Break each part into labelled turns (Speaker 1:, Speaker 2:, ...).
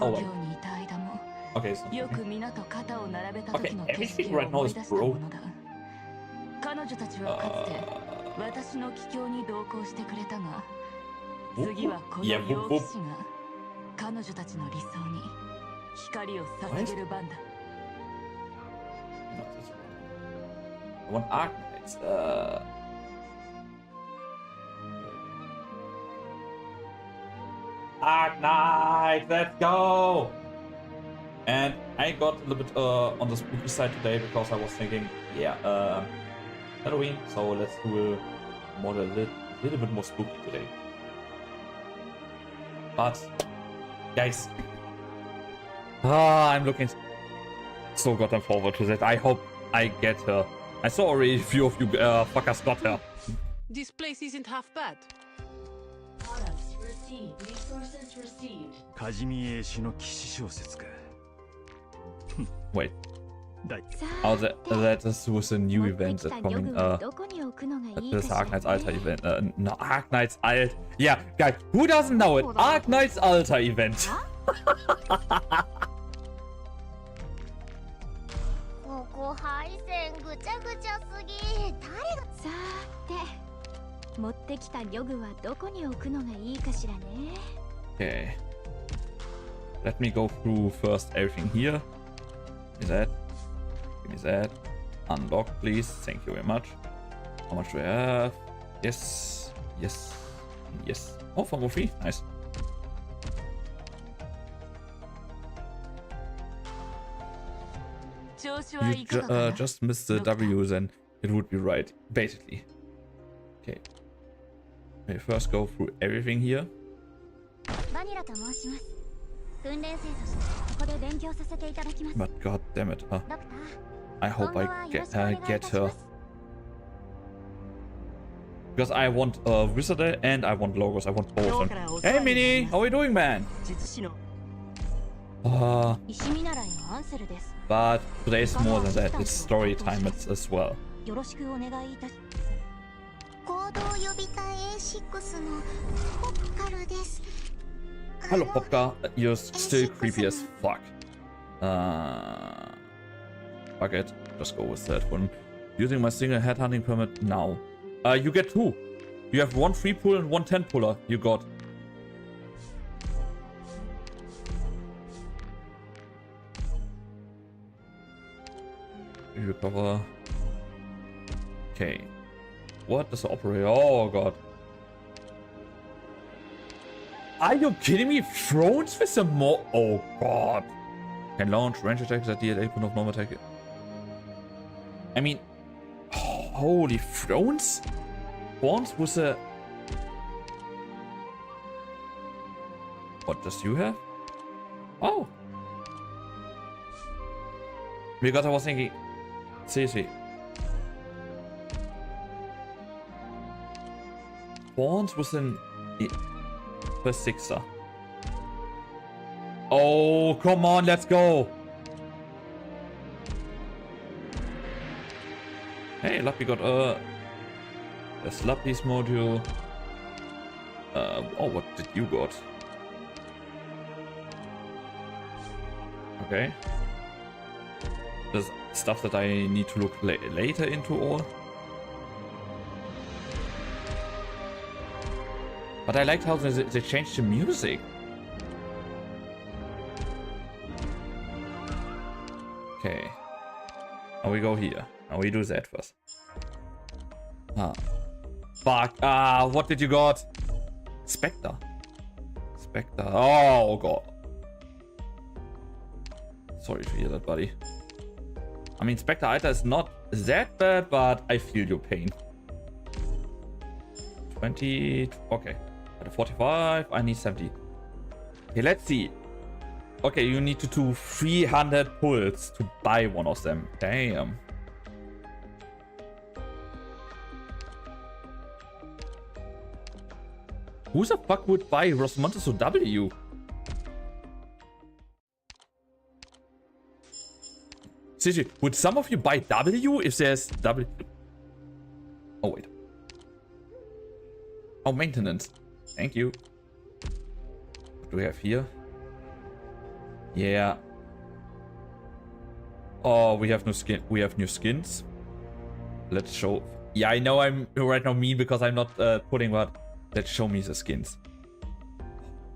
Speaker 1: Oh, wait. Okay, so okay, everything right now is broke. Yeah, whoop, whoop. I want Arknights. Arknight, let's go! And I got a little bit on the spooky side today because I was thinking, yeah, Halloween, so let's do a little bit more spooky today. But, guys, I'm looking so goddamn forward to that. I hope I get her. I saw already a few of you fuckers got her.
Speaker 2: This place isn't half bad.
Speaker 3: Products received. Resources received.
Speaker 1: Wait. Oh, that was a new event that's coming. This Arknight's Alter event. No, Arknight's Alt. Yeah, guys, who doesn't know it? Arknight's Alter event. Okay. Let me go through first everything here. Give me that. Give me that. Unlock, please. Thank you very much. How much do I have? Yes. Yes. Yes. Oh, 4 more free. Nice. You just missed the W, then it would be right, basically. Okay. Okay, first go through everything here. But god damn it, huh? I hope I get her. Because I want Wizard and I want Logos. I want both of them. Hey Mini, how are you doing, man? But today's more than that. It's story time as well. Hello, Popka. You're still creepy as fuck. Fuck it. Just go with that one. Using my single headhunting permit now. You get 2. You have 1 free pull and 1 10 puller. You got. You recover. Okay. What is the operator? Oh god. Are you kidding me? Thrones with some more? Oh god. Can launch range attacks at the 8 of normal attack. I mean, holy thrones? Thrones with a. What does you have? Oh. Because I was thinking. Seriously. Thorns with an. First 6er. Oh, come on, let's go. Hey, Lappy got a Slappy's module. Oh, what did you got? Okay. There's stuff that I need to look later into all. But I liked how they changed the music. Okay. Now we go here. Now we do that first. Ah. Fuck. Ah, what did you got? Spectre. Spectre. Oh, God. Sorry to hear that, buddy. I mean, Spectre Alter is not that bad, but I feel your pain. 20. Okay. At 45, I need 70. Okay, let's see. Okay, you need to do 300 pulls to buy one of them. Damn. Who the fuck would buy Rosmontes or W? Seriously, would some of you buy W if there's W? Oh, wait. Oh, maintenance. Thank you. do we have here? Yeah. Oh, we have new skin. We have new skins. Let's show. Yeah, I know I'm right now mean because I'm not putting what. Let's show me the skins.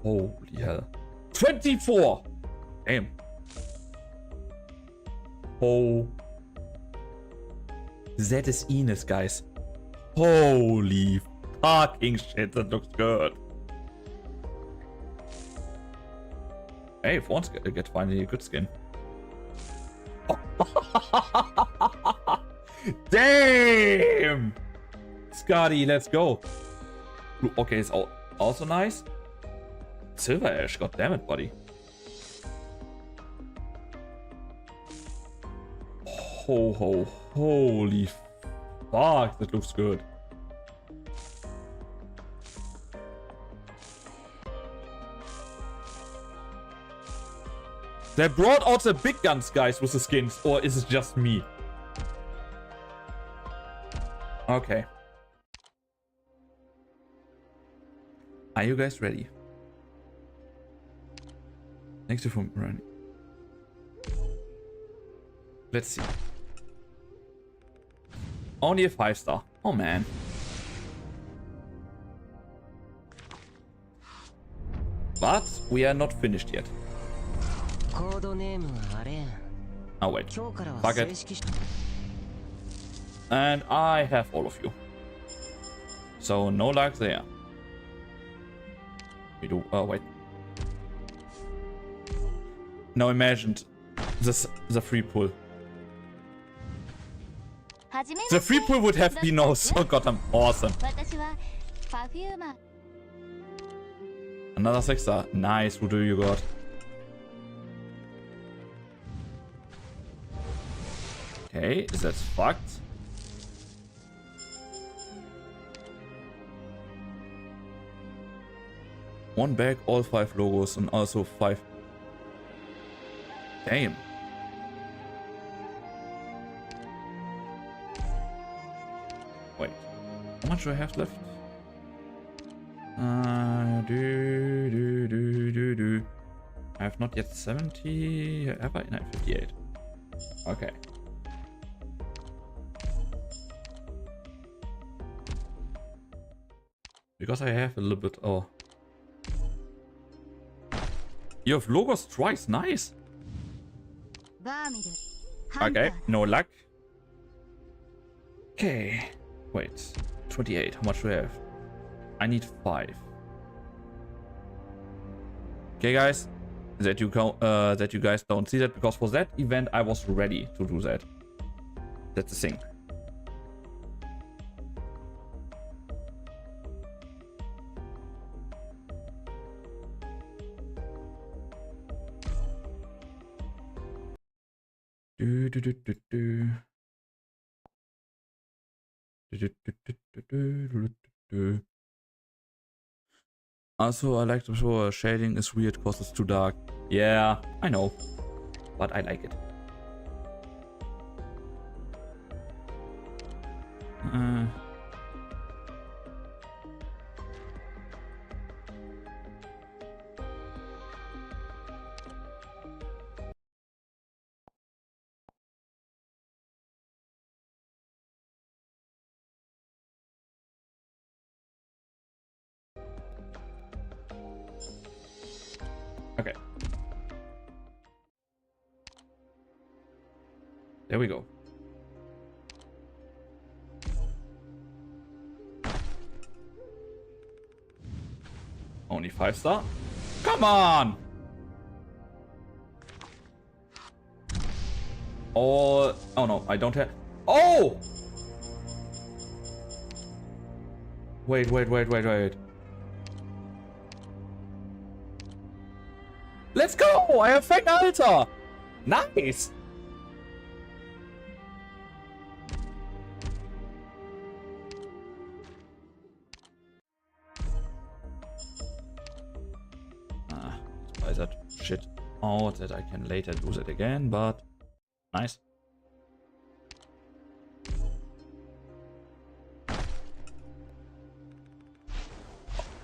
Speaker 1: Holy hell. 24! Damn. Oh. That is Ines, guys. Holy fucking shit, that looks good. Hey, if one's get finally a good skin. Damn! Scotty, let's go. Okay, it's also nice. Silver Ash, god damn it, buddy. Holy fuck, that looks good. They brought out the big guns, guys, with the skins, or is it just me? Okay. Are you guys ready? Thanks for running. Let's see. Only a 5-star. Oh man. But we are not finished yet. Oh wait. Fuck it. And I have all of you. So no luck there. We do. Oh wait. Now imagine this, the free pull. The free pull would have been so goddamn awesome. Another 6-star. Nice. Who do you got? Okay, is that fucked? One bag, all 5 logos, and also 5. Damn. Wait, how much do I have left? I have not yet 70. Have I? No, 58. Okay. Because I have a little bit. Oh. You have logos twice. Nice. Okay, no luck. Okay. Wait. 28. How much do I have? I need 5. Okay, guys. That you guys don't see that, because for that event I was ready to do that. That's the thing. Also, I like to show shading is weird because it's too dark. Yeah, I know, but I like it. Okay. There we go. Only 5-star? Come on! Oh no, I don't have. Oh! Wait. Let's go! I have Fang Alter! Nice! Buy that shit out that I can later do that again, but nice.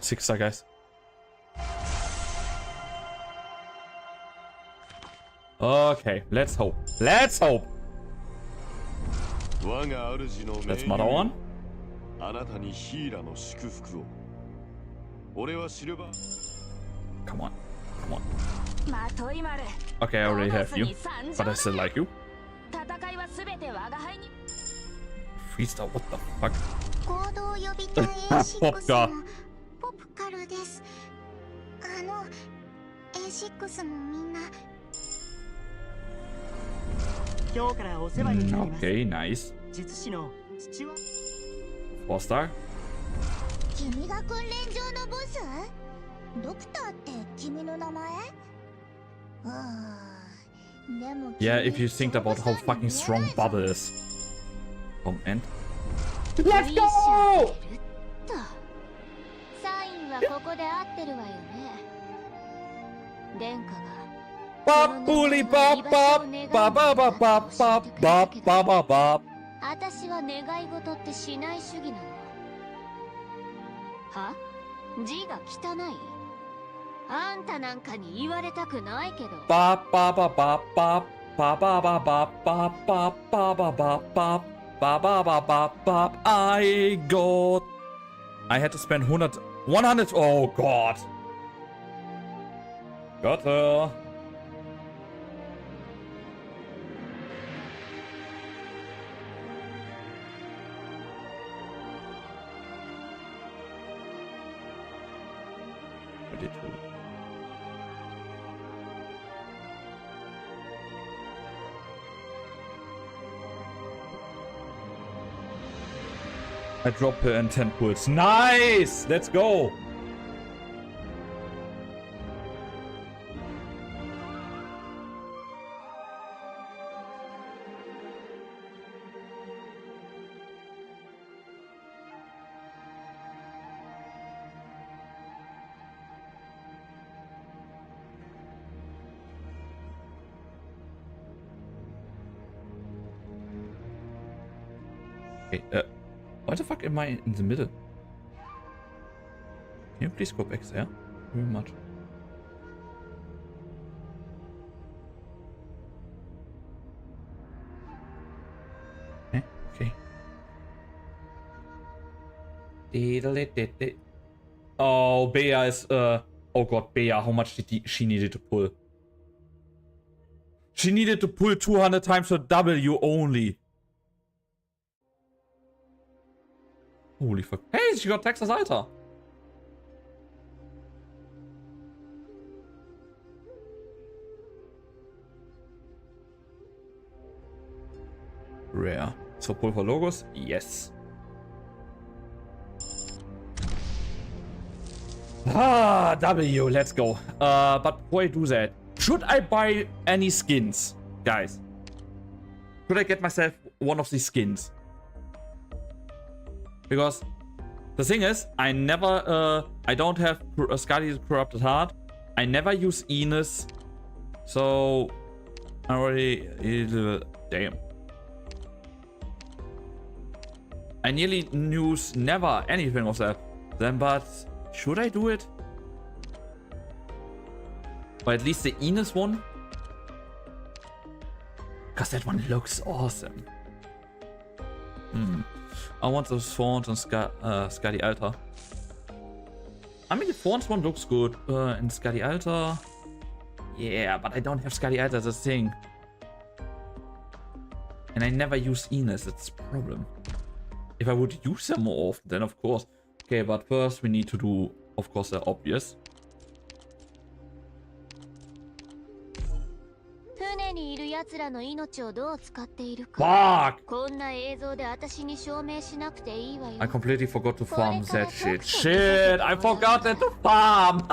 Speaker 1: Six-star, guys. Okay, let's hope. Let's hope. That's mother one. Come on. Come on. Okay, I already have you. But I still like you. 3-star, what the fuck?
Speaker 4: 行動予備隊 A6 のポプカルです。A6 もみんな。
Speaker 5: 今日からお世話になります。
Speaker 1: Okay, nice.
Speaker 5: 術師の父は
Speaker 1: 4-star.
Speaker 4: 君が訓練場のボス？ドクターって君の名前？でも
Speaker 1: Yeah, if you think about how fucking strong Bubble is. And
Speaker 4: Let's go! サインはここで合ってるわよね。殿下が
Speaker 1: Babuli bop bop ba ba ba ba ba ba ba ba ba.
Speaker 4: 私は願い事ってしない主義なの。は？字が汚い？あんたなんかに言われたくないけど。
Speaker 1: Ba ba ba ba ba ba ba ba ba ba ba ba ba ba ba. Ba ba ba ba ba. I had to spend 100. Oh god. Got her. I drop her in 10 pulls. Nice! Let's go! Okay, why the fuck am I in the middle? Can you please go back there? Very much. Okay. Oh, Bea is, oh god, Bea, how much did she needed to pull? She needed to pull 200 times her W only. Holy fuck. Hey, she got Texas Alter. Rare. So pull for logos? Yes. Ah, W, let's go. But before I do that, should I buy any skins? Guys. Should I get myself one of these skins? Because the thing is, I never, I don't have Scully's Corrupted Heart. I never use Enos. So, I already, damn. I nearly use never anything of that. Then, but should I do it? Or at least the Enos one? Because that one looks awesome. I want those Thorns and Scuddy Alter. I mean, the Thorns one looks good. And Scuddy Alter. Yeah, but I don't have Scuddy Alter as a thing. And I never use Enos, that's the problem. If I would use them more often, then of course. Okay, but first we need to do, of course, the obvious.
Speaker 4: 船にいる奴らの命をどう使っている
Speaker 1: Fuck!
Speaker 4: か。こんな映像で私に証明しなくていいわよ。
Speaker 1: I completely forgot to farm that shit. Shit! I forgot that to farm!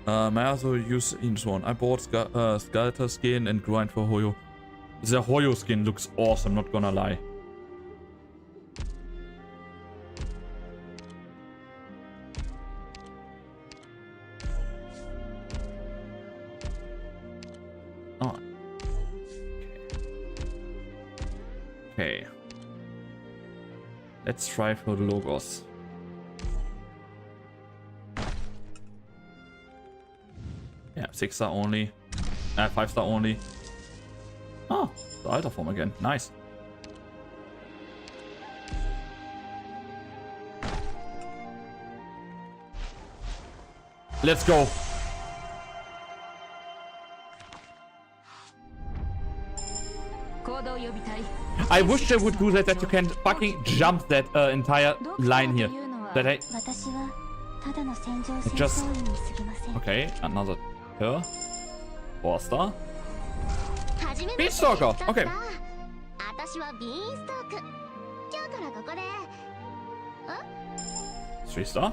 Speaker 1: I also use Enos one. I bought Skeletor skin and grind for Hoyo. The Hoyo skin looks awesome, not gonna lie. Oh. Okay. Let's try for the logos. Yeah, 6-star only. 5-star only. Ah, the altar form again. Nice. Let's go. I wish they would do that you can fucking jump that entire line here. That I just... Okay, another her. 4-star. Beanstalker. Okay.
Speaker 4: 私はビーンストーク。今日からここで。
Speaker 1: 3-star.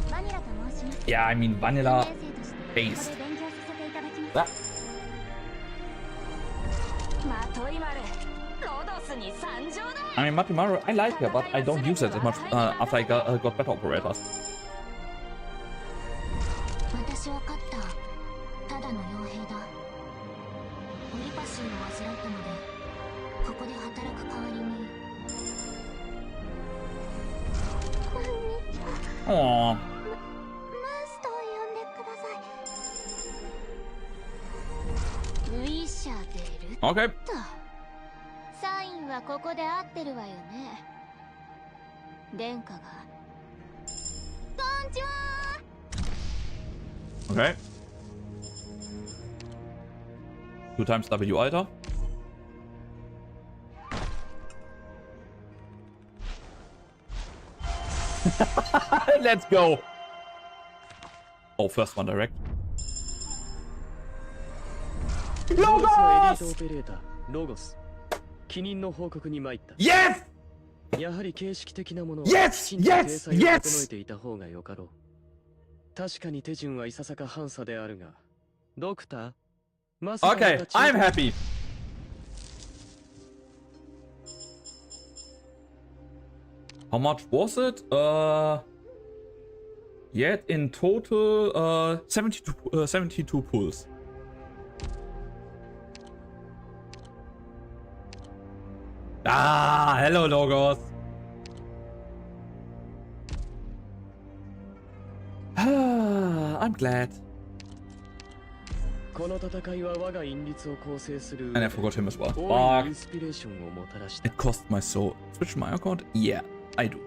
Speaker 4: バニラと申します。
Speaker 1: Yeah, I mean vanilla
Speaker 4: 勉強
Speaker 1: based.
Speaker 4: させていただきます。
Speaker 1: Ah.
Speaker 4: まとい丸。ロドスに参上だ。
Speaker 1: I mean Matimaru, I like her, but I don't use it as much after I got better operators.
Speaker 4: 私は勝った。ただの傭兵だ。オリパシーを患ったので、ここで働く代わりに。こんにちは。
Speaker 1: Aww.
Speaker 4: マスターを呼んでください。ウィシャデル。
Speaker 1: Okay.
Speaker 4: サインはここで合ってるわよね。殿下が。こんにちは。
Speaker 1: Okay. 2 times W alter. Let's go. Oh, first one direct.
Speaker 6: ロゴスのエリートオペレーターロゴス記任の報告に参った。
Speaker 1: Yes!
Speaker 6: やはり形式的なものは
Speaker 1: Yes!
Speaker 6: きちんと
Speaker 1: Yes!
Speaker 6: 体裁を
Speaker 1: Yes!
Speaker 6: 整えていた方がよかろう。確かに手順はいささか反差であるが、ドクター、まさか
Speaker 1: Okay, I'm happy. How much was it? Yet in total, 72 pulls. Ah, hello logos. I'm glad.
Speaker 6: この戦いは我が韻律を構成する
Speaker 1: And I forgot him as well.
Speaker 6: 大いにイン
Speaker 1: Fuck.
Speaker 6: スピレーションをもたらした。
Speaker 1: It cost my soul. Switch my account? Yeah, I do.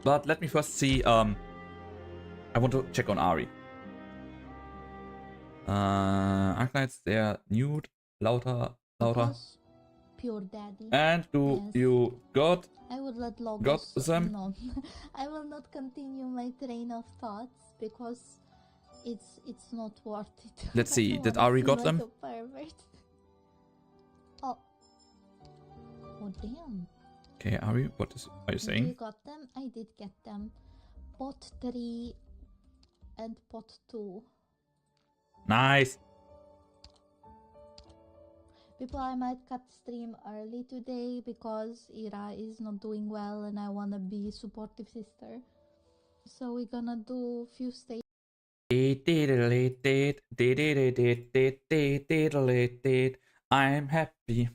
Speaker 1: But let me first see. I want to check on Ari. Arknights, they're nude, lauter.
Speaker 4: Because pure daddy.
Speaker 1: And do
Speaker 4: Yes.
Speaker 1: you got?
Speaker 4: I would let
Speaker 1: got
Speaker 4: Logos
Speaker 1: them?
Speaker 4: no. I will not continue my train of thoughts because it's not worth it.
Speaker 1: Let's
Speaker 4: I
Speaker 1: see,
Speaker 4: don't
Speaker 1: did
Speaker 4: wanna
Speaker 1: Ari
Speaker 4: feel
Speaker 1: got
Speaker 4: like
Speaker 1: them?
Speaker 4: a pervert. Oh. Oh damn.
Speaker 1: Okay, Ari, what are you
Speaker 4: You
Speaker 1: saying?
Speaker 4: got them? I did get them. Pot 3 and pot 2.
Speaker 1: Nice.
Speaker 4: People, I might cut stream early today because Ira is not doing well and I wanna be supportive sister. So we're gonna do few stages.
Speaker 1: I'm happy.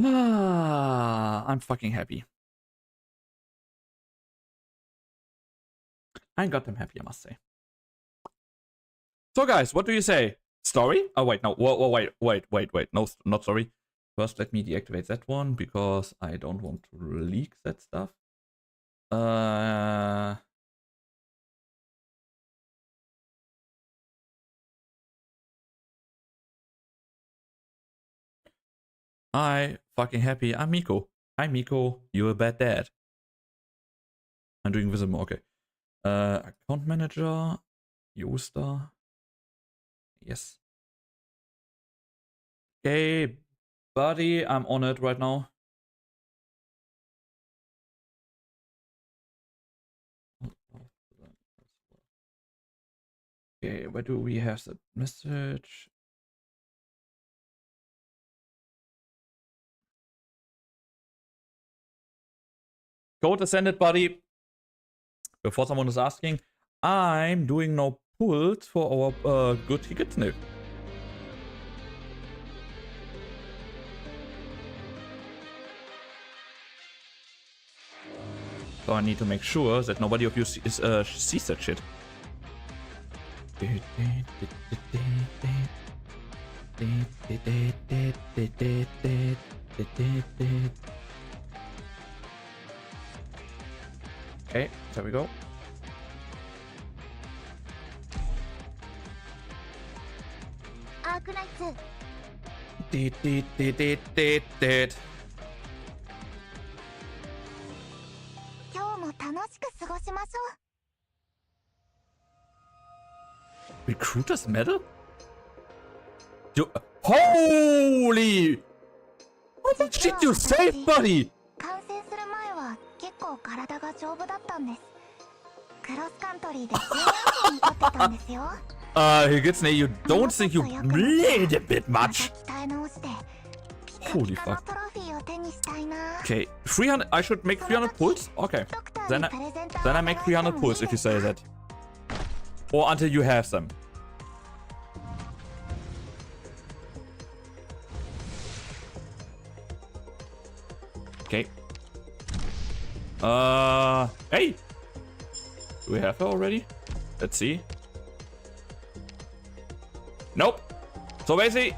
Speaker 1: I'm fucking happy. I got them happy, I must say. So guys, what do you say? Story? Oh wait, no. Wait. No, not story. First, let me deactivate that one because I don't want to leak that stuff. I fucking happy. I'm Miko. Hi Miko. You're a bad dad. I'm doing Visible. Okay. Account manager. Yoster. Yes. Okay, buddy. I'm on it right now. Okay, where do we have the message? Code ascended, buddy. Before someone is asking, I'm doing no pulls for our good ticket snip. So I need to make sure that nobody of you sees that shit. Okay, there we go. Recruiter's medal? Holy! What the shit you saved, buddy?
Speaker 7: 完成する前は結構体が丈夫だったんです。クロスカントリーで14位に取ってたんですよ。
Speaker 1: Higitsne, you don't think you played a bit much?
Speaker 7: 鍛え直して
Speaker 1: Holy fuck. Okay, 300. I should make 300 pulls? Okay. Then I make 300 pulls if you say that. Or until you have them. Okay. Hey! Do we have her already? Let's see. Nope. So basically,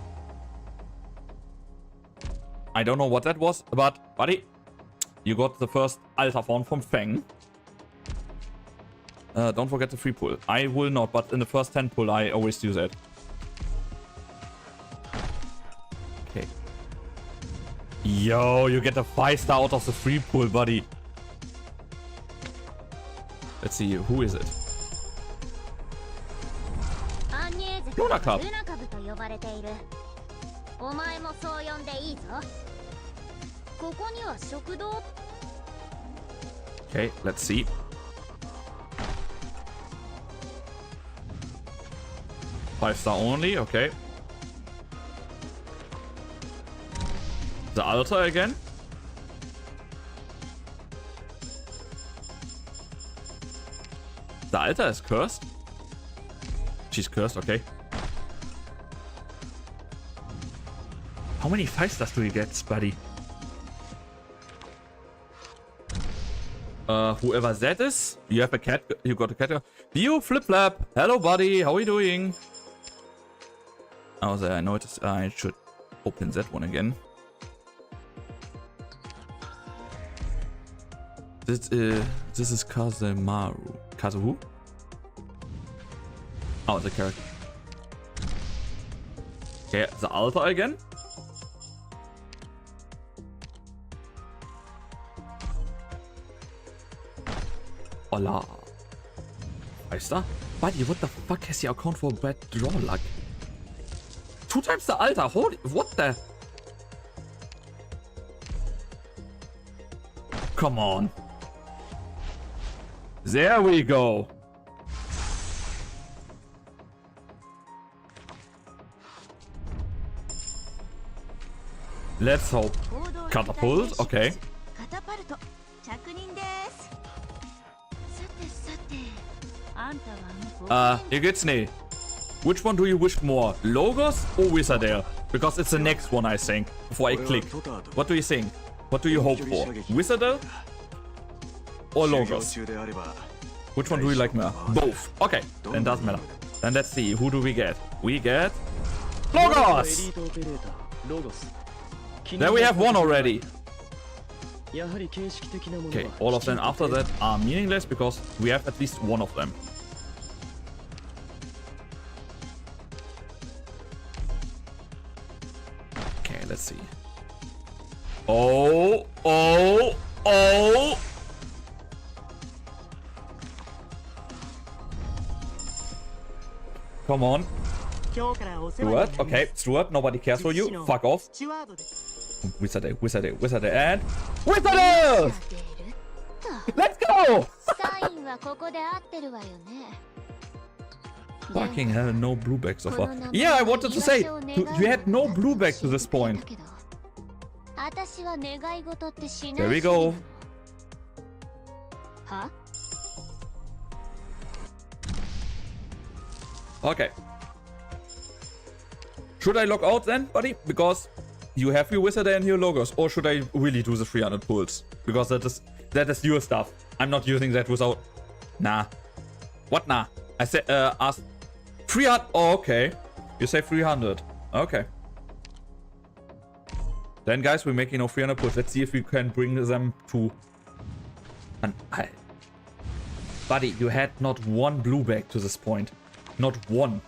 Speaker 1: I don't know what that was, but buddy, you got the first Alta form from Feng. Don't forget the free pull. I will not, but in the first 10 pull, I always do that. Okay. Yo, you get a 5-star out of the free pull, buddy. Let's see, who is it? Luna Cup. Okay, let's see. Five-star only, okay. The Altar again. The Altar is cursed. She's cursed, okay. How many 5-stars do you get, buddy? Whoever that is, you have a cat. You got a cat. Bio Flip Flap. Hello, buddy. How are you doing? Oh, there. I noticed. I should open that one again. This is Kazemaru. Kazuhu? Oh, the character. Okay, the Altar again. Hola. 5-star? Buddy, what the fuck has your account for bad draw luck? 2 times the Altar. Holy, what the? Come on. There we go. Let's hope. Catapult, okay. Higitsne, which one do you wish more? Logos or Wizardair? Because it's the next one, I think, before I click. What do you think? What do you hope for? Wizardair or Logos? Which one do you like more? Both. Okay, then doesn't matter. Then let's see, who do we get? We get Logos! There we have one already. Okay, all of them after that are meaningless because we have at least one of them. Okay, let's see. Oh, oh, oh! Come on. Stewart, okay, Stewart, nobody cares for you. Fuck off. Wizardair, Wizardair, Wizardair, and Wizardair! Let's go! Fucking hell, no blue back so far. Yeah, I wanted to say, you had no blue back to this point. There we go.
Speaker 7: は
Speaker 1: Okay. Should I log out then, buddy? Because you have your wizard and your logos. Or should I really do the 300 pulls? Because that is your stuff. I'm not using that without... Nah. What nah? I said, asked 300. Oh, okay. You say 300. Okay. Then, guys, we're making no 300 pulls. Let's see if we can bring them to... Buddy, you had not one blue bag to this point. Not one.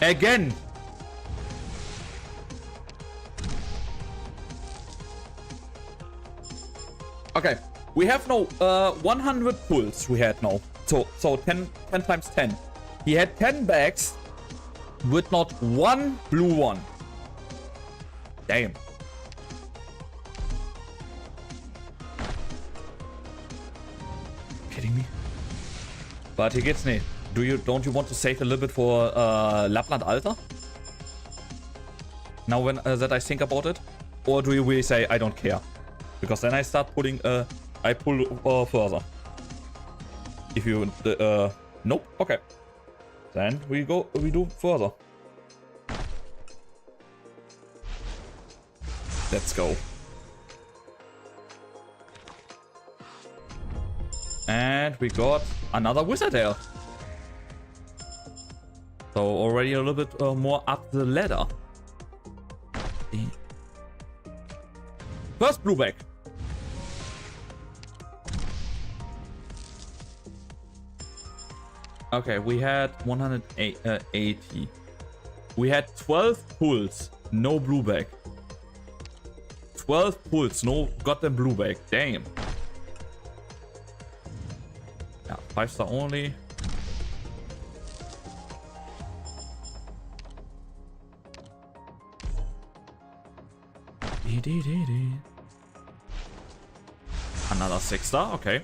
Speaker 1: Again. Okay, we have no 100 pulls we had now. So 10 times 10. He had 10 bags with not one blue one. Damn. Kidding me? But he gets me. Don't you want to save a little bit for Lapland Alter? Now when that I think about it? Or do you really say I don't care? Because then I start pulling I pull further. If you nope, okay. Then we do further. Let's go. And we got another wizard here. So already a little bit more up the ladder. First blue bag. Okay, we had 180. We had 12 pulls, no blue bag. 12 pulls, no goddamn blue bag. Damn. Yeah, 5-star only. Another 6-star, okay.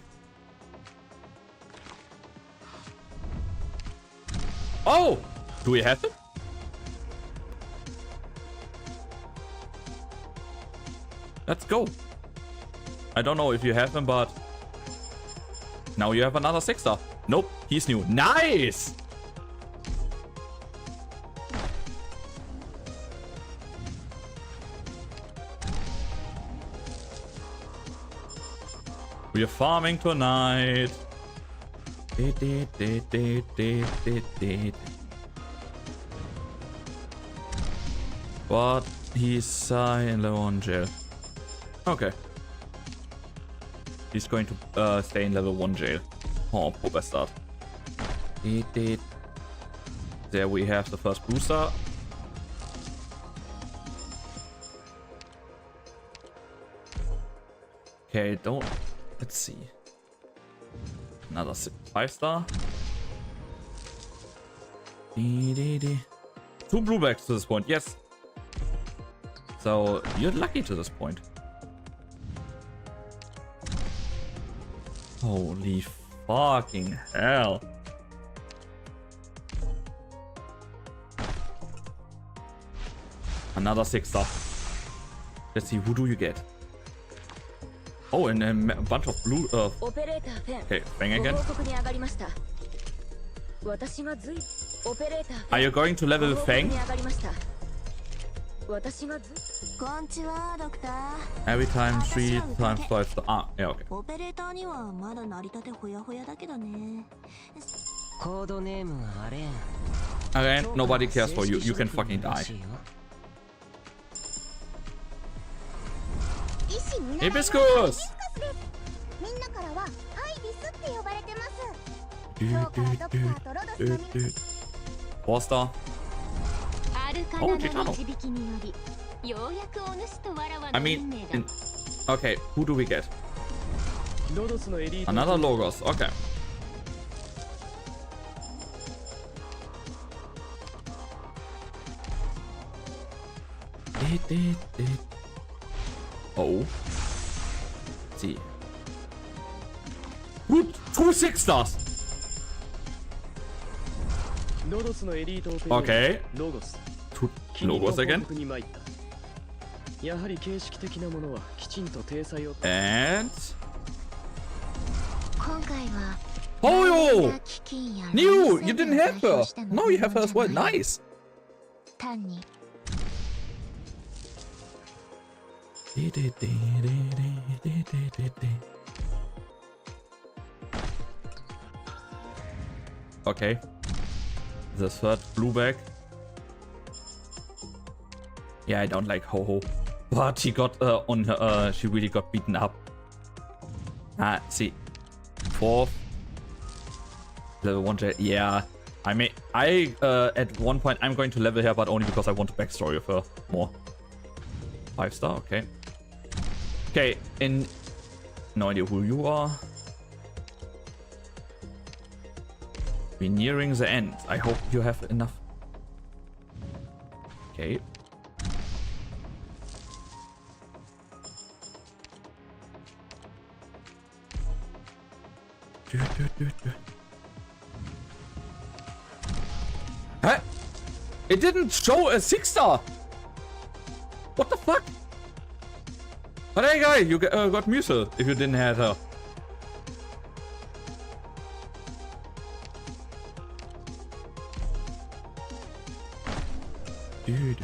Speaker 1: Oh! Do we have it? Let's go. I don't know if you have him, but... Now you have another 6-star. Nope, he's new. Nice! We are farming tonight. But he's in level 1 jail. Okay. He's going to stay in level 1 jail. Oh, poor bastard. There we have the first booster. Okay, don't... Let's see. Another 5-star. 2 blue bags to this point, yes. So, you're lucky to this point. Holy fucking hell. Another 6-star. Let's see, who do you get? Oh, and a bunch of blue... okay, Fang again. Are you going to level Fang? Every time 3 times 5 star. Ah, yeah, okay. Again, nobody cares for you. You can fucking die. Hibiscus! Four-star. Oh, Gitano. I mean, okay, who do we get? Another Logos, okay. Oh. Let's see. Good, 2 6-stars.
Speaker 6: ロドスのエリートオペレータ
Speaker 1: Okay.
Speaker 6: ーロゴス
Speaker 1: Two
Speaker 6: 君の
Speaker 1: logos
Speaker 6: 報
Speaker 1: again.
Speaker 6: 告に参ったやはり形式的なものはきちんと体裁を
Speaker 1: And
Speaker 7: 今回は
Speaker 1: oh yo,
Speaker 7: 基金や
Speaker 1: new.
Speaker 7: ライ
Speaker 1: You
Speaker 7: セン
Speaker 1: didn't
Speaker 7: スを
Speaker 1: have
Speaker 7: 代
Speaker 1: her.
Speaker 7: 表しての
Speaker 1: Now you have her as
Speaker 7: 訪
Speaker 1: well.
Speaker 7: 問じゃない
Speaker 1: Nice.
Speaker 7: 単に
Speaker 1: Okay. The third blue bag. Yeah, I don't like Ho-Ho. But he got on her, she really got beaten up. Ah, see. Fourth. Level 1 jail. Yeah. I mean, at one point, I'm going to level her, but only because I want the backstory of her more. 5-star, okay. Okay, no idea who you are. We're nearing the end. I hope you have enough. Okay. Huh? It didn't show a 6-star. What the fuck? But hey guy, you got Musil if you didn't have her. Dude.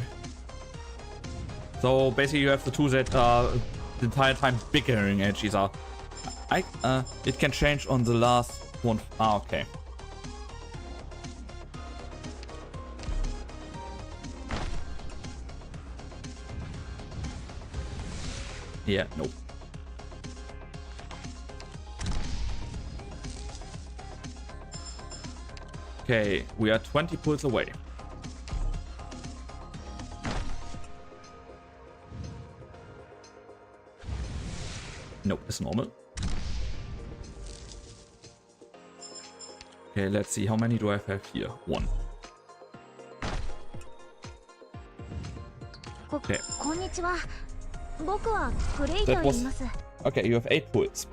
Speaker 1: So basically you have the two that are the entire time bickering at each other. It can change on the last one. Ah, okay. Yeah, nope. Okay, we are 20 pulls away. Nope, it's normal. Okay, let's see. How many do I have here? One. Okay.
Speaker 7: こんにちは。僕はクレイと
Speaker 1: That
Speaker 7: 言い
Speaker 1: was
Speaker 7: ます。
Speaker 1: okay. You have 8 pulls.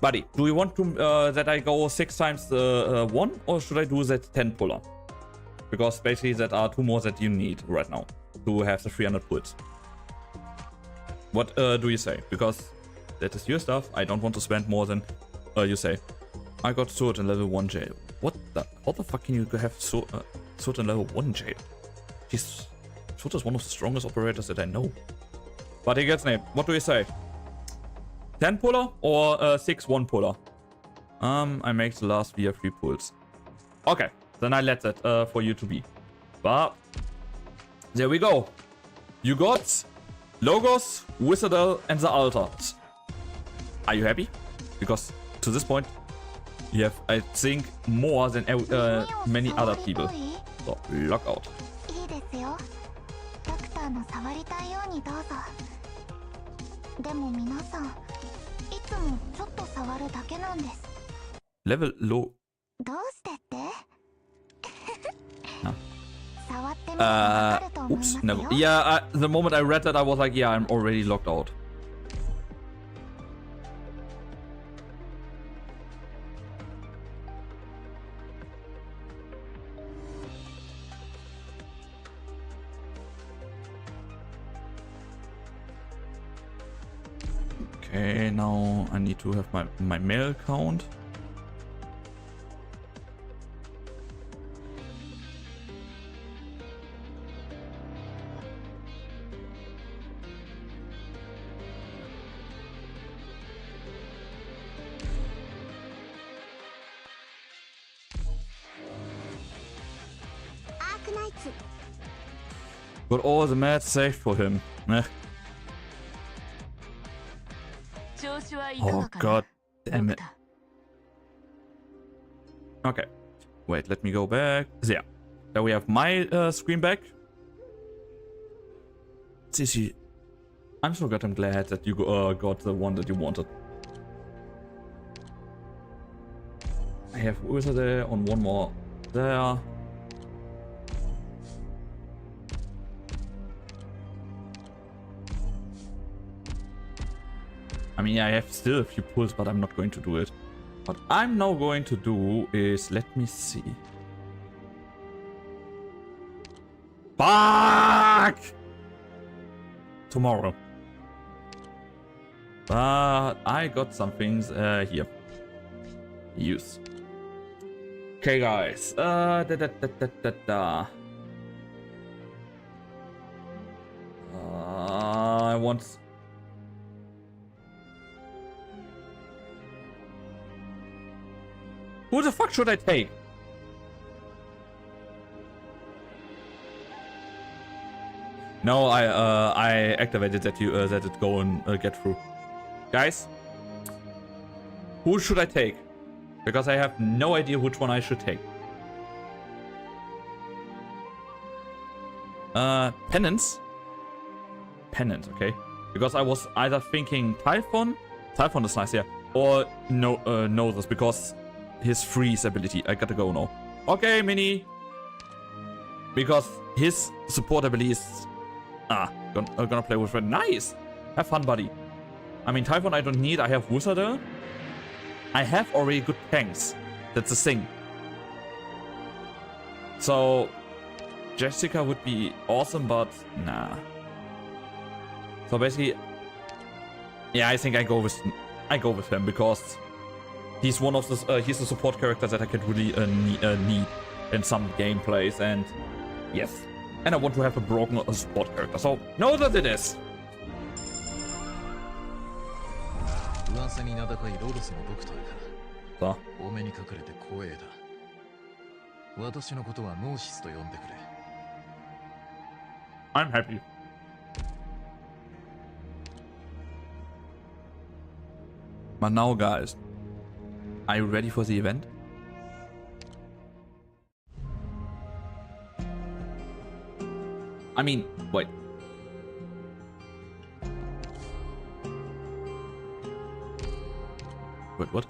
Speaker 1: Buddy, do you want to that I go 6 times one, or should I do that 10 puller? Because basically that are 2 more that you need right now to have the 300 pulls. What do you say? Because that is your stuff. I don't want to spend more than you say. I got sword in level 1 jail. How the fuck can you have sword in level 1 jail? Sword is one of the strongest operators that I know. But he gets named. What do you say? 10 puller or 6 1 puller? I make the last via 3 pulls. Okay, then I let that for you to be. But there we go. You got Logos, Wizardel, and the Altars. Are you happy? Because to this point, you have, I think, more than many other people. So, lockout.
Speaker 7: いいですよ。ドクターの触りたいようにどうぞ。でも皆さん、いつもちょっと触るだけなんです。
Speaker 1: Level low.
Speaker 7: どうしてって触ってみてわかると思いますよ。
Speaker 1: Oops, never. Yeah, the moment I read that, I was like, yeah, I'm already locked out. Okay, now I need to have my mail count. Got all the meds saved for him. Eh. Oh god damn it. Okay. Wait, let me go back. There. There we have my screen back. Sissy. I'm so goddamn glad that you got the one that you wanted. I have Ursa there on one more there. I mean, I have still a few pulls, but I'm not going to do it. What I'm now going to do is, let me see. Fuck! Tomorrow. But I got some things here. Use. Okay, guys. I want. Who the fuck should I take? No, I activated that that it go and get through. Guys, who should I take? Because I have no idea which one I should take. Penance. Penance, okay. Because I was either thinking Typhon. Typhon is nice, yeah. Or no, this because his freeze ability. I gotta go now. Okay, Mini. Because his support ability is gonna play with it. Nice. Have fun, buddy. I mean, Typhon I don't need. I have Wizarder. I have already good tanks. That's the thing. So Jessica would be awesome, but nah. So basically, yeah, I think I go with him because he's one of the he's a support character that I can really need in some gameplays, and yes, and I want to have a broken support character. So know that it is.
Speaker 8: 噂に名高いロドスのドクター
Speaker 1: さあ、
Speaker 8: か。お目にかかれて光栄だ。私のことはノーシスと呼んでくれ。
Speaker 1: I'm happy. But now, guys, are you ready for the event? I mean, wait. Wait, what?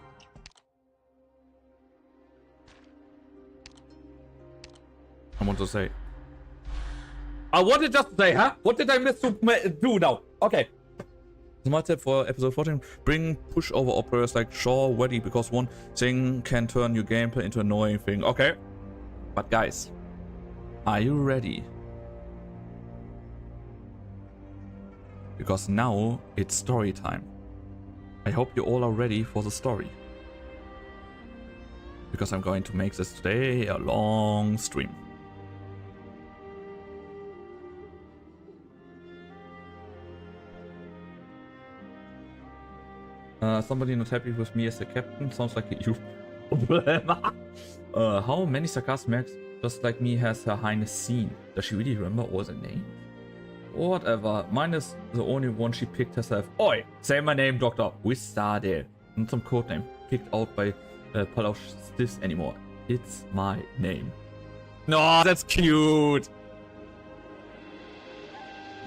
Speaker 1: I want to say. I wanted just to say, huh? What did I miss to do now? Okay. Smart tip for episode 14. Bring pushover operators like Shaw ready because one thing can turn your gameplay into an annoying thing. Okay. But guys, are you ready? Because now it's story time. I hope you all are ready for the story. Because I'm going to make this today a long stream. Somebody not happy with me as the captain. Sounds like a you problem. How many sarcastic Max just like me has Her Highness seen? Does she really remember all the names? Whatever. Mine is the only one she picked herself. Oi! Say my name, Doctor. Wizardale. Not some codename picked out by Palau Stiffs anymore. It's my name. No, that's cute.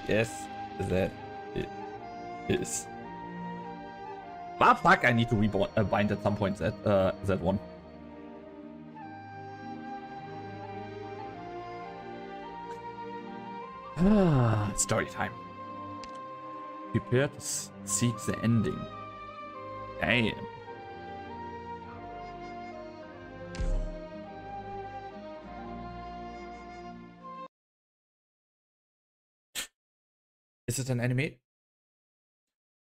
Speaker 1: Yes, that it is. Ah, fuck! I need to bind at some point that one. Story time. Prepare to seek the ending. Damn. Is it an anime?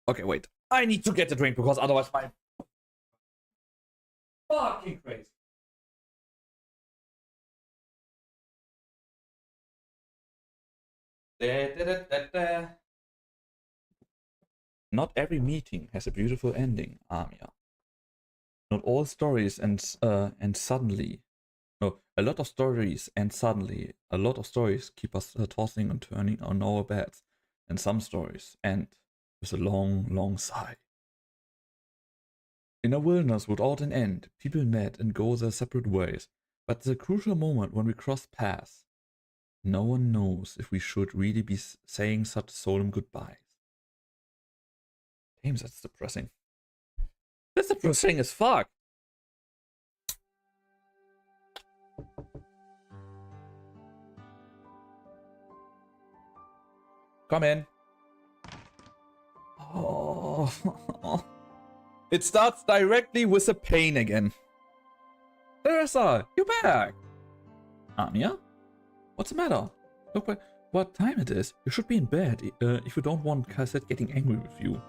Speaker 1: Okay, wait. I need to get a drink because otherwise my fucking crazy. Not every meeting has a beautiful ending, Amia. Not all stories and suddenly. No, a lot of stories and suddenly. A lot of stories keep us tossing and turning on our beds. And some stories end with a long, long sigh. In a wilderness without an end, people met and go their separate ways. But the crucial moment when we cross paths, no one knows if we should really be saying such solemn goodbyes. Damn, that's depressing. That's depressing as fuck. Come in. Oh. It starts directly with a pain again. Teresa, you're back. Anya? What's the matter? Look what time it is. You should be in bed if you don't want Cassette getting angry with you.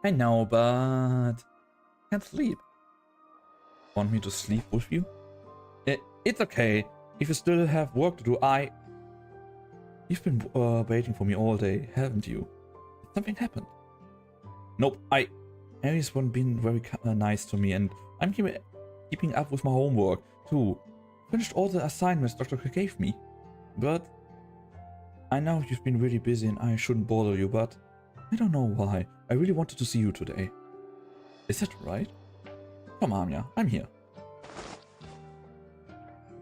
Speaker 1: I know, but can't sleep. Want me to sleep with you? It's okay. If you still have work to do, You've been waiting for me all day, haven't you? Did something happen? Nope, Aries hasn't been very nice to me, and I'm keeping up with my homework, too. Finished all the assignments Dr. gave me. But I know you've been really busy and I shouldn't bother you, but I don't know why. I really wanted to see you today. Is that right? Come on, Anya, I'm here.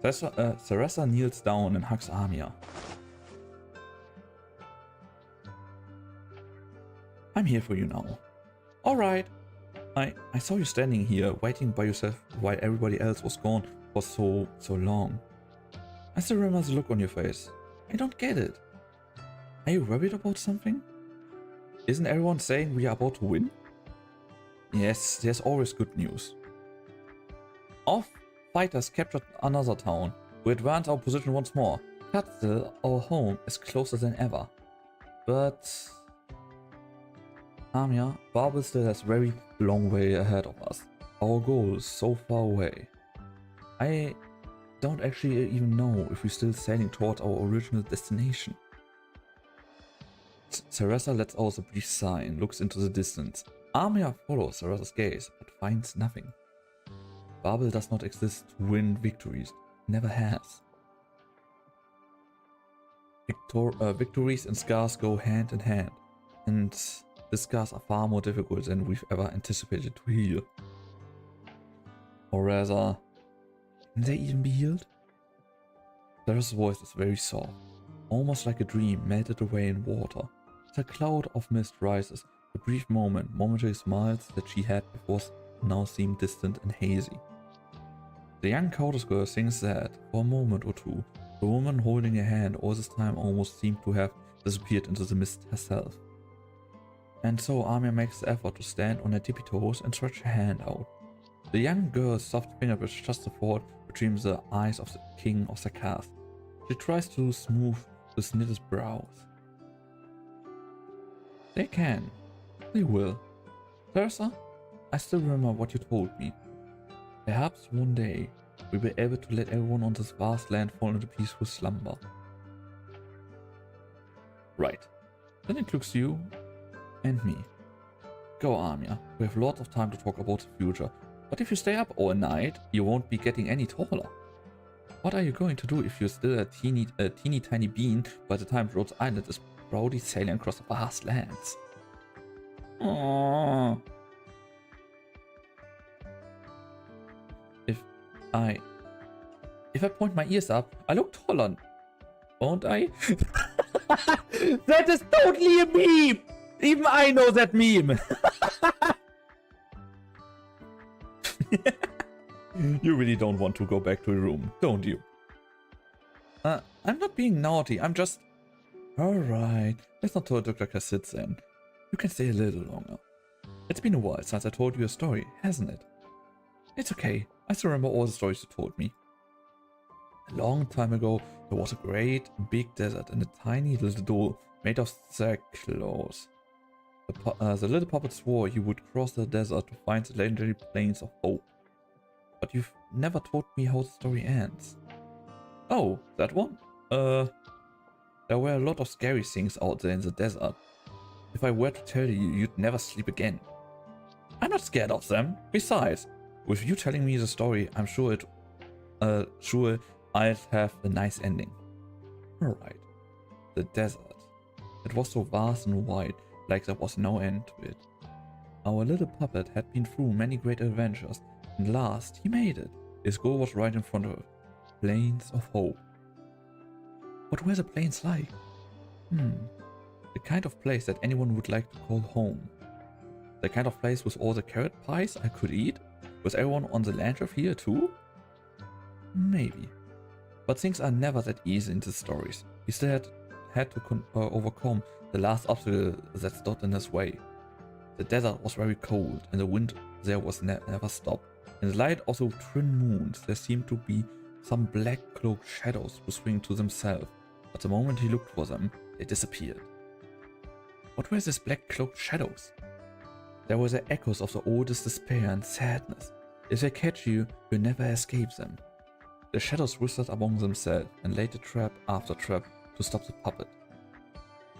Speaker 1: Sarasa kneels down and hugs Amia. I'm here for you now. Alright. I saw you standing here, waiting by yourself while everybody else was gone for so long. I still remember the look on your face. I don't get it. Are you worried about something? Isn't everyone saying we are about to win? Yes, there's always good news. Our fighters captured another town. We advanced our position once more. Katzel, our home, is closer than ever. But Amia, Babel still has very long way ahead of us. Our goal is so far away. I don't actually even know if we're still sailing towards our original destination. Sarasa lets out a brief sigh and looks into the distance. Amia follows Sarasa's gaze, but finds nothing. Babel does not exist to win victories. Never has. Victories and scars go hand in hand, and the scars are far more difficult than we've ever anticipated to heal. Or rather, can they even be healed? Sarasa's voice is very soft, almost like a dream melted away in water. As a cloud of mist rises, a brief momentary smiles that she had before now seem distant and hazy. The young countess girl thinks that, for a moment or two, the woman holding her hand all this time almost seemed to have disappeared into the mist herself. And so Amia makes the effort to stand on her tippy toes and stretch her hand out. The young girl's soft fingertips just afford between the eyes of the king of the cast. She tries to smooth the knitted brows. They can. They will. Sarasa, I still remember what you told me. Perhaps one day we'll be able to let everyone on this vast land fall into peaceful slumber. Right. That includes you and me. Go, Amia. We have lots of time to talk about the future. But if you stay up all night, you won't be getting any taller. What are you going to do if you're still a teeny tiny bean by the time Rhodes Island is proudly sailing across the vast lands? Aww. If I point my ears up, I look taller, won't I? That is totally a meme! Even I know that meme! You really don't want to go back to your room, don't you? I'm not being naughty, I'm just... Alright, let's not tell Dr. Cassette then. You can stay a little longer. It's been a while since I told you a story, hasn't it? It's okay, I still remember all the stories you told me. A long time ago, there was a great big desert and a tiny little doll made of sack clothes. The little puppet swore you would cross the desert to find the legendary plains of hope. But you've never told me how the story ends. Oh, that one? There were a lot of scary things out there in the desert. If I were to tell you, you'd never sleep again. I'm not scared of them. Besides, with you telling me the story, I'm sure I'll have a nice ending. Alright. The desert. It was so vast and wide, like there was no end to it. Our little puppet had been through many great adventures, and last he made it. His goal was right in front of him. Plains of Hope. What were the plains like? The kind of place that anyone would like to call home. The kind of place with all the carrot pies I could eat? Was everyone on the land of here too? Maybe. But things are never that easy in the stories. He still had to overcome the last obstacle that stood in his way. The desert was very cold and the wind there was never stopped. In the light of the twin moons there seemed to be some black cloaked shadows whispering to themselves. but the moment he looked for them, they disappeared. What were these black-cloaked shadows? There were the echoes of the oldest despair and sadness. If they catch you, you'll never escape them. The shadows whispered among themselves and laid trap after trap to stop the puppet.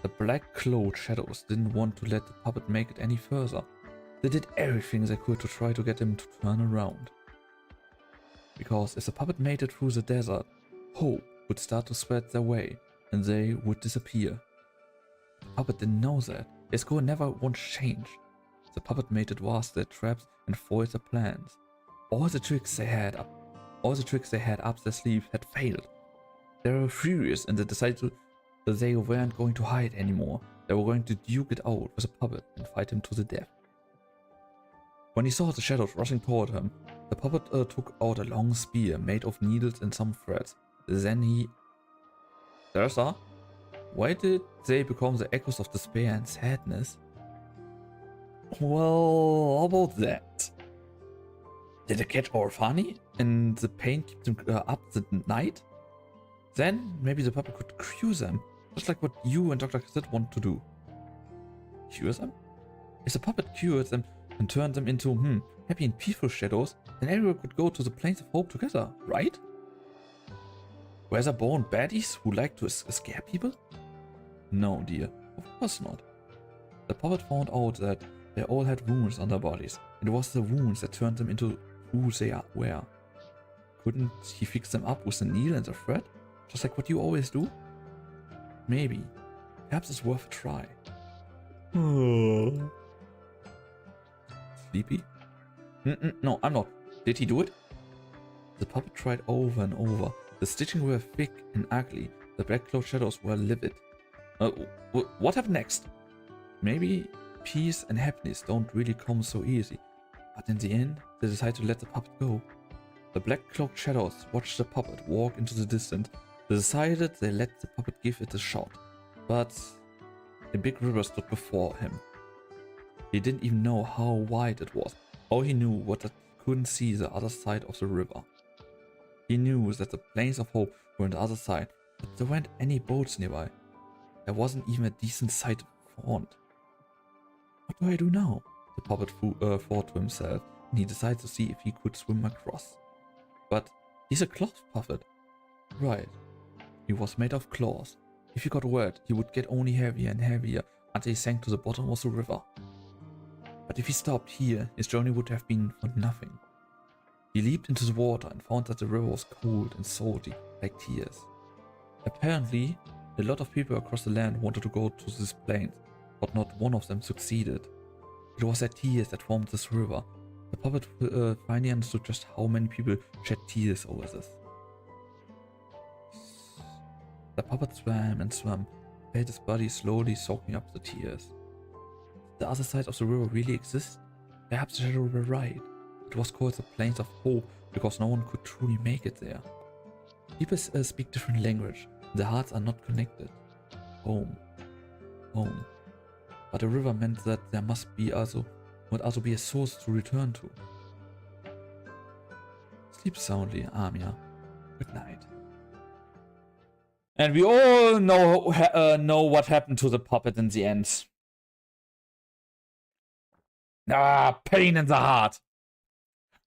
Speaker 1: The black-cloaked shadows didn't want to let the puppet make it any further. They did everything they could to try to get him to turn around. Because if the puppet made it through the desert, hope would start to spread their way, and they would disappear. The puppet didn't know that. His goal never once changed. The puppet made it vast their traps and foiled their plans. All the tricks they had up their sleeve had failed. They were furious and they decided that they weren't going to hide anymore. They were going to duke it out with the puppet and fight him to the death. When he saw the shadows rushing toward him, the puppet took out a long spear made of needles and some threads. Then he... There's why did they become the echoes of despair and sadness? Well, how about that? Did they catch our Finaly and the pain kept them up the night? Then maybe the puppet could cure them, just like what you and Dr. Sid want to do. Cure them? If the puppet cured them and turned them into happy and peaceful shadows, then everyone could go to the plains of hope together, right? Were there born baddies who like to scare people? No, dear, of course not. The puppet found out that they all had wounds on their bodies. It was the wounds that turned them into who they were. Couldn't he fix them up with a needle and a thread? Just like what you always do? Maybe. Perhaps it's worth a try. Sleepy? No, I'm not. Did he do it? The puppet tried over and over. The stitching were thick and ugly. The black-cloaked shadows were livid. What happened next? Maybe peace and happiness don't really come so easy. But in the end, they decided to let the puppet go. The black-cloaked shadows watched the puppet walk into the distance. They decided they let the puppet give it a shot. But a big river stood before him. He didn't even know how wide it was. All he knew was that he couldn't see the other side of the river. He knew that the plains of hope were on the other side, but there weren't any boats nearby. There wasn't even a decent sight front. What do I do now? The puppet thought to himself, and he decided to see if he could swim across. But he's a cloth puppet. Right. He was made of claws. If he got wet, he would get only heavier and heavier until he sank to the bottom of the river. But if he stopped here, his journey would have been for nothing. He leaped into the water and found that the river was cold and salty, like tears. Apparently, a lot of people across the land wanted to go to these plains, but not one of them succeeded. It was their tears that formed this river. The puppet finally understood just how many people shed tears over this. The puppet swam and swam, felt his body slowly soaking up the tears. Did the other side of the river really exist? Perhaps the shadow were right. It was called the Plains of Hope because no one could truly make it there. People speak different language. Their hearts are not connected. Home. Home. But a river meant that there would also be a source to return to. Sleep soundly, Amia. Good night. And we all know what happened to the puppet in the end. Ah, pain in the heart.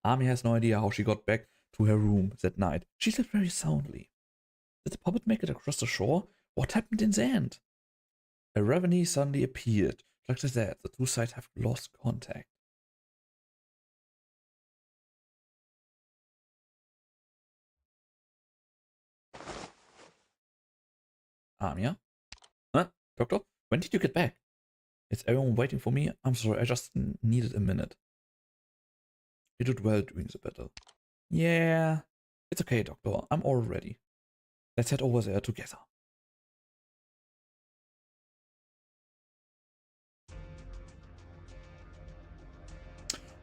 Speaker 1: Ami has no idea how she got back to her room that night. She slept very soundly. Did the puppet make it across the shore? What happened in the end? A revenue suddenly appeared. Like I said, the two sides have lost contact. Amia? Huh? Doctor? When did you get back? Is everyone waiting for me? I'm sorry, I just needed a minute. You did well during the battle. Yeah. It's okay, Doctor. I'm all ready. Let's head over there together.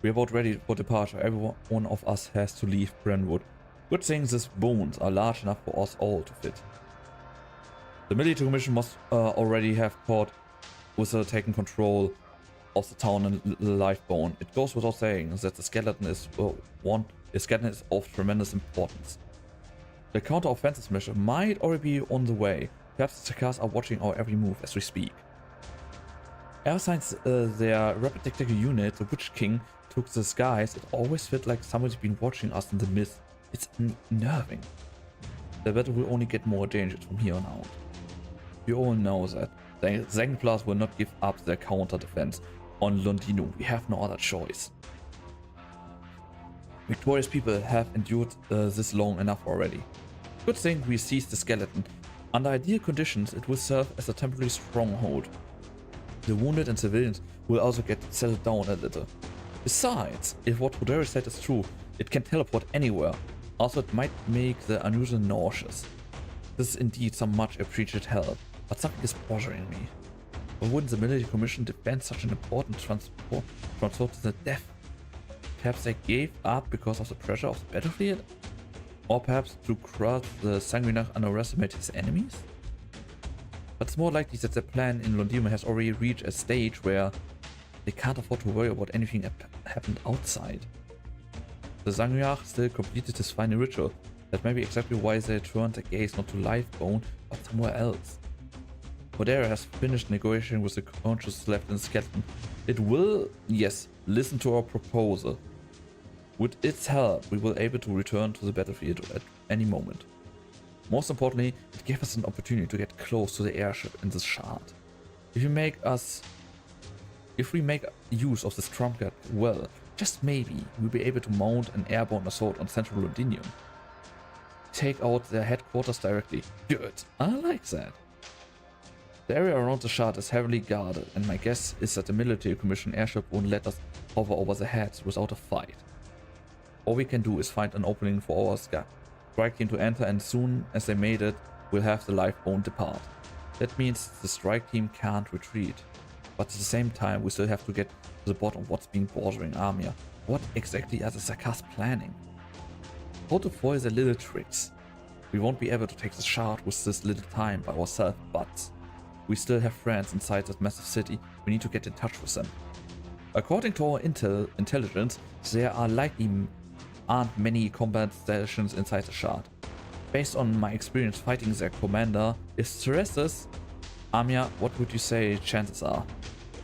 Speaker 1: We're about ready for departure. Every one of us has to leave Brentwood. Good thing these bones are large enough for us all to fit. The military commission must already have caught with taking control of the town and the Lifebone. It goes without saying that the skeleton is of tremendous importance. The counter-offensive measure might already be on the way. Perhaps the cars are watching our every move as we speak. Ever since their rapid tactical unit, the Witch King, took the skies, it always felt like somebody's been watching us in the mist. It's unnerving. The battle will only get more dangerous from here on out. We all know that. The Exemplars will not give up their counter defense on Londino. We have no other choice. Victorious people have endured this long enough already. Good thing we seized the skeleton. Under ideal conditions, it will serve as a temporary stronghold. The wounded and civilians will also get settled down a little. Besides, if what Hoderi said is true, it can teleport anywhere. Also, it might make the unusual nauseous. This is indeed some much appreciated help, but something is bothering me. Why wouldn't the military commission defend such an important transport to the death? Perhaps they gave up because of the pressure of the battlefield? Or perhaps to crush the Sanguinach underestimate his enemies? But it's more likely that the plan in Londino has already reached a stage where they can't afford to worry about anything that happened outside. The Sanguinach still completed his final ritual. That may be exactly why they turned their gaze not to Lifebone, but somewhere else. Hodera has finished negotiating with the conscious left in the skeleton. It will, yes, listen to our proposal. With its help, we will be able to return to the battlefield at any moment. Most importantly, it gave us an opportunity to get close to the airship in this shard. If we make use of this trump card well, just maybe we'll be able to mount an airborne assault on Central Londinium. Take out their headquarters directly. Good, I like that. The area around the shard is heavily guarded, and my guess is that the military commission airship won't let us hover over their heads without a fight. All we can do is find an opening for our strike team to enter, and soon as they made it, we'll have the Lifebone depart. That means the strike team can't retreat. But at the same time, we still have to get to the bottom of what's been bothering Armia. What exactly are the Sakas planning? How to foil their little tricks? We won't be able to take the shard with this little time by ourselves, but we still have friends inside that massive city. We need to get in touch with them. According to our intelligence, there aren't many combat stations inside the shard. Based on my experience fighting their commander, if Cerestus, Armia, what would you say chances are?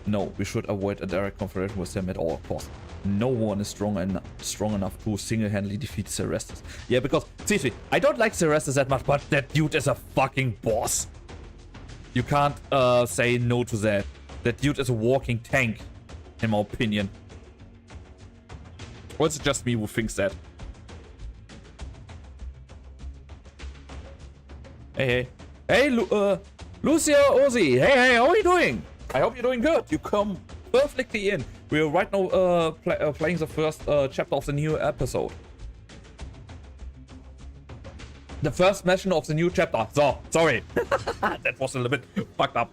Speaker 1: No, we should avoid a direct confrontation with him at all costs. No one is strong enough to single-handedly defeat Cerestus. Yeah, because, seriously, I don't like Cerestus that much, but that dude is a fucking boss. You can't say no to that. That dude is a walking tank, in my opinion. Or is it just me who thinks that? Hey, Lucia Ozzy. Hey, how are you doing? I hope you're doing good. You come perfectly in. We're right now playing the first chapter of the new episode. The first mission of the new chapter. So, sorry. That was a little bit fucked up.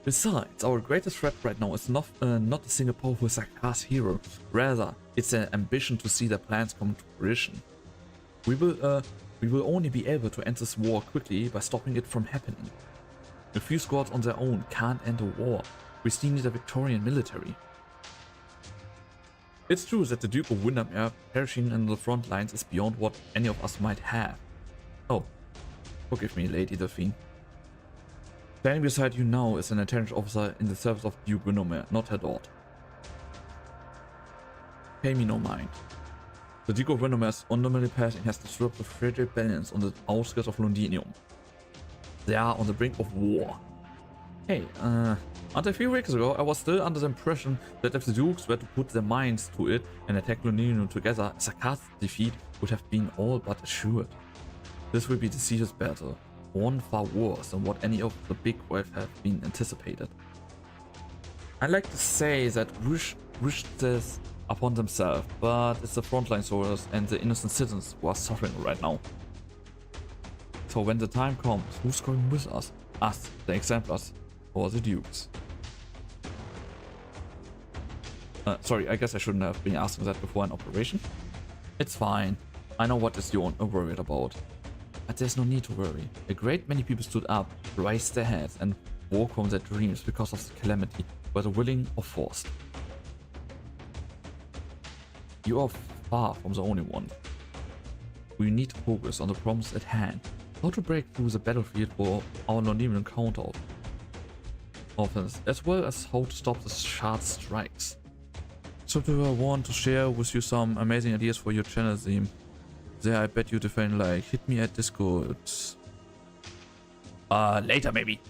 Speaker 1: Besides, our greatest threat right now is not a single powerful Sakas hero. Rather, it's an ambition to see their plans come to fruition. We will only be able to end this war quickly by stopping it from happening. A few squads on their own can't end a war. We still need a Victorian military. It's true that the Duke of Windermere perishing in the front lines is beyond what any of us might have. Oh, forgive me, Lady Delphine. Standing beside you now is an intelligence officer in the service of Duke Windermere, not her daughter. Pay me no mind. The Duke of Windermere's unnormally passing has disturbed the fragile balance on the outskirts of Londinium. They are on the brink of war. Hey, until a few weeks ago, I was still under the impression that if the Dukes were to put their minds to it and attack Londinium together, Sakas' defeat would have been all but assured. This will be a decisive battle, one far worse than what any of the big wave have been anticipated. I like to say that wish this upon themselves, but it's the frontline soldiers and the innocent citizens who are suffering right now. So when the time comes, who's going with us? Us, the exemplars, or the dukes? Sorry, I guess I shouldn't have been asking that before an operation. It's fine. I know what is you're worried about. But there's no need to worry. A great many people stood up, raised their heads, and woke from their dreams because of the calamity, whether willing or forced. You are far from the only one. we need to focus on the problems at hand. How to break through the battlefield for our non-demon counter offense, as well as how to stop the shard strikes. So do I want to share with you some amazing ideas for your channel theme. There I bet you defend like hit me at Discord. Later maybe.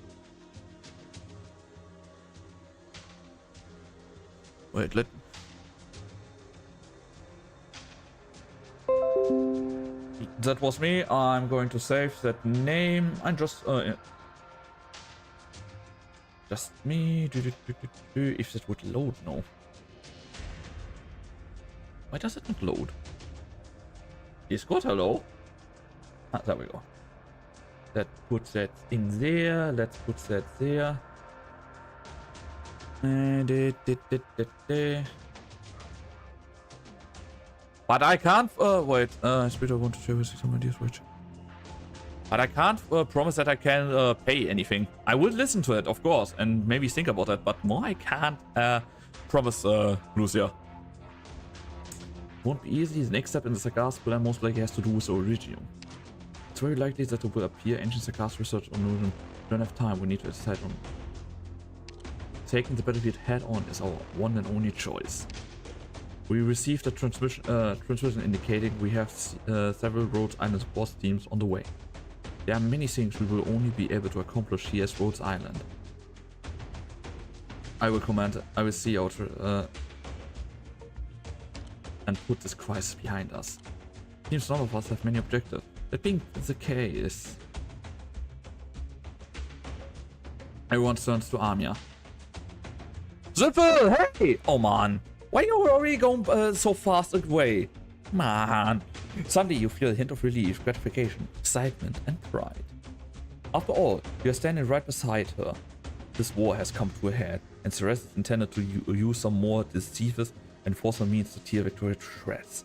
Speaker 1: Wait, that was me. I'm going to save that name. I'm just me. If that would load, no. Why does it not load? Discord, hello? Ah, there we go. Let's put that in there. Let's put that there. But I can't, wait, Spirit, I want to share with you some ideas, which. But I can't promise that I can pay anything. I will listen to it, of course, and maybe think about it, but more I can't promise, Lucia. Won't be easy. The next step in the Sagas plan most likely has to do with Originium. It's very likely that it will appear. Ancient Sagas research on Originium. We don't have time, we need to decide on. Taking the battlefield head on is our one and only choice. We received a transmission indicating we have several Rhodes Island support teams on the way. There are many things we will only be able to accomplish here as Rhodes Island. I will see out and put this crisis behind us. Seems none of us have many objectives. That being the case, everyone turns to Armia. Zippel, hey! Oh man, why are you already going so fast away? Man. Suddenly you feel a hint of relief, gratification, excitement, and pride. After all, you are standing right beside her. This war has come to a head, and Ceres is intended to use some more decisive and forceful means to tear Victoria to shreds.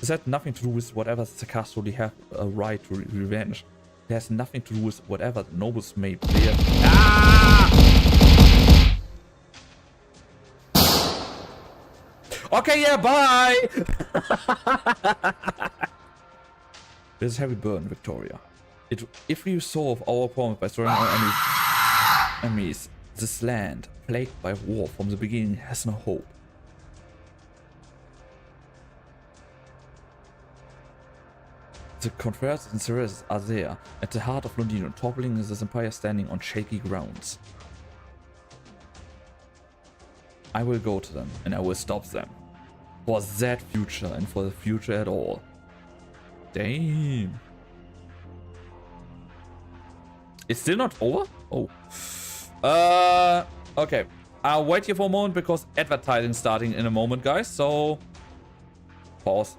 Speaker 1: This had nothing to do with whatever the Sakas truly have a right to revenge. It has nothing to do with whatever the nobles may bear. Okay, yeah, bye! This is a heavy burden, Victoria. If we solve our problem by destroying our enemies, this land, plagued by war from the beginning, has no hope. The Confederates and Ceres are there, at the heart of London, toppling this empire standing on shaky grounds. I will go to them, and I will stop them. For that future, and for the future at all. Damn. It's still not over? Oh. Okay. I'll wait here for a moment, because advertising starting in a moment, guys, so... Pause.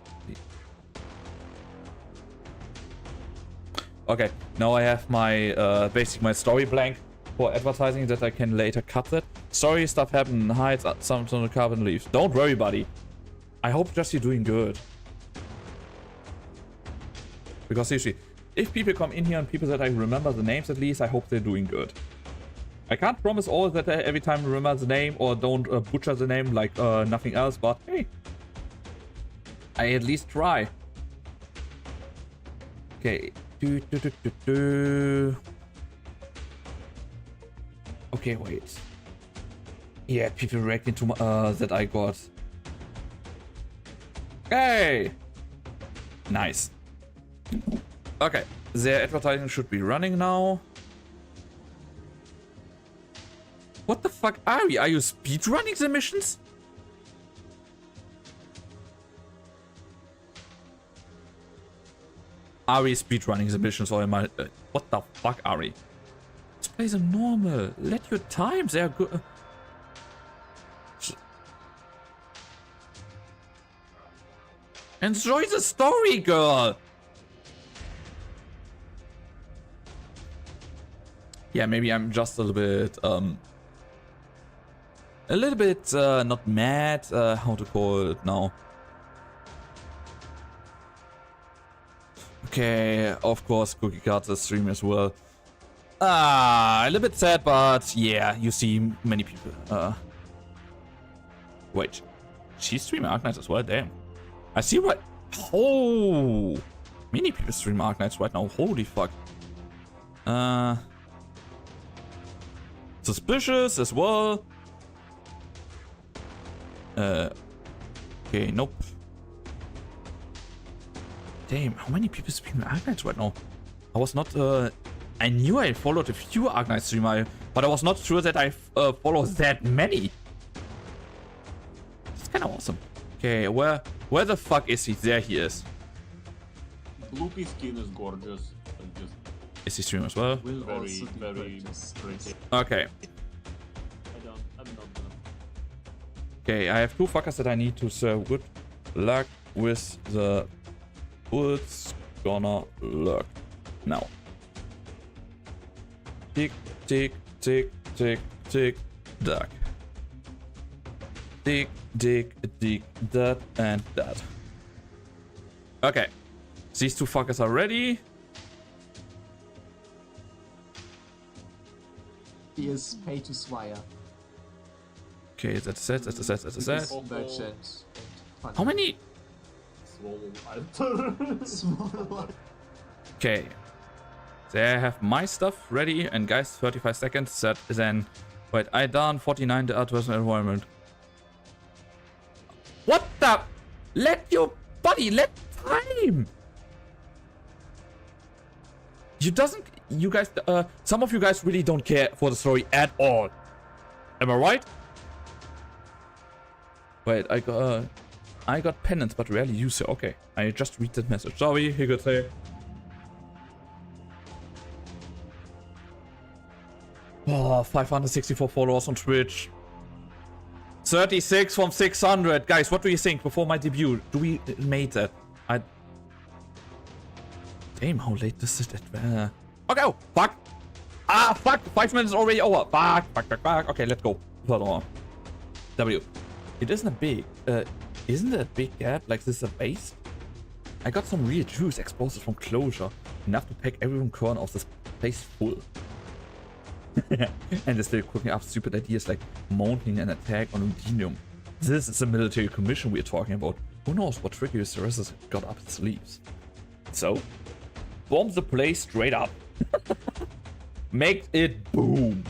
Speaker 1: Okay, now I have my, basically my story blank for advertising that I can later cut that. Sorry, stuff happened, hides, some on the carbon leaves. Don't worry, buddy. I hope just you're doing good. Because seriously, if people come in here and people that I remember the names at least, I hope they're doing good. I can't promise all that I every time remember the name or don't butcher the name like nothing else, but hey. I at least try. Okay. Okay, wait. Yeah, people reacting to my, that I got. Hey! Nice. Okay, their advertising should be running now. What the fuck are we? Are you speedrunning the missions? Are we speedrunning the missions or am I... what the fuck are we? Let's play them normal. Let your times, they are good. Enjoy the story, girl! Yeah, maybe I'm just a little bit, not mad, how to call it now. Okay, of course, Cookie got the stream as well. A little bit sad, but yeah, you see many people. Wait, she's streaming Arknight as well, damn. I see what. Oh, Many people stream Arknights right now. Holy fuck. Suspicious as well. Okay, nope. Damn, how many people stream Arknights right now? I was not, I knew I followed a few Arknight streamers, but I was not sure that I follow that many. It's kind of awesome. Okay, where the fuck is he? There he is.
Speaker 9: Loopy skin is gorgeous. Just
Speaker 1: is he streaming as well?
Speaker 9: very, very pretty.
Speaker 1: Okay.
Speaker 9: I'm not gonna.
Speaker 1: Okay, I have two fuckers that I need to serve. Good luck with the bullets. Gonna lurk now. Tick, tick, tick, tick, tick, duck. Tick, tick, tick, that, and that. Okay. These two fuckers are ready.
Speaker 10: He is pay to swire.
Speaker 1: Okay, that's set, that's set, that's set.
Speaker 10: Merchant.
Speaker 1: How many?
Speaker 10: Small.
Speaker 1: Okay. There I have my stuff ready, and guys, 35 seconds. That then. Wait, I done 49 the adverse environment. What the? Let your body, let time! You guys, some of you guys really don't care for the story at all. Am I right? Wait, I got penance, but rarely use it. Okay, I just read that message. Sorry, he could say. Oh, 564 followers on Twitch. 36 from 600. Guys, what do you think before my debut? Do we made that? Damn, how late is it? Okay, oh, fuck. Ah, fuck. 5 minutes already over. Fuck. Okay, let's go. Further on. W. It isn't a big, isn't it a big gap? Like this is a base? I got some real juice explosives from closure. Enough to pack everyone corner of this place full. And they're still cooking up stupid ideas like mounting an attack on Udinium. This is a military commission we're talking about. Who knows what trickery Ceres's got up its sleeves. So, bomb the place straight up. Make it boom.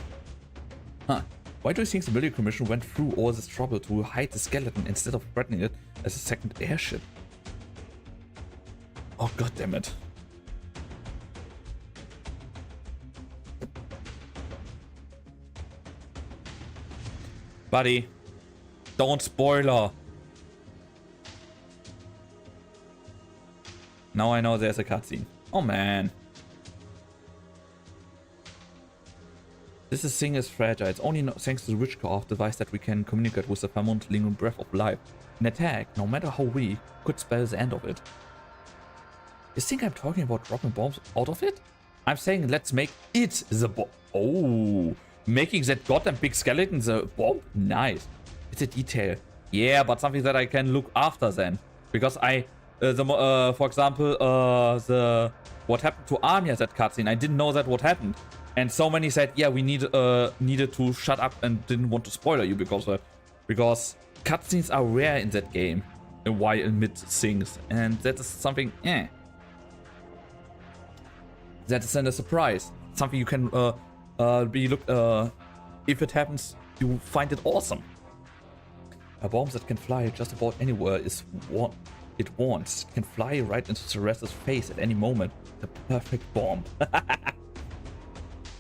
Speaker 1: Huh. Why do you think the military commission went through all this trouble to hide the skeleton instead of threatening it as a second airship? Oh, god damn it. Buddy, don't spoiler. Now I know there's a cutscene. Oh man. This thing is fragile. It's only thanks to the Witchcraft device that we can communicate with the Vermont lingering breath of life. An attack, no matter how weak, could spell the end of it. You think I'm talking about dropping bombs out of it? I'm saying let's make it the bomb. Oh, making that goddamn big skeleton the bomb? Nice. It's a detail. Yeah, but something that I can look after then. Because for example, what happened to Armia, that cutscene, I didn't know that what happened. And so many said, yeah, we needed to shut up and didn't want to spoiler you because cutscenes are rare in that game while amid things. And that is something, that is then a surprise. Something you can if it happens, you find it awesome. A bomb that can fly just about anywhere is what it wants. It can fly right into Ceres's face at any moment. The perfect bomb.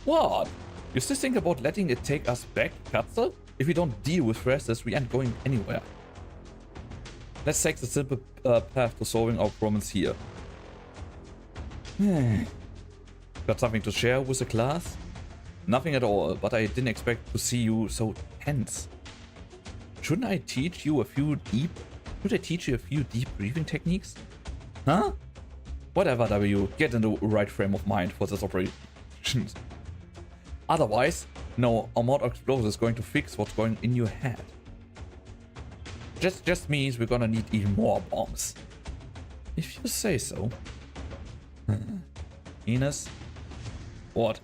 Speaker 1: What? You still think about letting it take us back, Katzel? If we don't deal with Ceres, we aren't going anywhere. Let's take the simple path to solving our problems here. Got something to share with the class? Nothing at all, but I didn't expect to see you so tense. Shouldn't I teach you a few deep breathing techniques? Huh? Whatever, W. Get in the right frame of mind for this operation. Otherwise, no amount of explosives is going to fix what's going in your head. Just means we're gonna need even more bombs. If you say so. Ines? What?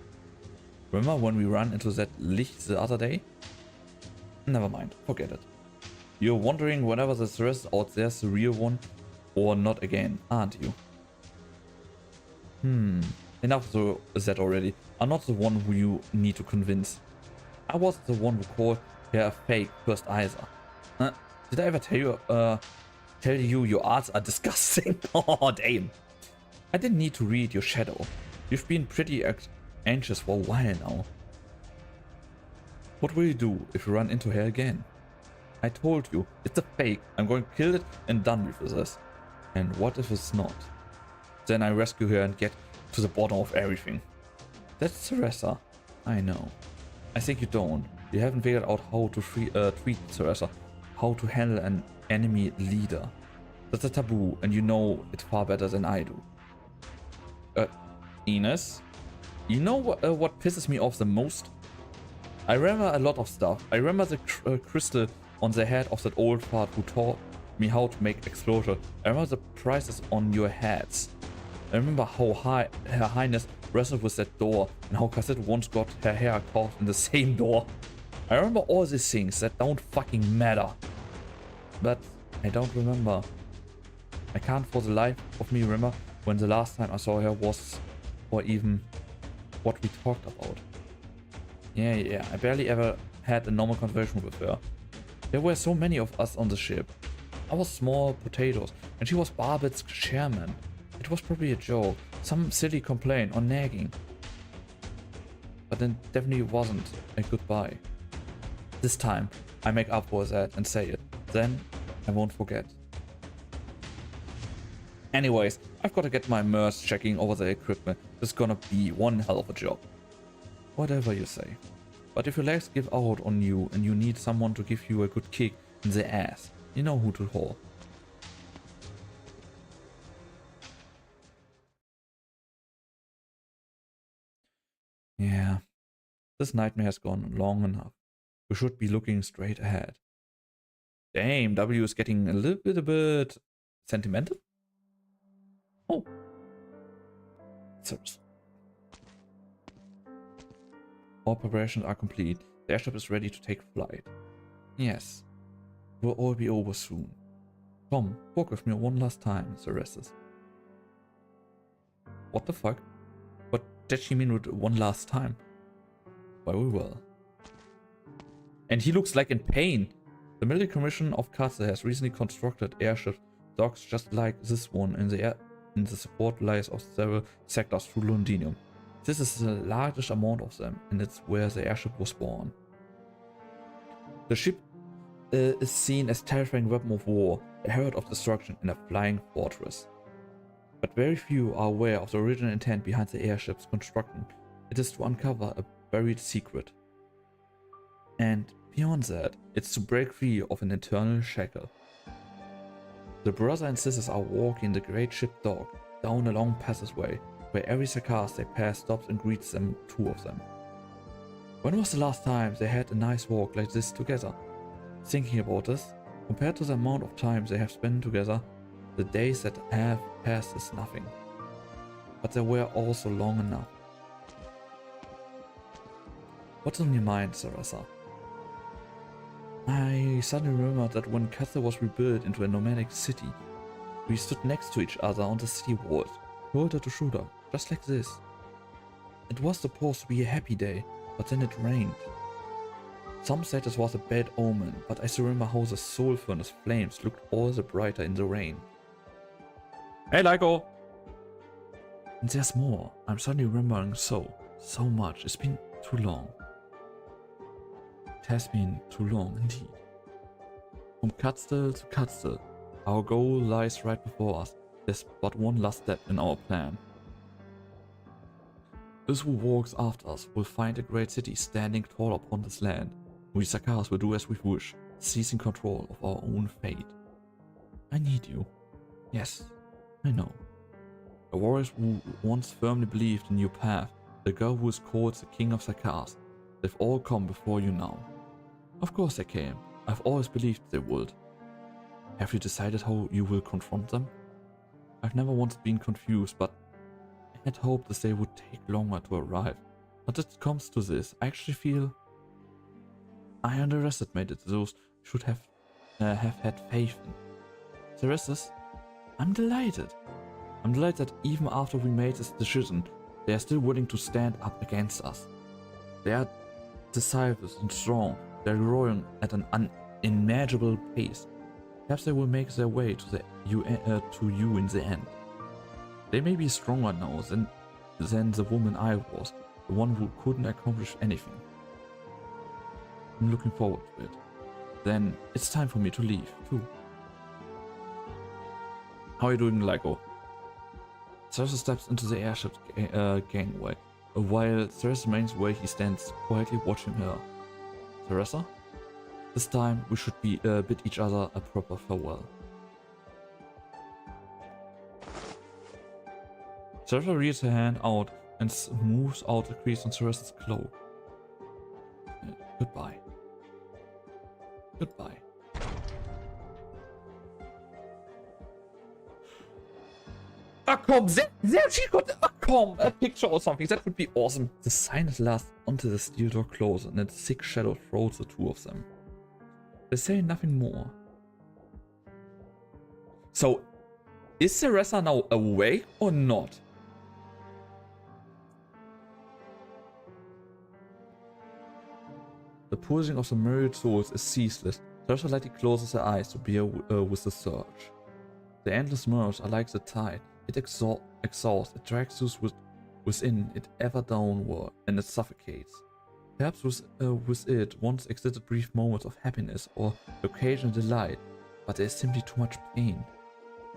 Speaker 1: Remember when we ran into that Licht the other day? Never mind, forget it. You're wondering whenever the Ceres out there's the real one or not again, aren't you? Enough of that already. I'm not the one who you need to convince. I was the one who called her a fake first either. Did I ever tell you your arts are disgusting? Oh, damn. I didn't need to read your shadow. You've been pretty anxious for a while now. What will you do if you run into her again? I told you, it's a fake. I'm going to kill it and done with this. And what if it's not? Then I rescue her and get to the bottom of everything. That's Teresa. I know. I think you don't. You haven't figured out how to treat Teresa. How to handle an enemy leader. That's a taboo, and you know it far better than I do. Ines? You know what pisses me off the most? I remember a lot of stuff. I remember the crystal on the head of that old fart who taught me how to make explosion. I remember the prices on your heads. I remember how Her Highness wrestled with that door and how Cassette once got her hair caught in the same door. I remember all these things that don't fucking matter. But I don't remember. I can't for the life of me remember when the last time I saw her was, or even what we talked about. Yeah, I barely ever had a normal conversation with her. There were so many of us on the ship. I was small potatoes, and she was Barbet's chairman. It was probably a joke, some silly complaint or nagging. But it definitely wasn't a goodbye. This time, I make up for that and say it. Then, I won't forget. Anyways, I've got to get my mercs checking over the equipment. It's gonna be one hell of a job. Whatever you say. But if your legs give out on you and you need someone to give you a good kick in the ass, you know who to call. Yeah, this nightmare has gone long enough. We should be looking straight ahead. Damn, W is getting a little bit sentimental. Oh. Seriously. All preparations are complete. The airship is ready to take flight. Yes. It will all be over soon. Tom, walk with me one last time, Ceressus. What the fuck? What did she mean with one last time? Very well. And he looks like in pain. The Military Commission of Katze has recently constructed airship docks just like this one in the support lines of several sectors through Londinium. This is the largest amount of them, and it's where the airship was born. The ship is seen as a terrifying weapon of war, a herald of destruction in a flying fortress. But very few are aware of the original intent behind the airship's construction. It is to uncover a buried secret. And beyond that, it's to break free of an eternal shackle. The brother and sisters are walking the great ship dock down a long passageway, where every Sarkaz they pass stops and greets them, two of them. When was the last time they had a nice walk like this together? Thinking about this, compared to the amount of time they have spent together, the days that have passed is nothing. But they were also long enough. What's on your mind, Sarasa? I suddenly remembered that when Katha was rebuilt into a nomadic city, we stood next to each other on the city walls, shoulder to shoulder, just like this. It was supposed to be a happy day, but then it rained. Some said this was a bad omen, but I still remember how the soul furnace flames looked all the brighter in the rain. Hey, Lyko! And there's more. I'm suddenly remembering so much. It's been too long. It has been too long indeed. From Katzel to Katzel, our goal lies right before us. There's but one last step in our plan. Those who walks after us will find a great city standing tall upon this land. We Sarkaz will do as we wish, seizing control of our own fate. I need you. Yes, I know. The warriors who once firmly believed in your path, the girl who is called the King of Sarkaz, they've all come before you now. Of course they came. I've always believed they would. Have you decided how you will confront them? I've never once been confused, but I had hoped the day would take longer to arrive. But it comes to this, I actually feel I underestimated those who should have had faith in. Ceressus, I'm delighted. I'm delighted that even after we made this decision, they are still willing to stand up against us. They are decisive and strong. They're growing at an unimaginable pace. Perhaps they will make their way to you in the end. They may be stronger now than the woman I was, the one who couldn't accomplish anything. I'm looking forward to it. Then it's time for me to leave, too. How are you doing, Lyko? Ceresa steps into the airship gangway, while Ceresa remains where he stands, quietly watching her. Ceresa? This time we should bid each other a proper farewell. Ceresa reaches her hand out and smooths out the crease on Ceresa's cloak. Goodbye. Goodbye. Come, there she got a picture or something. That would be awesome. The sign at last onto the steel door closes, and a thick shadow throws the two of them. They say nothing more. So, is Ceresa now awake or not? The pulsing of the myriad souls is ceaseless. Ceresa lightly closes her eyes to bear with the surge. The endless merge are like the tide. It exhausts, it drags you within it ever downward, and it suffocates. Perhaps with it once existed brief moments of happiness or occasional delight, but there is simply too much pain.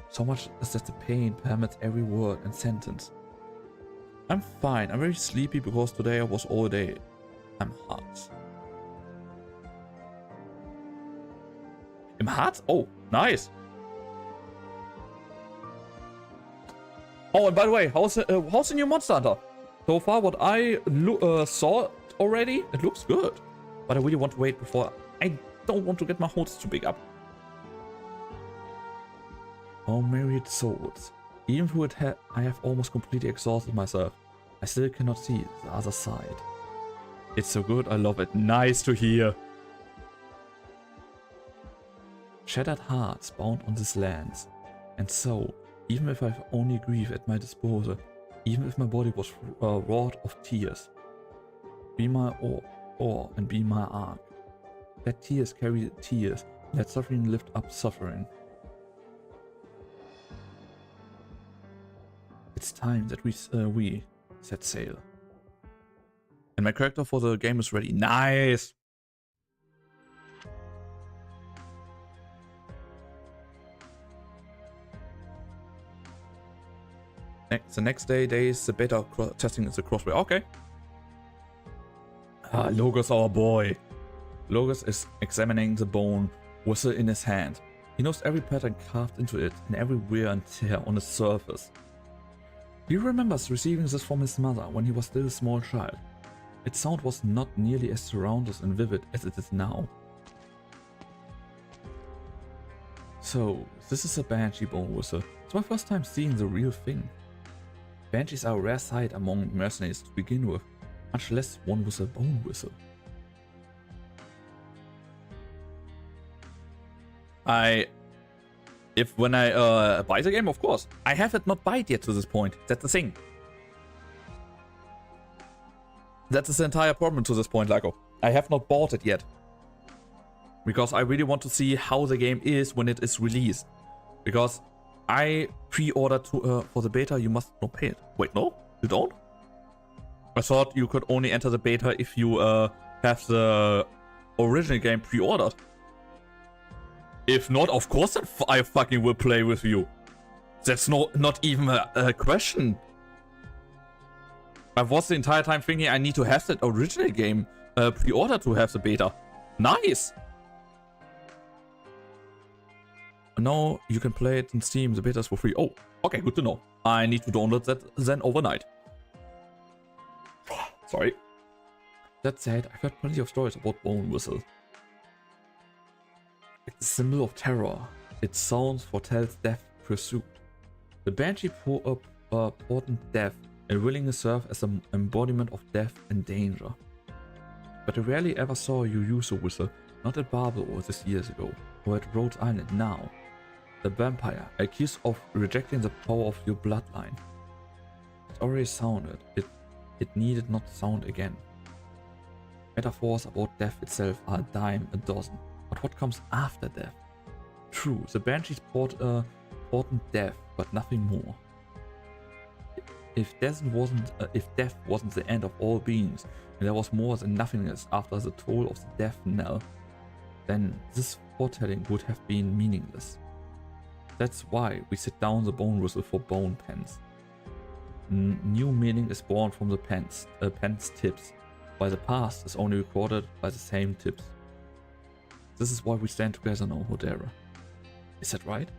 Speaker 1: So much that the pain permeates every word and sentence. I'm fine, I'm very sleepy because today I was all day. I'm hot. Im hot? Oh, nice! Oh, and by the way, how's the new Monster Hunter? So far, what I saw already, it looks good. But I really want to wait before... I don't want to get my hopes too big up. Oh, myriad souls. Even though I have almost completely exhausted myself, I still cannot see the other side. It's so good, I love it. Nice to hear. Shattered hearts bound on these lands. And so, even if I've only grief at my disposal, even if my body was wrought of tears, be my oar and be my ark. Let tears carry tears, let suffering lift up suffering. It's time that we set sail. And my character for the game is ready. Nice! The next day is the beta testing the crossway. Okay. Logos, our boy. Logos is examining the bone whistle in his hand. He knows every pattern carved into it and every wear and tear on its surface. He remembers receiving this from his mother when he was still a small child. Its sound was not nearly as surrounding and vivid as it is now. So, this is a Banshee bone whistle. It's my first time seeing the real thing. Banshees are a rare sight among mercenaries to begin with, much less one with a bone whistle. When I buy the game, of course. I have it not bought yet to this point. That's the thing. That's the entire problem to this point, Lyko. I have not bought it yet. Because I really want to see how the game is when it is released. Because I pre-ordered for the beta, you must not pay it. Wait, no? You don't? I thought you could only enter the beta if you have the original game pre-ordered. If not, of course I fucking will play with you. That's not even a question. I was the entire time thinking I need to have that original game pre-ordered to have the beta. Nice! Now you can play it on Steam, the betas for free. Oh, okay, good to know. I need to download that then overnight. Sorry. That said, I've heard plenty of stories about Bone Whistle. It's a symbol of terror. Its sound foretells death pursuit. The Banshee portent death and willingly serve as an embodiment of death and danger. But I rarely ever saw you use a whistle, not at Barbaro this years ago, or at Rhode Island now. The vampire, accused of rejecting the power of your bloodline. It already sounded. It needed not sound again. Metaphors about death itself are a dime a dozen. But what comes after death? True, the banshees brought death, but nothing more. If death wasn't the end of all beings, and there was more than nothingness after the toll of the death knell, then this foretelling would have been meaningless. That's why we sit down the bone whistle for bone pens. New meaning is born from the pen's tips, while the past is only recorded by the same tips. This is why we stand together now, Hodera. Is that right?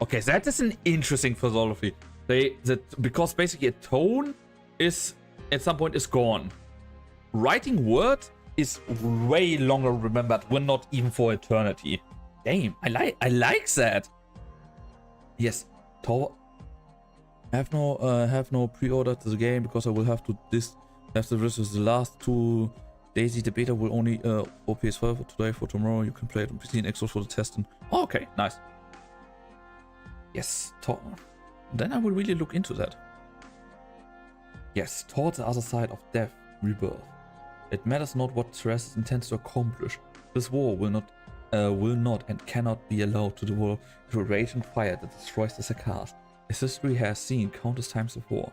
Speaker 1: Okay, that is an interesting philosophy. Because basically a tone is at some point is gone. Writing word is way longer remembered, will not even for eternity. Damn, I like that. Yes, have no pre-order to the game because I will have to have the rest of the last 2 days. The beta will only for PS5 for today. For tomorrow you can play it on PC and Xbox for the testing. Oh, okay, nice. Yes, then I will really look into that. Yes, toward the other side of death, rebirth. It matters not what Teresis intends to accomplish. This war will not and cannot be allowed to devolve into a raging fire that destroys the Sakars, as history has seen countless times before.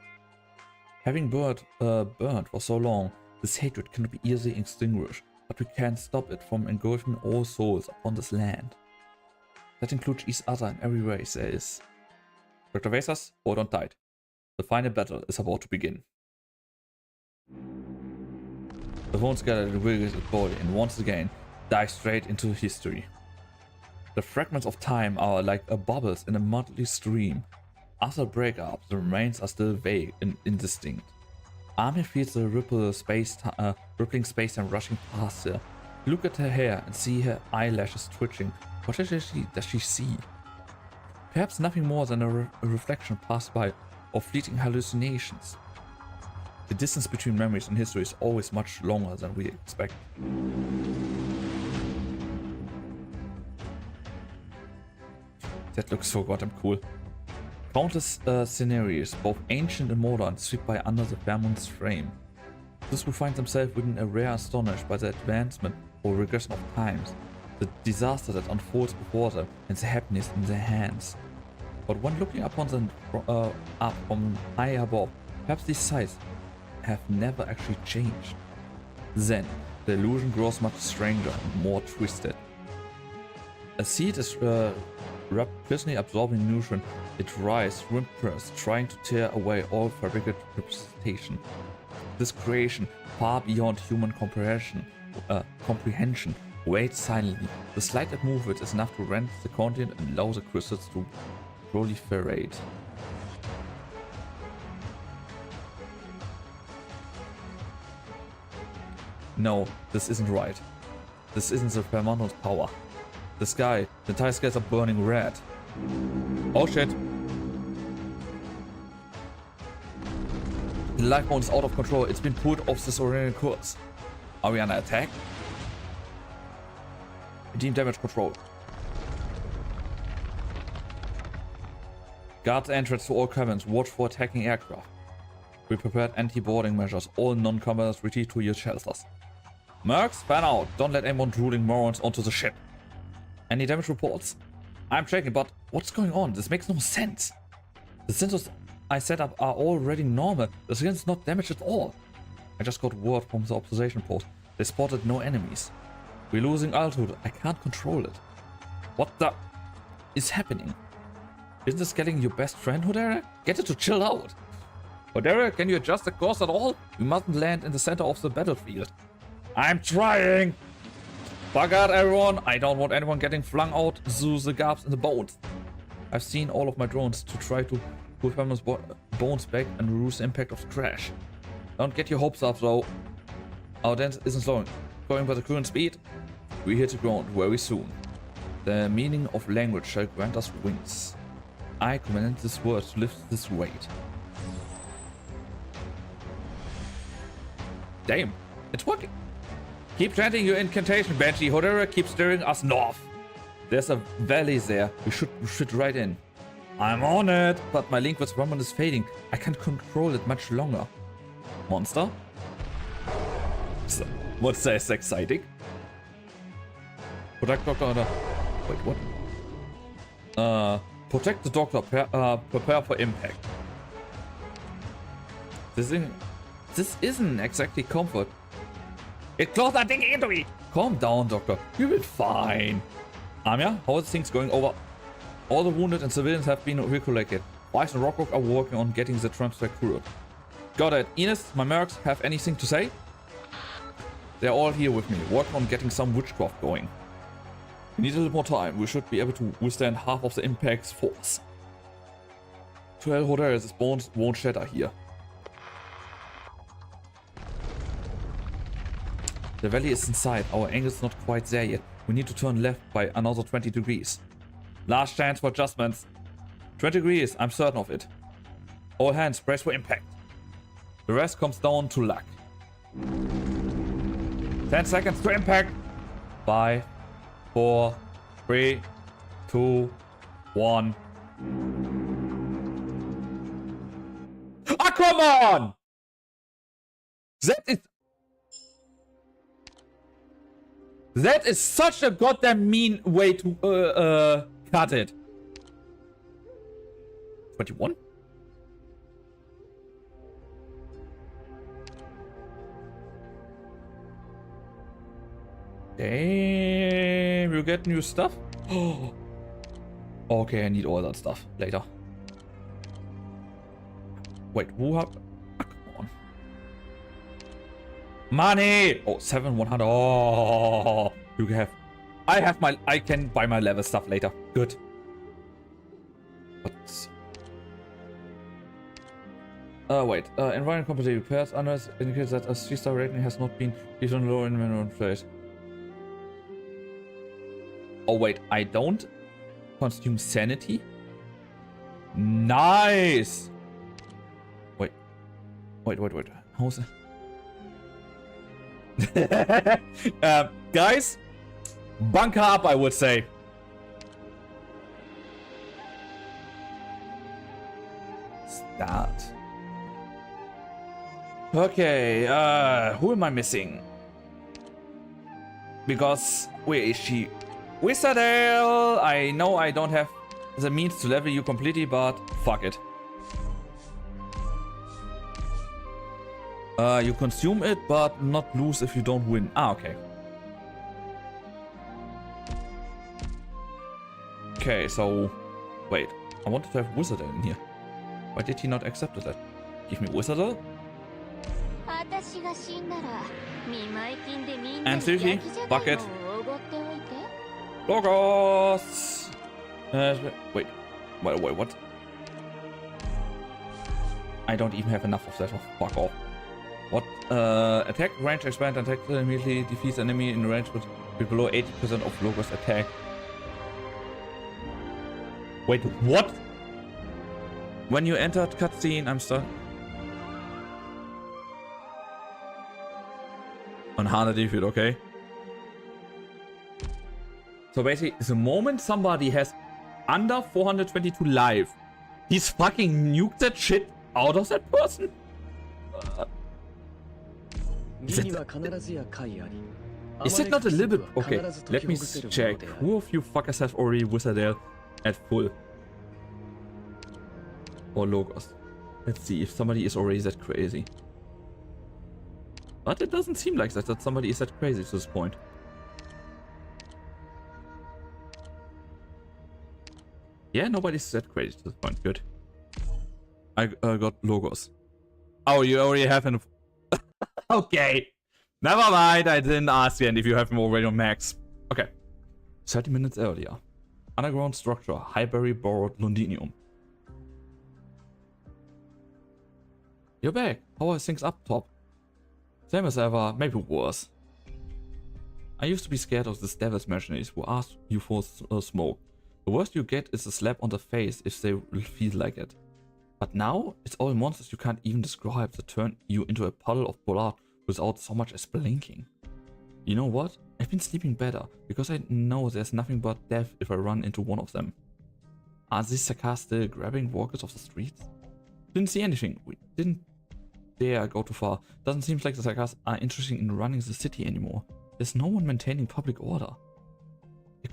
Speaker 1: Having burned for so long, this hatred cannot be easily extinguished, but we can stop it from engulfing all souls upon this land. That includes each other in every race there is. Dr. Vasas, hold on tight. The final battle is about to begin. The wounds gathered in Wilgis' body and once again dive straight into history. The fragments of time are like bubbles in a muddy stream. After breakup, the remains are still vague and indistinct. Armin feels the rippling space-time rushing past her. Look at her hair and see her eyelashes twitching. What does she see? Perhaps nothing more than a reflection passed by, or fleeting hallucinations. The distance between memories and history is always much longer than we expect. That looks so goddamn cool. Countless scenarios, both ancient and modern, sweep by under the Fairmont's frame. This will find themselves within a rare astonished by the advancement or regression of times, the disaster that unfolds before them, and the happiness in their hands. But when looking upon them up from high above, perhaps these sights have never actually changed. Then, the illusion grows much stranger and more twisted. A seed is rapidly absorbing nutrient. It rises, whimpers, trying to tear away all fabricated representation. This creation, far beyond human comprehension, waits silently. The slightest movement is enough to rend the continent and allow the crystals to proliferate. No, this isn't right. This isn't the Fairmont's power. The sky, the entire skies are burning red. Oh shit. The lifeboat is out of control. It's been pulled off this original course. Are we under attack? Redeem damage control. Guard the entrance to all cabins. Watch for attacking aircraft. We prepared anti-boarding measures. All non-combatants retreat to your shelters. Mercs, fan out. Don't let anyone drooling morons onto the ship. Any damage reports? I'm checking, but what's going on? This makes no sense. The sensors I set up are already normal. The skin is not damaged at all. I just got word from the observation post. They spotted no enemies. We're losing altitude. I can't control it. What the is happening? Isn't this getting your best friend, Hodera? Get it to chill out. Hodera, can you adjust the course at all? We mustn't land in the center of the battlefield. I'm trying! Bug out, everyone! I don't want anyone getting flung out through the gaps in the boat. I've seen all of my drones to try to pull Fairmont's bones back and reduce the impact of the crash. Don't get your hopes up, though. Our dance isn't slowing. Going by the current speed, we hit the ground very soon. The meaning of language shall grant us wings. I command this word to lift this weight. Damn, it's working. Keep chanting your incantation, Banshee. Hodera keeps steering us north. There's a valley there. We should fit right in. I'm on it, but my link with Rumble is fading. I can't control it much longer. Monster? So, monster is exciting. Protect Doctor under... Wait, what? Protect the Doctor. Prepare for impact. This isn't exactly comfort. It closed that thing into me! Calm down, Doctor. You'll be fine. Anya, how are things going over? All the wounded and civilians have been recollected. Weiss and Rockrock are working on getting the transfer cured. Got it. Ines, my mercs have anything to say? They're all here with me, working on getting some witchcraft going. We need a little more time. We should be able to withstand half of the impact's force. To hell, Hoderis, his bones won't shatter here. The valley is inside. Our angle is not quite there yet. We need to turn left by another 20 degrees. Last chance for adjustments. 20 degrees, I'm certain of it. All hands, brace for impact. The rest comes down to luck. 10 seconds to impact. 5, 4, 3, 2, 1. Ah, come on! That is such a goddamn mean way to cut it. 21? Damn, you get new stuff? Oh. Okay, I need all that stuff later. Wait, who have... Ah, come on. Money! Oh, 7,100. Oh, you have... I can buy my level stuff later. Good. But... wait. Environment company repairs unless indicates that a 3-star rating has not been even low in minimum place. Oh wait, I don't consume sanity? Nice! Wait. How's it? Guys, bunker up, I would say. Start. Okay, who am I missing? Because, where is she? Wizardale! I know I don't have the means to level you completely, but fuck it. You consume it, but not lose if you don't win. Ah, okay. Okay, so... Wait, I wanted to have Wizardale in here. Why did he not accept that? Give me Wizardale? And Sushi, bucket. Logos! Wait, what? I don't even have enough of that. Oh, fuck off. What? Attack range expand. Attack immediately defeats enemy in range with below 80% of Logos attack. Wait, what? When you entered cutscene, I'm stuck. On harder defeat, okay. So basically, the moment somebody has under 422 life, he's fucking nuked that shit out of that person? Is that not a little bit... Okay, let me check. Who of you fuckers have already Wizardale at full? Or Logos? Let's see if somebody is already that crazy. But it doesn't seem like that somebody is that crazy to this point. Yeah, nobody's that crazy to this point. Good. I got Logos. Oh, you already have an... Okay. Never mind, I didn't ask yet if you have him already on max. Okay. 30 minutes earlier. Underground structure. Highbury borrowed Londinium. You're back. How are things up top? Same as ever, maybe worse. I used to be scared of these devil's mercenaries who ask you for smoke. The worst you get is a slap on the face if they feel like it. But now, it's all monsters you can't even describe that turn you into a puddle of blood without so much as blinking. You know what? I've been sleeping better, because I know there's nothing but death if I run into one of them. Are these Sakars still grabbing walkers off the streets? Didn't see anything. We didn't dare go too far. Doesn't seem like the Sakars are interested in running the city anymore. There's no one maintaining public order. They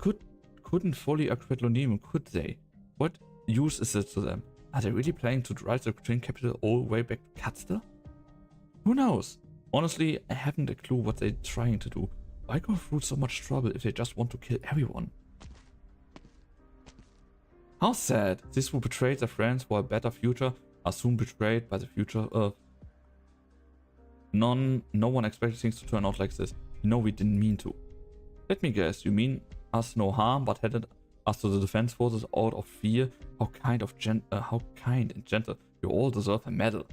Speaker 1: couldn't fully occupy Londinium, could they? What use is it to them? Are they really planning to drive the twin capital all the way back to Katster? Who knows? Honestly, I haven't a clue what they're trying to do. Why go through so much trouble if they just want to kill everyone? How sad. These who betrayed their friends for a better future are soon betrayed by the future Earth. No one expected things to turn out like this. You know we didn't mean to. Let me guess, you mean us no harm but headed us to the defense forces out of fear? How kind and gentle. You all deserve a medal.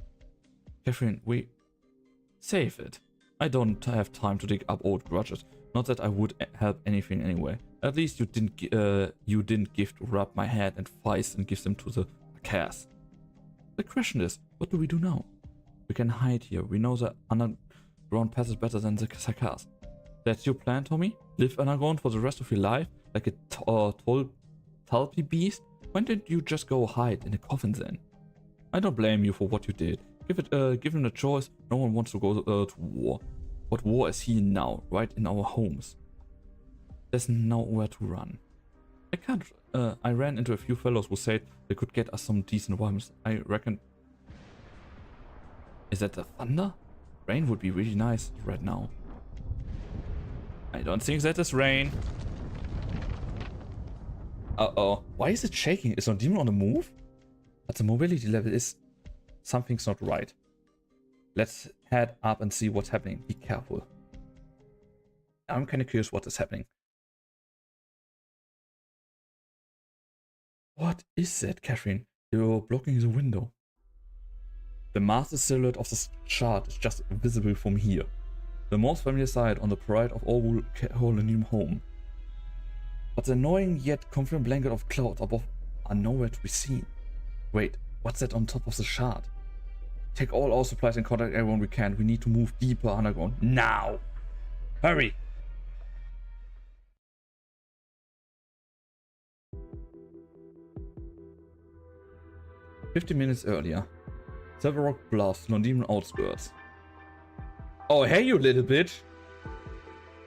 Speaker 1: Catherine, we... Save it. I don't have time to dig up old grudges. Not that I would help anything anyway. At least you didn't gift rub my head and face and give them to the Sakars. The question is, what do we do now? We can hide here. We know the underground passage better than the Sakars. That's your plan, Tommy? Live underground for the rest of your life like a tall Talpi beast? Why didn't you just go hide in a coffin then? I don't blame you for what you did. Given the choice, no one wants to go to war. What war is here now, right in our homes? There's nowhere to run. I ran into a few fellows who said they could get us some decent weapons. I reckon... Is that the thunder? Rain would be really nice right now. I don't think that is rain. Uh-oh. Why is it shaking? Is Londinium on the move? But the mobility level is... Something's not right. Let's head up and see what's happening. Be careful. I'm kind of curious what is happening. What is that, Catherine? You're blocking the window. The master silhouette of the chart is just visible from here. The most familiar sight on the pride of all who call Londinium home. But the annoying yet confident blanket of clouds above are nowhere to be seen. Wait, what's that on top of the shard? Take all our supplies and contact everyone we can. We need to move deeper underground now. Hurry! "50 minutes earlier. Silver Rock Bluffs, Londinium outskirts." Oh, hey, you little bitch.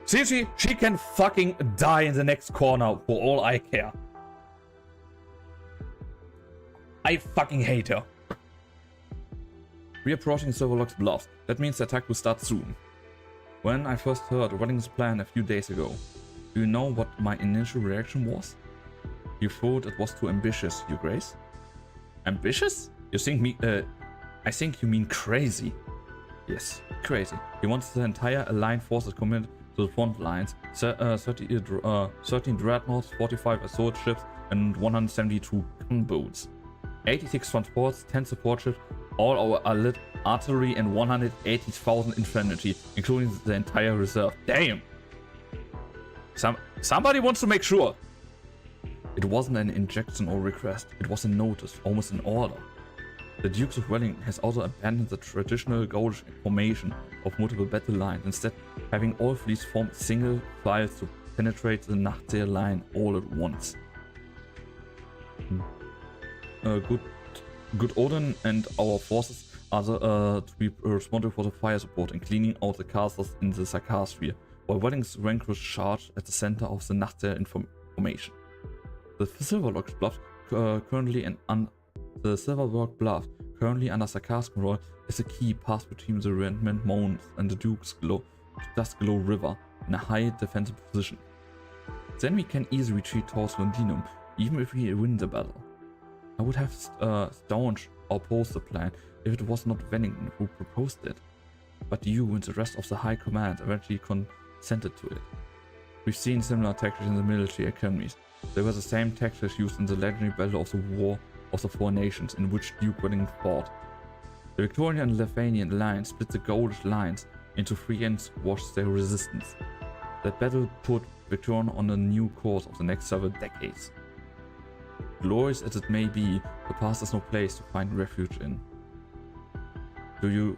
Speaker 1: Seriously, she can fucking die in the next corner for all I care. I fucking hate her. We're approaching Silver Rock's Bluffs. That means the attack will start soon. When I first heard Wedding's plan a few days ago, do you know what my initial reaction was? You thought it was too ambitious, Your Grace? Ambitious? You think me, I think you mean crazy. Yes, crazy. He wants the entire aligned forces committed to the front lines. 13 dreadnoughts, 45 assault ships, and 172 gunboats. 86 transports, 10 support ships, all our artillery, and 180,000 infantry, including the entire reserve. Damn! Somebody wants to make sure. It wasn't an injection or request. It was a notice, almost an order. The Dukes of Wellington has also abandoned the traditional Gaulish formation of multiple battle lines, instead having all fleets form single files to penetrate the Nachtsee line all at once. Good Odin and our forces are to be responsible for the fire support and cleaning out the castles in the Sakar sphere, while Wellington's rank was charged at the center of the Nachtsee formation. The Silver Rock Bluff currently under Sakar's control is a key pass between the Redmond Mountains and the Duskglow River in a high defensive position. Then we can easily retreat towards Londinium, even if we win the battle. I would have staunch opposed the plan if it was not Wellington who proposed it, but you and the rest of the High Command eventually consented to it. We've seen similar tactics in the military academies. They were the same tactics used in the legendary Battle of the War of the Four Nations, in which Duke Wellington fought. The Victorian and Lithuanian alliance split the Gaulish lines into three and squashed their resistance. That battle put Victoria on a new course of the next several decades. Glorious as it may be, the past is no place to find refuge in. Do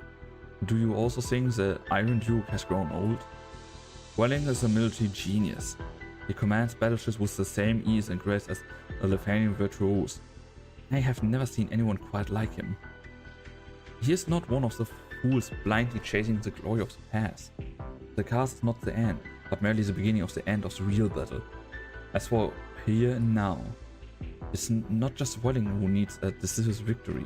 Speaker 1: you also think the Iron Duke has grown old? Welling is a military genius. He commands battleships with the same ease and grace as a Lefanian virtuoso. I have never seen anyone quite like him. He is not one of the fools blindly chasing the glory of the past. The cast is not the end, but merely the beginning of the end of the real battle. As for here and now, it's not just Welling who needs a decisive victory.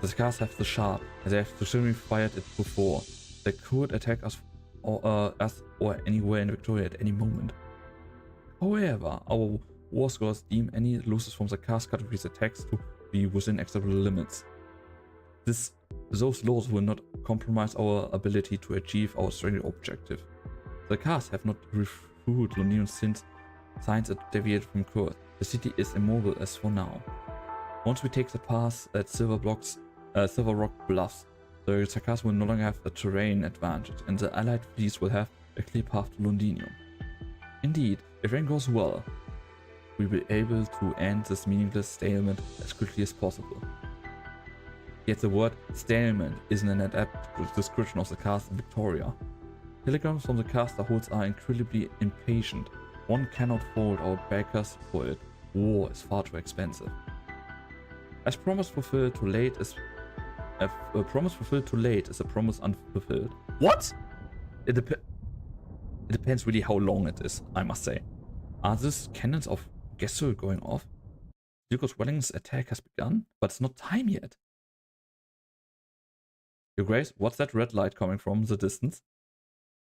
Speaker 1: The Scars have the shard, and they have traditionally fired it before. They could attack us or anywhere in Victoria at any moment. However, our war scholars deem any losses from the cast category's attacks to be within acceptable limits. Those laws will not compromise our ability to achieve our strategic objective. The cast have not refuted Londinium since signs had deviated from course. The city is immobile as for now. Once we take the pass at Silver Rock Bluffs, the Sakas will no longer have a terrain advantage, and the allied fleets will have a clear path to Londinium. Indeed, if everything goes well, we will be able to end this meaningless stalemate as quickly as possible. Yet the word stalemate isn't an adept description of the cast in Victoria. Telegrams from the caster holds are incredibly impatient. One cannot hold our backers for it. War is far too expensive. As promise fulfilled too late is a promise fulfilled too late is a promise unfulfilled. What? It depends really how long it is, I must say. Are these cannons of Gessul going off? Duke Welling's attack has begun, but it's not time yet. Your Grace, what's that red light coming from the distance?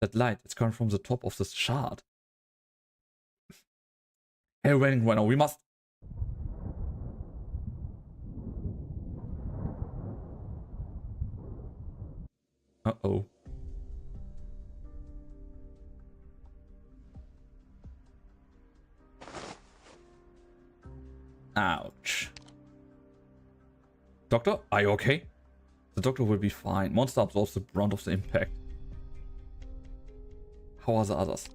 Speaker 1: That light is coming from the top of this shard. Hey, Welling, right now, we must... Uh-oh. Ouch. Doctor, are you okay? The doctor will be fine. Monster absorbs the brunt of the impact. How are the others?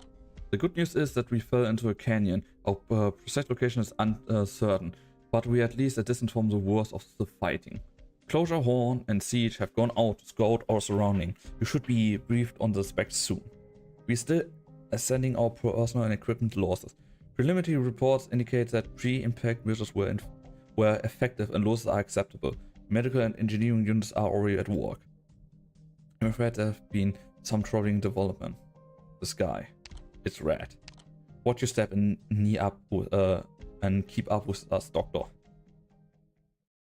Speaker 1: The good news is that we fell into a canyon. Our precise location is uncertain, but we are at least a distance from the worst of the fighting. Closure, Horn, and Siege have gone out to scout our surrounding. You should be briefed on the specs soon. We're still ascending our personal and equipment losses. Preliminary reports indicate that pre-impact measures were effective and losses are acceptable. Medical and engineering units are already at work. I'm afraid there have been some troubling development. The sky. It's red. Watch your step and knee up and keep up with us, Doctor.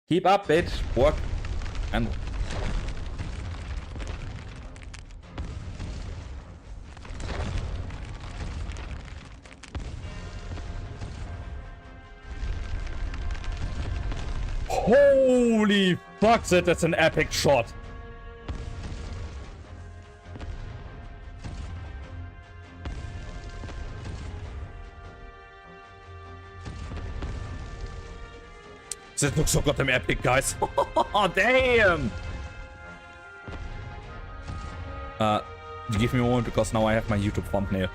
Speaker 1: Keep up, bitch. Work and... Holy fuck, that's an epic shot. That looks so goddamn epic, guys. Damn. Give me a moment because now I have my YouTube thumbnail.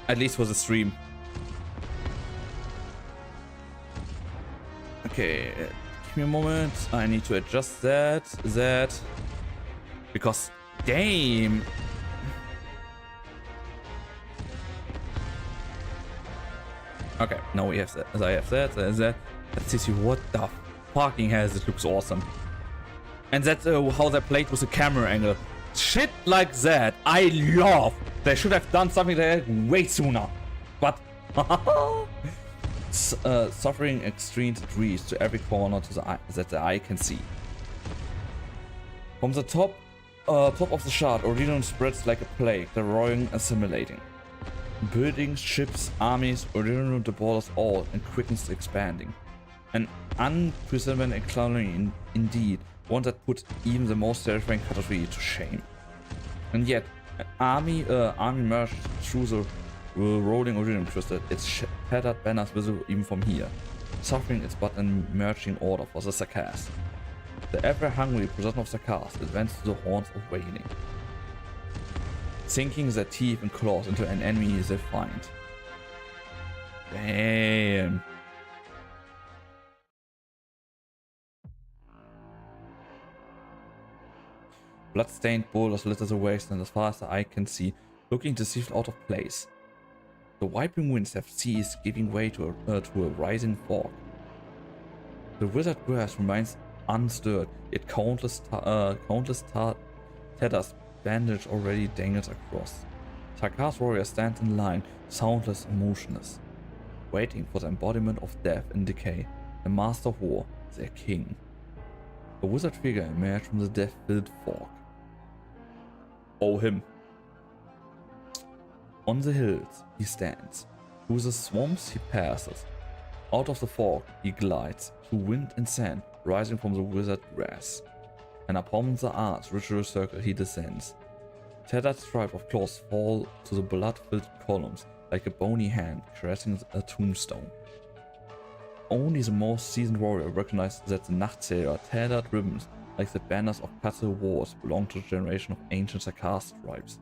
Speaker 1: At least for the stream. Okay, give me a moment. I need to adjust that. Because, damn. Okay, now we have that. As I have that. Let's see what the fucking hell. It looks awesome. And that's how they played with the camera angle. Shit like that, I love. They should have done something like that way sooner. But suffering extreme degrees to every corner to the eye, that the eye can see. From the top of the shard, Ordinon spreads like a plague, the roaring assimilating. Buildings, ships, armies, Ordinon devours all and quickens expanding. An unprecedented calamity indeed, one that put even the most terrifying category to shame. And yet, an army marched through the rolling Ordinon crystal, its shattered banners visible even from here. Suffering is but an emerging order for the Sakas. The ever-hungry possession of Sakas advances to the horns of wailing, sinking their teeth and claws into an enemy they find. Damn. Blood-stained boulders litter the wasteland as far as the eye can see, looking deceived out of place. The wiping winds have ceased, giving way to a rising fog. The withered grass remains unstirred, yet countless tatters bandaged already dangles across. Sakar's warriors stand in line, soundless and motionless, waiting for the embodiment of death and decay, the master of war, their king. A wizard figure emerged from the death-filled fog. Oh, him. On the hills he stands, through the swamps he passes. Out of the fog he glides, through wind and sand rising from the withered grass. And upon the arched ritual circle he descends. Tattered stripe of claws fall to the blood-filled columns like a bony hand caressing a tombstone. Only the most seasoned warrior recognizes that the Nachtzähler tattered ribbons like the banners of castle wars belong to the generation of ancient Sakar tribes.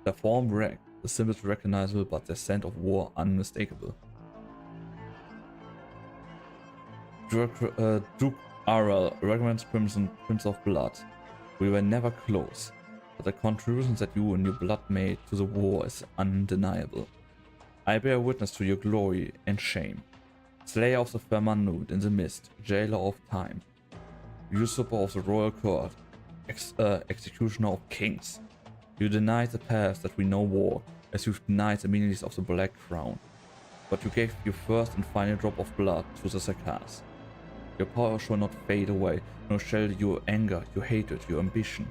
Speaker 1: Their form wrecked, the symbols recognizable but their scent of war unmistakable. Duke Aral recommends Crimson, Prince of Blood. We were never close, but the contributions that you and your blood made to the war is undeniable. I bear witness to your glory and shame. Slayer of the Fermannud in the mist, jailer of time, usurper of the royal court, executioner of kings. You denied the past that we know war, as you've denied the meanings of the Black Crown. But you gave your first and final drop of blood to the Sakars. Your power shall not fade away, nor shall your anger, your hatred, your ambition.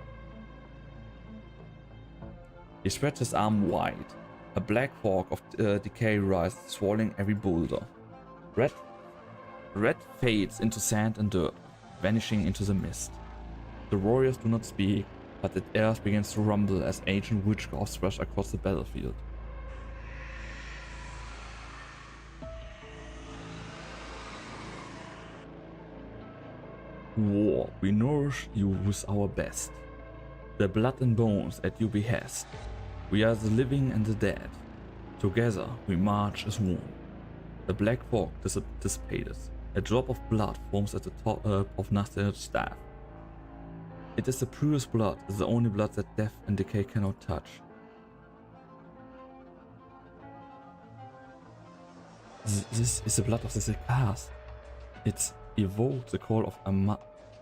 Speaker 1: He spreads his arm wide. A black fog of decay rises, swallowing every boulder. Red fades into sand and dirt, vanishing into the mist. The warriors do not speak, but the air begins to rumble as ancient witch gods rush across the battlefield. War, we nourish you with our best. The blood and bones at your behest. We are the living and the dead. Together we march as one. The black fog dissipated. A drop of blood forms at the top of Nachtzähler's staff. It is the purest blood, the only blood that death and decay cannot touch. This is the blood of the Sakars. It evoked the call of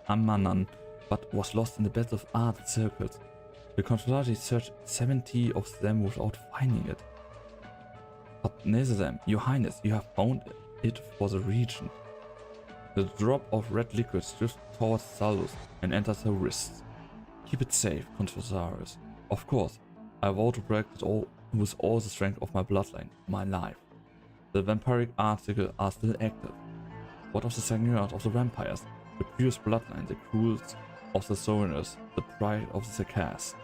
Speaker 1: Ammanan, but was lost in the battle of art circles. The Consulati searched 70 of them without finding it. But neither them, your highness, you have found it for the regent. The drop of red liquid drifts towards Salus and enters her wrists. Keep it safe, Consularius. Of course, I vow to break it all with all the strength of my bloodline, my life. The vampiric articles are still active. What of the seigneurs of the vampires, the purest bloodline, the cruelest of the Soriners, the pride of the Sakars?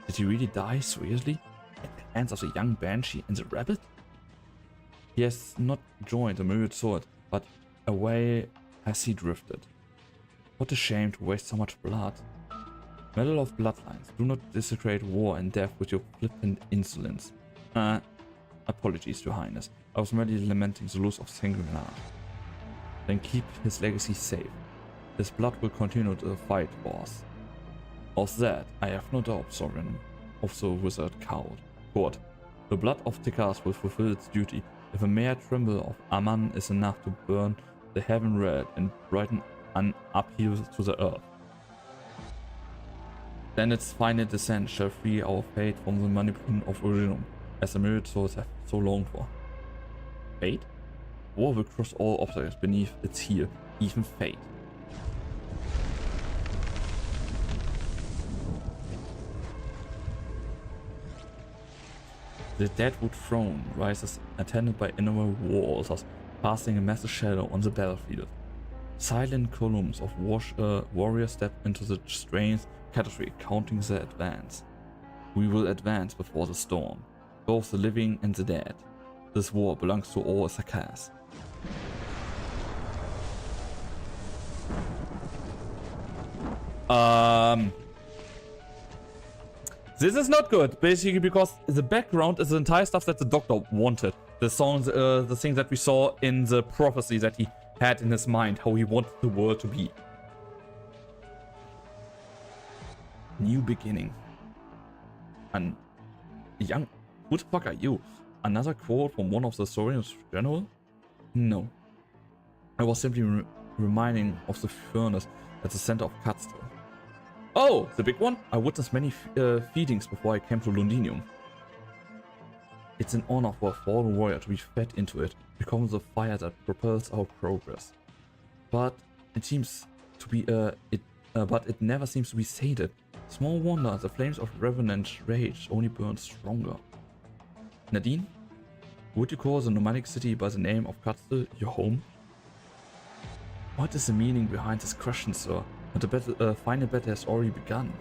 Speaker 1: Did he really die seriously at the hands of the young banshee and the rabbit? He has not joined the myriad sword, but away has he drifted. What a shame to waste so much blood. Medal of Bloodlines, do not desecrate war and death with your flippant insolence. Apologies, your highness. I was merely lamenting the loss of Sanguinar. Then keep his legacy safe. His blood will continue the fight for us. Of that, I have no doubt, Sovereign of the Wizard Court. The blood of Sakars will fulfill its duty. If a mere tremble of Amman is enough to burn the heaven red and brighten an upheaval to the earth, then its final descent shall free our fate from the manipulation of Originum, as the myriad souls have so longed for. Fate? War will crush all obstacles beneath its heel, even fate. The Deadwood throne rises, attended by innumerable war altars, casting a massive shadow on the battlefield. Silent columns of warriors step into the strange cathedral, counting their advance. We will advance before the storm, both the living and the dead. This war belongs to all Sakars. This is not good, basically, because the background is the entire stuff that the doctor wanted. The songs, the thing that we saw in the prophecy that he had in his mind, how he wanted the world to be. New beginning. And young, who the fuck are you? Another quote from one of the Saurians general? No. I was simply reminding of the furnace at the center of Katsu. Oh, the big one? I witnessed many feedings before I came to Londinium. It's an honor for a fallen warrior to be fed into it, becoming the fire that propels our progress. But it seems to be but it never seems to be sated. Small wonder the flames of revenant rage only burn stronger. Nadine, would you call the nomadic city by the name of Katsu your home? What is the meaning behind this question, sir? And the final battle has already begun.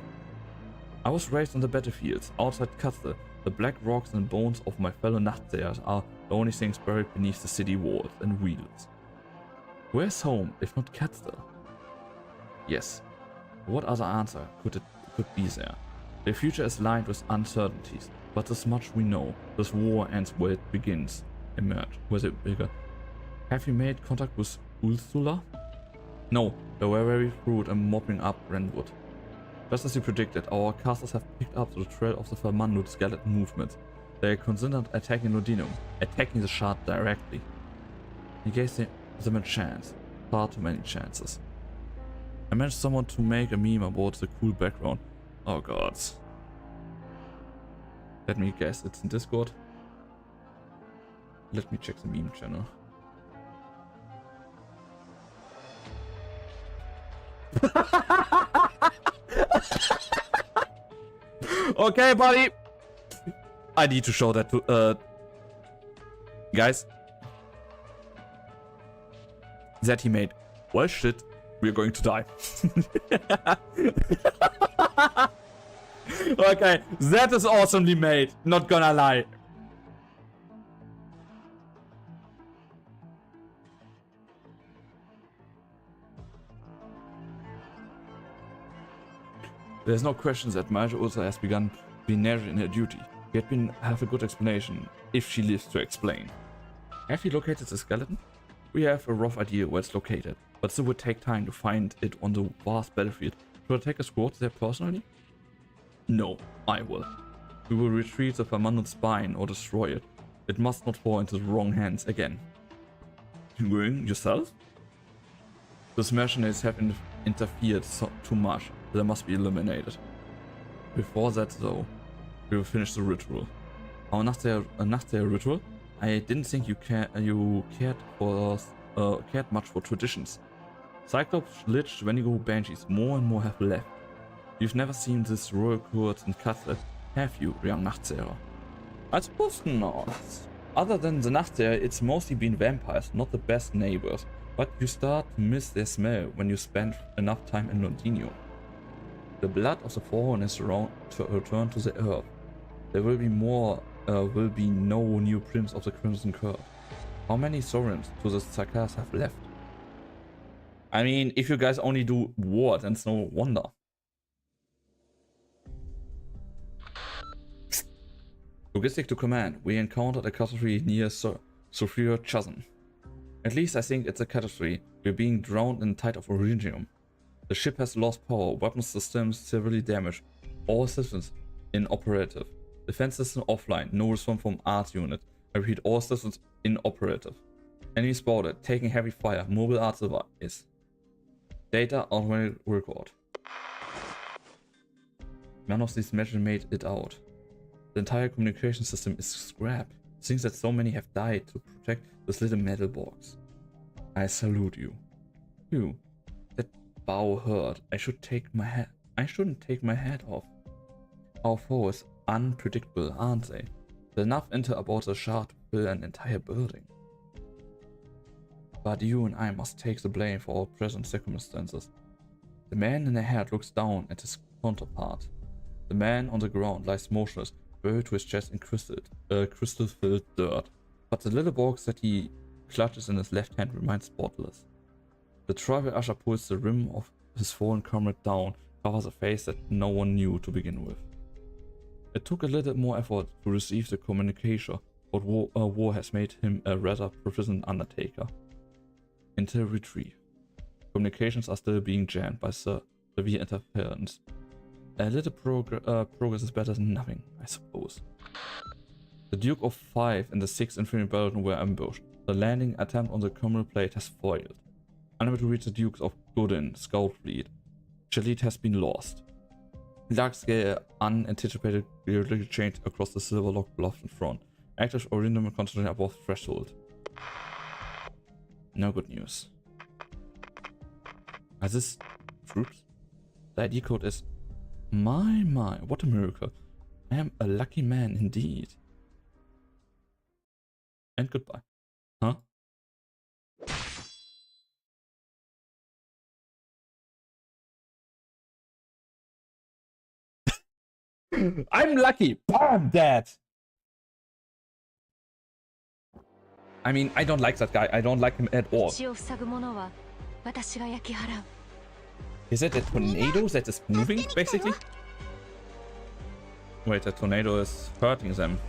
Speaker 1: I was raised on the battlefields outside Katsu. The black rocks and bones of my fellow Nachtsayers are the only things buried beneath the city walls and wheels. Where's home, if not Katsu? Yes. What other answer could be there? The future is lined with uncertainties, but this much we know. This war ends where it begins. Emerge. Was it bigger? Have you made contact with Ursula? No, they were very rude and mopping up Brentwood. Just as you predicted, our casters have picked up the trail of the Vermandut skeleton movement. They considered attacking Londinium, attacking the shard directly. He gave them a chance. Far too many chances. I managed someone to make a meme about the cool background. Oh god. Let me guess, it's in Discord. Let me check the meme channel. Okay, buddy. I need to show that to guys. That he made. Well, shit. We're going to die. Okay, that is awesomely made. Not gonna lie. There's no question that Major Ursa has begun being narrowed in her duty. Yet have a good explanation, if she lives to explain. Have you located the skeleton? We have a rough idea where it's located, but still would take time to find it on the vast battlefield. Should I take a squad there personally? No, I will. We will retrieve the Vermandut spine or destroy it. It must not fall into the wrong hands again. You going yourself? Those mercenaries have interfered too much. They must be eliminated. Before that though, we will finish the ritual. Our Nachtair ritual? I didn't think you cared much for traditions. Cyclops, Lich, Wendigo, Banshees, more and more have left. You've never seen this royal court in Katsu, have you, young Nachtseher? I suppose not. Other than the Nachtseher, it's mostly been vampires, not the best neighbors. But you start to miss their smell when you spend enough time in Londinium. The blood of the fallen is returned to the earth. There will be no new prince of the Crimson Curse. How many Saurians to the Sakas have left? I mean, if you guys only do war, then it's no wonder. Logistic to command. We encountered a catastrophe near Sophia Chasm. At least I think it's a catastrophe. We're being drowned in the tide of Originium. The ship has lost power, weapons systems severely damaged, all systems inoperative. Defense system offline, no response from arts unit. I repeat, all systems inoperative. Enemy spotted, taking heavy fire, mobile arts device. Data automatic record. None of these measures made it out. The entire communication system is scrapped. Seems that so many have died to protect this little metal box. I salute you. You. That bow hurt. I shouldn't take my hat off. Our foes unpredictable, aren't they? There's enough intel about the shard to fill an entire building. But you and I must take the blame for our present circumstances. The man in the hat looks down at his counterpart. The man on the ground lies motionless, buried to his chest in crystal-filled dirt. But the little box that he clutches in his left hand remains spotless. The tribal usher pulls the rim of his fallen comrade down, covers a face that no one knew to begin with. It took a little more effort to receive the communication but war has made him a rather proficient undertaker. Until retrieve. Communications are still being jammed by severe interference. A little progress is better than nothing, I suppose. The Duke of 5 and the 6th Infantry Battalion were ambushed. The landing attempt on the Communal Plate has foiled. Unable to reach the Dukes of Godin scout fleet. Shalit has been lost. Large-scale unanticipated geological change across the Silverlock Bluffs in front. Active Oriental concentration above threshold. No good news. Are this troops? The ID code is... My, what a miracle. I am a lucky man indeed. And goodbye. Huh? I'm lucky. Bam, dead. I mean, I don't like that guy. I don't like him at all. Is it a tornado that is moving, basically? Wait, the tornado is hurting them.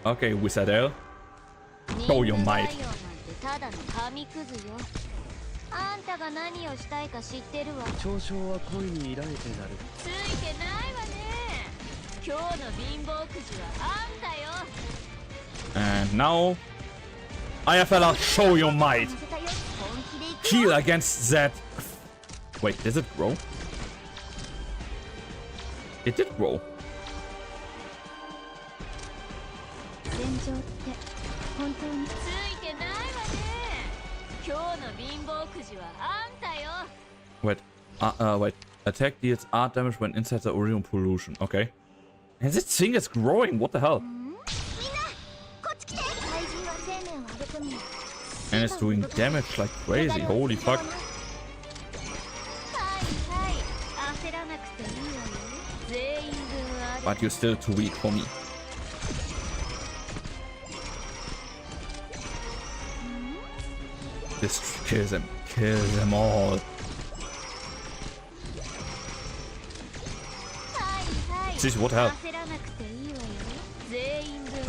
Speaker 1: Okay, Wizardel. Show your might.
Speaker 7: あんたが何をしたいか知ってるわ。
Speaker 6: 嘲笑は恋に抱いてなる。
Speaker 7: ついてないわね。今日の貧乏くじはあんたよ。
Speaker 1: And now, Ayafella, show your might. Heal against that. Wait, does it grow? It did grow.
Speaker 7: 戦場って本当についてないわね。
Speaker 1: Wait, wait. Attack deals art damage when inside the Orion pollution. Okay. And this thing is growing. What the hell? And it's doing damage like crazy. Holy fuck. But you're still too weak for me. Just kill them all. Jeez, what the hell?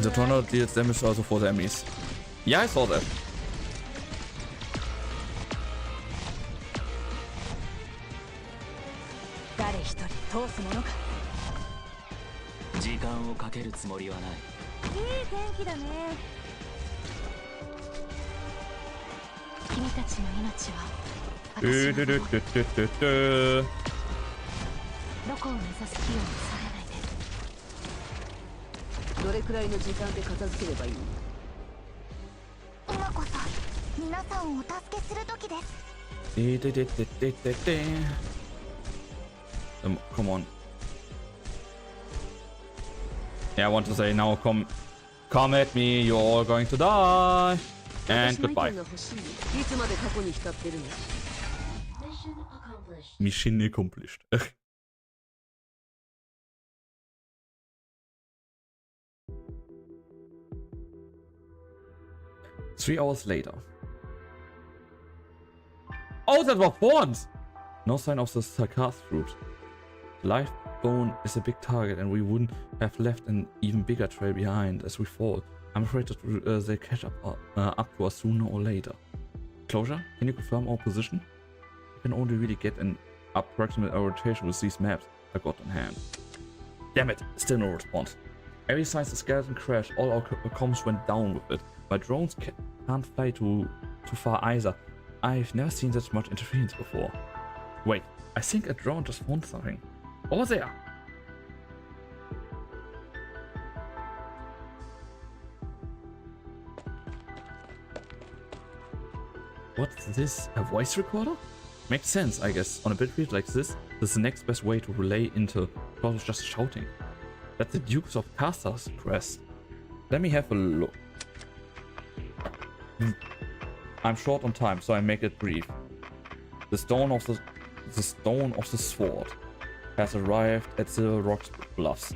Speaker 1: The tornado deals damage also for the enemies. Yeah, I saw that. Come on. Yeah, I want to say now, come at me, you're all going to die. And goodbye. Mission accomplished. Three hours later. Oh, that were thorns! No sign of the Sarkath troops. Lifebone is a big target and we wouldn't have left an even bigger trail behind as we fall. I'm afraid that they catch up to us sooner or later. Closure, can you confirm our position? You can only really get an approximate orientation with these maps I got on hand. Damn it, still no response. Every since the skeleton crashed, all our comms went down with it. My drones can't fly too far either. I've never seen that much interference before. Wait, I think a drone just found something. Over there! What's this? A voice recorder? Makes sense, I guess. On a battlefield like this is the next best way to relay intel because just shouting. That's the Dukes of Castar's crest. Let me have a look. I'm short on time, so I make it brief. The stone of the sword has arrived at Silver Rock Bluffs,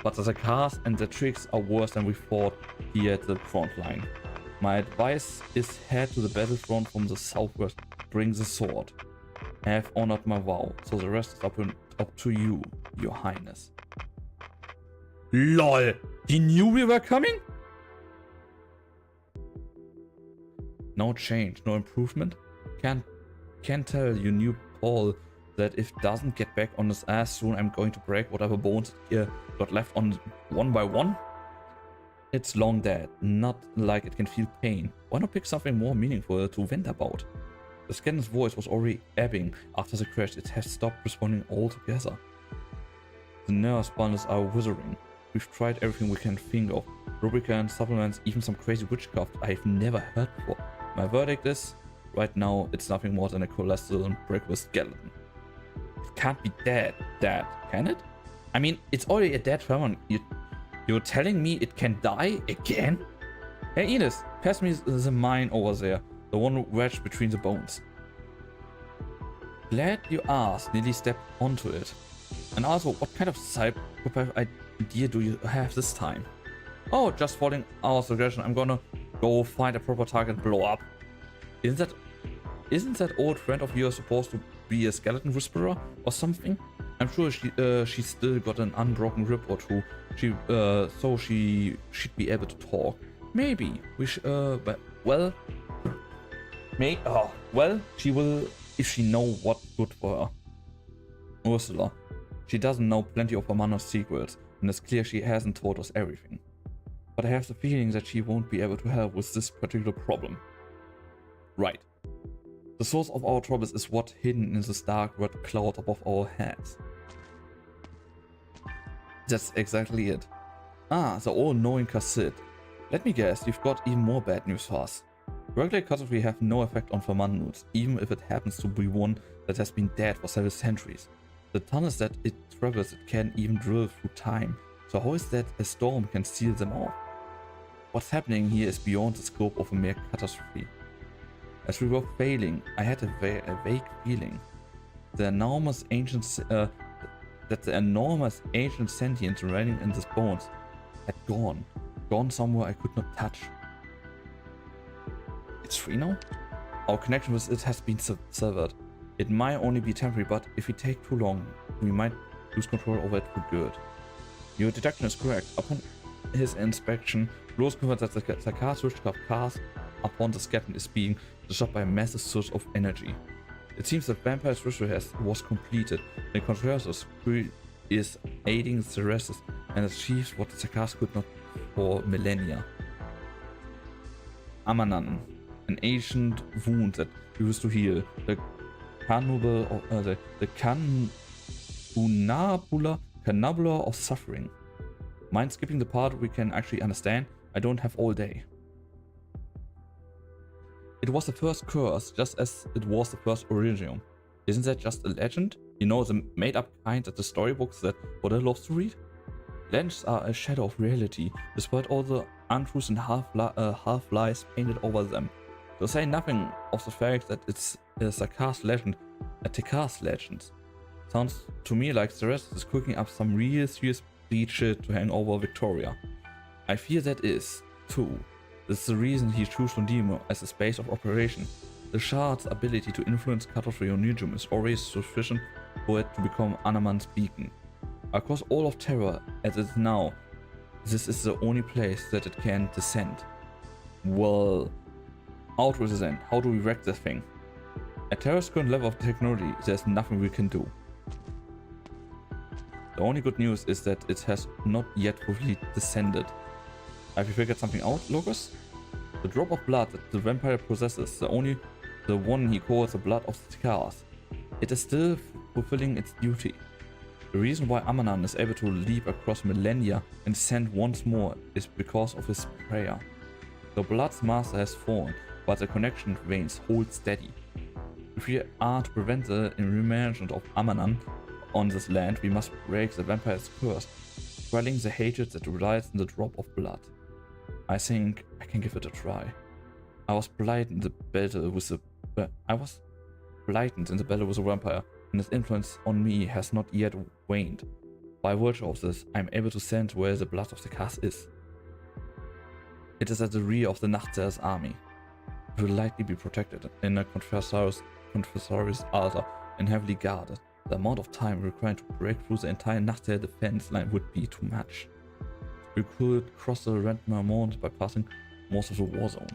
Speaker 1: but the cast and the tricks are worse than we thought here at the front line. My advice is head to the battlefront from the southwest, bring the sword. I have honored my vow, so the rest is up to you, your highness. LOL! He knew we were coming? No change, no improvement? Can't tell you knew Paul that if doesn't get back on his ass soon, I'm going to break whatever bones got left on one by one? It's long dead, not like it can feel pain. Why not pick something more meaningful to vent about? The skeleton's voice was already ebbing after the crash. It had stopped responding altogether. The nerve bundles are withering. We've tried everything we can think of. Lubricants, supplements, even some crazy witchcraft I've never heard before. My verdict is, right now, it's nothing more than a colossal and breakable skeleton. It can't be dead, can it? I mean, it's already a dead phenomenon. You're telling me it can die again? Hey Ines, pass me the mine over there. The one wedged between the bones. Glad you asked. Nearly stepped onto it. And also, what kind of psychopath idea do you have this time? Oh, just following our suggestion. I'm gonna go find a proper target and blow up. Isn't that old friend of yours supposed to be a skeleton whisperer or something? I'm sure she still got an unbroken rib or two. So she should be able to talk. Maybe we well, she will if she know what's good for her. Ursula, she doesn't know plenty of Amana's secrets, and it's clear she hasn't told us everything. But I have the feeling that she won't be able to help with this particular problem. Right. The source of our troubles is what hidden in this dark red cloud above our heads. That's exactly it. Ah, the all-knowing Kassid. Let me guess, you've got even more bad news for us. Regular catastrophe have no effect on Vermanus, even if it happens to be one that has been dead for several centuries. The tunnels that it travels, it can even drill through time, so how is that a storm can seal them off? What's happening here is beyond the scope of a mere catastrophe. As we were failing, I had a vague feeling. The enormous ancient sentience running in these bones had gone somewhere I could not touch. It's free now? Our connection with it has been severed. It might only be temporary, but if we take too long, we might lose control over it for good. Your deduction is correct. Upon his inspection, Lewis confirmed that the Sakar's witchcraft cast upon the skeleton is being disturbed by a massive source of energy. It seems that Vampire's ritual was completed. The Controversus is aiding the rest and achieves what the Sakas could not for millennia. Amanan, an ancient wound that used to heal. The canabula of suffering. Mind skipping the part we can actually understand? I don't have all day. It was the first curse, just as it was the first Originium. Isn't that just a legend? You know, the made-up kind that the storybooks that Oda loves to read? Legends are a shadow of reality, despite all the untruths and half-lies painted over them. To say nothing of the fact that it's a Sakar's legend, a Tekar's legend. Sounds to me like the rest is cooking up some real serious bleed shit to hang over Victoria. I fear that is, too. This is the reason he chose Londimo as a space of operation. The Shard's ability to influence Catastrophe on Nujum is already sufficient for it to become Anaman's beacon. Across all of Terra as it is now, this is the only place that it can descend. Well, out with it then. How do we wreck this thing? At Terra's current level of technology, there's nothing we can do. The only good news is that it has not yet fully descended. Have you figured something out, Locus? The drop of blood that the vampire possesses, the one he calls the blood of the Tikars. It is still fulfilling its duty. The reason why Amanan is able to leap across millennia and descend once more is because of his prayer. The blood's master has fallen, but the connection veins hold steady. If we are to prevent the reemergence of Amanan on this land, we must break the vampire's curse, quelling the hatred that resides in the drop of blood. I think I can give it a try. I was blighted in the battle with the vampire, and his influence on me has not yet waned. By virtue of this, I am able to sense where the blood of the cast is. It is at the rear of the Nachtzer's army. It will likely be protected in a Confessorius altar and heavily guarded. The amount of time required to break through the entire Nachtzer defense line would be too much. You could cross the Rentmer Mount by passing most of the war zone.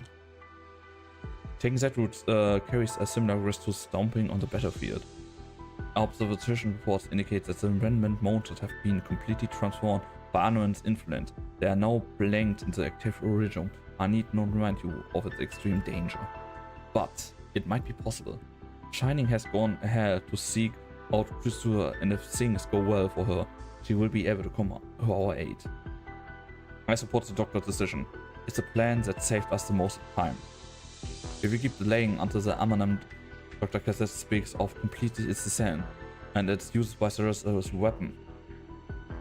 Speaker 1: Taking that route carries a similar risk to stomping on the battlefield. Observation reports indicate that the remnant mountains have been completely transformed by Anuan's influence. They are now blanked in the active origin. I need not remind you of its extreme danger. But it might be possible. Shining has gone ahead to seek out Christopher, and if things go well for her, she will be able to come to our aid. I support the doctor's decision. It's a plan that saved us the most time. If we keep delaying until the Amanam Dr. Cassette speaks of completed its descent, and it's used by the rest as a weapon,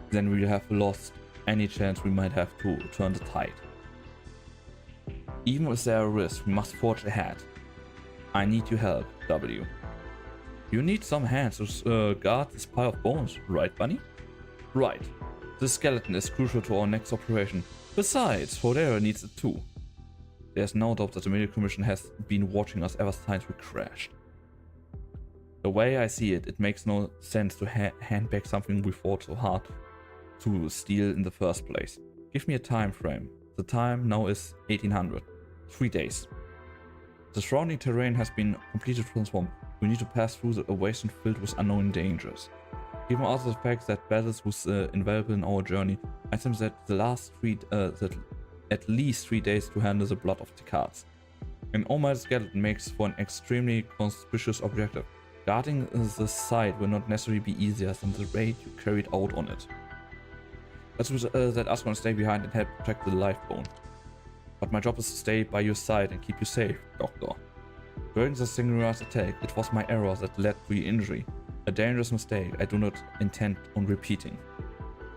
Speaker 1: then we have lost any chance we might have to turn the tide. Even if there are risks, we must forge ahead. I need your help, W. You need some hands to guard this pile of bones, right, Bunny? Right. This skeleton is crucial to our next operation. Besides, Hodera needs it too. There's no doubt that the Military Commission has been watching us ever since we crashed. The way I see it, it makes no sense to hand back something we fought so hard to steal in the first place. Give me a time frame. The time now is 1800. 3 days. The surrounding terrain has been completely transformed. We need to pass through a wasteland filled with unknown dangers. Given also the fact that battles was invaluable in our journey, I think that at least 3 days to handle the blood of the cards. An Almighty skeleton makes for an extremely conspicuous objective. Guarding the site will not necessarily be easier than the raid you carried out on it. Let's that us gonna stay behind and help protect the lifebone. But my job is to stay by your side and keep you safe, Doctor. During the Singular's attack, it was my error that led to your injury. A dangerous mistake I do not intend on repeating.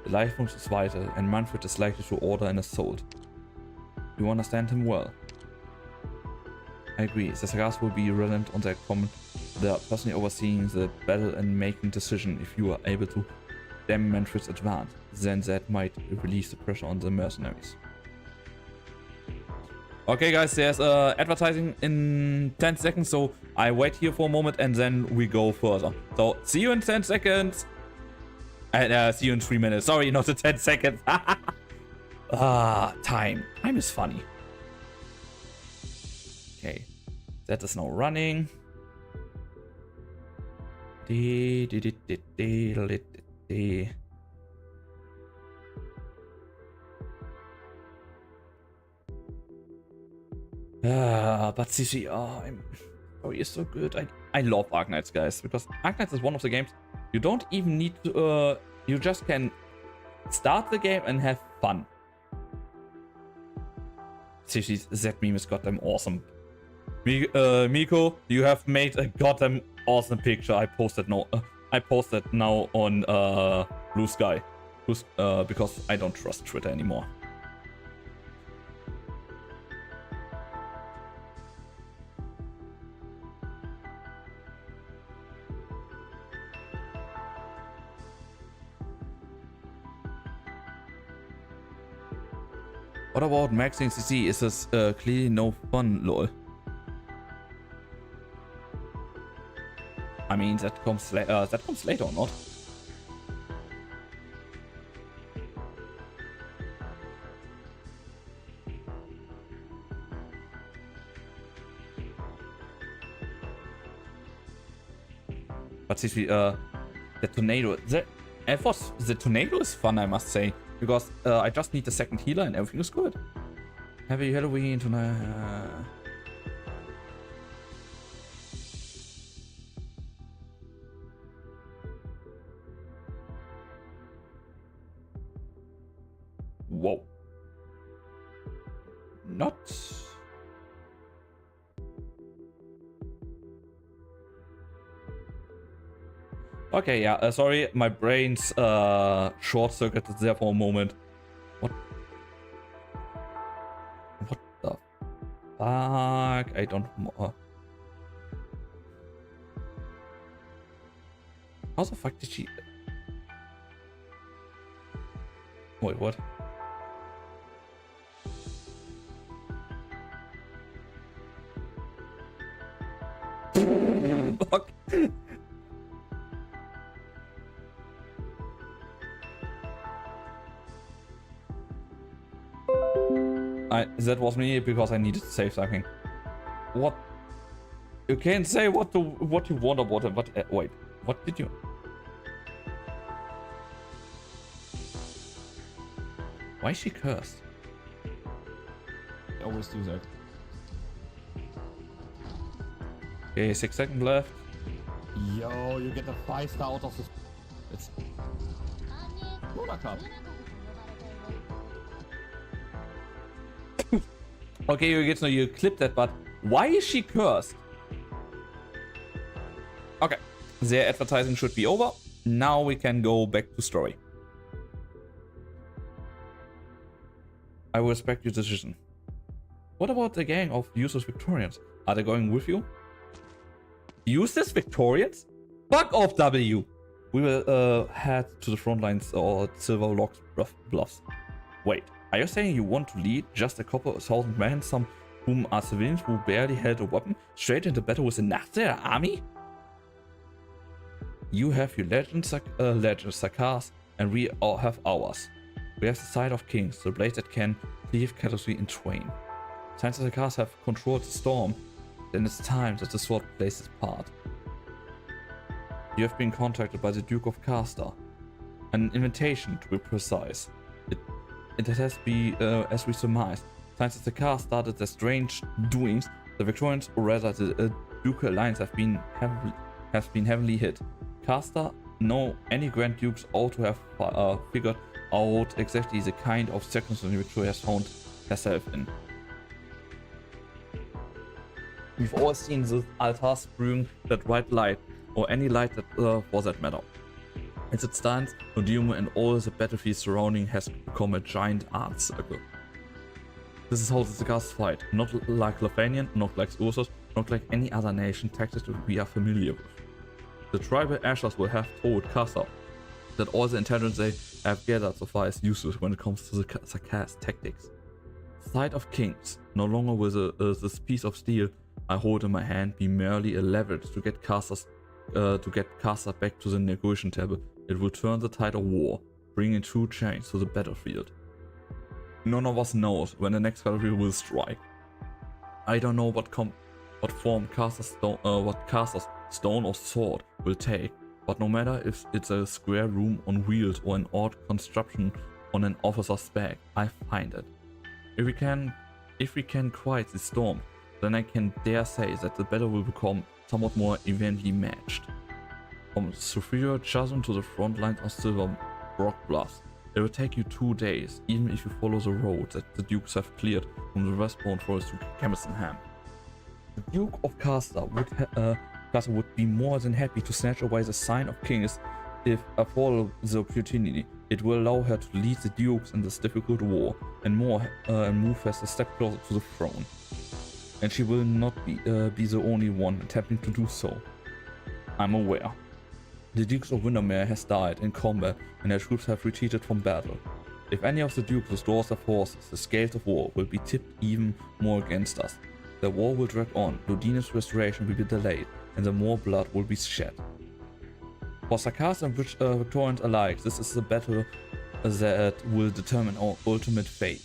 Speaker 1: The lifebone is vital, and Manfred is likely to order an assault. You understand him well. I agree, the Sagas will be reliant on their command. They are personally overseeing the battle and making decision. If you are able to dam Manfred's advance, then that might release the pressure on the mercenaries. Okay guys, there's advertising in 10 seconds, so I wait here for a moment and then we go further. So, see you in 10 seconds. And see you in 3 minutes. Sorry, not in 10 seconds. Time. Time is funny. Okay. That is now running. But CC, story is so good. I love Arknights, guys, because Arknights is one of the games you don't even need to, you just can start the game and have fun. CC, that meme is goddamn awesome. Miko, you have made a goddamn awesome picture. I posted now on Blue Sky, because I don't trust Twitter anymore. What about maxing CC? Is this clearly no fun, lol? I mean, that comes later or not? But CC, the tornado, the tornado is fun, I must say. Because I just need a second healer and everything is good. Happy Halloween tonight. Whoa. Not. Okay, yeah, sorry, my brain's short-circuited there for a moment. What the fuck? I don't know. How the fuck did she... Wait, what? Fuck. That was me because I needed to save something. What? You can't say what you want about it, but wait, what did you? Why is she cursed?
Speaker 9: I always do that.
Speaker 1: Okay, 6 seconds left.
Speaker 9: Yo, you get a 5-star out of this. It's Luna Cup.
Speaker 1: Okay, you clipped that, but why is she cursed? Okay, their advertising should be over. Now we can go back to story. I will respect your decision. What about the gang of useless Victorians? Are they going with you? Useless Victorians? Fuck off, W! We will head to the front lines or Silver Locks Bluffs. Wait, are you saying you want to lead just a couple of thousand men, some whom are civilians who barely held a weapon, straight into battle with the Nazi army? You have your legends, Sakars, and we all have ours. We have the side of kings, the blade that can cleave catastrophe in twain. Since the Sakars have controlled the storm, then it's time that the sword plays its part. You have been contacted by the Duke of Castor. An invitation, to be precise. It has been, as we surmised, since the Sakars started their strange doings, the Victorians, or rather the Ducal Alliance, have been heavily hit. Castor, no, any Grand Dukes ought to have figured out exactly the kind of circumstance Victoria has found herself in. We've all seen the altars spewing that white light, or any light that for that matter. As it stands, Nodium and all the battlefield surrounding has become a giant art circle. This is how the Sakars fight, not like Lothlanian, not like Ursus, not like any other nation tactics that we are familiar with. The tribal Ashers will have told Castor that all the intelligence they have gathered so far is useless when it comes to the Sakars tactics. Side of Kings, no longer will this piece of steel I hold in my hand be merely a leverage to get Castor back to the negotiation table. It will turn the tide of war, bringing true change to the battlefield. None of us knows when the next battlefield will strike. I don't know what form Castor's stone or sword will take, but no matter if it's a square room on wheels or an odd construction on an officer's back, I find it. If we can quiet the storm, then I can dare say that the battle will become somewhat more evenly matched. From Sophia Chasm to the front lines of Silver Rock Bluffs, it will take you 2 days, even if you follow the road that the Dukes have cleared from the westbound forest to Camersenham. The Duke of Castor would be more than happy to snatch away the sign of kings if afforded the opportunity. It will allow her to lead the Dukes in this difficult war and move us a step closer to the throne. And she will not be the only one attempting to do so. I'm aware. The Dukes of Windermere has died in combat and their troops have retreated from battle. If any of the Dukes restores their forces, the scales of war will be tipped even more against us. The war will drag on, Lodina's restoration will be delayed, and the more blood will be shed. For Sakars and Victorians alike, this is the battle that will determine our ultimate fate.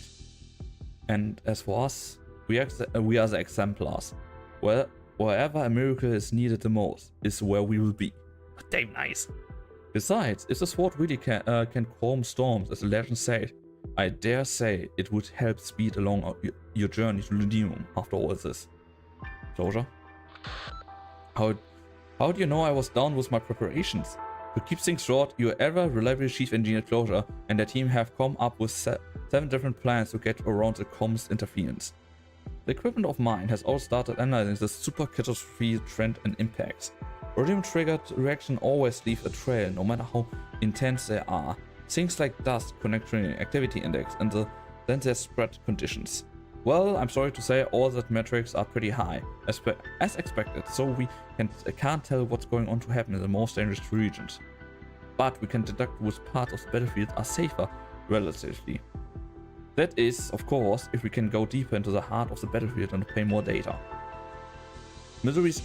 Speaker 1: And as for us, we are the exemplars. Well, wherever a miracle is needed the most is where we will be. Damn nice. Besides, if the sword really can calm storms, as the legend said, I dare say it would help speed along your journey to Ludium after all this. Closure? How do you know I was down with my preparations? To keep things short, your ever reliable chief engineer Closure and their team have come up with 7 different plans to get around the comms interference. The equipment of mine has all started analyzing the super catastrophe trend and impacts. Radium-triggered reaction always leave a trail, no matter how intense they are. Things like dust, connection activity index, and then their spread conditions. Well, I'm sorry to say, all that metrics are pretty high, as expected, so we can't tell what's going on to happen in the most dangerous regions. But we can deduct which parts of the battlefield are safer, relatively. That is, of course, if we can go deeper into the heart of the battlefield and obtain more data. Misery's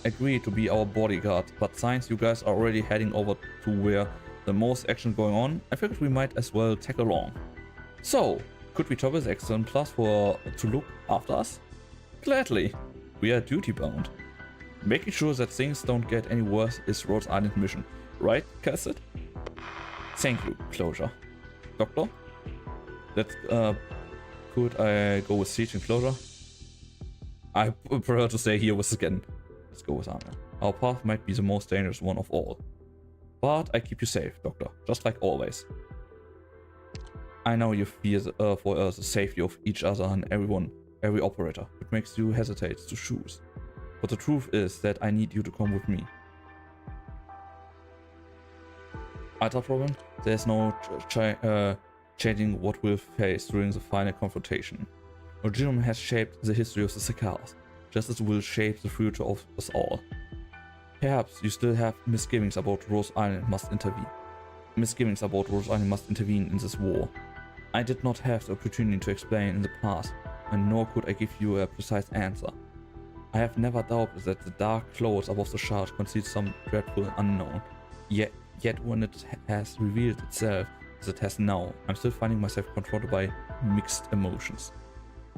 Speaker 1: agreed to be our bodyguard, but since you guys are already heading over to where the most action going on, I figured we might as well tag along. So, Could we trouble the excellent plus to look after us? Gladly. We are duty bound. Making sure that things don't get any worse is Rhode Island mission. Right, Cassidy? Thank you, Closure. Doctor? Could I go with Siege and Closure? I prefer to stay here with Skin. Let's go with Armor. Our path might be the most dangerous one of all. But I keep you safe, Doctor. Just like always. I know you fear for the safety of each other and every operator, which makes you hesitate to choose. But the truth is that I need you to come with me. Other problem? There's no changing what we'll face during the final confrontation. Our genome has shaped the history of the Cicars, just as it will shape the future of us all. Perhaps you still have misgivings about Rose Island must intervene. Misgivings about Rose Island must intervene in this war. I did not have the opportunity to explain in the past, and nor could I give you a precise answer. I have never doubted that the dark clouds above the shard concealed some dreadful unknown. Yet when it has revealed itself as it has now, I'm still finding myself confronted by mixed emotions.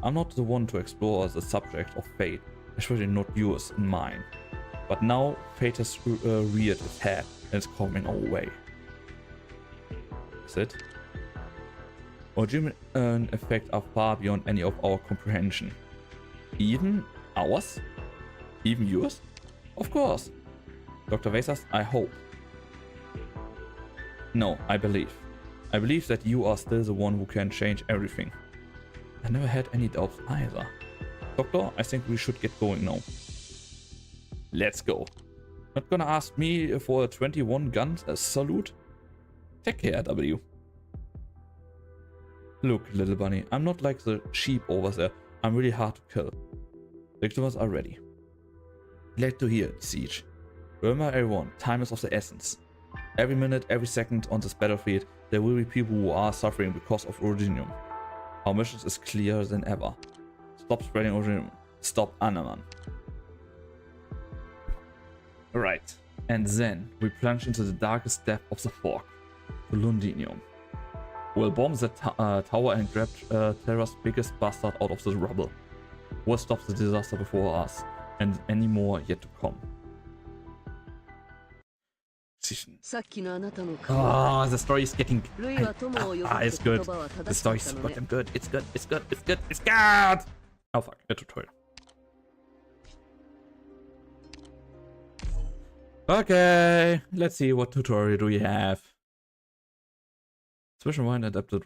Speaker 1: I'm not the one to explore the subject of fate, especially not yours and mine. But now fate has reared its head and is coming our way. Is it? Our human effects are far beyond any of our comprehension. Even ours? Even yours? Of course. Dr. Vasas, I hope. No, I believe. I believe that you are still the one who can change everything. I never had any doubts either. Doctor, I think we should get going now. Let's go. Not gonna ask me for a 21 gun salute? Take care, W. Look, little bunny, I'm not like the sheep over there. I'm really hard to kill. The victims are ready. Glad to hear, Siege. Remember everyone, time is of the essence. Every minute, every second on this battlefield, there will be people who are suffering because of Originium. Our mission is clearer than ever. Stop spreading Originium. Stop Anaman. Right, and then we plunge into the darkest depth of the fog, to Londinium. We'll bomb the tower and grab Terra's biggest bastard out of the rubble. We'll stop the disaster before us, and any more yet to come. Ah, the story is getting... it's good. The story is goddamn good. It's good. It's good. It's good. It's good. Oh fuck, a tutorial. Okay, let's see what tutorial do we have. Special mind adapted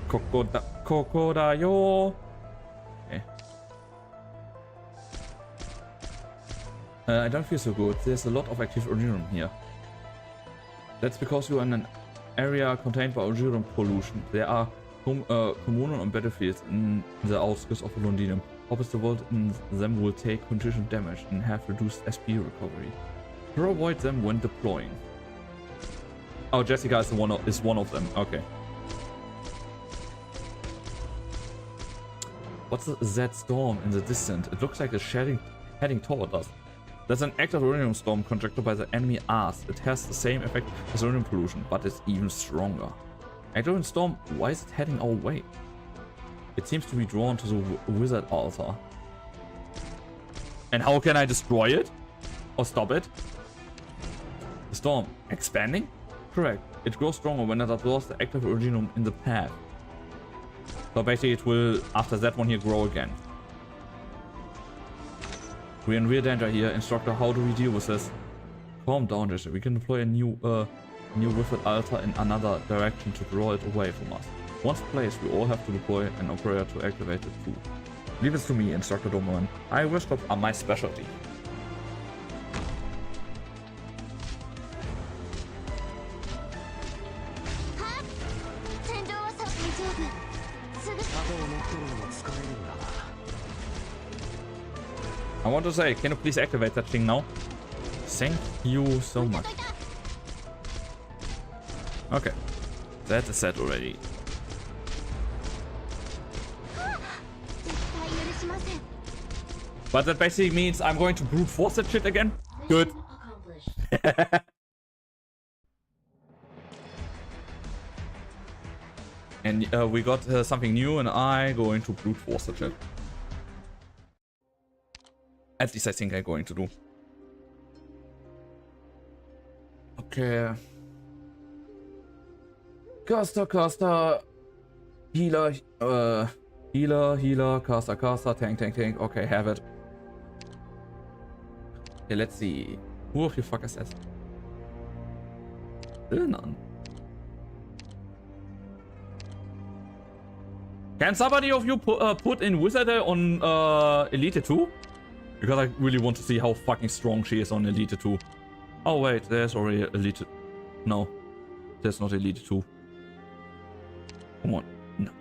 Speaker 1: Koko da yo. Okay. I don't feel so good. There's a lot of active Originium here. That's because you're in an area contained by Originium pollution. There are communal and battlefields in the outskirts of Londinium. Hoppers the world in them will take conditioned damage and have reduced SP recovery. To avoid them when deploying. Oh, Jessica is one of them. Okay. What's that storm in the distance? It looks like it's heading toward us. There's an active uranium storm contracted by the enemy arse. It has the same effect as uranium pollution, but it's even stronger. Active storm, why is it heading our way? It seems to be drawn to the wizard altar. And how can I destroy it? Or stop it? The storm expanding? Correct. It grows stronger when it absorbs the active Originium in the path. So basically it will, after that one here, grow again. We're in real danger here. Instructor, how do we deal with this? Calm down, Jesse. We can deploy a new wizard altar in another direction to draw it away from us. Once placed, we all have to deploy an operator to activate it too. Leave it to me, Instructor Doberman. I workshops are my specialty. I want to say, can you please activate that thing now? Thank you so much. Okay, that is set already. But that basically means I'm going to brute force that shit again? Good. And we got something new, and I'm going to brute force the chat. At least I think I'm going to do. Okay. Caster. Healer, healer, caster, tank. Okay, have it. Okay, let's see. Who of you fuckers has? Still none. Can somebody of you put in Wizard on Elite 2? Because I really want to see how fucking strong she is on Elite 2. Oh wait, there's already Elite. No, there's not Elite 2. Come on, no.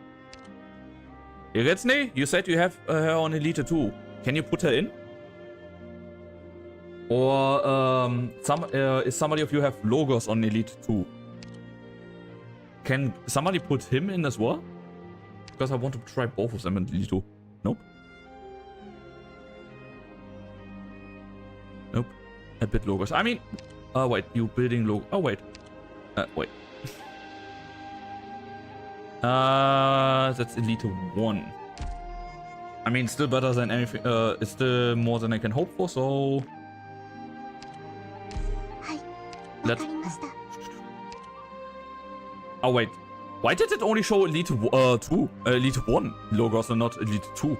Speaker 1: Iretsne, you said you have her on Elite 2. Can you put her in? Or is somebody of you have Logos on Elite 2? Can somebody put him in as well? Because I want to try both of them in Elite 2. Nope. Nope. A bit Logos. I mean, wait, you building Logos. Oh wait. Wait. That's Elite 1. I mean, still better than anything. It's still more than I can hope for, so... Let's... Oh wait. Why did it only show Elite 2? Elite 1 Logos and not Elite 2?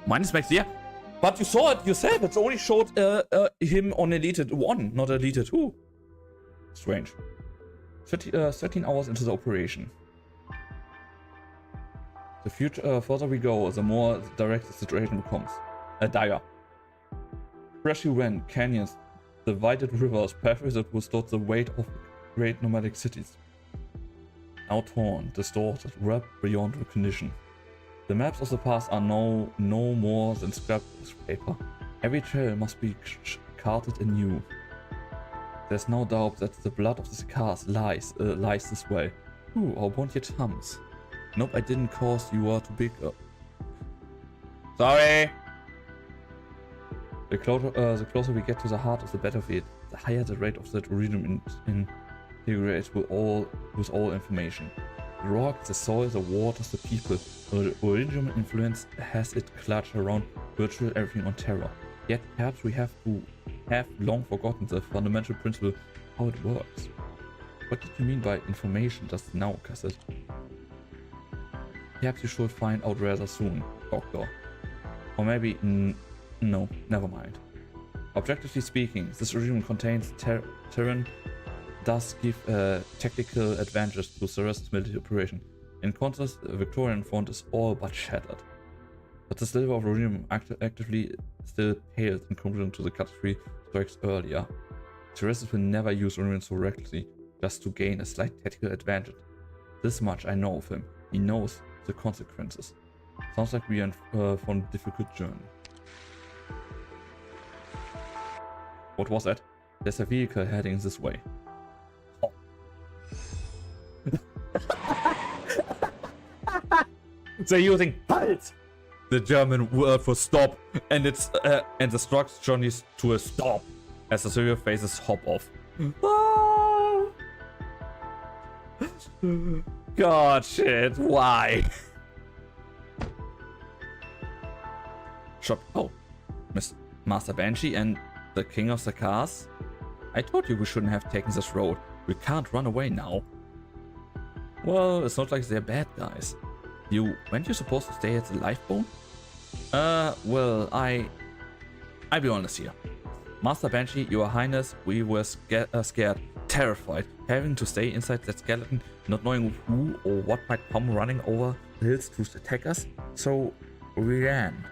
Speaker 1: Mine is Max, yeah. But you saw it yourself. It only showed him on Elite 1, not Elite 2. Strange. 13 hours into the operation. The further we go, the more direct the situation becomes. Dire. Freshly ran canyons, divided rivers, pathways that withstood the weight of great nomadic cities. Now torn, distorted, wrapped beyond recognition. The maps of the past are no more than scrap paper. Every trail must be charted anew. There's no doubt that the blood of the cars lies this way. Ooh, I want your thumbs. Nope, I didn't cause you are too big. Sorry! The closer we get to the heart of the battlefield, the higher the rate of that rhythm integrates with all information. The rock, the soil, the waters, the people. The original influence has it clutched around virtually everything on Terra. Yet perhaps we have long forgotten the fundamental principle how it works. What did you mean by information just now, Cassette? Perhaps you should find out rather soon, Doctor. Or maybe no, never mind. Objectively speaking, this regime contains Terran does give a tactical advantage to the rest of the military operation. In contrast, the Victorian front is all but shattered. But the sliver of regime actively still pales in comparison to the cut-free strikes earlier. Terrorists will never use Orion so recklessly, just to gain a slight tactical advantage. This much I know of him. He knows the consequences. Sounds like we are on a difficult journey. What was that? There's a vehicle heading this way. Oh. They're using HALT, the German word for stop, and it's and the truck's journeys to a stop as the serial faces hop off. Oh. God shit, why? Shop. Oh, Miss Master Banshee and the King of the Cars. I told you we shouldn't have taken this road. We can't run away now. Well, it's not like they're bad guys. Weren't you supposed to stay at the Lifebone? Well, I'll be honest here. Master Banshee, Your Highness, we were scared, terrified, having to stay inside that skeleton, not knowing who or what might come running over the hills to attack us, so we ran.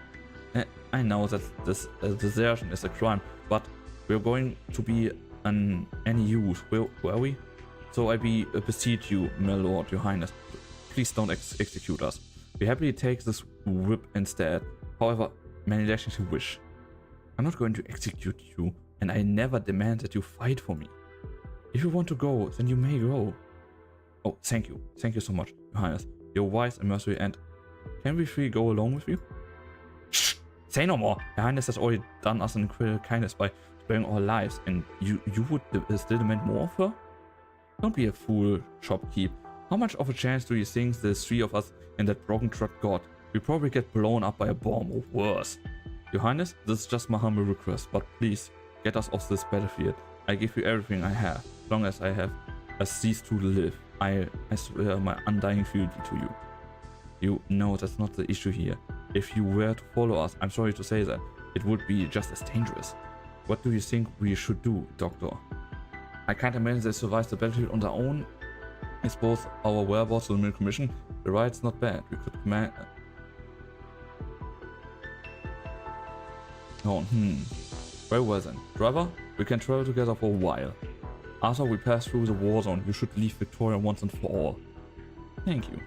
Speaker 1: I know that this desertion is a crime, but we're going to be any use, were we? So I beseech you, my lord, Your Highness, please don't execute us. We happily take this whip instead. However, many lessons you wish. I'm not going to execute you, and I never demand that you fight for me. If you want to go, then you may go. Oh, thank you. Thank you so much, Your Highness. You're wise and merciful, and can we three go along with you? Shh! Say no more. Your Highness has already done us an incredible kindness by sparing our lives, and you would still demand more of her? Don't be a fool, shopkeep. How much of a chance do you think there's 3 of us in that broken truck got? We probably get blown up by a bomb or worse. Your Highness, this is just my humble request, but please get us off this battlefield. I give you everything I have, as long as I have ceased to live. I swear my undying fealty to you. You know that's not the issue here. If you were to follow us, I'm sorry to say that, it would be just as dangerous. What do you think we should do, Doctor? I can't imagine they survived the battlefield on their own. It's both our whereabouts to the Military Commission. The ride's not bad. We could command... Very well then. Driver, we can travel together for a while. After we pass through the war zone, you should leave Victoria once and for all. Thank you.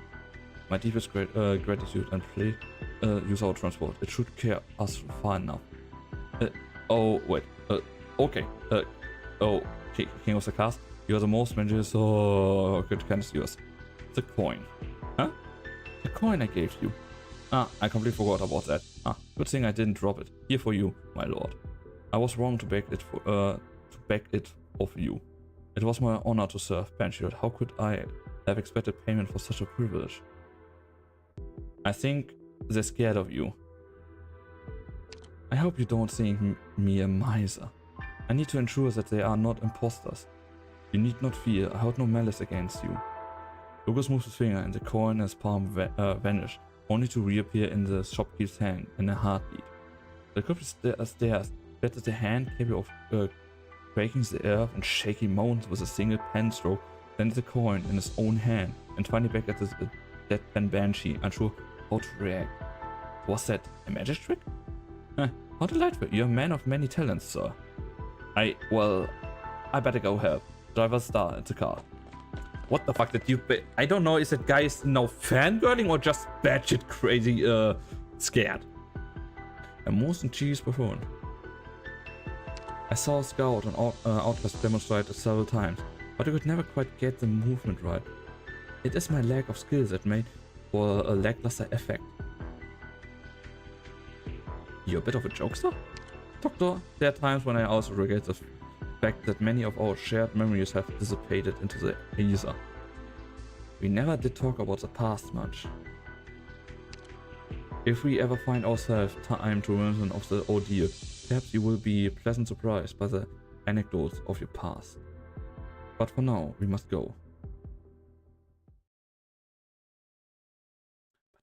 Speaker 1: My deepest gratitude, and please use our transport. It should carry us far enough. Oh, wait. Okay. Oh, King of the Cast, you are the most managers. Oh, good chance yours. The coin. Huh? The coin I gave you. Ah, I completely forgot about that. Ah, good thing I didn't drop it. Here for you, my lord. I was wrong to beg it of you. It was my honor to serve, Banshee. How could I have expected payment for such a privilege? I think they're scared of you. I hope you don't think me a miser. I need to ensure that they are not imposters. You need not fear, I hold no malice against you. Lucas moves his finger and the coin in his palm vanished, only to reappear in the shopkeeper's hand in a heartbeat. The cripple stares, bet that the hand capable of breaking the earth and shaking mountains with a single pen stroke, then the coin in his own hand, and finally back at the deadpan Banshee, unsure how to react. Was that a magic trick? How delightful, you're a man of many talents, sir. I better go help. Driver star at the car. What the fuck did you... I don't know, is that guy now fangirling or just batshit crazy scared? A moose and cheese buffoon. I saw a scout and outcast demonstrate it several times, but I could never quite get the movement right. It is my lack of skill that made for a lackluster effect. You're a bit of a jokester? Doctor, there are times when I also regret the fact that many of our shared memories have dissipated into the ether. We never did talk about the past much. If we ever find ourselves time to reminisce of the ordeal, perhaps you will be pleasantly surprised by the anecdotes of your past. But for now, we must go.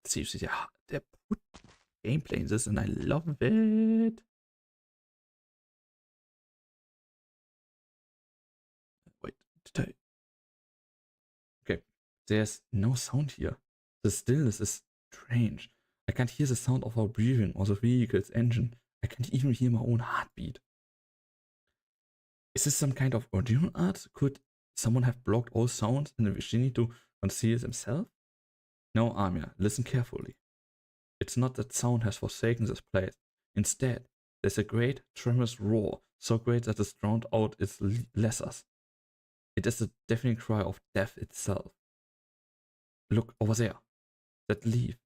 Speaker 1: But seriously, they put gameplay in this and I love it. Wait, did I... Okay, there's no sound here. The stillness is strange. I can't hear the sound of our breathing or the vehicle's engine. I can't even hear my own heartbeat. Is this some kind of original art? Could someone have blocked all sounds in the vicinity to conceal themselves? No, Amia, listen carefully. It's not that sound has forsaken this place. Instead, there's a great, tremendous roar, so great that it's drowned out its lessers. It is the deafening cry of death itself. Look over there. That leaf.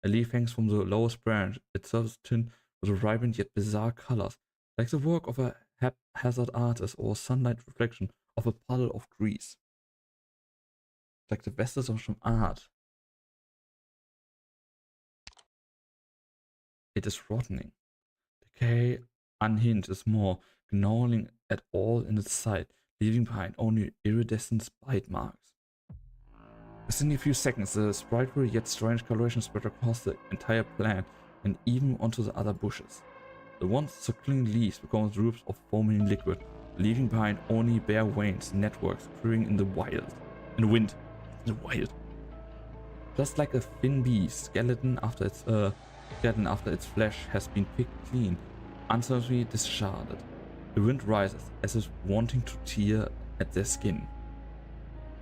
Speaker 1: A leaf hangs from the lowest branch, itself tinted with vibrant yet bizarre colors, like the work of a haphazard artist or a sunlight reflection of a puddle of grease. Like the vessels of some art. It is rotting. Decay unhinged is more, gnawing at all in its sight, leaving behind only iridescent bite marks. Within a few seconds, the spiteful yet strange coloration spread across the entire plant and even onto the other bushes. The once suckling leaves become drupes of foaming liquid, leaving behind only bare veins, networks quivering in the wild. In the wind. In the wild. Just like a thin bee, skeleton after its flesh has been picked clean, uncertainly discarded. The wind rises as if wanting to tear at their skin.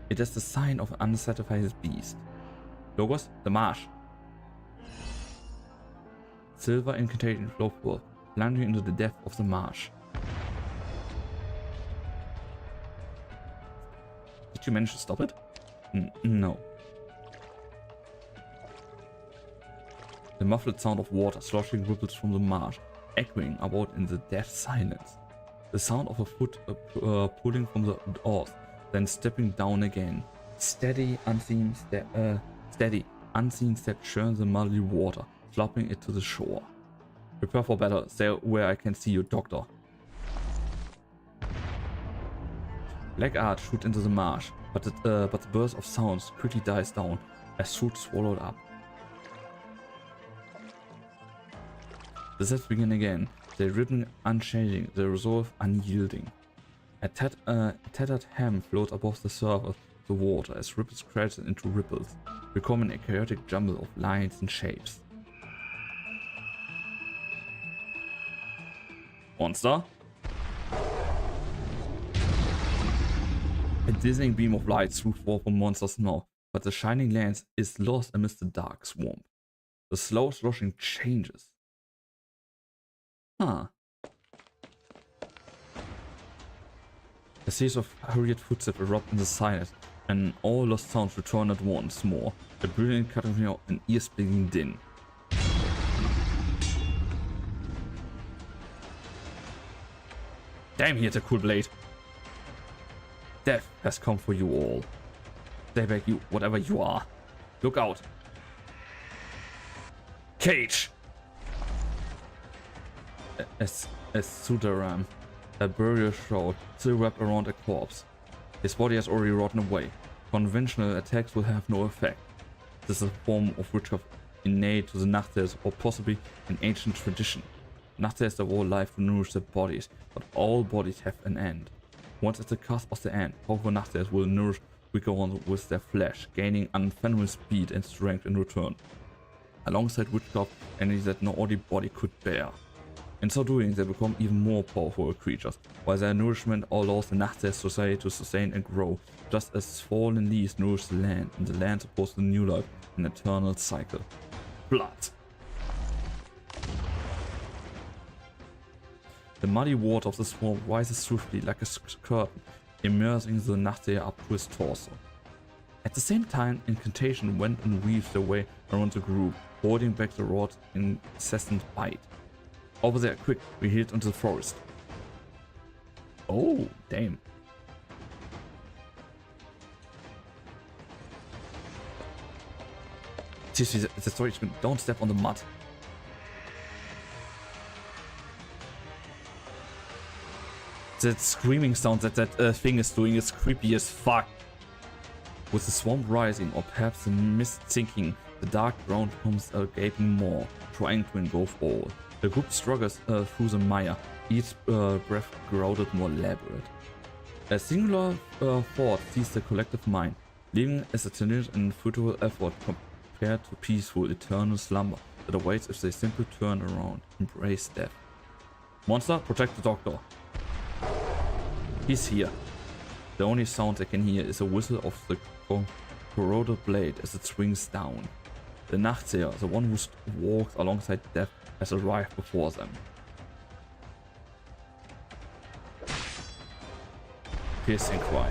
Speaker 1: It is the sign of an unsatisfied beast. Logos, the marsh. Silver incantation flow forth, plunging into the depth of the marsh. Did you manage to stop it? No. The muffled sound of water sloshing ripples from the marsh, echoing about in the deaf silence. The sound of a foot pulling from the oars then stepping down again. Steady, unseen step churns the muddy water, flopping it to the shore. Prepare for battle. Stay where I can see you, Doctor. Black art shoot into the marsh, but the burst of sounds quickly dies down as shoot swallowed up. The sets begin again, their rhythm unchanging, their resolve unyielding. A tattered hem floats above the surface of the water as ripples crash into ripples, becoming a chaotic jumble of lines and shapes. Monster? A dizzying beam of light shoots forth from Monster's mouth, but the shining lens is lost amidst the dark swamp. The slow sloshing changes. Huh. A series of hurried footsteps erupt in the silence, and all lost sounds return at once more, a brilliant cutting out an ear-splitting din. Damn, he had a cool blade. Death has come for you all. Stay back, you, whatever you are. Look out. Cage! A Sudaram, a burial shroud, still wrapped around a corpse. His body has already rotten away. Conventional attacks will have no effect. This is a form of witchcraft innate to the Nachthirs, or possibly an ancient tradition. Nachthirs have all life to nourish their bodies, but all bodies have an end. Once at the cusp of the end, powerful Nachthirs will nourish weaker ones with their flesh, gaining unfathomable speed and strength in return, alongside witchcraft enemies that no ordinary body could bear. In so doing, they become even more powerful creatures, while their nourishment allows the Nachthirs society to sustain and grow, just as fallen leaves nourish the land, and the land supports the new life, an eternal cycle. Blood. The muddy water of the swamp rises swiftly like a curtain, immersing the Nachthirs up to his torso. At the same time, incantation went and weaved their way around the group, holding back the rod's incessant bite. Over there, quick, we head into the forest. Oh, damn. Seriously, the storage bin, don't step on the mud. That screaming sound that thing is doing is creepy as fuck. With the swamp rising, or perhaps the mist sinking, the dark ground becomes a gaping maw, trying to engulf all. The group struggles through the mire, each breath crowded more elaborate. A singular thought seized the collective mind, leaving as a teenage and futile effort compared to peaceful, eternal slumber that awaits if they simply turn around, embrace death. Monster, protect the doctor. He's here. The only sound I can hear is a whistle of the corroded blade as it swings down. The Nachtseher, the one who walks alongside death, has arrived before them. Piercing cry.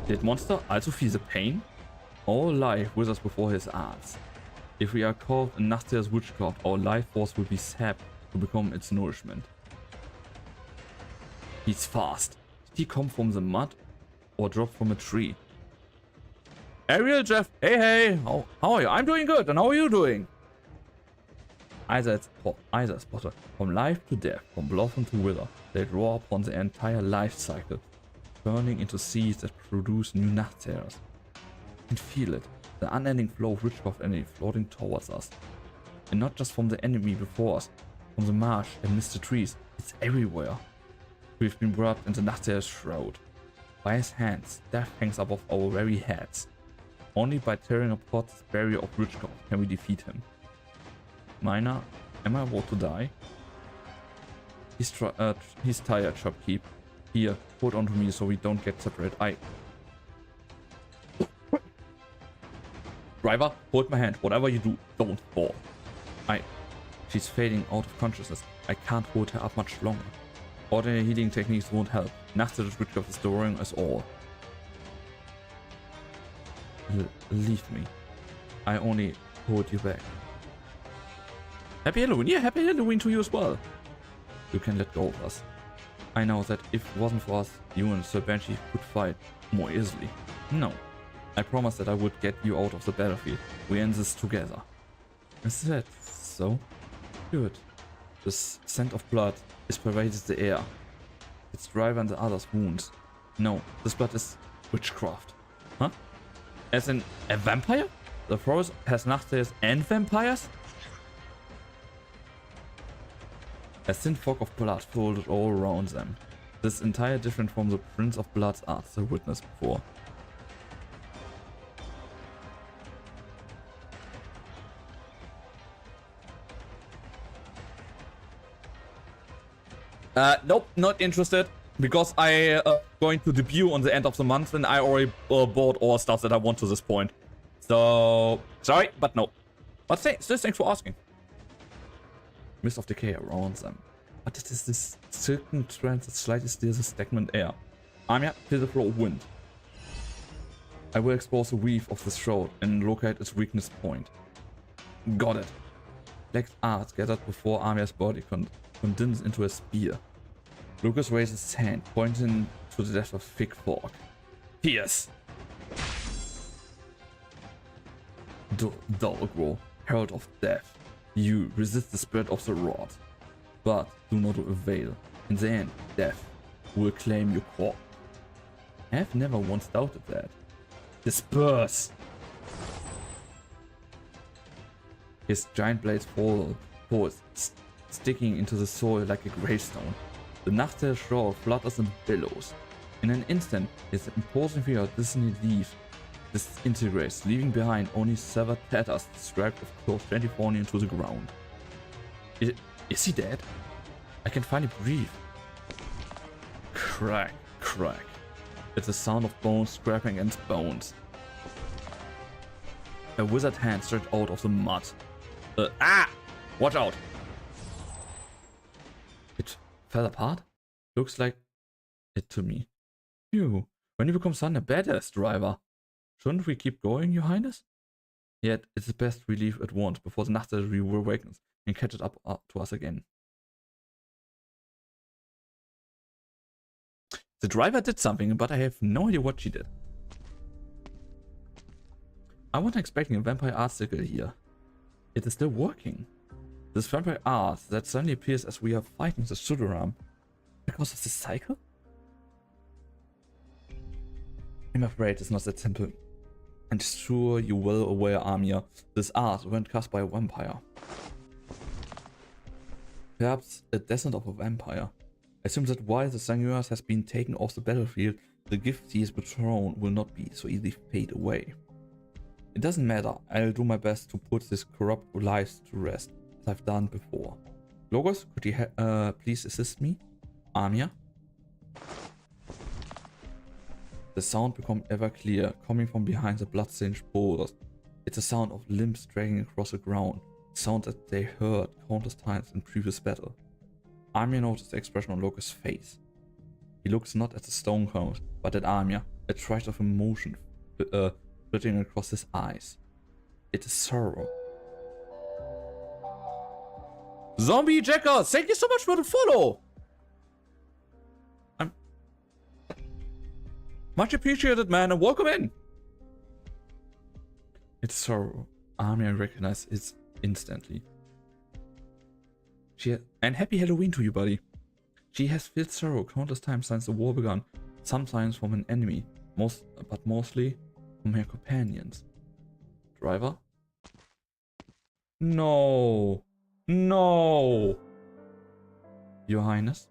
Speaker 1: Did Monster also feel the pain? All life withers before his eyes. If we are caught in Nachtseher's witchcraft, our life force will be sapped to become its nourishment. He's fast. Did he come from the mud or drop from a tree? Ariel, Jeff, hey, how are you? I'm doing good, and how are you doing? Either spotter, from life to death, from blossom to wither, they draw upon the entire life cycle, turning into seeds that produce new Nachthirs. You can feel it, the unending flow of witchcraft energy floating towards us. And not just from the enemy before us, from the marsh amidst the trees, it's everywhere. We've been wrapped in the Nachthirs shroud. By his hands, death hangs above our very heads. Only by tearing apart this barrier of witchcraft can we defeat him. Mina, am I about to die? He's tired, Shopkeep. Here, hold on to me so we don't get separated. Driver, hold my hand. Whatever you do, don't fall. She's fading out of consciousness. I can't hold her up much longer. Ordinary healing techniques won't help. Nachthirs witchcraft is destroying us all. Leave me. I only hold you back. Happy Halloween. Yeah, happy Halloween to you as well. You can let go of us. I know that if it wasn't for us, you and Sir Banshee could fight more easily. No. I promised that I would get you out of the battlefield. We end this together. Is that so? Good. The scent of blood is pervaded the air. It's driver and the others' wounds. No, this blood is witchcraft. Huh? As in a vampire? The forest has Nachtales and vampires? A thin fog of blood folded all around them. This entirely different from the Prince of Blood's art they witnessed before. Nope, not interested. Because I going to debut on the end of the month and I already bought all stuff that I want to this point. So, sorry, but no. But still, thanks for asking. Mist of decay around them. But it is this silken trend that slightly steers the stagnant air. Amiya, feel the flow of wind. I will expose the weave of this shroud and locate its weakness point. Got it. Black art gathered before Amiya's body condensed into a spear. Lucas raises his hand, pointing to the depth of thick fog. Pierce! Dalgro, herald of death. You resist the spread of the rod, but do not avail. In the end, death will claim your corpse. I have never once doubted that. Disperse! His giant blades fall, sticking into the soil like a gravestone. The Nachtale shroud flutters and billows. In an instant, his imposing figure disintegrates, leaving behind only severed tatters strapped with clothes gently falling into the ground. Is he dead? I can finally breathe. Crack, crack. It's the sound of bones scraping against bones. A wizard hand stretched out of the mud. Watch out! It fell apart? Looks like it to me. Phew, when you become suddenly a badass driver. Shouldn't we keep going, your highness? Yet, it's the best we leave at once before the Nachtale reawakens and catches up to us again. The driver did something, but I have no idea what she did. I wasn't expecting a vampire art cycle here. It is still working. This vampire art that suddenly appears as we are fighting the Sudoram. Because of the cycle? I'm afraid it's not that simple. And sure you're well aware, Amiya, this art went cast by a vampire. Perhaps a descendant of a vampire. I assume that while the Sanguinus has been taken off the battlefield, the gift he has betrothed will not be so easily fade away. It doesn't matter, I'll do my best to put this corrupt lives to rest, as I've done before. Logos, could you please assist me? Amiya? The sound becomes ever clearer, coming from behind the blood-singed boulders. It's a sound of limbs dragging across the ground, a sound that they heard countless times in previous battle. Amiya noticed the expression on Logos' face. He looks not at the stone cones, but at Amiya, a trace of emotion flitting across his eyes. It is sorrow. Zombie Jacker, thank you so much for the follow! Much appreciated, man, and welcome in! It's sorrow. Amiya recognized it instantly. And happy Halloween to you, buddy. She has felt sorrow countless times since the war began, sometimes from an enemy, but mostly from her companions. Driver? No! No! Your Highness?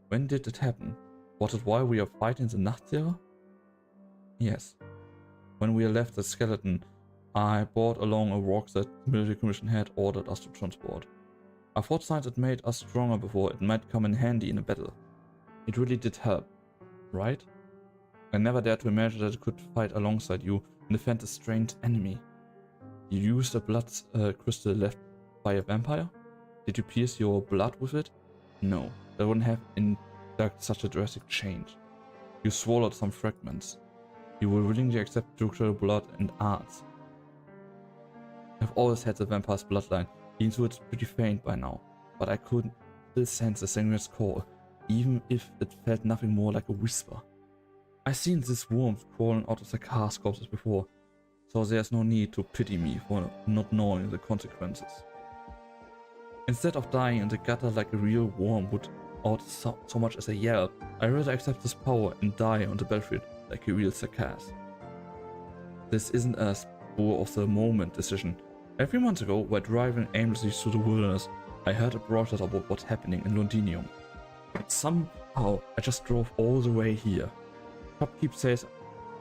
Speaker 1: When did it happen? Was it while we are fighting the Nachtale? Yes. When we left the skeleton, I brought along a rock that the military commission had ordered us to transport. I thought since it made us stronger before, it might come in handy in a battle. It really did help, right? I never dared to imagine that it could fight alongside you and defend a strange enemy. You used a blood crystal left by a vampire? Did you pierce your blood with it? No, that wouldn't have inducted such a drastic change. You swallowed some fragments. You will willingly accept druidal blood and arts. I've always had the vampire's bloodline, even though it's pretty faint by now, but I could still sense the sanguine's call. even if it felt nothing more like a whisper. I've seen these worms crawling out of the car's corpses before, so there's no need to pity me for not knowing the consequences. Instead of dying in the gutter like a real worm would out so much as a yell, I rather accept this power and die on the battlefield like a real jackass. This isn't a spur of the moment decision. A few months ago, while driving aimlessly through the wilderness, I heard a broadcast about what's happening in Londinium. But somehow, I just drove all the way here. Shopkeep says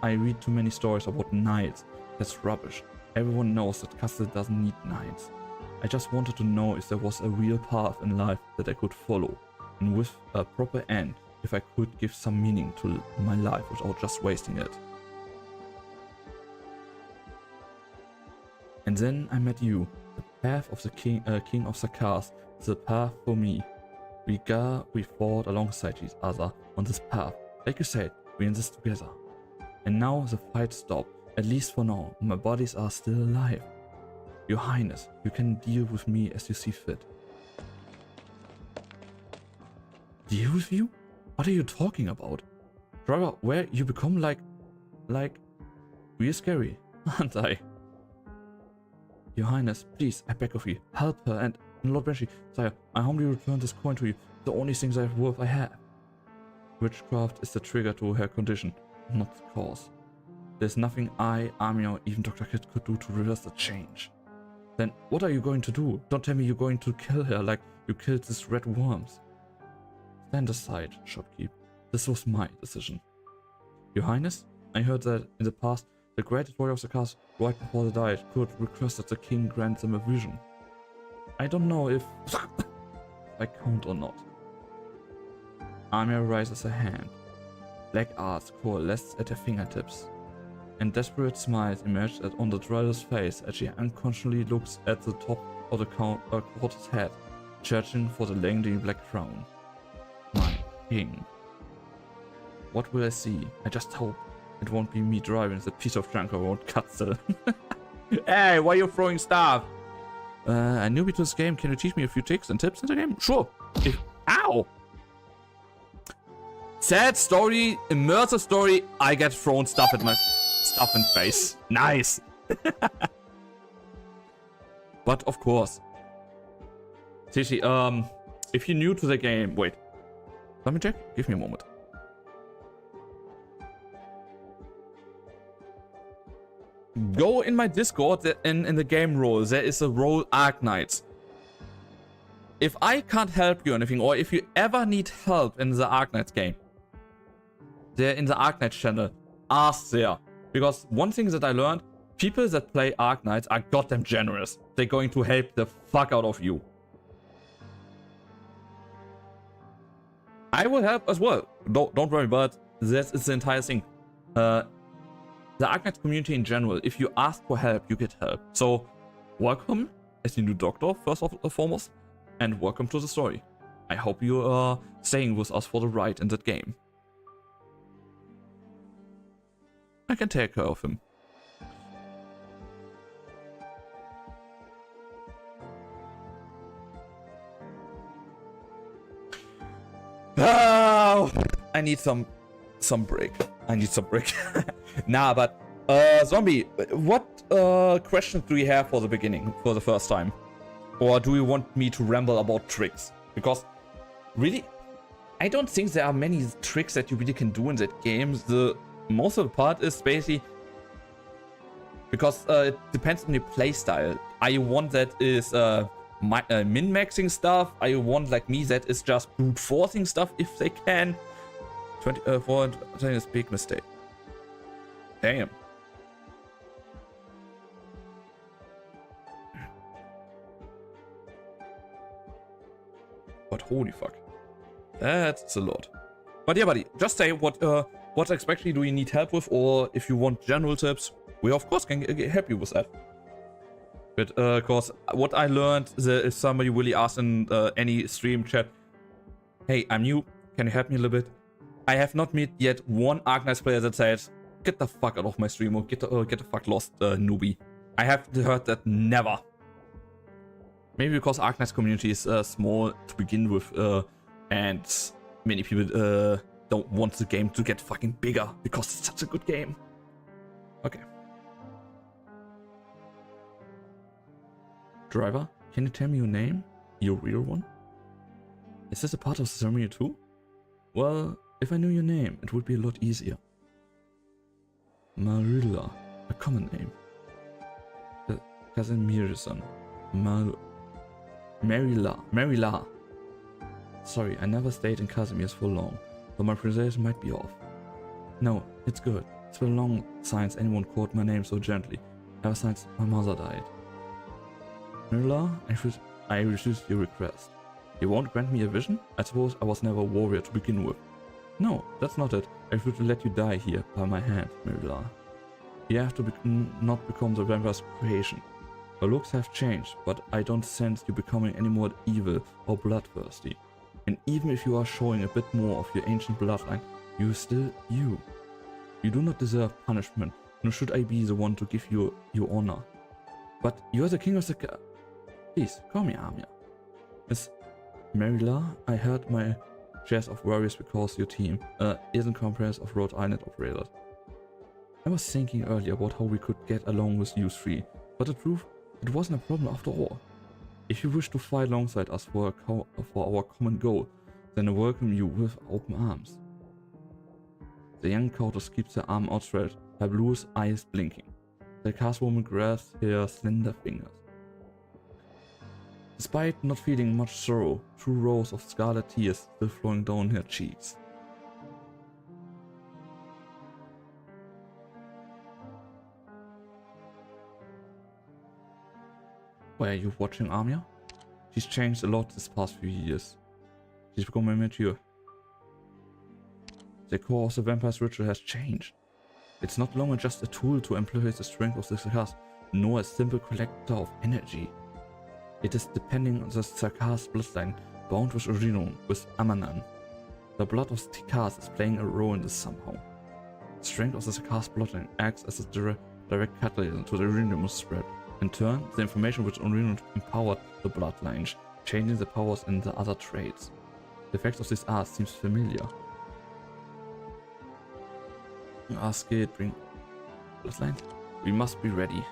Speaker 1: I read too many stories about knights. That's rubbish. Everyone knows that Castle doesn't need knights. I just wanted to know if there was a real path in life that I could follow, and with a proper end, if I could give some meaning to my life without just wasting it. And then I met you. The path of the king of Sakars is the path for me. We fought alongside each other on this path. Like you said, we're in this together. And now the fight stopped, at least for now. My bodies are still alive. Your Highness, you can deal with me as you see fit. Deal with you? What are you talking about? Driver, where you become like real scary, aren't I? Your Highness, please, I beg of you, help her and Lord Banshee, sire, I humbly return this coin to you, the only things worth I have. Witchcraft is the trigger to her condition, not the cause. There's nothing I, Army, or even Dr. Kid could do to reverse the change. Then what are you going to do? Don't tell me you're going to kill her like you killed these red worms. Stand aside, Shopkeep. This was my decision. Your Highness, I heard that in the past, the greatest warrior of the cast, right before they died, could request that the king grant them a vision. I don't know if I count or not. Amir raises her hand. Black arts coalesce at her fingertips, and desperate smiles emerge on the driver's face as she unconsciously looks at the top of the court's head, searching for the legendary black crown. My king. What will I see? I just hope it won't be me driving the piece of junk around Katzel. Hey, why are you throwing stuff? A newbie to this game, can you teach me a few tricks and tips in the game? Sure. Ow! Sad story, immersive story, I get thrown stuff in face. Nice! But of course. Tishi, if you're new to the game, wait. Let me check, give me a moment. Go in my Discord, in the game role, there is a role Arknights. If I can't help you or anything, or if you ever need help in the Arknights game, they're in the Arknights channel, ask there. Because one thing that I learned, people that play Arknights are goddamn generous. They're going to help the fuck out of you. I will help as well. Don't worry, but this is the entire thing. The Arknights community in general, if you ask for help, you get help. So, welcome as your new doctor, first and foremost, and welcome to the story. I hope you are staying with us for the ride in that game. I can take care of him. Oh, I need some break. I need some break. Nah, but Zombie, what questions do you have for the beginning, for the first time? Or do you want me to ramble about tricks? Because really, I don't think there are many tricks that you really can do in that game. The most of the part is basically because it depends on your playstyle. I want that is min-maxing stuff. I want like me that is just brute forcing stuff if they can. 24 is big mistake. Damn. But holy fuck. That's a lot. But yeah, buddy, just say what exactly do you need help with, or if you want general tips, we of course can help you with that. But of course, what I learned is if somebody really asks in any stream chat, hey, I'm new, can you help me a little bit? I have not met yet one Arknights player that said, get the fuck out of my stream, or get the fuck lost, newbie. I have heard that never. Maybe because Arknights community is small to begin with, and many people don't want the game to get fucking bigger because it's such a good game. Okay. Driver, can you tell me your name? Your real one? Is this a part of the ceremony too? Well, if I knew your name, it would be a lot easier. Marilla, a common name. Cousin Mirison. Marilla. Sorry, I never stayed in Casimir's for long, so my pronunciation might be off. No, it's good. It's been long since anyone called my name so gently, ever since my mother died. Marilla, I refuse your request. You won't grant me a vision? I suppose I was never a warrior to begin with. No, that's not it. I refuse to let you die here by my hand, Marilla. You have to not become the vampire's creation. Your looks have changed, but I don't sense you becoming any more evil or bloodthirsty. And even if you are showing a bit more of your ancient bloodline, you are still you. You do not deserve punishment, nor should I be the one to give you your honor. But you are the king of the Please, call me Amia. Miss Marilla, I heard my shares of worries because your team isn't comprised of Rhode Island operators. I was thinking earlier about how we could get along with you three, but the truth, it wasn't a problem after all. If you wish to fight alongside us for our common goal, then I welcome you with open arms. The young countess keeps her arm outstretched, her blue eyes blinking. The cast woman grasps her slender fingers. Despite not feeling much sorrow, 2 rows of scarlet tears still flowing down her cheeks. Why are you watching Amia? She's changed a lot this past few years. She's become more mature. The core of the vampire's ritual has changed. It's not longer just a tool to employ the strength of the Sarkaz, nor a simple collector of energy. It is depending on the Sarkaz bloodline bound with Orinon, with Amanan. The blood of Sarkaz is playing a role in this somehow. The strength of the Sarkaz bloodline acts as a direct catalyst to the Orinon spread. In turn, the information which Orinon empowered the bloodline, changing the powers in the other traits. The effect of this art seems familiar. Ask it, bring bloodline. We must be ready.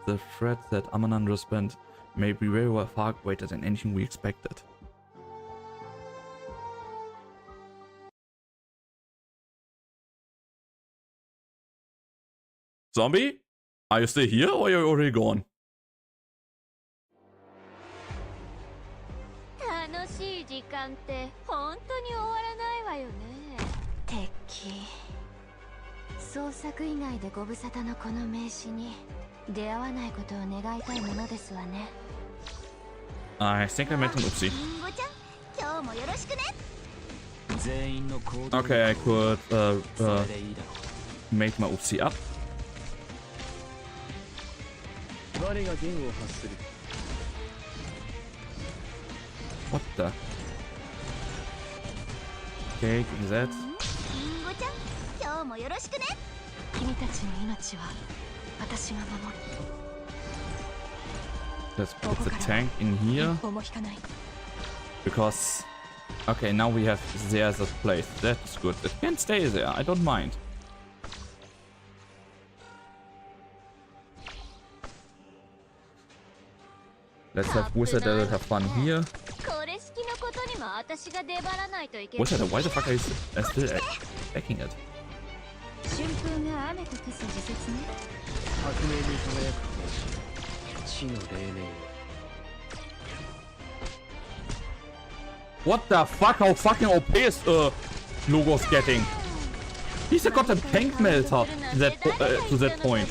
Speaker 1: The threat that Amanan respond may be very well far greater than anything we expected. Zombie? Are you still here or are you already gone?
Speaker 7: 楽しい時間って本当に終わらないわよね。敵。創作以外でご無沙汰のこの名刺に出会わないことを願いたいものですわね。
Speaker 1: I think I meant an oopsie.
Speaker 7: リンゴちゃん、今日もよろしくね。
Speaker 1: Okay, I could make my oopsie up. What the? Okay, give me that.
Speaker 7: リンゴちゃん、今日もよろしくね。君たちの命は私が守る。
Speaker 1: Let's put the tank in here. Because... Okay, now we have there's a place. That's good. It can stay there. I don't mind. Let's have Wizard have fun here. Wizard, why the fuck are you still attacking it? What the fuck? How fucking OP is Logos getting? He's a goddamn tank melter to that point.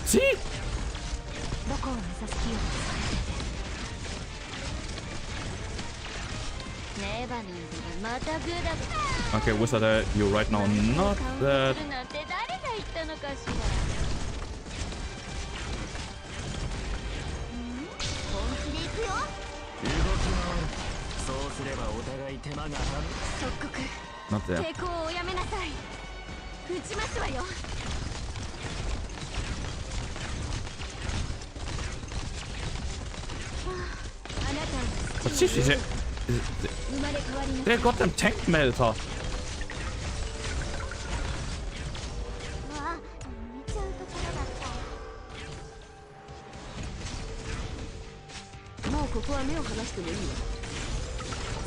Speaker 1: See? Okay, Wizard, you're right now not that. Not there. But seriously, they're goddamn tank melter.
Speaker 2: もうここは目を離してもいいわ。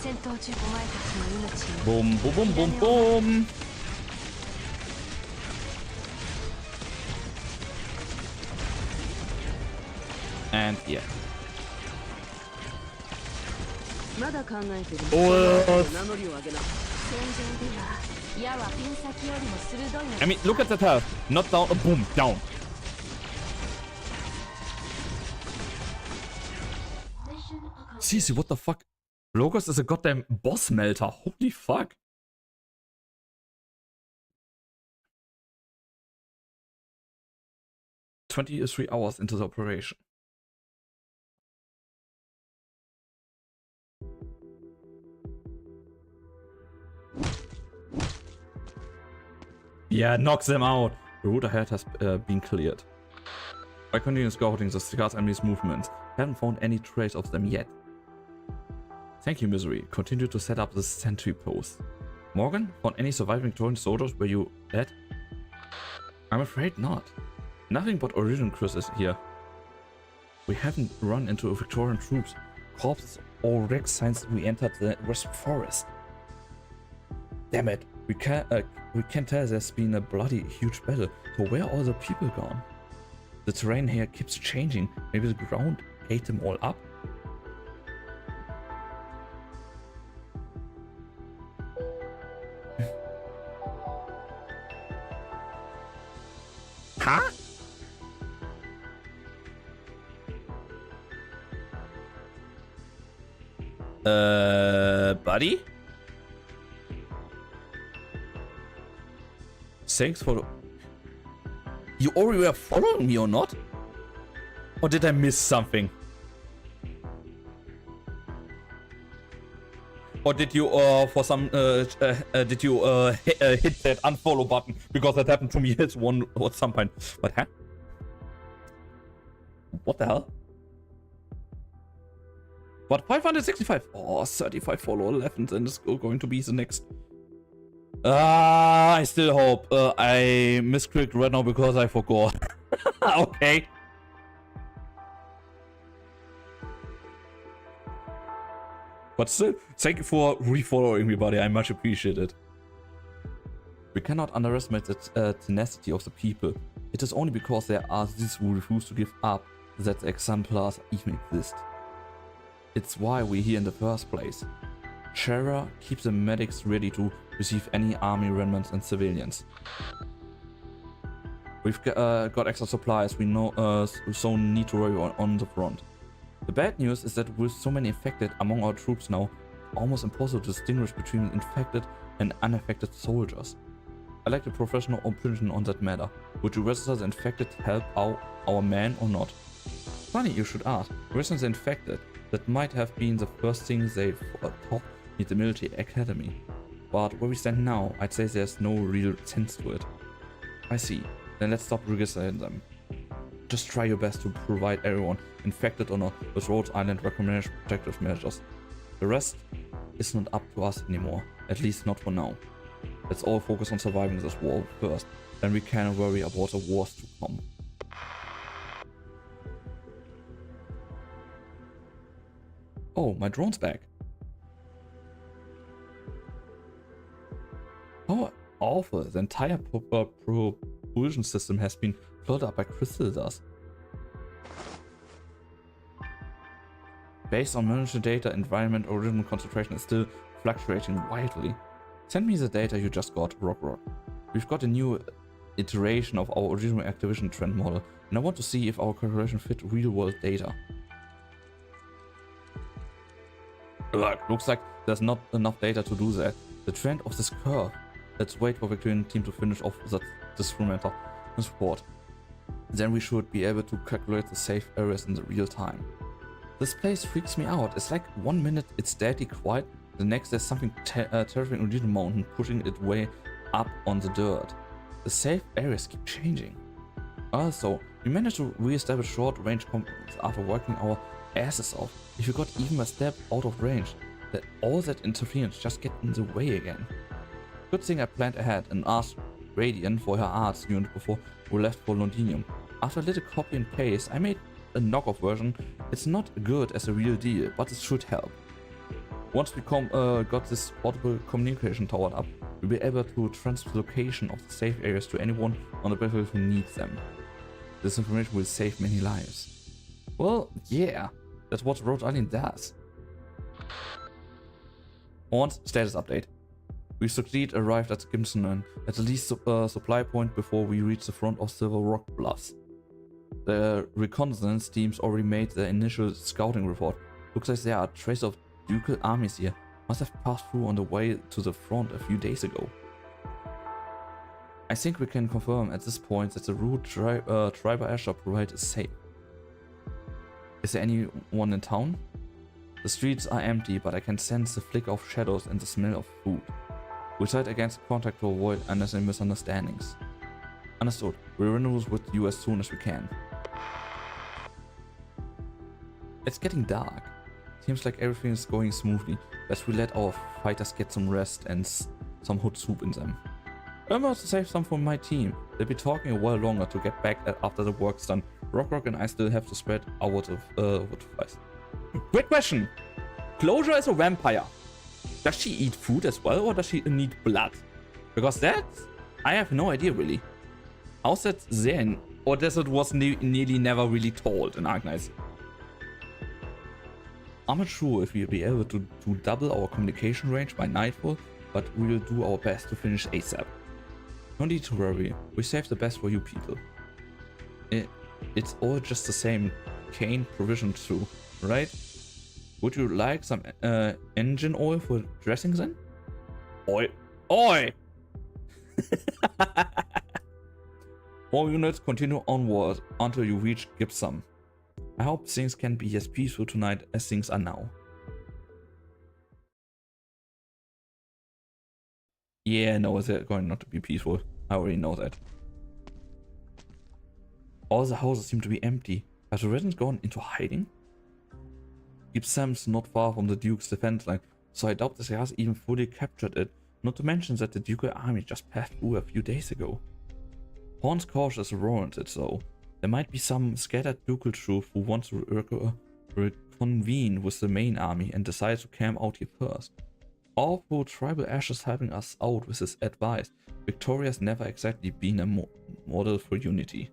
Speaker 2: 戦闘中お前たちの命に
Speaker 1: Boom, boom, boom, boom, boom. And yeah.
Speaker 2: まだ考えてる。
Speaker 1: おー。
Speaker 2: 名乗りを上げな。戦場では矢はペン先よりも鋭いの。
Speaker 1: I mean, look at that health. Not down. Boom, down. Cece, what the fuck? Logos is a goddamn boss melter. Holy fuck. "23 hours into the operation." Yeah, knocks them out. The route ahead has been cleared. By continuing scouting the Scar's enemy's movements, haven't found any trace of them yet. Thank you, Misery. Continue to set up the sentry post. Morgan, found any surviving Victorian soldiers where you at? I'm afraid not. Nothing but original crews here. We haven't run into Victorian troops, corpses or wrecks since we entered the West Forest. Damn it. We can tell there's been a bloody huge battle, so where are all the people gone? The terrain here keeps changing. Maybe the ground ate them all up? Huh? Buddy? Thanks for... You already were following me or not? Or did I miss something? Or did you, for some, did you, hit that unfollow button? Because that happened to me at some point. But huh? What the hell? What, 565? Oh, 35 follow 11, and it's going to be the next. I still hope. I misclicked right now because I forgot. Okay. But still, thank you for refollowing me, buddy. I much appreciate it. We cannot underestimate the tenacity of the people. It is only because there are these who refuse to give up that the exemplars even exist. It's why we're here in the first place. Shara keeps the medics ready to receive any army remnants and civilians. We've got extra supplies we know, so need to worry on the front. The bad news is that with so many infected among our troops now, it's almost impossible to distinguish between infected and unaffected soldiers. I like the professional opinion on that matter. Would you rather the infected help out our men or not? Funny you should ask. Rather the infected, that might have been the first thing they taught at the military academy. But where we stand now, I'd say there's no real sense to it. I see. Then let's stop registering them. Just try your best to provide everyone, infected or not, with Rhode Island recommended protective measures. The rest is not up to us anymore, at least not for now. Let's all focus on surviving this war first, then we can worry about the wars to come. Oh, my drone's back. How awful, the entire propulsion system has been flooded up by crystal dust. Based on management data, environment original concentration is still fluctuating wildly. Send me the data you just got, Rock. We've got a new iteration of our original activation trend model, and I want to see if our calculation fit real-world data. Ugh, looks like there's not enough data to do that. The trend of this curve. Let's wait for the Victorian team to finish off this report. Then we should be able to calculate the safe areas in the real time. This place freaks me out. It's like 1 minute it's deadly quiet, the next there's something terrifying on the mountain pushing it way up on the dirt. The safe areas keep changing. Also, We managed to re-establish short-range combat after working our asses off. If we got even a step out of range, that all that interference just get in the way again. Good thing I planned ahead and asked Radiant for her arts unit before we left for Londinium. After a little copy and paste, I made a knockoff version. It's not good as a real deal, but it should help. Once we got this portable communication tower up, we'll be able to transfer the location of the safe areas to anyone on the battlefield who needs them. This information will save many lives. Well, yeah, that's what Rhode Island does. Horn's status update. We succeed arrived at Gimson at the least supply point before we reach the front of Silver Rock Bluffs. The reconnaissance teams already made their initial scouting report. Looks like there are traces of ducal armies here. Must have passed through on the way to the front a few days ago. I think we can confirm at this point that the route Triber Asher provided is safe. Is there anyone in town? The streets are empty, but I can sense the flicker of shadows and the smell of food. We tried against contact to avoid unnecessary misunderstandings. Understood. We'll rendezvous with you as soon as we can. It's getting dark. Seems like everything is going smoothly. Best we let our fighters get some rest and some hot soup in them. Remember to save some for my team. They'll be talking a while longer to get back after the work's done. Rock and I still have to spread hours of wood. Great question! Closure is a vampire. Does she eat food as well, or does she need blood? Because that, I have no idea really. How's that then? Or does it was nearly never really told in Arknights? I'm not sure if we'll be able to double our communication range by nightfall, but we'll do our best to finish ASAP. No need to worry, we saved the best for you people. It's all just the same cane provision too, right? Would you like some engine oil for dressing then? Oil! Oil! All units continue onward until you reach Gibson. I hope things can be as peaceful tonight as things are now. Yeah, no, they're going not to be peaceful. I already know that. All the houses seem to be empty. Has the residents gone into hiding? Gibson's not far from the Duke's defense line, so I doubt that he has even fully captured it, not to mention that the Ducal army just passed through a few days ago. Horn's caution is warranted though. There might be some scattered Ducal troops who want to reconvene with the main army and decide to camp out here first. Although Tribal Ash is helping us out with his advice, Victoria's never exactly been a model for unity.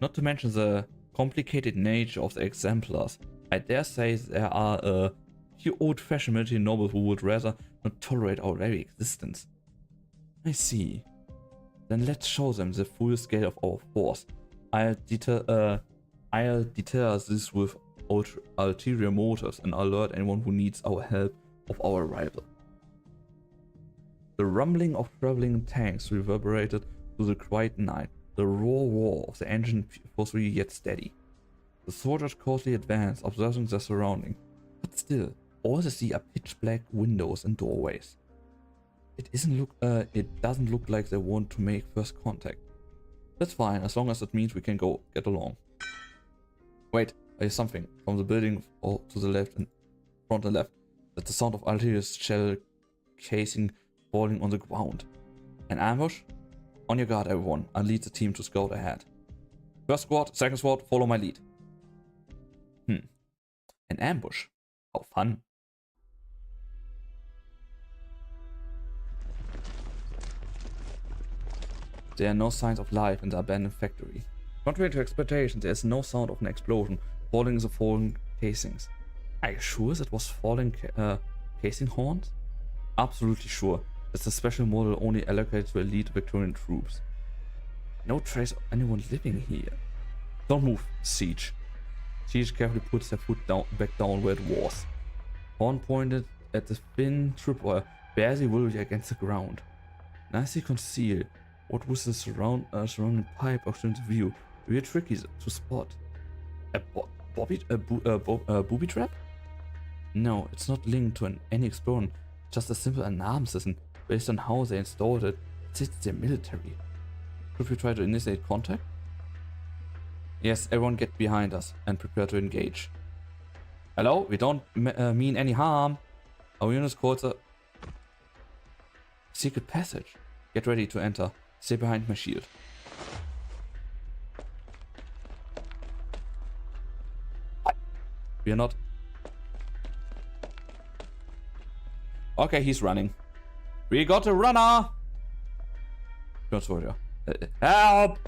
Speaker 1: Not to mention the complicated nature of the exemplars. I dare say there are a few old-fashioned military nobles who would rather not tolerate our very existence. I see. Then let's show them the full scale of our force. I'll deter this with ulterior motives and alert anyone who needs our help of our arrival. The rumbling of traveling tanks reverberated through the quiet night. The raw roar of the engine forcefully yet steady. The soldiers cautiously advance, observing their surroundings, but still, all they see are pitch-black windows and doorways. It doesn't look like they want to make first contact. That's fine, as long as it means we can get along. Wait, there's something from the building to the left and front and left. That's the sound of artillery's shell casing falling on the ground. An ambush? On your guard, everyone. I'll lead the team to scout ahead. First squad, second squad, follow my lead. An ambush? How fun. There are no signs of life in the abandoned factory. Contrary to expectations, there is no sound of an explosion falling in the fallen casings. Are you sure that was falling casing horns? Absolutely sure. It's a special model only allocated to elite Victorian troops. No trace of anyone living here. Don't move, Siege. Siege carefully puts their foot back down where it was. Horn pointed at the thin tripwire barely visible against the ground. Nicely concealed, what was the surrounding pipe obstructing view? Real tricky to spot. A booby trap? No, it's not linked to any explosion. Just a simple alarm system. Based on how they installed it, it's their military. Should we try to initiate contact? Yes, everyone get behind us and prepare to engage. Hello? We don't mean any harm. Our units calls a secret passage. Get ready to enter. Stay behind my shield. We are not. Okay, he's running. We got a runner! Don't worry. Help!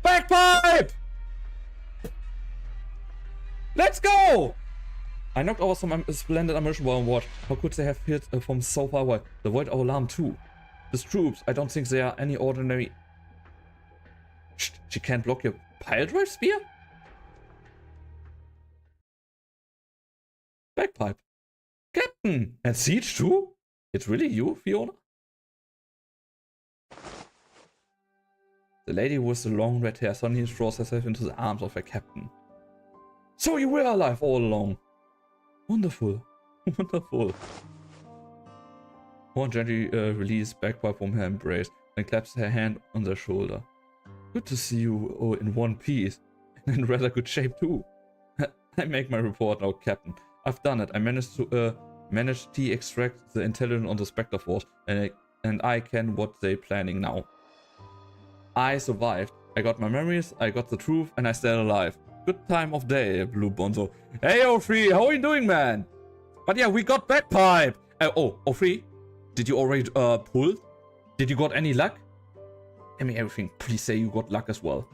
Speaker 1: Bagpipe! Let's go! I knocked over some splendid ammunition while on watch. How could they have hit from so far away? Avoid our alarm too. These troops, I don't think they are any ordinary... Shh, she can't block your pile drive spear? Bagpipe. Captain! And Siege too? It's really you, Fiona? The lady with the long red hair suddenly throws herself into the arms of her captain. So you were alive all along. Wonderful. Wonderful. Horn gently releases Bagpipe from her embrace and claps her hand on their shoulder. Good to see you in one piece. And in rather good shape too. I make my report now, Captain. I've done it. I managed to extract the intelligence on the Spectre Force, and I can what they're planning now. I survived. I got my memories, I got the truth, and I still alive. Good time of day, Blue Bonzo. Hey, O3, how are you doing, man? But yeah, we got Bagpipe. Oh, O3, did you already pull? Did you got any luck? Tell me everything. Please say you got luck as well.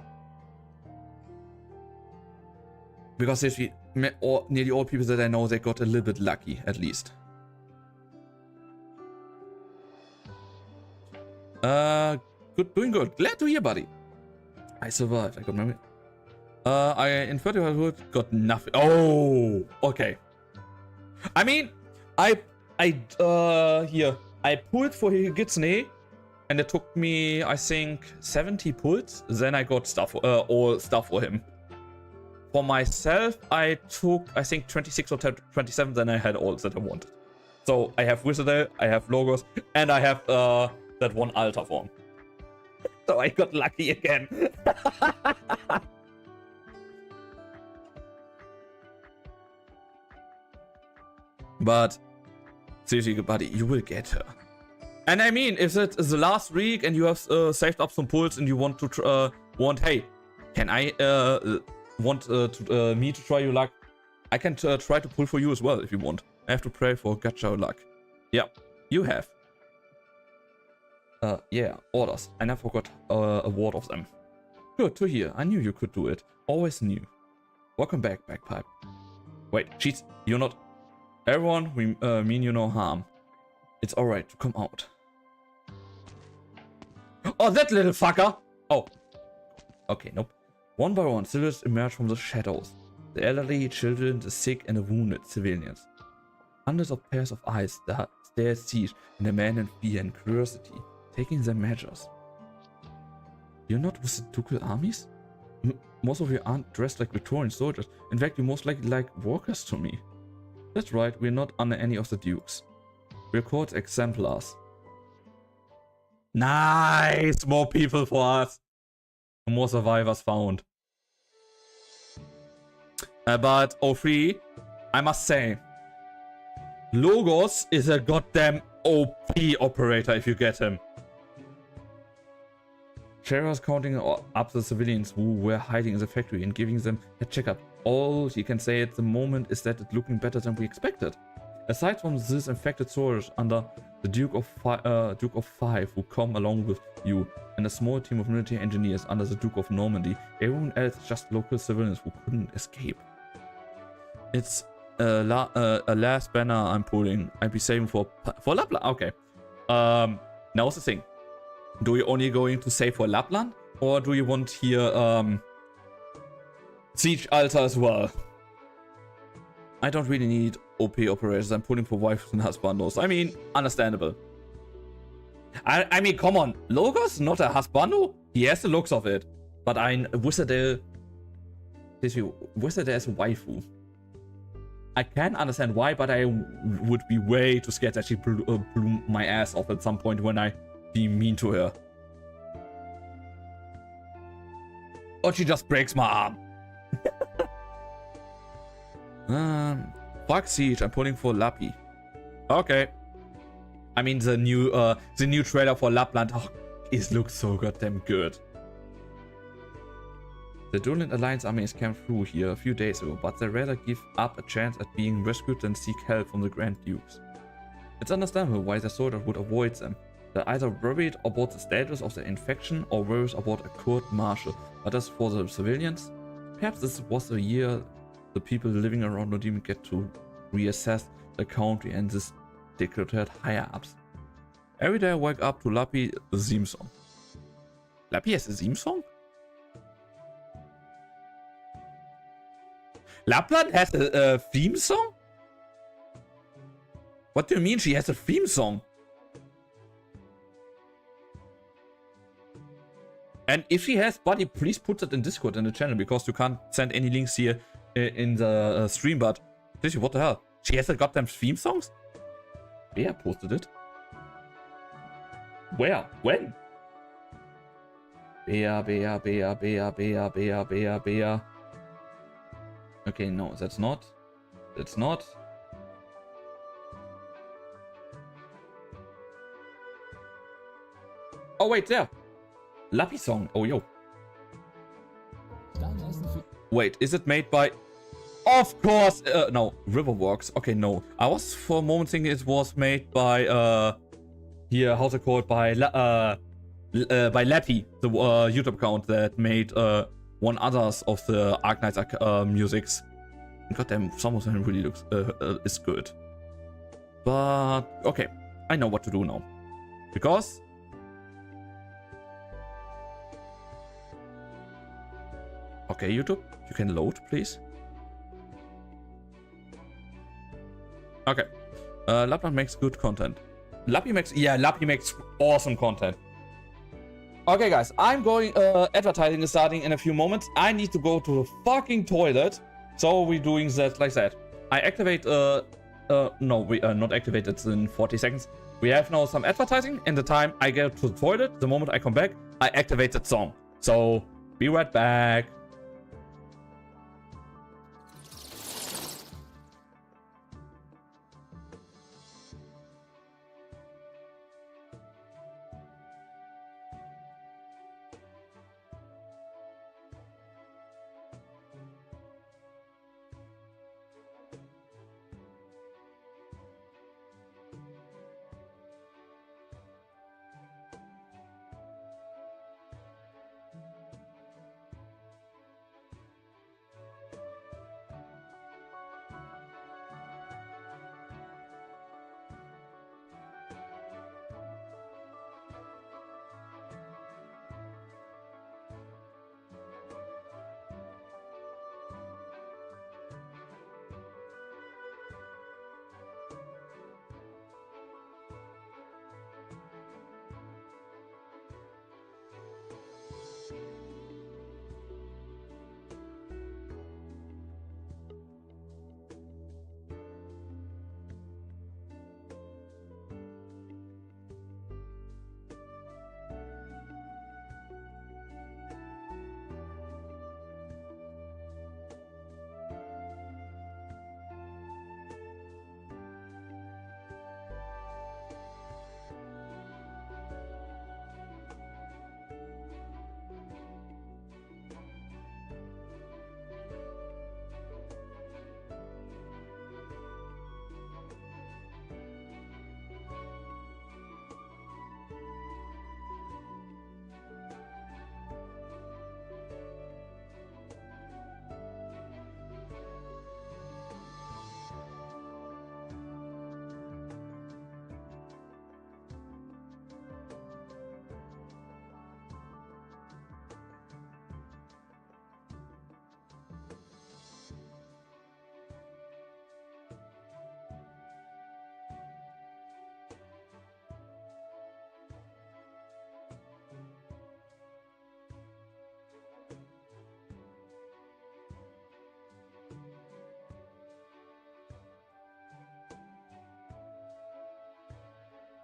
Speaker 1: Because if we, nearly all people that I know, they got a little bit lucky, at least. Good, doing good. Glad to hear, buddy. I survived. I got memory. I in 30 got nothing. Oh, okay. I mean, I pulled for Higitsune, and it took me, I think, 70 pulls. Then I got stuff, all stuff for him. For myself, I took, I think, 26 or 27. Then I had all that I wanted. So I have Wizardale, I have Logos, and I have that one altar form. So I got lucky again. But seriously, buddy, you will get her. And I mean, if it is the last week and you have saved up some pulls and you want to hey, can I want me to try your luck? I can try to pull for you as well if you want. I have to pray for gacha luck. Yeah, you have. Yeah, orders. I never forgot a word of them. Good to hear. I knew you could do it. Always knew. Welcome back, Bagpipe. Wait, she's... You're not... Everyone, we mean you no harm. It's alright to come out. Oh, that little fucker! Oh. Okay, nope. One by one, silhouettes emerge from the shadows. The elderly, children, the sick, and the wounded civilians. Hundreds of pairs of eyes stare at siege and a man in fear and curiosity, taking their measures. You're not with the ducal armies? Most of you aren't dressed like Victorian soldiers. In fact, you're most likely like workers to me. That's right, we're not under any of the dukes. We're called exemplars. Nice! More people for us. More survivors found. But O3, I must say, Logos is a goddamn OP operator if you get him. Shera's counting up the civilians who were hiding in the factory and giving them a checkup. All he can say at the moment is that it's looking better than we expected. Aside from this infected soldiers under the Duke of Five who come along with you, and a small team of military engineers under the Duke of Normandy, everyone else is just local civilians who couldn't escape. It's a last banner I'm pulling. I'll be saving for Lapland. Okay. Now's the thing. Do we only going to save for Lapland, or do you want here Siege Altar as well? I don't really need OP operators. I'm pulling for wives and husbandos. I mean, understandable. I mean, come on. Logos, not a husbando? He has the looks of it. But Wizardale is a waifu. I can understand why, but I would be way too scared that she blew my ass off at some point when I being mean to her. Or she just breaks my arm. Fuck Siege, I'm pulling for Lappi. Okay. I mean the new trailer for Lapland. Oh, it looks so goddamn good. The Dueling Alliance armies came through here a few days ago, but they rather give up a chance at being rescued than seek help from the Grand Dukes. It's understandable why the soldiers would avoid them. They're either worried about the status of the infection or worried about a court-martial. But as for the civilians, perhaps this was the year the people living around Nodime get to reassess the country and this declared higher-ups. Every day I wake up to Lappi the theme song. Lappi has a theme song? Lapland has a theme song? What do you mean she has a theme song? And if she has, buddy, please put that in Discord in the channel, because you can't send any links here in the stream, but Lizzie, what the hell? She has a goddamn theme songs? Where posted it? Where? When? Bea. Okay, no, that's not. That's not. Oh, wait, there. Lappi song. Oh, yo. Wait, is it made by... Of course! No, Riverworks. Okay, no. I was for a moment thinking it was made by, here, how's it called? By Lappi, the YouTube account that made one others of the Arknights musics. Goddamn, some of them really looks is good. But okay, I know what to do now, because okay, YouTube, you can load, please. Okay, Lapland makes good content. Lappi makes awesome content. Okay, guys, I'm going. Advertising is starting in a few moments. I need to go to the fucking toilet. So we're doing that like that. I activate. No, we are not activated in 40 seconds. We have now some advertising. In the time I go to the toilet, the moment I come back, I activate that song. So be right back.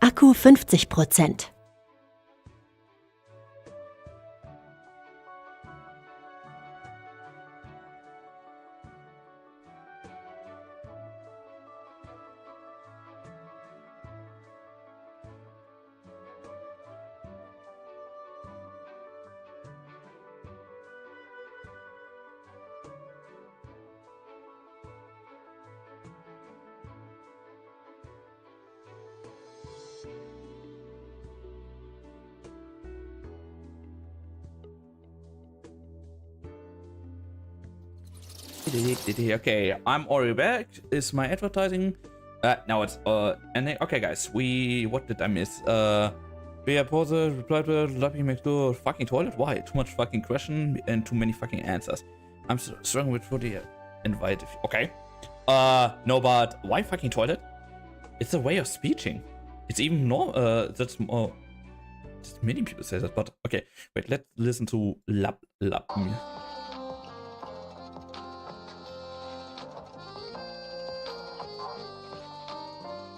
Speaker 11: Akku 50%.
Speaker 1: Okay, I'm already back. Is my advertising? No, it's and okay, guys. What did I miss? We are pause. Reply to Lucky McDo. Fucking toilet. Why? Too much fucking question and too many fucking answers. I'm struggling with 40 invite. Okay. No, but why fucking toilet? It's a way of speaking. It's even that's more. Just many people say that, but okay. Wait, let's listen to Lap.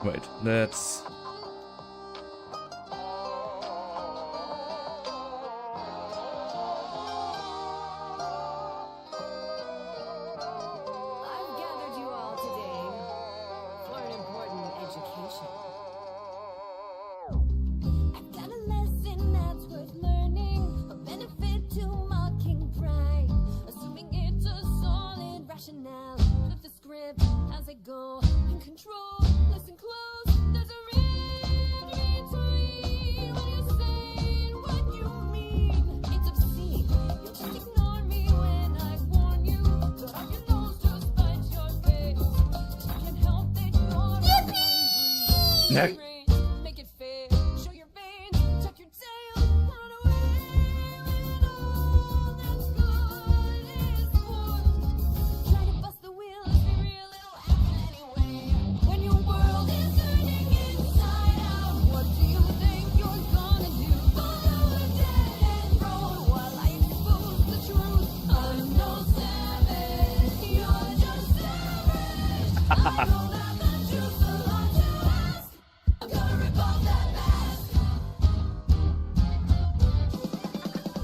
Speaker 1: Wait, let's.
Speaker 2: I've gathered you all today for an important education.
Speaker 11: I've got a lesson that's worth learning, a benefit to mocking pride, assuming it's a solid rationale. Flip the script as I go in control. Listen close, there's a real need to read what you're saying, what you mean. It's obscene. You'll just ignore me when I warn you. Cut off your nose to spite your face. I can't help that you're angry. Make it fair. Show your veins. Tuck your tail. Run away with all that's good is good. Try to bust the wheel. Let's be real. It'll happen anyway. When your world is turning inside out, what do you think you're gonna do? Follow a dead end road while I expose the truth. I'm no savage. You're just savage. I know that the truth's a lot to ask. I'm gonna rip off that mask.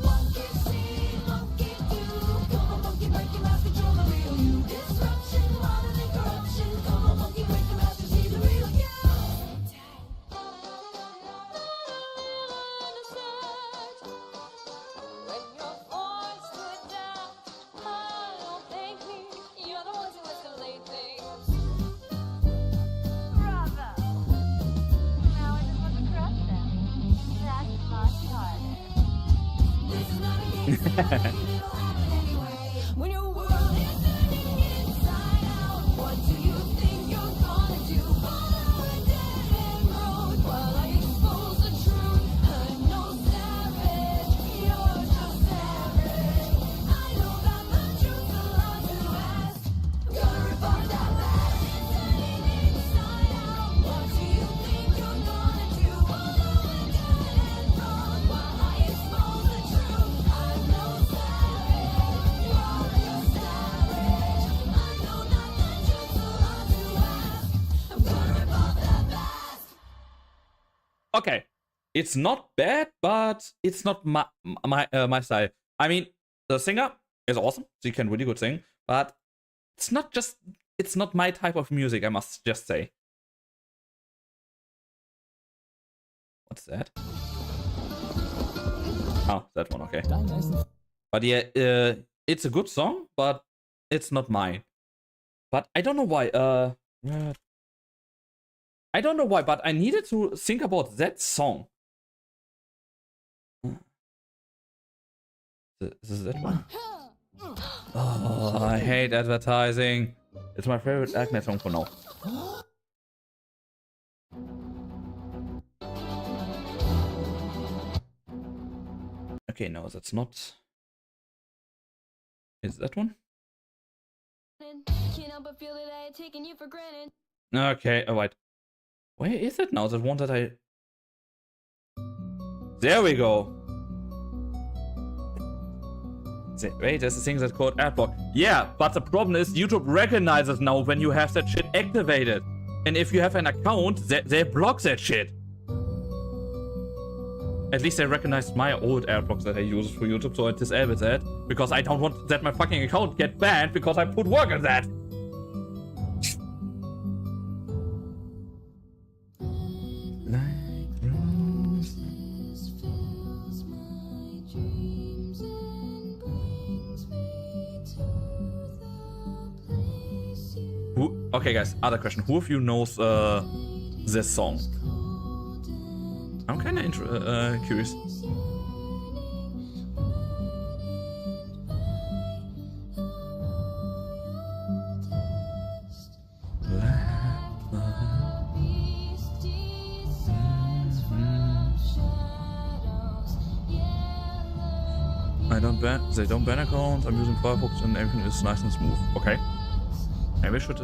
Speaker 11: Monkey see, monkey do. Come on, monkey, break your mask, control the real you. Disruption, louder than corruption. Come on, monkey, break your mask, see the real you. When you're forced to adapt, don't thank me. You're the ones who escalate things.
Speaker 7: Bravo. Now I just want to crush them. That's much harder.
Speaker 11: This is not a game, so it'll happen anyway. When your world is turning inside out, what do you think you're gonna do? Follow a dead end road while I expose the truth. I'm no savage, you're just savage. I know that the truth's a lot to ask. Gonna rip off that mask. It's turning inside out. What do you think you're gonna do? Follow a dead end road while I expose the truth. I'm no savage, you're just savage. I know that the truth's a lot to ask. I'm gonna rip off that mask.
Speaker 1: Okay, it's not bad, but it's not my style. I mean, the singer is awesome. She can really good sing, but it's not my type of music. I must just say. What's that? Oh, that one. Okay. But yeah, it's a good song, but it's not mine. But I don't know why. I don't know why, but I needed to think about that song. This is that one? Oh, I hate advertising. It's my favorite Agnes song for now. Okay, no, that's not. Is that one?
Speaker 11: Can't help but feel that I had taken you for granted.
Speaker 1: Okay, oh wait. Where is it now? That one that I... There we go. Wait, there's a thing that's called adblock. Yeah, but the problem is YouTube recognizes now when you have that shit activated. And if you have an account, they block that shit. At least they recognized my old adblocks that I use for YouTube, so I disabled that. Because I don't want that my fucking account get banned because I put work in that. Okay, guys, other question. Who of you knows this song? I'm kind of curious. They don't ban accounts. I'm using Firefox and everything is nice and smooth. Okay. Maybe I should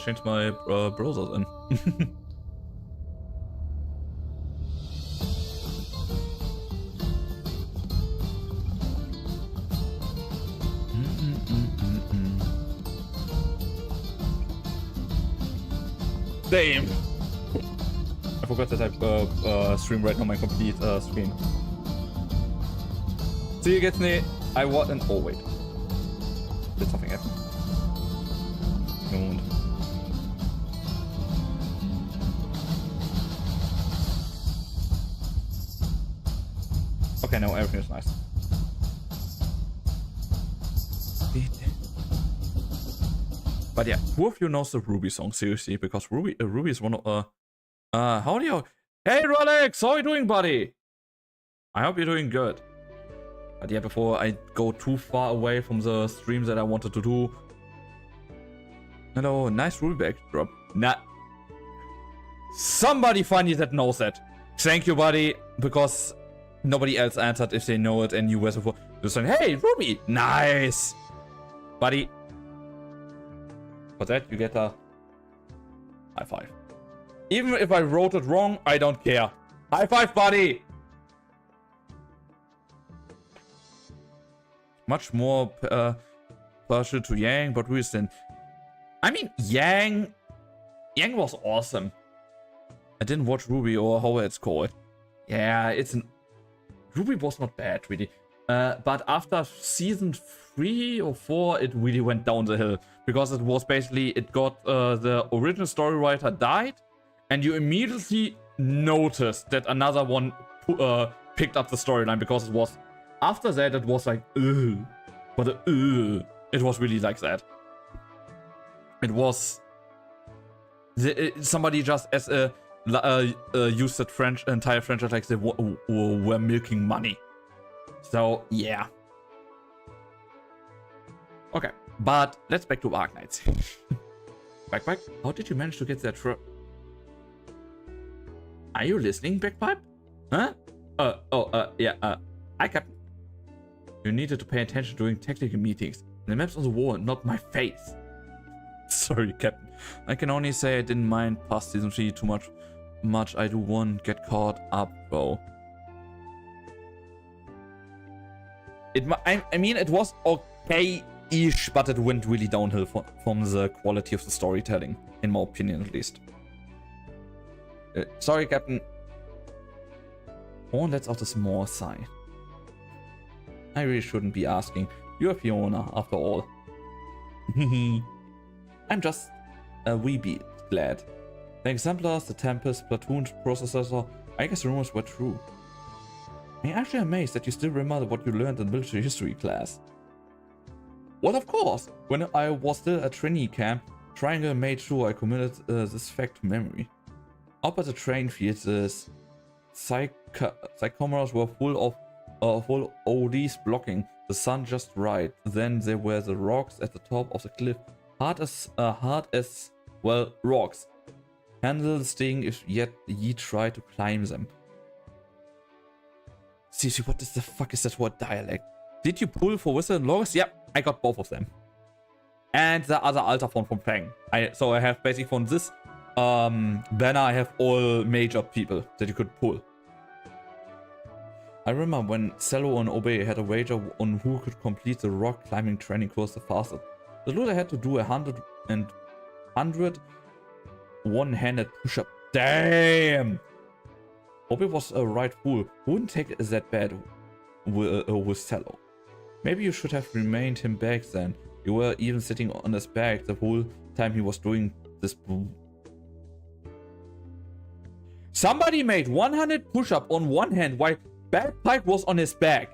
Speaker 1: change my browser then. Damn! I forgot that I stream right now my complete screen. See you guys, I want an. Oh, wait. Did something happen? No. Okay, now everything is nice. But yeah, who of you knows the Ruby song, seriously? Because Ruby is one of, how do you... Hey, Rolex! How are you doing, buddy? I hope you're doing good. But yeah, before I go too far away from the stream that I wanted to do... Hello, nice Ruby backdrop. Nah. Somebody funny that knows that. Thank you, buddy, because nobody else answered if they know it and you were so... Just saying, hey, Ruby! Nice! Buddy. For that, you get a high five. Even if I wrote it wrong, I don't care. High five, buddy! Much more partial to Yang, but recent. I mean, Yang was awesome. I didn't watch Ruby or how it's called. Yeah, Ruby was not bad, really. But after season 3 or 4, it really went down the hill. Because it was basically, it got the original story writer died, and you immediately noticed that another one picked up the storyline, because it was, after that, it was like, ugh. But it was really like that. It was, somebody just as used that entire franchise like they were milking money. So, yeah. Okay, but let's back to Arknights. Backpipe, how did you manage to get that Are you listening, Backpipe? Huh? Yeah, I Captain. You needed to pay attention during technical meetings. The map's on the wall, not my face. Sorry, Captain. I can only say I didn't mind past season 3 too much. I do won't get caught up, though. I mean, it was okay-ish, but it went really downhill from the quality of the storytelling, in my opinion, at least. Sorry, Captain. Oh, that's out a small sigh. I really shouldn't be asking. You're Fiona, after all. I'm just a wee bit glad. The exemplars, the Tempest, platoon processor, I guess the rumors were true. I'm actually amazed that you still remember what you learned in military history class. Well, of course! When I was still at trainee camp, Triangle made sure I committed this fact to memory. Up at the train field, the psychomeras were full ODs blocking the sun just right. Then there were the rocks at the top of the cliff, hard as well, rocks. Handle sting if yet ye try to climb them. Seriously, what the fuck is that word dialect? Did you pull for whistle and logs? Yep, I got both of them. And the other altar font from Fang. So I have basically from this banner, I have all major people that you could pull. I remember when Cello and Obey had a wager on who could complete the rock climbing training course the fastest. The loser had to do 100 one-handed push-up. Damn! Obey was a right fool. Wouldn't take it that bad with Cello. Maybe you should have remained him back then. You were even sitting on his back the whole time he was doing this. Somebody made 100 push-up on one hand while Bagpipe was on his back.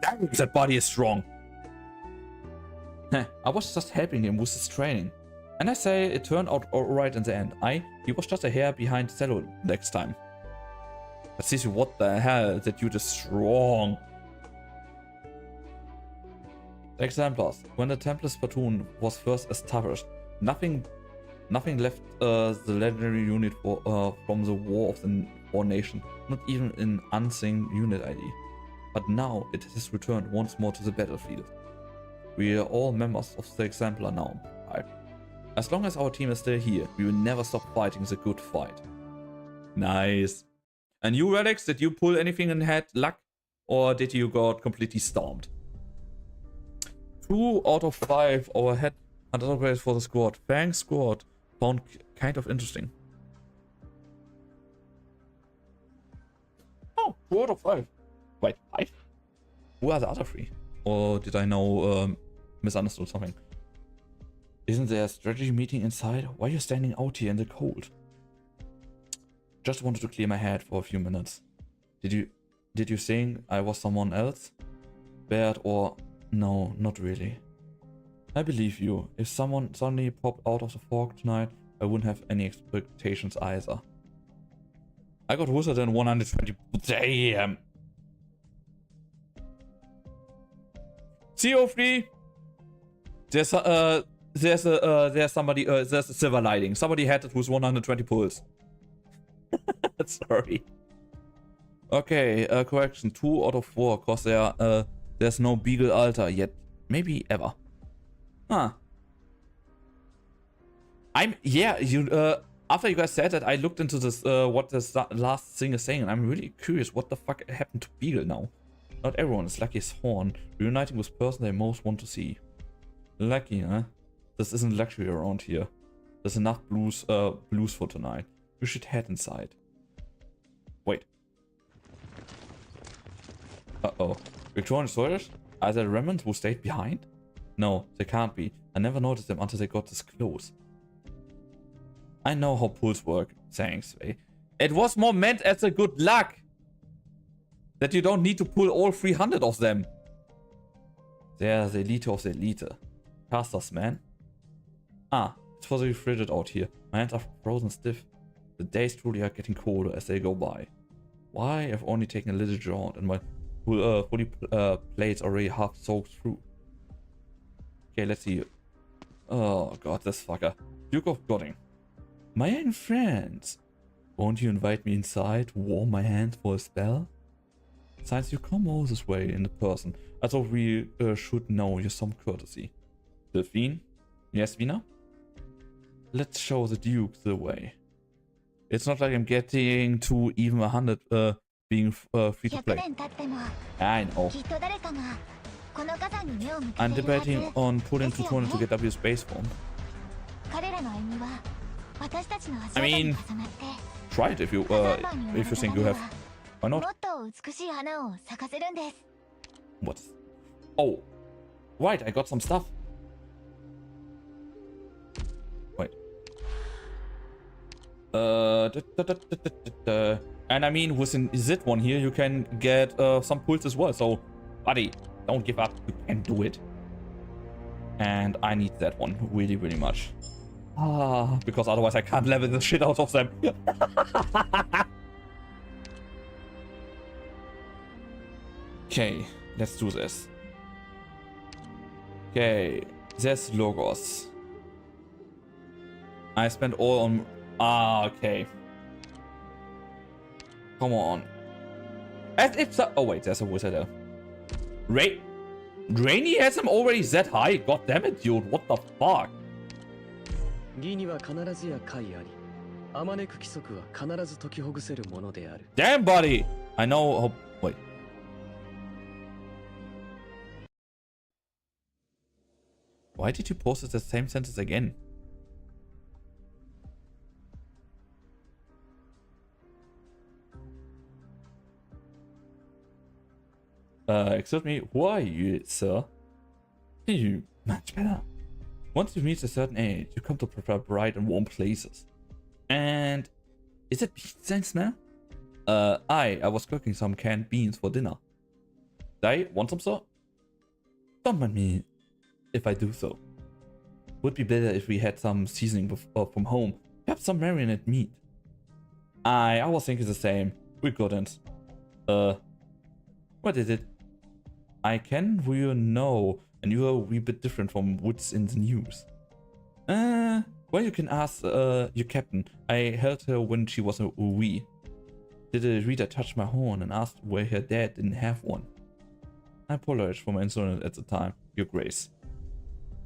Speaker 1: That body is strong. I was just helping him with his training. And I say it turned out alright in the end. He was just a hair behind Cello next time. But seriously, what the hell? That dude is strong. The exemplars. When the Templar's platoon was first established, nothing left the legendary unit from the War of the Four Nations. Not even an unseen unit ID. but now it has returned once more to the battlefield. We are all members of the Exemplar now. As long as our team is still here, we will never stop fighting the good fight. Nice. And you, Alex, did you pull anything and had luck? Or did you got completely stormed? 2 out of 5 our head and upgrades for the squad. Thanks, squad. Found kind of interesting. Oh, 2 out of 5. Wait, 5? Who are the other 3? Or did I know misunderstood something? Isn't there a strategy meeting inside? Why are you standing out here in the cold? Just wanted to clear my head for a few minutes. Did you think I was someone else? Bad or... No, not really. I believe you. If someone suddenly popped out of the fog tonight, I wouldn't have any expectations either. I got worse than 120... Damn! CO3! There's somebody, there's a silver lighting. Somebody had it with 120 pulls. Sorry. Okay, correction. 2 out of 4, cause there's no Beagle Altar yet. Maybe ever. Huh. After you guys said that, I looked into this, what this last thing is saying, and I'm really curious what the fuck happened to Beagle now. Not everyone is lucky as Horn, reuniting with the person they most want to see. Lucky, huh? This isn't luxury around here. There's enough blues for tonight. We should head inside. Wait. Uh-oh. Victorian soldiers? Are there remnants who stayed behind? No, they can't be. I never noticed them until they got this close. I know how pulls work. Thanks, Faye. It was more meant as a good luck. That you don't need to pull all 300 of them. They're the elite of the elite. Casters, man. Ah, it's for the refrigerated out here. My hands are frozen stiff. The days truly are getting colder as they go by. Why? I've only taken a little jaunt and my fully plates already half soaked through. Okay, let's see. Oh god, this fucker. Duke of Godding. My young friends. Won't you invite me inside to warm my hands for a spell? Since you come all this way in person, I thought we should know you some courtesy. Delphine? Yes, Vina? Let's show the Duke the way. It's not like I'm getting to even 100 being free to play. I know. I'm debating on pulling to 200 to get W space form. I mean, try it if you think you have. Why not? What? Oh, right, I got some stuff. Wait. And I mean, within that one here, you can get some pulls as well. So, buddy, don't give up. You can do it. And I need that one really, really much. Because otherwise I can't level the shit out of them. Okay, let's do this. Okay, there's Logos. I spent all on... okay. Come on. As if so... Oh wait, there's a wizard there. Rainy has him already that high? God damn it, dude. What the fuck? Damn, buddy! I know how... Wait. Why did you post the same sentence again? Excuse me, who are you, sir? You, much better. Once you reach a certain age, you come to prefer bright and warm places. And is it beans and smell? I was cooking some canned beans for dinner. I want some, sir? Don't mind me if I do so. Would be better if we had some seasoning from home. Perhaps some marinade meat. I was thinking the same. We couldn't. What is it? I can who you know, and you are a wee bit different from what's in the news. Well, you can ask your captain. I held her when she was a wee. Did a reader touch my horn and asked why her dad didn't have one? I apologize for my insolence at the time, Your Grace.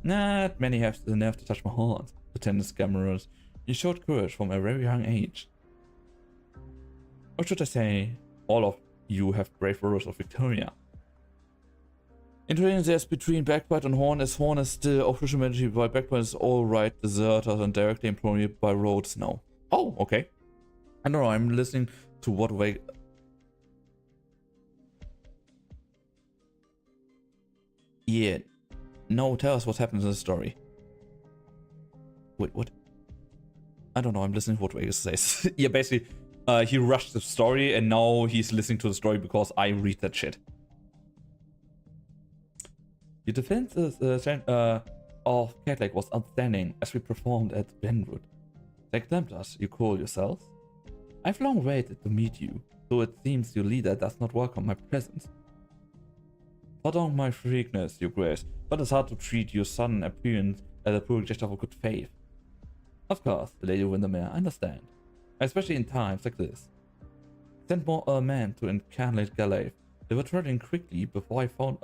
Speaker 1: Not many have the nerve to touch my heart, Lieutenant Cameron. You showed courage from a very young age. Or should I say, all of you have brave warriors of Victoria. Interacting there's between Backbite and Horn, as Horn is the official military, while Backbite is alright deserters and directly employed by Rhodes now. Oh, okay. I don't know, I'm listening to what way. Yeah. No, tell us what happens in the story. Wait, what? I don't know, I'm listening to what Vegas says. Yeah, basically, he rushed the story and now he's listening to the story because I read that shit. Your defense of Cat Lake was outstanding as we performed at Benwood. The Templars, you call yourselves? I've long waited to meet you, though it seems your leader does not welcome my presence. Pardon my freakness, Your Grace, but it's hard to treat your sudden appearance as a poor gesture of good faith. Of course, Lady Windermere, I understand, especially in times like this. Sent more men to incarnate Gallave. They were traveling quickly before I found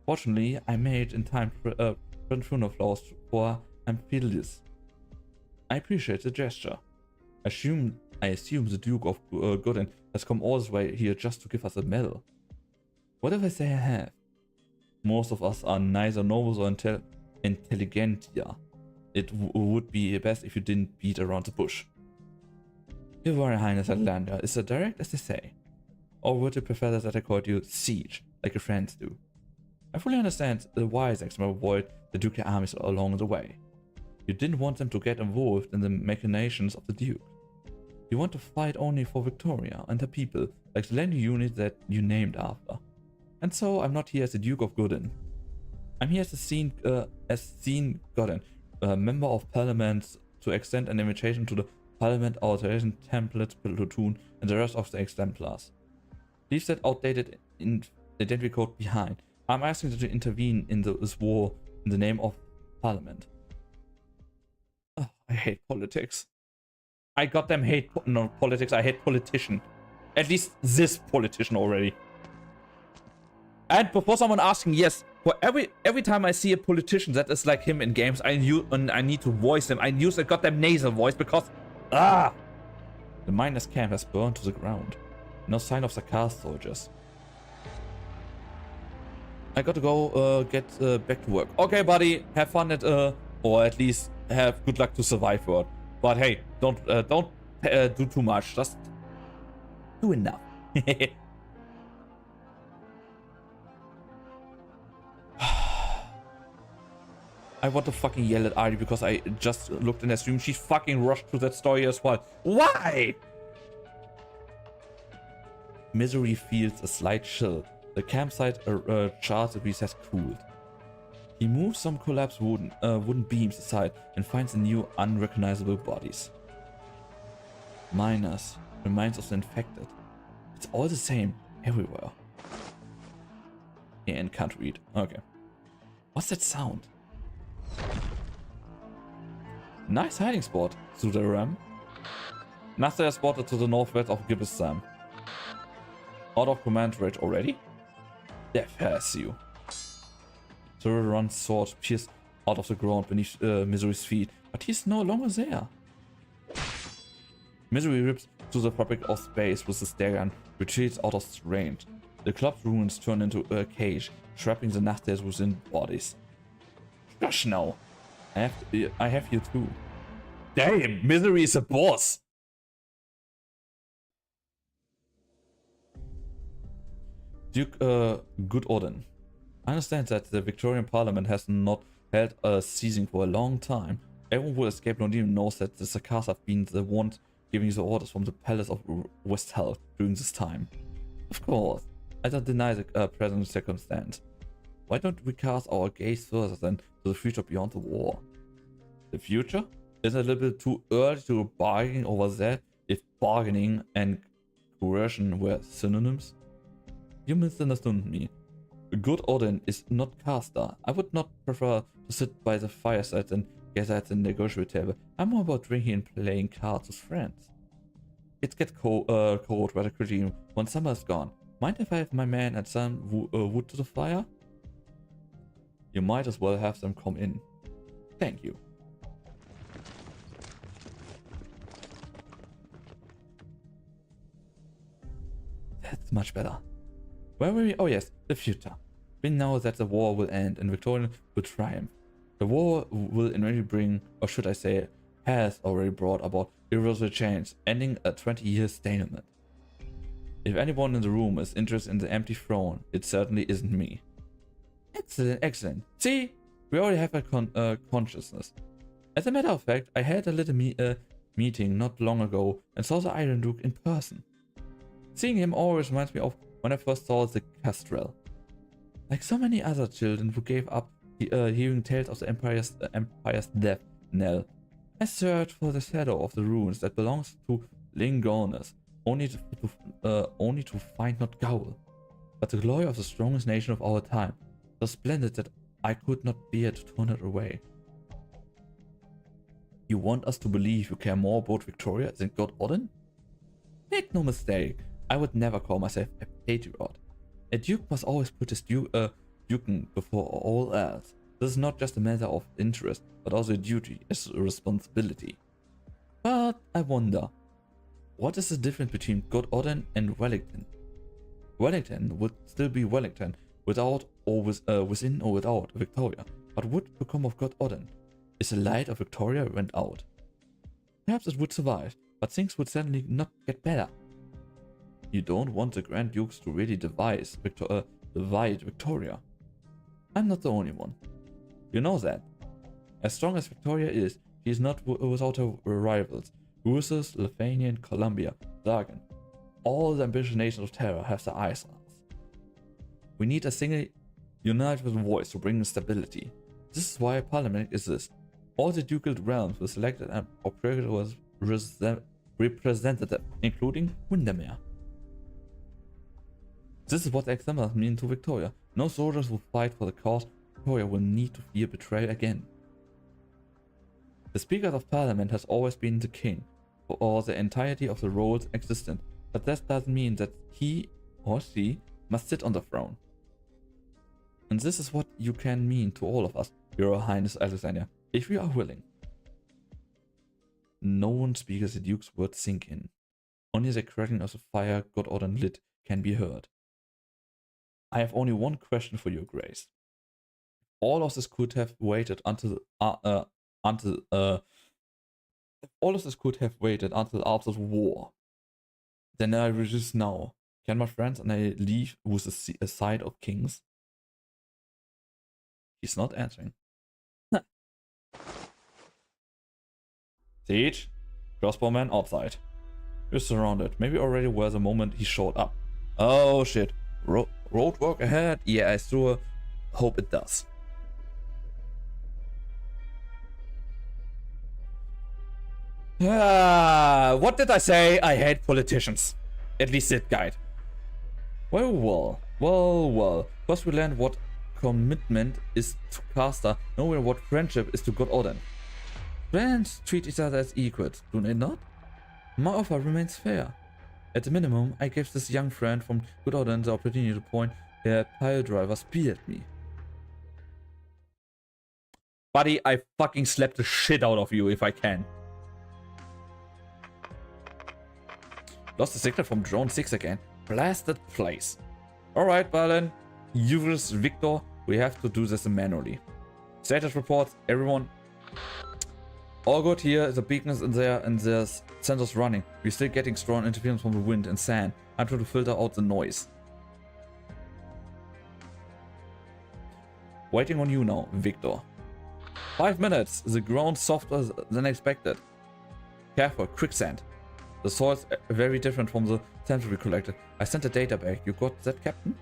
Speaker 1: fortunately, I made in time funeral flowers for Amphilis. I appreciate the gesture. I assume the Duke of Godin has come all this way here just to give us a medal. Whatever I say I have. Most of us are neither nobles or intelligentsia. It would be best if you didn't beat around the bush. Your Royal Highness Atlanta is as direct as they say. Or would you prefer that I called you Siege, like your friends do? I fully understand why Zax may avoid the Duke armies along the way. You didn't want them to get involved in the machinations of the Duke. You want to fight only for Victoria and her people, like the land unit that you named after. And so I'm not here as the Duke of Godin. I'm here as Sean Godin, a member of Parliament, to extend an invitation to the Parliament Alteration Template Platoon and the rest of the exemplars. Leave that outdated identity code behind. I'm asking you to intervene in this war in the name of Parliament. Oh, I hate politics. I goddamn hate politics. I hate politician. At least this politician already. And before someone asking, yes, for every time I see a politician that is like him in games, I need to voice him. I use a goddamn nasal voice because the miners' camp has burned to the ground. No sign of the car soldiers. I got to go get back to work. Okay, buddy, have fun at or at least have good luck to survive for it. But hey, don't do too much. Just do enough. I want to fucking yell at Ari because I just looked in her stream. She fucking rushed through that story as well. Why? Misery feels a slight chill. The campsite chart breeze has cooled. He moves some collapsed wooden beams aside and finds the new unrecognizable bodies. Miners, remains of the infected. It's all the same everywhere. And can't read. Okay. What's that sound? Nice hiding spot, Sudaram. Master has spotted to the northwest of Gibbesam. Out of command range already? Death has you. Sudaram's sword pierced out of the ground beneath Misery's feet, but he's no longer there. Misery rips through the fabric of space with his dagger and retreats out of range. The club's ruins turn into a cage, trapping the Nasties within bodies. Gosh, no. I have you too. Damn, Misery is a boss. Duke Good Odin. I understand that the Victorian Parliament has not held a seizing for a long time. Everyone who escaped not even knows that the Sakars have been the ones giving the orders from the Palace of Westhall during this time. Of course, I don't deny the present circumstance. Why don't we cast our gaze further than to the future beyond the war? The future? Is it a little bit too early to bargain over that if bargaining and coercion were synonyms? You misunderstood me. Good Odin is not caster. I would not prefer to sit by the fireside and gather at the negotiable table. I'm more about drinking and playing cards with friends. It gets cold rather quickly when summer is gone. Mind if I have my man add some wood to the fire? You might as well have them come in. Thank you. That's much better. Where were we? Oh yes, the future. We know that the war will end and Victoria will triumph. The war will eventually bring, or should I say, has already brought about irreversible change, ending a 20-year stalemate. If anyone in the room is interested in the empty throne, it certainly isn't me. Excellent, excellent. See, we already have a consciousness. As a matter of fact, I had a little meeting not long ago and saw the Iron Duke in person. Seeing him always reminds me of when I first saw the Castrel. Like so many other children who gave up hearing tales of the Empire's death knell, I searched for the shadow of the ruins that belongs to Lingones, only to find not Gaul, but the glory of the strongest nation of our time, so splendid that I could not bear to turn it away. You want us to believe you care more about Victoria than God Odin? Make no mistake, I would never call myself a patriot. A duke must always put his dukedom before all else. This is not just a matter of interest, but also a duty, a responsibility. But I wonder, what is the difference between God Odin and Wellington? Wellington would still be Wellington, without or within or without Victoria, but would become of God Odin. Is the light of Victoria went out? Perhaps it would survive, but things would certainly not get better. You don't want the Grand Dukes to really divide Victoria. I'm not the only one. You know that. As strong as Victoria is, she is not without her rivals. Russes, Lithuanian, Columbia, Zagan. All the ambitious nations of Terra have their eyes on us. We need a single, united voice to bring stability. This is why Parliament exists. All the ducal realms were selected and operated was representative, including Windermere. This is what the examples mean to Victoria. No soldiers who fight for the cause Victoria will need to fear betrayal again. The Speaker of Parliament has always been the king for the entirety of the roles existent, but that doesn't mean that he or she must sit on the throne. And this is what you can mean to all of us, Your Highness Alexandria, if we are willing. No one speaks the Duke's words sink in. Only the crackling of the fire God Odin lit can be heard. I have only one question for your grace. All of this could have waited until after the war. Then I resist now. Can my friends and I leave with a side of kings? He's not answering. Siege, crossbowman outside. You're surrounded. Maybe already were the moment he showed up. Oh shit. Roadwork ahead? Yeah, I sure hope it does. What did I say? I hate politicians. At least that guide. Well. First we learned what commitment is to Caster, knowing what friendship is to God Odin. Friends treat each other as equals, do they not? My offer remains fair. At the minimum, I gave this young friend from God Odin the opportunity to point their pile driver speed at me. Buddy, I fucking slap the shit out of you if I can. Lost the signal from drone 6 again. Blasted place. Alright, Balin. Useless Victor, we have to do this manually. Status reports, everyone. All good here, the beacon is in there and there's sensors running. We're still getting strong interference from the wind and sand. I'm trying to filter out the noise. Waiting on you now, Victor. 5 minutes, the ground softer than expected. Careful, quicksand. The soil's very different from the sample we collected. I sent the data back. You got that, Captain?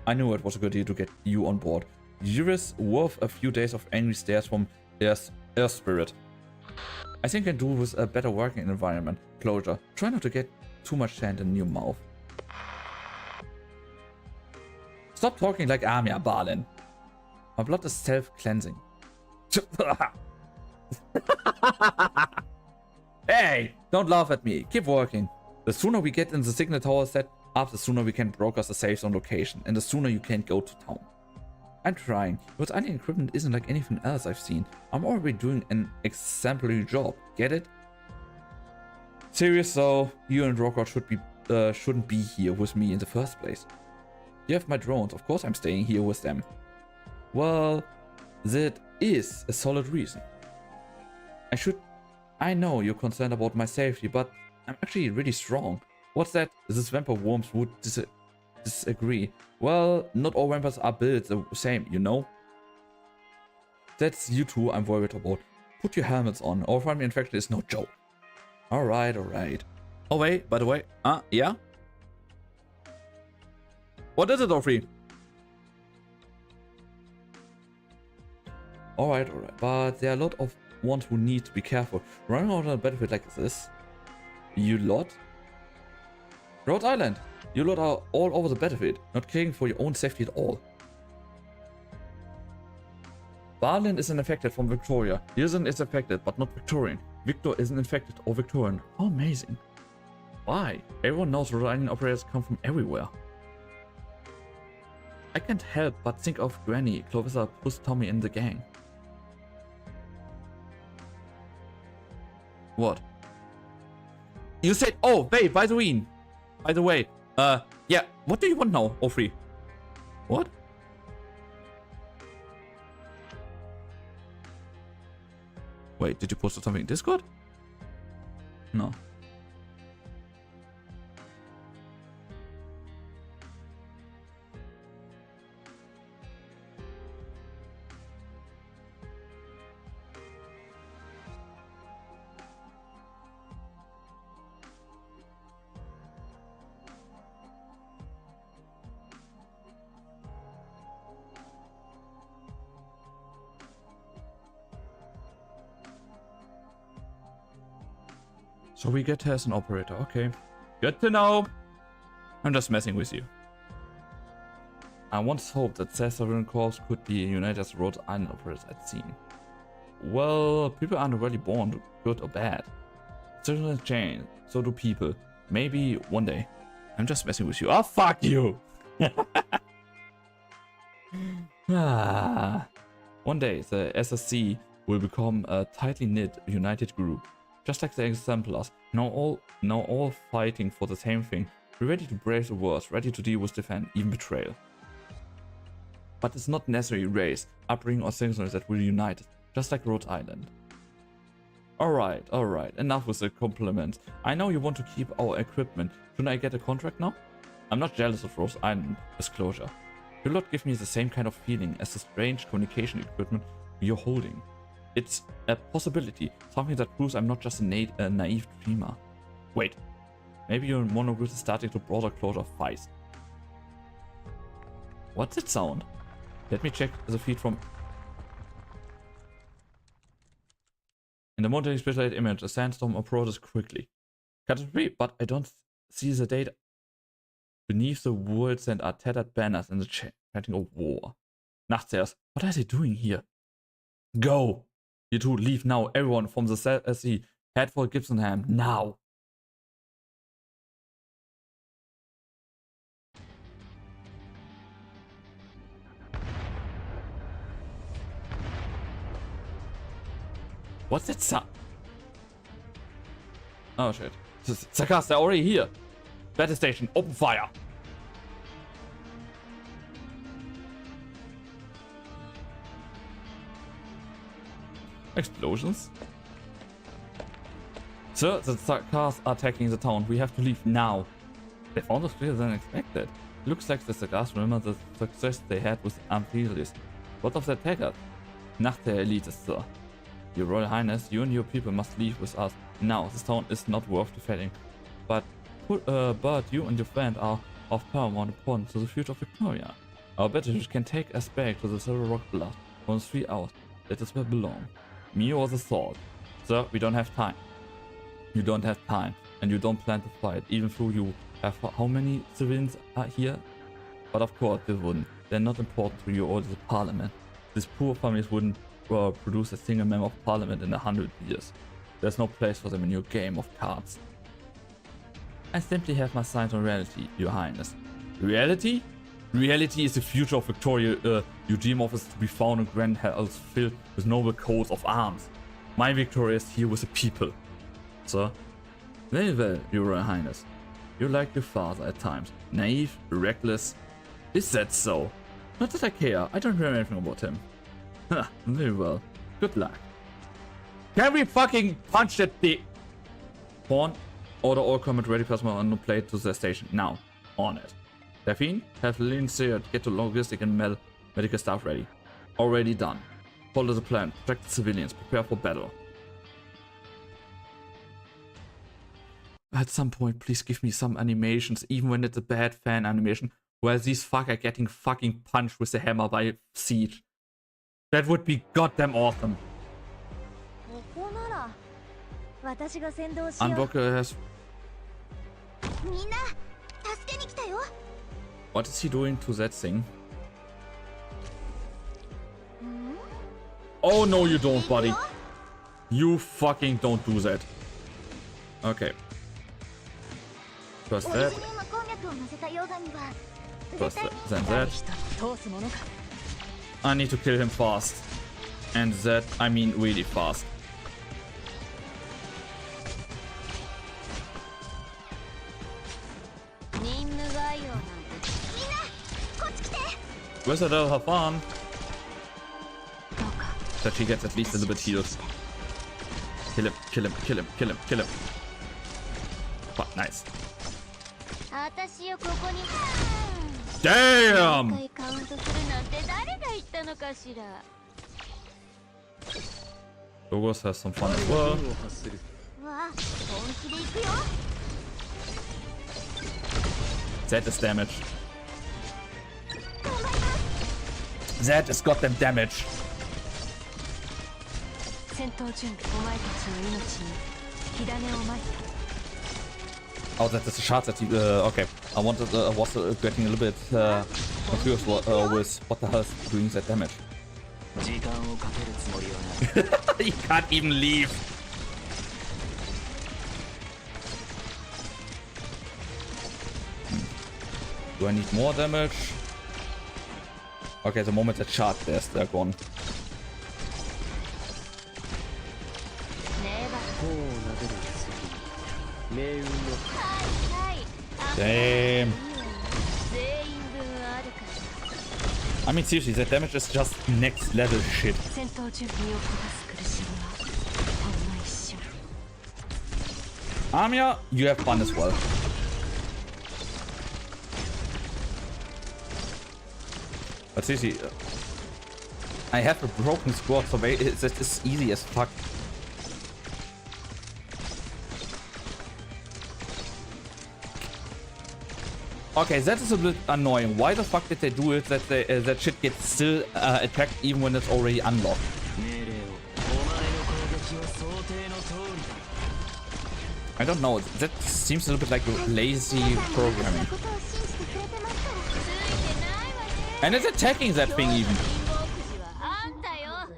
Speaker 1: I knew it was a good idea to get you on board. Eurus worth a few days of angry stares from Air Spirit. I think I can do with a better working environment. Closure. Try not to get too much sand in your mouth. Stop talking like Amia, Balin. My blood is self-cleansing. Hey, don't laugh at me. Keep working. The sooner we get in the signal tower set, up, the sooner we can broadcast a safe zone location, and the sooner you can go to town. I'm trying. What's alien equipment isn't like anything else I've seen. I'm already doing an exemplary job. Get it? Serious though, you and Rockwell shouldn't be here with me in the first place. You have my drones. Of course I'm staying here with them. Well, that is a solid reason. I know you're concerned about my safety, but I'm actually really strong. What's that? This vampire worms would disagree. Well, not all vampires are built the same, you know? That's you two I'm worried about. Put your helmets on. Our primary infection is no joke. Alright, alright. Oh wait, by the way, yeah? What is it, Orphrey? Alright, but there are a lot of ones who need to be careful. Running out on a battlefield like this? You lot? Rhode Island! You lot are all over the battlefield, not caring for your own safety at all. Barlin isn't infected from Victoria. Yuzin is affected, but not Victorian. Victor isn't infected or Victorian. How amazing. Why? Everyone knows Rhode Island operators come from everywhere. I can't help but think of Granny, Clovis, plus Tommy in the gang. What? You said, oh, wait, by the way, yeah, what do you want now, Orphrey? What? Wait, did you post something in Discord? No. So we get her as an operator, okay. Good to know. I'm just messing with you. I once hoped that Caesarean Corps could be united as Rhode Island operators at scene. Well, people aren't really born good or bad. Citizens change, so do people. Maybe one day. I'm just messing with you. Oh, fuck you! One day, the SSC will become a tightly knit, united group. Just like the exemplars, now all fighting for the same thing. We're ready to brave the worst, ready to deal with defense, even betrayal. But it's not necessarily race, upbringing or signals that will unite us, just like Rhode Island. Alright, enough with the compliments. I know you want to keep our equipment. Shouldn't I get a contract now? I'm not jealous of Rhode Island disclosure. Your lot give me the same kind of feeling as the strange communication equipment you're holding. It's a possibility, something that proves I'm not just a naive dreamer. Wait, maybe your monogrid is starting to broader closure Feist. What's that sound? Let me check the feed from... In the monitoring specialized image, a sandstorm approaches quickly. Catastrophe, but I don't see the data. Beneath the whirlwind are tattered banners in the chanting of war. Nachtseers, what are they doing here? Go! You two leave now, everyone from the SC. Head for Gibsonham, now! What's that sound? Oh shit. Zakas, they're already here. Battle station, open fire! Explosions? Sir, the cars are attacking the town. We have to leave now. They found us clearer than expected. Looks like the cigars remember the success they had with Amphilis. What of the attackers? Nacht der Elite, sir. Your Royal Highness, you and your people must leave with us. Now, this town is not worth defending. But you and your friend are of paramount importance to the future of Victoria. Our battleship can take us back to the Silver Rock Blood for 3 hours. That is where we belong. Me or the sword? Sir, we don't have time. You don't have time, and you don't plan to fight, even though you have how many civilians are here? But of course they wouldn't. They're not important to you or the parliament. These poor families wouldn't produce a single member of parliament in 100 years. There's no place for them in your game of cards. I simply have my sights on reality, Your Highness. Reality? Reality is the future of Victoria. Your dream of is to be found in grand halls filled with noble coats of arms. My Victoria is here with the people. Sir? Very well, Your Royal Highness. You're like your father at times. Naive, reckless. Is that so? Not that I care. I don't remember anything about him. Ha, very well. Good luck. Can we fucking punch that dick? Horn, order all combat ready personnel on the plate to the station. Now. On it. Delphine, have Lindsay get the logistic and medical staff ready. Already done. Follow the plan. Protect the civilians. Prepare for battle. At some point, please give me some animations, even when it's a bad fan animation, where these fuck are getting fucking punched with a hammer by Siege. That would be goddamn awesome. Unblocker has... What is he doing to that thing? Oh no, you don't, buddy. You fucking don't do that. Okay. First that. First then that. I need to kill him fast. And that, I mean really fast. Where's that have fun? That he gets at least a little bit healed. Kill him, kill him, kill him, kill him, kill him. Fuck, nice. Damn! Logos has some fun as well. That is damage. That is goddamn damage. Oh, that is a shot that he... okay. I wanted... I was getting a little bit confused with what the hell is doing that damage. He can't even leave. Do I need more damage? Okay, the moment that shot there's they're gone. Damn. I mean seriously, that damage is just next level shit. Amia, you have fun as well. But seriously, I have a broken squad, so that is easy as fuck. Okay, that is a bit annoying. Why the fuck did they do it that they, that shit gets still attacked even when it's already unlocked? I don't know. That seems a little bit like lazy programming. And it's attacking that thing even.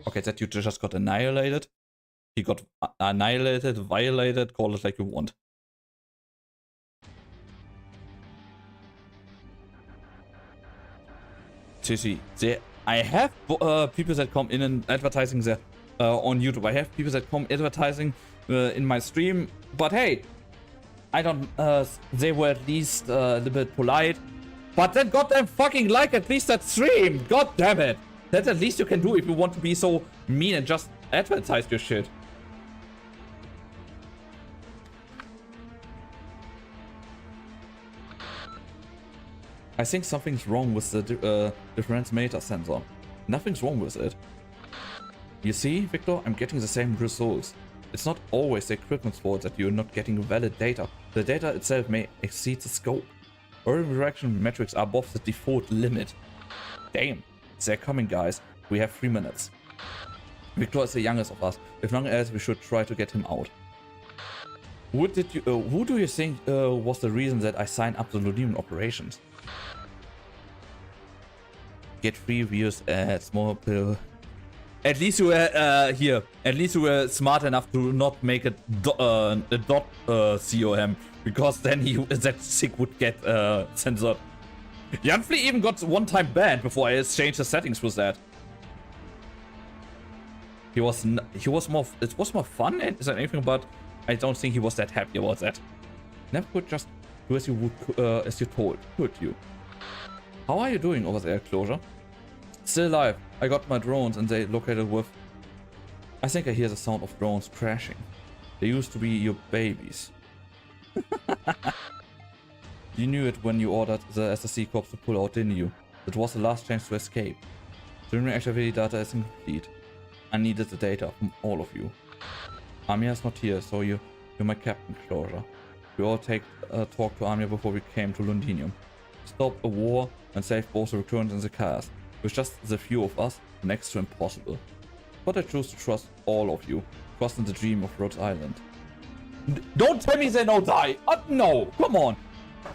Speaker 1: Okay, that you just got annihilated. He got annihilated, violated, call it like you want. Seriously, I have people that come in and advertising there on YouTube. I have people that come advertising in my stream. But hey, I don't. They were at least a little bit polite. But then goddamn fucking like at least that stream. God damn it. That's at least you can do if you want to be so mean and just advertise your shit. I think something's wrong with the differentiator sensor. Nothing's wrong with it. You see, Victor, I'm getting the same results. It's not always the equipment's fault that you're not getting valid data. The data itself may exceed the scope. Overreaction metrics are above the default limit. Damn, they're coming, guys. We have 3 minutes. Victor is the youngest of us. If long as we should try to get him out. Who do you think was the reason that I signed up to Ludin operations? Get free views at small pill. At least you were here. At least you were smart enough to not make a dot COM, because then that sick would get censored. Janfli even got one-time banned before I changed the settings with that. He was more. It was more fun and anything, but I don't think he was that happy about that. Never could just do as you would, as you told, could you? How are you doing over there, Closure? Still alive. I got my drones and they located with... I think I hear the sound of drones crashing. They used to be your babies. You knew it when you ordered the SSC Corps to pull out, didn't you? It was the last chance to escape. The activity data is incomplete. I needed the data from all of you. Amia's not here, so you're my captain, Closure. We all talked to Amia before we came to Londinium. Stop a war and save both the recruits and the cast. With just the few of us, next to impossible. But I choose to trust all of you, trust in the dream of Rhode Island. Don't tell me they don't die! No, come on!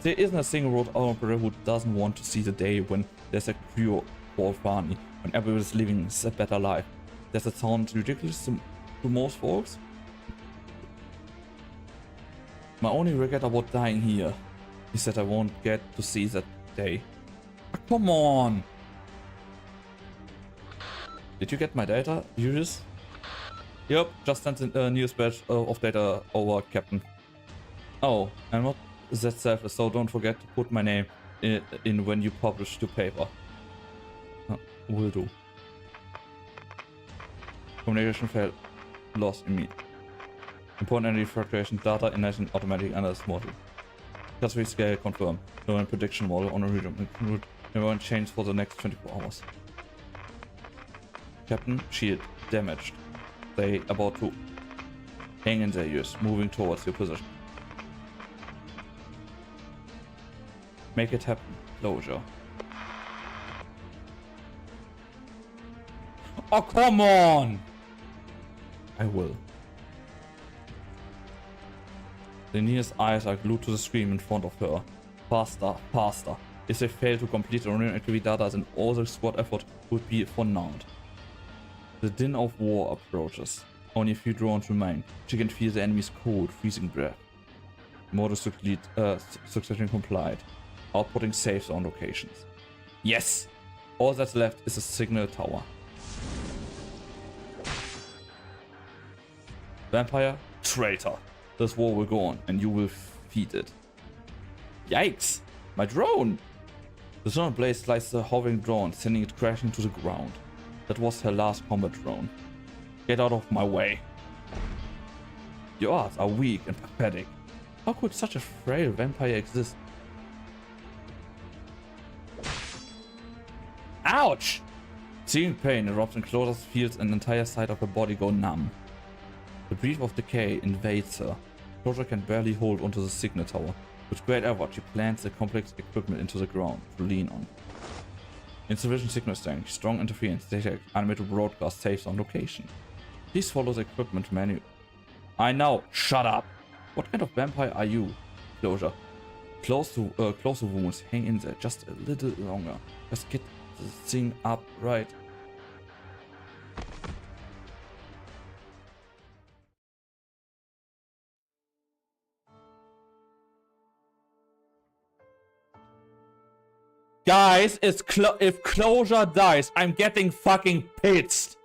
Speaker 1: There isn't a single Rhode Island operator who doesn't want to see the day when there's a cure for Finaly, when everyone is living a better life. Does it sound ridiculous to most folks? My only regret about dying here is that I won't get to see that day. Come on! Did you get my data, Julius? Yep, just sent a news batch of data over, Captain. Oh, I'm not that selfless, so don't forget to put my name in when you publish the paper. Will do. Communication failed. Lost immediately. Important energy fluctuation data in an automatic analysis model. Classified scale confirmed. No one prediction model on a region include never change for the next 24 hours. Captain, shield damaged. They about to hang in their ears, moving towards your position. Make it happen, Closure. Oh, come on! I will. Lenia's eyes are glued to the screen in front of her. Faster, faster. If they fail to complete the running activity data, then all the squad effort would be for naught. The din of war approaches. Only a few drones remain. She can feel the enemy's cold, freezing breath. Mortar succession complied. Outputting safe zone locations. Yes! All that's left is a signal tower. Vampire, traitor. This war will go on, and you will feed it. Yikes! My drone! The drone blaze sliced the hovering drone, sending it crashing to the ground. That was her last combat drone. Get out of my way. Your odds are weak and pathetic. How could such a frail vampire exist? Ouch! Seeing pain erupts in Closure's feels an entire side of her body go numb. The breath of decay invades her. Closure can barely hold onto the signal tower. With great effort, she plants the complex equipment into the ground to lean on. Insufficient signal strength, strong interference, detect, animated broadcast saves on location. Please follow the equipment menu. I know, shut up! What kind of vampire are you? Closure. Close to wounds, hang in there just a little longer. Just get the thing up right. Guys, if Closure dies, I'm getting fucking pissed.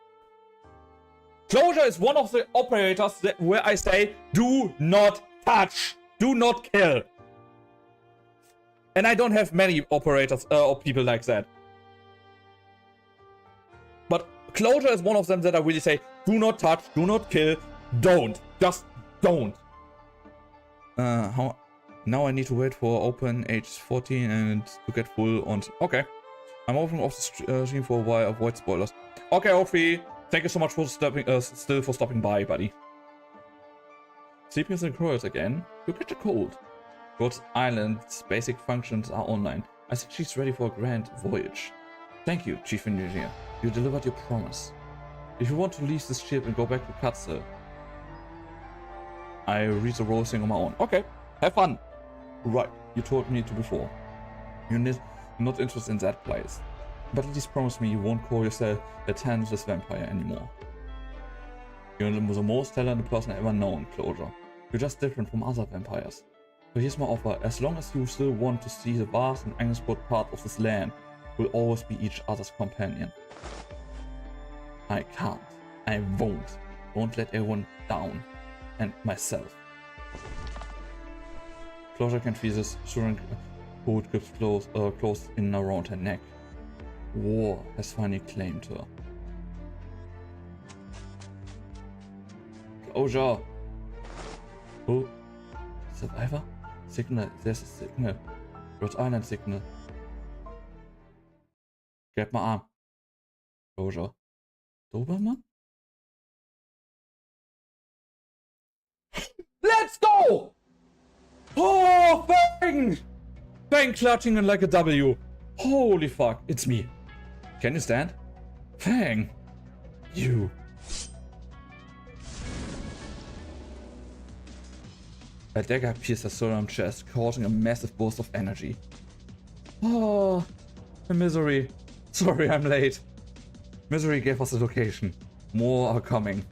Speaker 1: Closure is one of the operators where I say, do not touch, do not kill. And I don't have many operators or people like that. But Closure is one of them that I really say, do not touch, do not kill, don't. Just don't. Now I need to wait for open age 14 and to get full on... Okay. I'm opening off the stream for a while, avoid spoilers. Okay, Ophi, thank you so much for stopping by, buddy. Sleeping in the corridors again? You catch a cold. Rhode Island's basic functions are online. I think she's ready for a grand voyage. Thank you, Chief Engineer. You delivered your promise. If you want to leave this ship and go back to Katze, I read the role thing on my own. Okay, have fun. Right, you told me to before. You're not interested in that place. But at least promise me you won't call yourself a talentless vampire anymore. You're the most talented person I've ever known, Closure. You're just different from other vampires. So here's my offer. As long as you still want to see the vast and unexplored part of this land, we'll always be each other's companion. I can't. I won't let everyone down. And myself. Closure can feel this shivering cold grips close in around her neck. War has finally claimed her. Closure! Oh, survivor? Signal, there's a signal. Rhode Island signal. Grab my arm. Closure. Doberman? Let's go! Oh, bang! Bang clutching in like a W. Holy fuck, it's me. Can you stand? Fang. You. A dagger pierced her solemn chest, causing a massive burst of energy. Oh, the misery. Sorry, I'm late. Misery gave us a location. More are coming.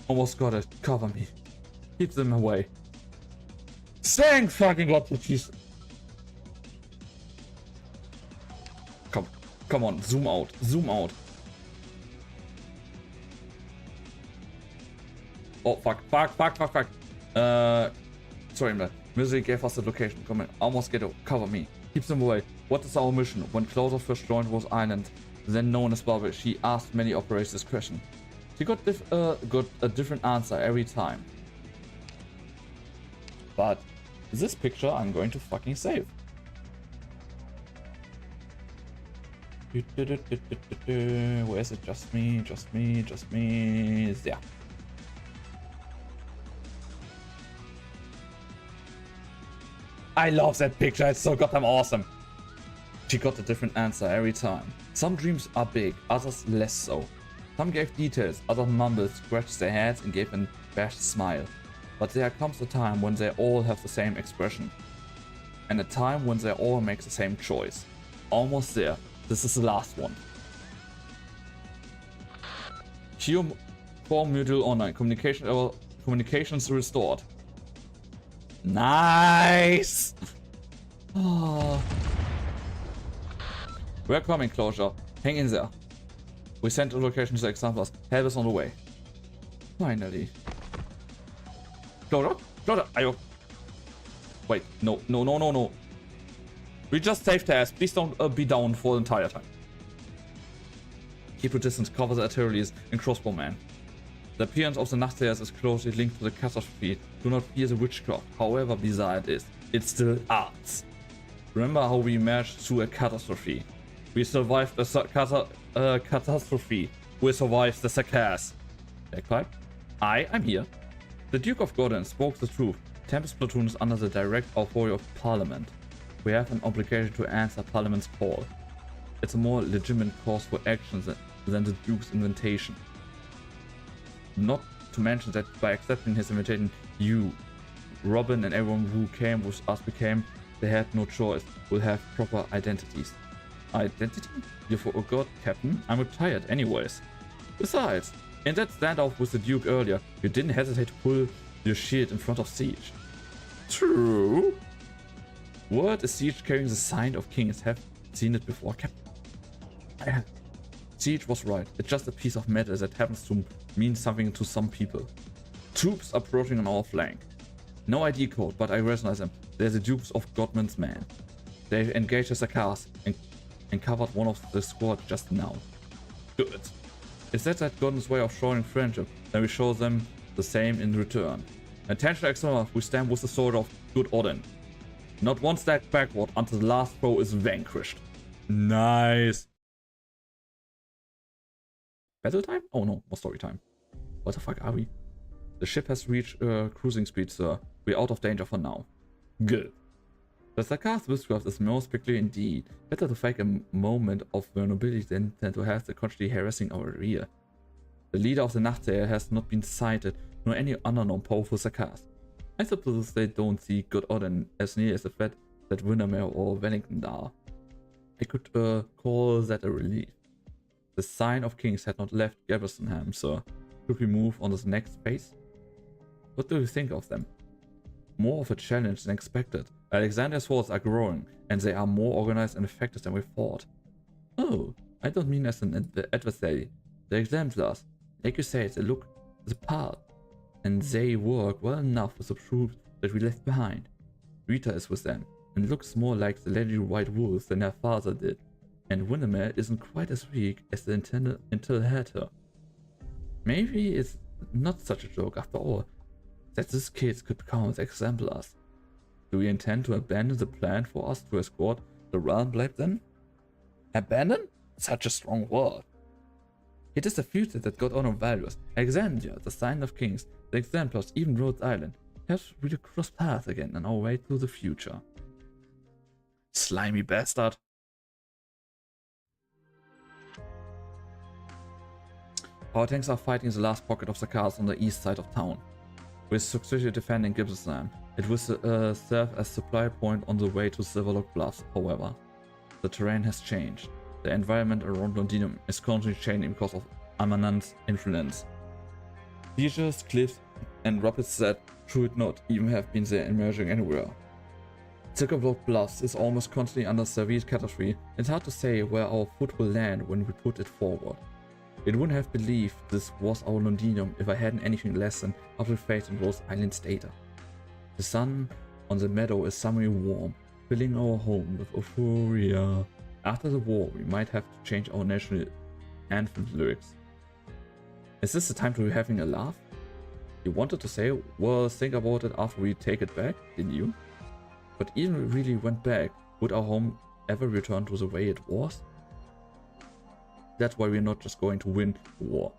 Speaker 1: Almost got it. Cover me. Keep them away. Thank fucking God, please. Come on, zoom out. Zoom out. Oh, fuck. Sorry, man. Misery gave us the location. Come on, almost get it. Cover me. Keep them away. What is our mission? When Closer first joined Rose Island, then known as Bubble, she asked many operators this question. She got a different answer every time. But this picture I'm going to fucking save. Where is it? Just me. There. I love that picture. It's so goddamn awesome. She got a different answer every time. Some dreams are big, others less so. Some gave details, others mumbled, scratched their heads and gave an abashed smile. But there comes a time when they all have the same expression. And a time when they all make the same choice. Almost there. This is the last one. Q4 mutual online. Communications restored. Nice! Oh. We're coming, Closure. Hang in there. We sent a location to the examples. Help is on the way. Finally. Closure? Are you... Wait, no. We just saved her ass. Please don't be down for the entire time. Keep your distance, cover the artilleries and crossbowmen. The appearance of the Nachtayers is closely linked to the catastrophe. Do not fear the witchcraft. However bizarre it is, it's still arts. Remember how we managed through a catastrophe. We survived a catastrophe. We survived the Sakas. Backpipe? I'm here. The Duke of Gordon spoke the truth. Tempest Platoon is under the direct authority of Parliament. We have an obligation to answer Parliament's call. It's a more legitimate cause for action than the Duke's invitation. Not to mention that by accepting his invitation, you, Robin, and everyone who came with us they had no choice, will have proper identities. Identity? You forgot, Captain? I'm retired anyways. Besides, in that standoff with the Duke earlier, you didn't hesitate to pull your shield in front of Siege. True. Word is Siege carrying the sign of kings. Have seen it before, Captain. Siege was right. It's just a piece of metal that happens to mean something to some people. Troops approaching on our flank. No ID code, but I recognize them. They're the Dukes of Godman's men. They engaged the Sakas and covered one of the squad just now. Good. If that's Godman's way of showing friendship, then we show them the same in return. Attention external, we stand with the sword of Good Odin. Not one step backward until the last foe is vanquished. Nice. Battle time? Oh no, more story time. What the fuck are we? The ship has reached cruising speed, sir. We're out of danger for now. Good. The Sakas witchcraft is most peculiar indeed. Better to fake a moment of vulnerability than to have the constantly harassing our rear. The leader of the Nachtair has not been sighted, nor any other non-powerful Sakas. I suppose they don't see Good Odin as near as a threat that Windermere or Wellington are. I could call that a relief. The sign of kings had not left Gabersonham, sir. Should we move on to the next phase? What do you think of them? More of a challenge than expected. Alexander's forces are growing, and they are more organized and effective than we thought. Oh, I don't mean as an adversary. The exemplars, like you say, they look the part, and they work well enough with the troops that we left behind. Rita is with them, and looks more like the Lady White Wolves than her father did, and Windermere isn't quite as weak as the Intel had her. Maybe it's not such a joke after all, that these kids could become the exemplars. Do we intend to abandon the plan for us to escort the Realm Blade then? Abandon? Such a strong word. It is the future that God honor values. Alexandria, the sign of kings, the exemplars, even Rhodes Island. Perhaps we'll cross paths again on our way to the future. Slimy bastard. Our tanks are fighting the last pocket of the castle on the east side of town. With successfully defending Gibbsland, it will serve as supply point on the way to Silverlock Bluffs, however. The terrain has changed. The environment around Londinium is constantly changing because of Amanant's influence. Beaches, cliffs, and rapids that should not even have been there emerging anywhere. Silverlock Bluffs is almost constantly under severe catastrophe. It's hard to say where our foot will land when we put it forward. It wouldn't have believed this was our Londinium if I hadn't anything less than absolute faith in Rose Island's data. The sun on the meadow is summery warm, filling our home with euphoria. After the war, we might have to change our national anthem lyrics. Is this the time to be having a laugh? You wanted to say, well, think about it after we take it back, didn't you? But even if we really went back, would our home ever return to the way it was? That's why we're not just going to win the war.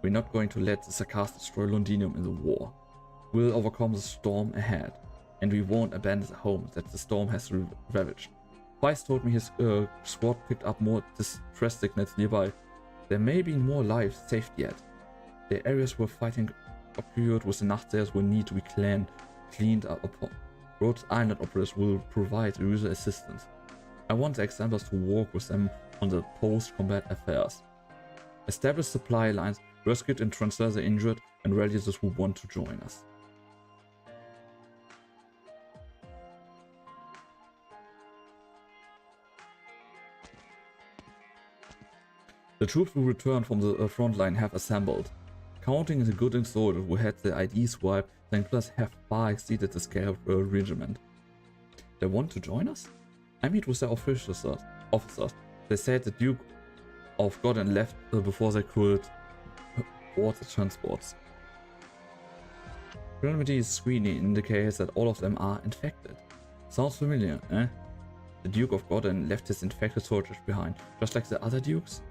Speaker 1: We're not going to let the Sarkas destroy Londinium in the war. We'll overcome the storm ahead, and we won't abandon the home that the storm has ravaged. Weiss told me his squad picked up more distress signals nearby. There may be more lives saved yet. The areas where fighting occurred with the Nachtstairs will need to be cleaned up. Rhodes Island operators will provide user assistance. I want the examples to work with them on the post-combat affairs. Establish supply lines, rescue and transfer the injured, and rally those who want to join us. The troops who returned from the front line have assembled. Counting the good soldiers who had their IDs wiped, the Templars have far exceeded the scale of a regiment. They want to join us? I meet with their officers. They said the Duke of Gordon left before they could board the transports. Preliminary screening indicates that all of them are infected. Sounds familiar, eh? The Duke of Gordon left his infected soldiers behind, just like the other dukes?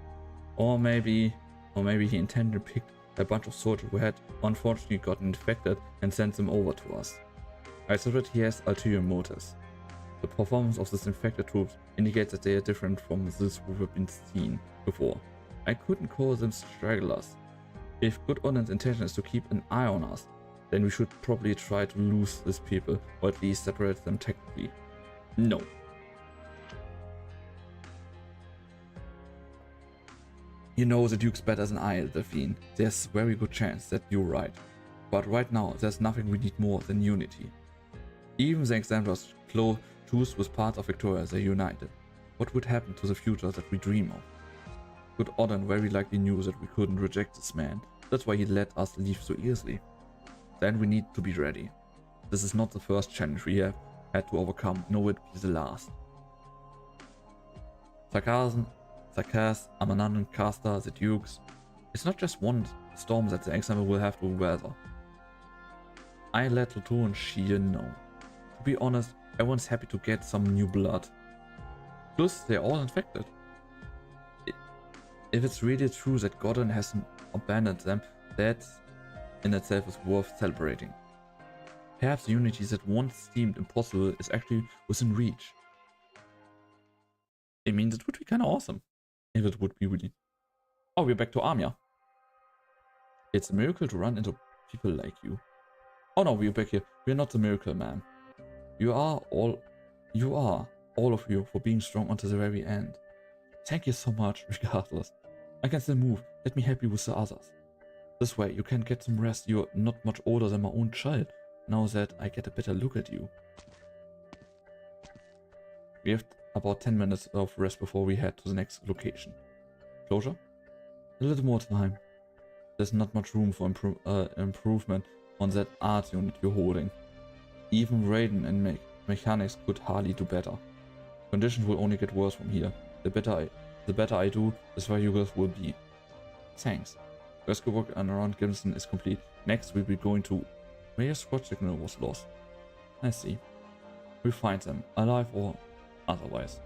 Speaker 1: Or maybe he intended to pick a bunch of soldiers who had unfortunately gotten infected and sent them over to us. I suspect he has ulterior motives. The performance of these infected troops indicates that they are different from those who have been seen before. I couldn't call them stragglers. If Good Odin's intention is to keep an eye on us, then we should probably try to lose these people, or at least separate them technically. No. You know the Dukes better than I, Delphine. There's a very good chance that you're right. But right now, there's nothing we need more than unity. Even the exemplars choose with parts of Victoria, they're united. What would happen to the future that we dream of? Good Odin very likely knew that we couldn't reject this man. That's why he let us leave so easily. Then we need to be ready. This is not the first challenge we have had to overcome, nor it be the last. Sarkas, Amanan, Caster, the Dukes. It's not just one storm that the example will have to weather. I let Luto and Shia know. To be honest, everyone's happy to get some new blood. Plus, they're all infected. If it's really true that Gordon hasn't abandoned them, that in itself is worth celebrating. Perhaps the unity that once seemed impossible is actually within reach. It means it would be kinda awesome. If it would be really. Oh, we're back to Armia. It's a miracle to run into people like you. Oh no, we're back here. We're not the miracle man. You are all all of you for being strong until the very end. Thank you so much, regardless. I can still move. Let me help you with the others. This way, you can get some rest. You're not much older than my own child, now that I get a better look at you. We have about 10 minutes of rest before we head to the next location. Closure? A little more time. There's not much room for improvement on that art unit you're holding. Even Raiden and mechanics could hardly do better. Conditions will only get worse from here. The better I do, the stronger you guys will be. Thanks. Rescue work around Gibson is complete. Next we'll be going to where your squad signal was lost. I see. We'll find them, alive or otherwise.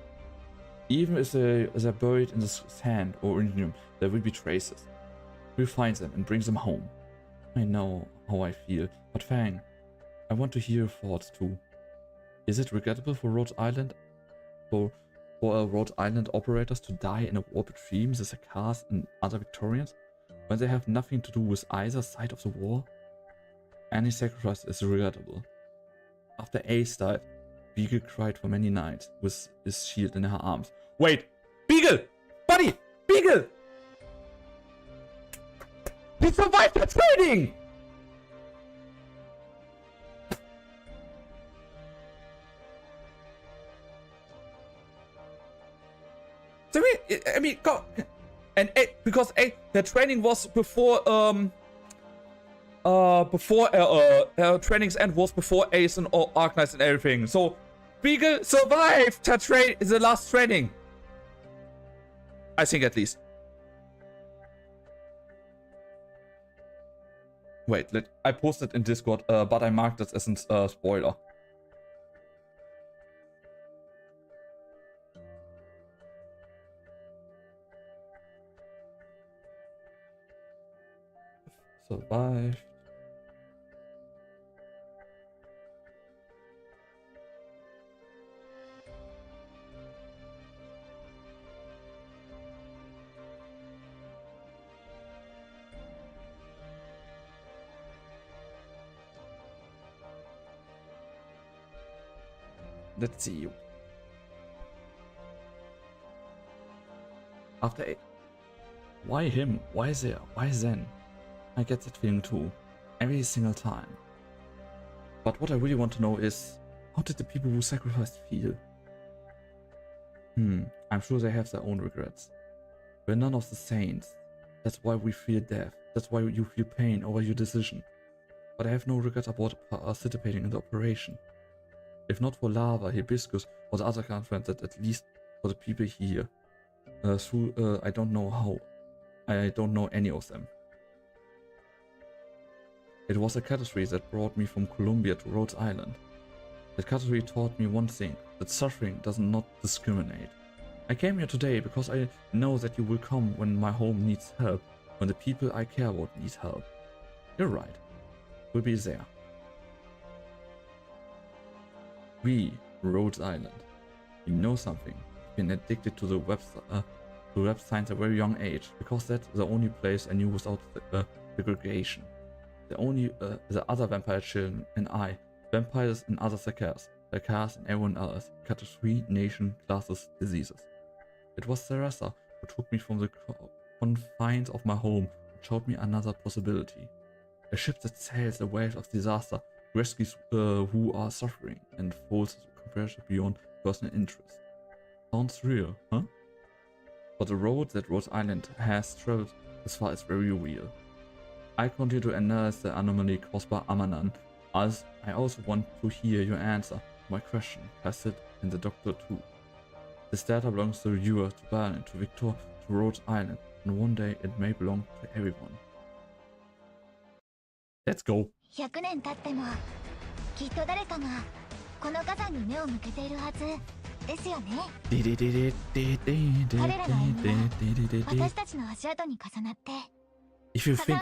Speaker 1: Even if they're buried in the sand or in there will be traces. We'll find them and bring them home. I know how I feel, but Fang, I want to hear your thoughts too. Is it regrettable for Rhode Island Rhode Island operators to die in a war between the Sakars and other Victorians when they have nothing to do with either side of the war? Any sacrifice is regrettable. After Ace died, Beagle cried for many nights with his shield in her arms. Wait! Beagle! Buddy! Beagle! He survived the training! I mean, go and because the training was before training's end was before Ace and Arknights and everything. So Beagle survived the last training. I think at least. Wait, I posted in Discord, but I marked it as a spoiler. Survived. Let's see. After why him? Why there? Why Zen? I get that feeling too, every single time. But what I really want to know is, how did the people who sacrificed feel? I'm sure they have their own regrets. We're none of the saints. That's why we fear death. That's why you feel pain over your decision. But I have no regret about participating in the operation. If not for Lava, Hibiscus, or the other conference, that at least for the people here. I don't know how. I don't know any of them. It was a catastrophe that brought me from Columbia to Rhode Island. That catastrophe taught me one thing, that suffering does not discriminate. I came here today because I know that you will come when my home needs help, when the people I care about need help. You're right. We'll be there. We, Rhode Island, we know something. We've been addicted to the web science at a very young age, because that's the only place I knew without segregation. The other vampire children and I, vampires and other Sakars and everyone else, cut to 3 nation classes diseases. It was Theresa who took me from the confines of my home and showed me another possibility. A ship that sails the waves of disaster, rescues who are suffering, and falls compassion beyond personal interest. Sounds real, huh? But the road that Rhode Island has traveled as far is very real. I continue to analyze the anomaly caused by Amanan, as I also want to hear your answer to my question, Cassidy and the Doctor too. This data belongs to you, to Berlin, to Victor, to Rhode Island, and one day it may belong to everyone. Let's go.
Speaker 7: 100年経ってもきっと誰かがこの火山に目を向けているはずですよね。彼らの歩みは私たちの足跡に重なって
Speaker 1: If you think,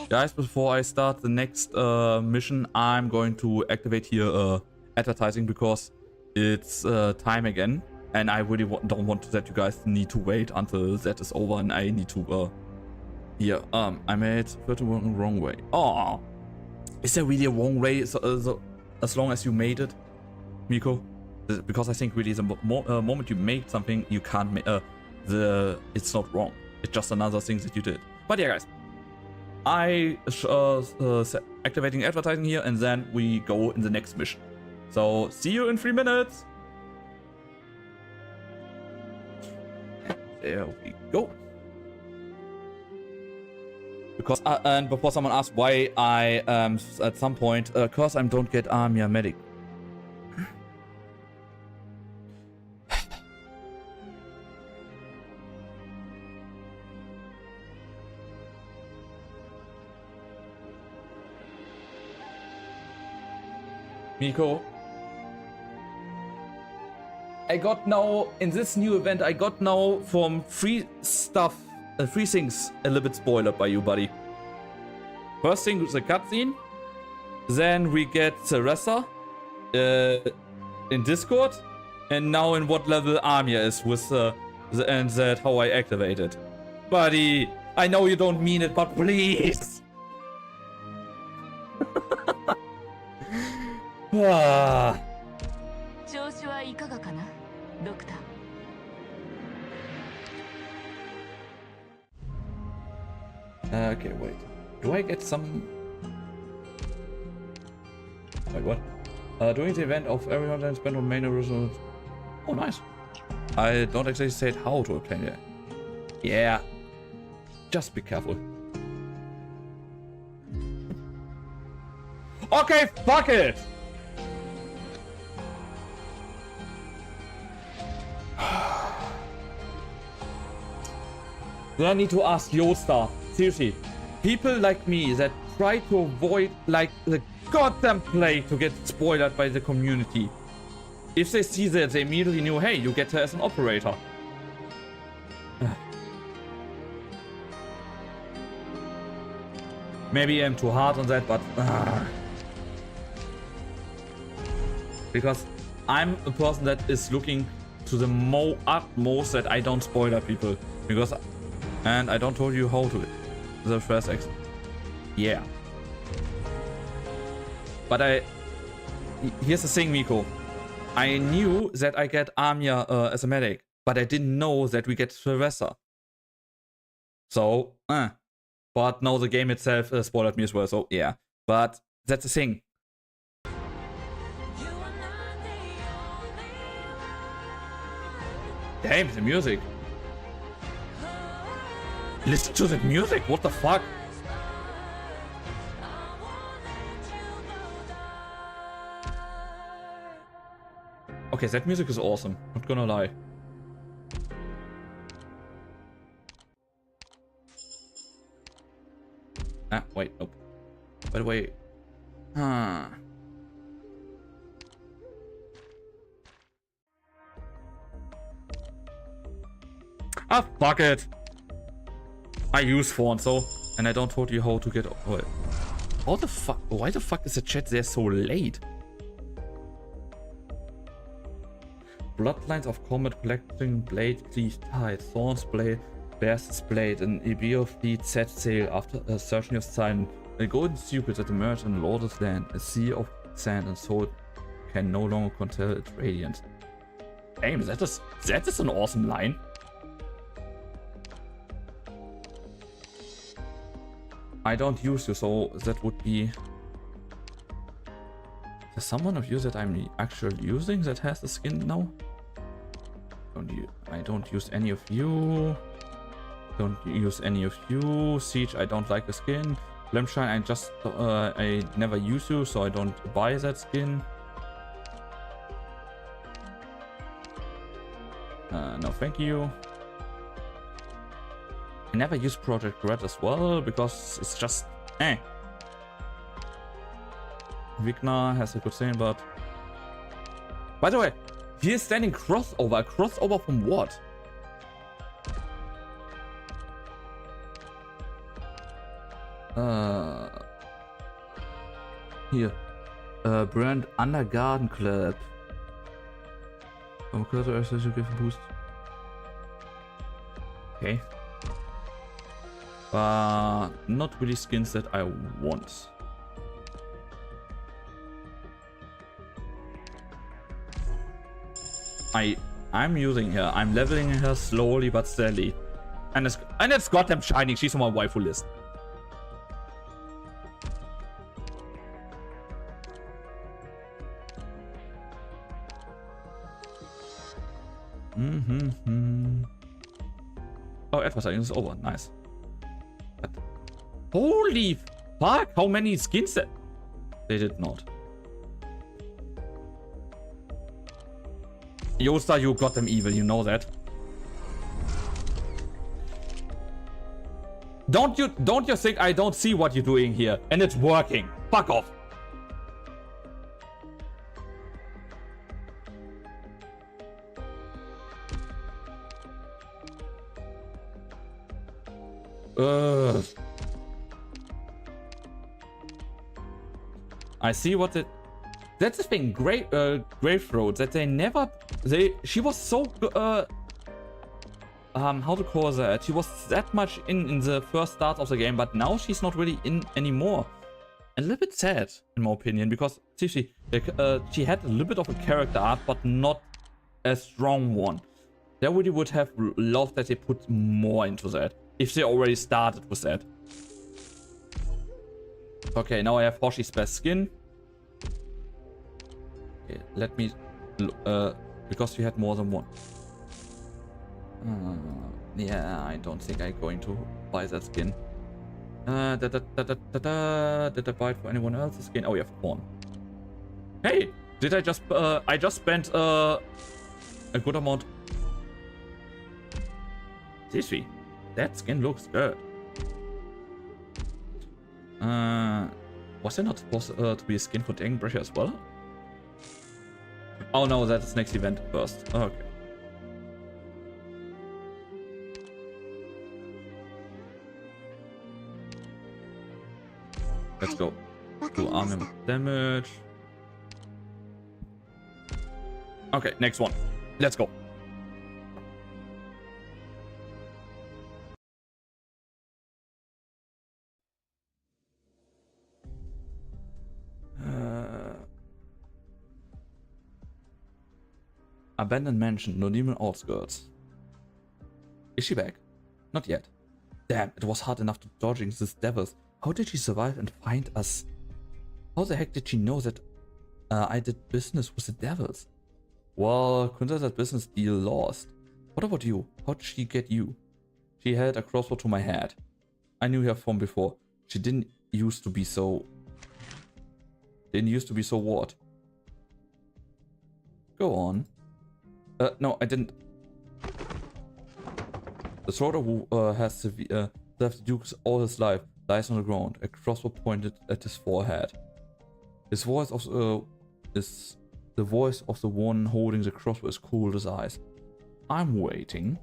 Speaker 1: guys, before I start the next mission, I'm going to activate here advertising because it's time again, and I really don't want that you guys need to wait until that is over, and I need to I made 31 wrong way. Oh, is there really a wrong way? So as long as you made it, Miko. Because I think really the moment you make something, you can't make it's not wrong. It's just another thing that you did. But yeah, guys, I activating advertising here, and then we go in the next mission. So see you in 3 minutes. And there we go. Because and before someone asks why I at some point, cause I don't get Armia medic. Miko, I got now in this new event. I got now from free stuff, 3 things a little bit spoiled by you, buddy. First thing was the cutscene. Then we get Ceresa in Discord, and now in what level Armia is with and that how I activate it. Buddy, I know you don't mean it, but please. Ah. Okay, wait. Do I get some... Wait, what? During the event of everyone then spend on main original... Oh, nice. I don't actually say how to obtain it. Yeah. Just be careful. Okay, fuck it! Then I need to ask Yosta. Seriously, people like me that try to avoid like the goddamn play to get spoiled by the community. If they see that, they immediately knew, hey, you get her as an operator. Maybe I'm too hard on that, but... Because I'm a person that is looking to the utmost that I don't spoiler people. Because... And I don't told you how to the first X. Yeah. But here's the thing, Miko. I knew that I get Armia as a medic, but I didn't know that we get Ceresa. So, But now the game itself spoiled me as well, so yeah. But that's the thing. Damn, the music. Listen to the music, what the fuck? Okay, that music is awesome, not gonna lie. Ah, wait, nope. By the way, Ah, fuck it. I use phone, so, and I don't told you how to get. Wait. How the fuck? Why the fuck is the chat there so late? Bloodlines of combat collecting blade cleave tight, thorns blade, bear's blade, an Ebio fleet set sail after a searching of silence. A golden secret that emerged in Lord's land, a sea of sand and salt can no longer conceal its radiance. Damn, that is an awesome line. I don't use you, so that would be... There's someone of you that I'm actually using that has the skin now? I don't use any of you. Don't use any of you. Siege, I don't like the skin. Lemshine, I never use you, so I don't buy that skin. No, thank you. I never use Project Red as well, because it's just Vigna has a good thing, but... By the way, he is standing crossover. A crossover from what? Here. Brand Undergarden Club. Cursor access, you give a boost. Okay. Not really skins that I want. I'm using her. I'm leveling her slowly but steadily. And it's goddamn shining. She's on my waifu list. Oh, advertising is over. Nice. But holy fuck! How many skins that they did not. Yosta, you got them evil. You know that. Don't you think I don't see what you're doing here? And it's working. Fuck off. I see what it. That's the thing. Grave that they never. She was so. How to call that? She was that much in the first start of the game, but now she's not really in anymore. A little bit sad, in my opinion, because she had a little bit of a character arc, but not a strong one. They really would have loved that they put more into that, if they already started with that. Okay, now I have Hoshi's best skin. Okay, let me... because you had more than one. Yeah, I don't think I'm going to buy that skin. Did I buy it for anyone else's skin? Oh, yeah, for porn. Hey! Did I just... I just spent a good amount... Seriously, that skin looks good. Was there not supposed to be a skin for Dragon Breaker as well? Oh no, that's next event first. Okay. Let's go. Do armor damage. Okay, next one. Let's go. Abandoned mansion, no demon outskirts. Is she back? Not yet. Damn, it was hard enough to dodging these devils. How did she survive and find us? How the heck did she know that I did business with the devils? Well, consider that business deal lost. What about you? How did she get you? She held a crossbow to my head. I knew her from before. She didn't used to be so what? Go on. No, I didn't. The soldier who has served the Duke all his life lies on the ground, a crossbow pointed at his forehead. His voice is the voice of the one holding the crossbow is cool as ice. I'm waiting.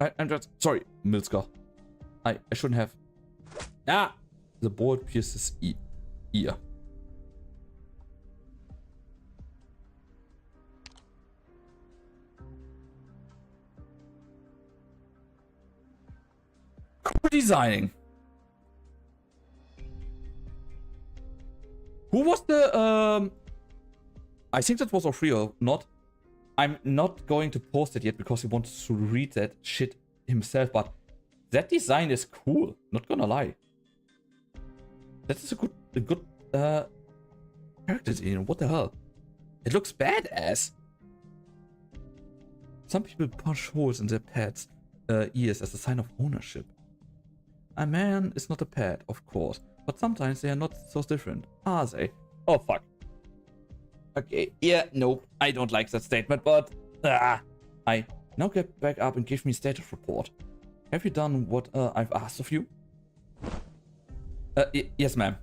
Speaker 1: I'm just sorry, Milska. I shouldn't have. Ah! The bullet pierced his ear. Cool designing. Who was the I think that was Ofri or not. I'm not going to post it yet because he wants to read that shit himself, but that design is cool, not gonna lie. That is a good character design. What the hell? It looks badass. Some people punch holes in their pets' ears as a sign of ownership. A man is not a pet, of course, but sometimes they are not so different, are they? Oh fuck. Okay, yeah, nope, I don't like that statement, but I now get back up and give me status report. Have you done what I've asked of you? Yes, ma'am.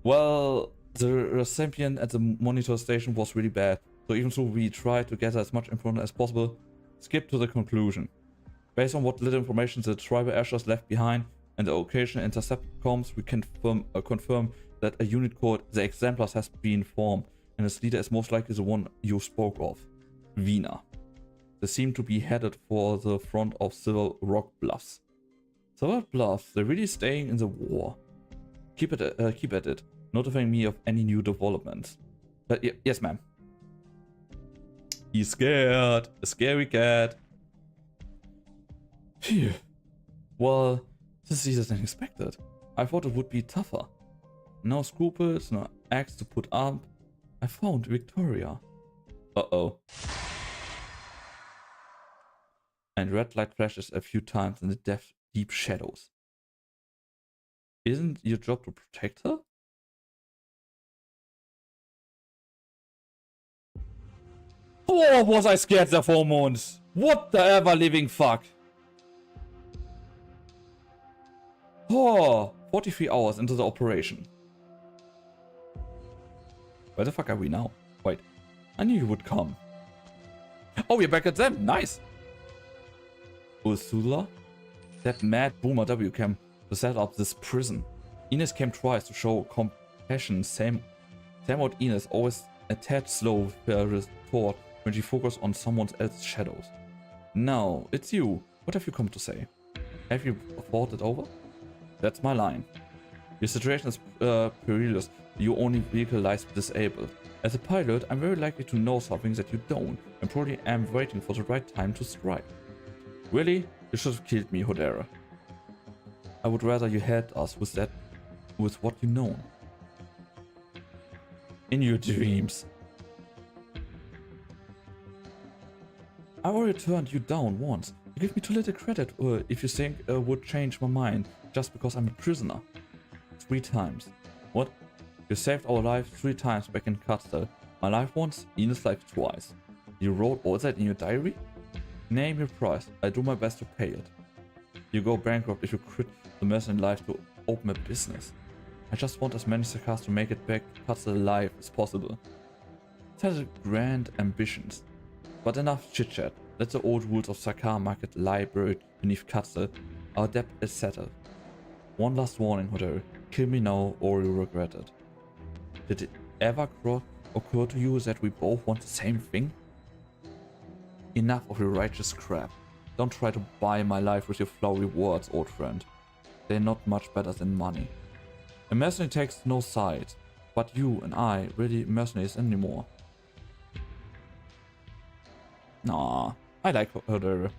Speaker 1: Well, the recipient at the monitor station was really bad, so even though we tried to gather as much information as possible, skip to the conclusion. Based on what little information the tribal ashers left behind and the occasional intercept comms, we can confirm that a unit called the Exemplars has been formed, and its leader is most likely the one you spoke of, Vina. They seem to be headed for the front of Silver Rock Bluffs. Silver Bluffs, they're really staying in the war. Keep at it, notifying me of any new developments. Yes, ma'am. He's scared. A scary cat. Phew. Well, this is easier than expected. I thought it would be tougher. No scruples, no axe to put up. I found Victoria. Uh-oh. And red light flashes a few times in the deep shadows. Isn't your job to protect her? Oh, was I scared there for a moment? What the ever living fuck? Oh, 43 hours into the operation. Where the fuck are we now? Wait, I knew you would come. Oh, we're back at them. Nice. Ursula? That mad boomer W came to set up this prison. Ines came twice to show compassion. Same old Ines, always a tad slow with her retort when she focused on someone else's shadows. Now, it's you. What have you come to say? Have you thought it over? That's my line. Your situation is perilous. Your only vehicle lies disabled. As a pilot, I'm very likely to know something that you don't, and probably am waiting for the right time to strike. Really? You should have killed me, Hodera. I would rather you helped us with what you know. In your dreams. I already turned you down once. You give me too little credit if you think would change my mind just because I'm a prisoner. 3 times. What? You saved our lives 3 times back in Castle. My life once, Ines' life twice. You wrote all that in your diary? Name your price. I do my best to pay it. You go bankrupt if you quit the mercenary life to open a business. I just want as many Sakars to make it back to Castle alive as possible. Set a grand ambitions. But enough chit-chat. Let the old rules of Sakar market lie buried beneath Castle. Our debt is settled. One last warning, Hoderi. Kill me now or you'll regret it. Did it ever occur to you that we both want the same thing? Enough of your righteous crap. Don't try to buy my life with your flowery words, old friend. They're not much better than money. A mercenary takes no side, but you and I really mercenaries anymore. Nah, I like Hodera.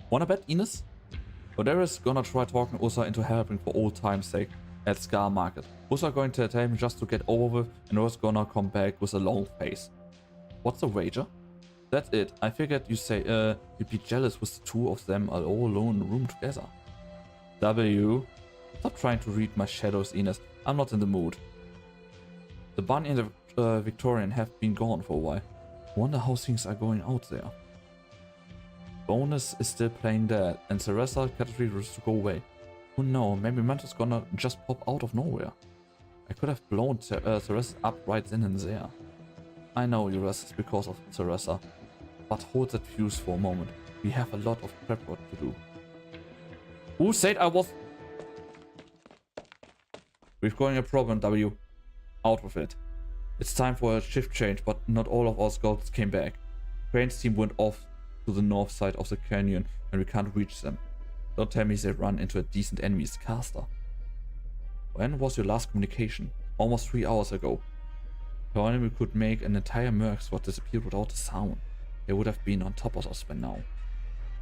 Speaker 1: Wanna bet, Ines? Hodera's gonna try talking Ursa into helping for old time's sake at Scar Market. Ursa going to tell him just to get over with, and Ursa's gonna come back with a long face. What's the wager? That's it. I figured you'd be jealous with the 2 of them are all alone in the room together. W. Stop trying to read my shadows, Ines. I'm not in the mood. The Bunny and the Victorian have been gone for a while. Wonder how things are going out there. Bonus is still playing dead, and Ceresa category refused to go away. Who knows, maybe Manta's gonna just pop out of nowhere. I could have blown Ceresa up right then and there. I know you rest because of Ceresa, but hold that fuse for a moment. We have a lot of prep work to do. Who said I was... We've got a problem, W. Out with it. It's time for a shift change, but not all of our scouts came back. Crane's team went off to the north side of the canyon and we can't reach them. Don't tell me they run into a decent enemy's caster. When was your last communication? Almost 3 hours ago. If our enemy could make an entire merc squad disappear without a sound, they would have been on top of us by now.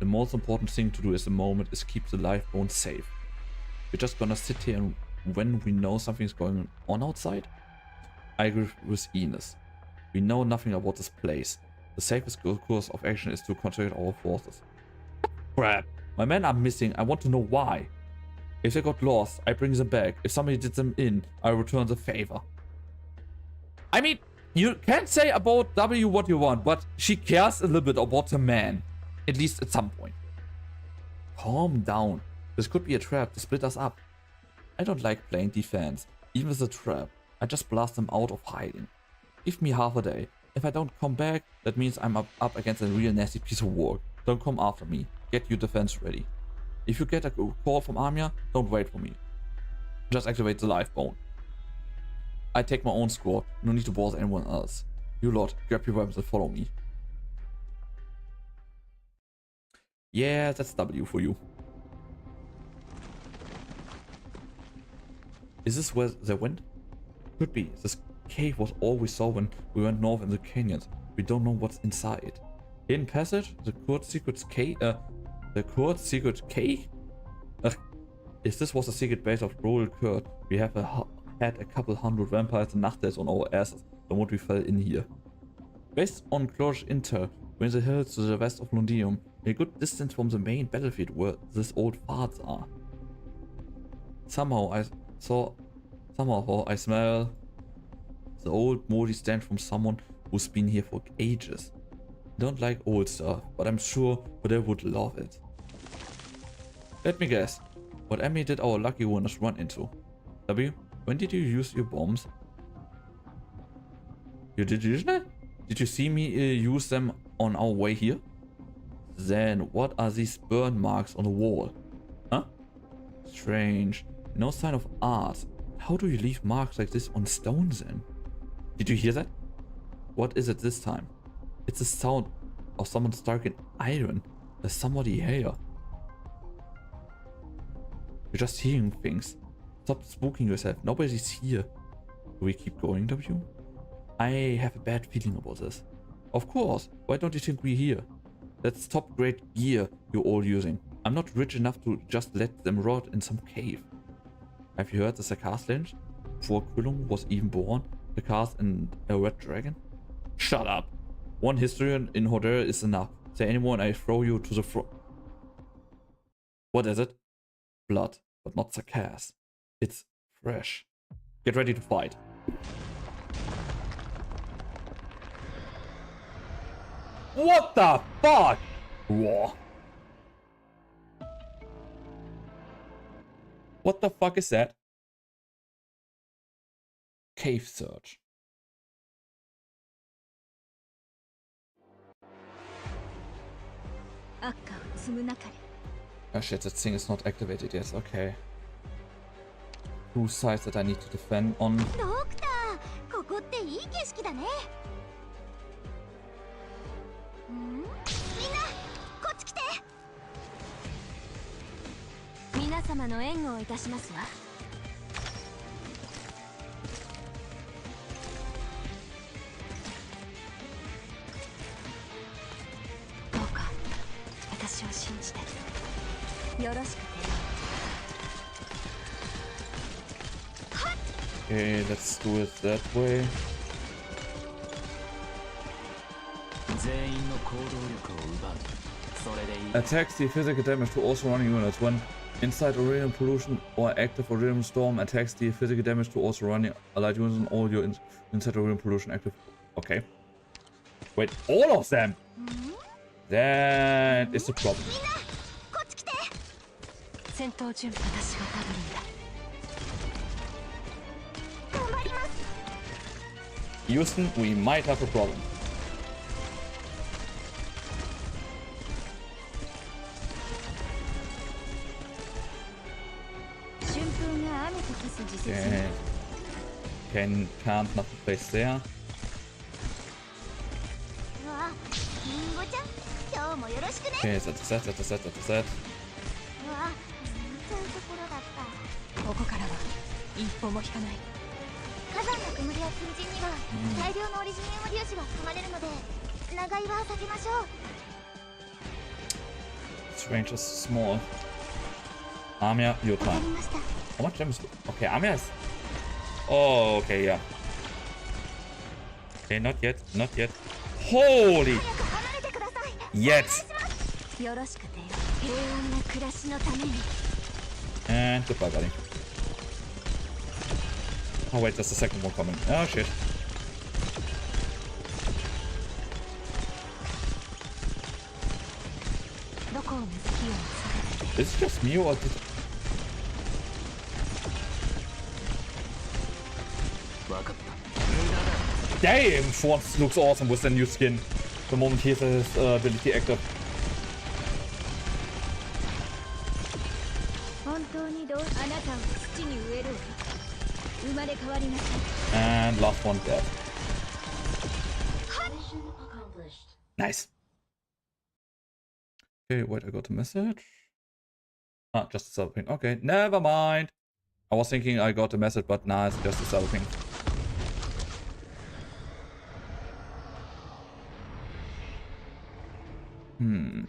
Speaker 1: The most important thing to do at the moment is keep the lifeboat safe. We're just gonna sit here and when we know something's going on outside? I agree with Ines. We know nothing about this place. The safest course of action is to concentrate our forces. Crap! My men are missing. I want to know why. If they got lost, I bring them back. If somebody did them in, I return the favor. I mean, you can't say about W what you want, but she cares a little bit about the man. At least at some point. Calm down. This could be a trap to split us up. I don't like playing defense. Even with a trap, I just blast them out of hiding. Give me half a day. If I don't come back, that means I'm up against a real nasty piece of work. Don't come after me. Get your defense ready. If you get a call from Armia, don't wait for me. Just activate the lifeboat. I take my own squad. No need to bother anyone else. You lot, grab your weapons and follow me. Yeah, that's W for you. Is this where they went? Could be. This cave was all we saw when we went north in the canyons. we don't know what's inside. Hidden passage, the court secret cave. The court secret cave. If this was a secret base of Royal Court, we have had a couple hundred vampires and nachtes on our asses the moment we fell in here. Based on close intel, we're in the hills to the west of Londinium, a good distance from the main battlefield where these old farts are. Somehow I smell the old moldy stench from someone who's been here for ages. Don't like old stuff, but I'm sure they would love it. Let me guess, what enemy did our lucky winners run into? W, when did you use your bombs? You did use that? Did you see me use them on our way here? Then what are these burn marks on the wall? Huh? Strange. No sign of art. How do you leave marks like this on stone then? Did you hear that? What is it this time? It's the sound of someone striking iron. There's somebody here. You're just hearing things. Stop spooking yourself. Nobody's here. Do we keep going, W? I have a bad feeling about this. Of course. Why don't you think we're here? That's top grade gear you're all using. I'm not rich enough to just let them rot in some cave. Have you heard the Sarkaz legend? Before Quillum was even born, Sarkaz and a red dragon? Shut up. One historian in Hodera is enough. Say anyone, I throw you to the floor. What is it? Blood, but not Sarkaz. It's fresh. Get ready to fight. What the fuck? Whoa. What the fuck is that? Cave search. Oh shit, that thing is not activated yet. Okay. Two sides that I need to defend on. Okay, let's do it that way. Attacks the physical damage to all surrounding units. When inside Aurelian Pollution or active Aurelian Storm, attacks the physical damage to all surrounding allied units and all your inside Aurelian Pollution active. Okay. Wait, all of them? That is the problem. Houston, we might have a problem. Okay. Can't nothing place there. Okay, that's that. This range is small. Amia, your time. How much damage? Okay, Amia is... Oh, okay, yeah. Okay, not yet. Holy! Yet! And goodbye, buddy. Oh wait, there's the second one coming. Oh shit. Is it just me or did... Damn, Schwartz looks awesome with the new skin. The moment he has his ability active. And last one dead. Nice. Okay, wait, I got a message. Ah, just a server ping. Okay, never mind. I was thinking I got a message, but nah, it's just a server ping. Hmm.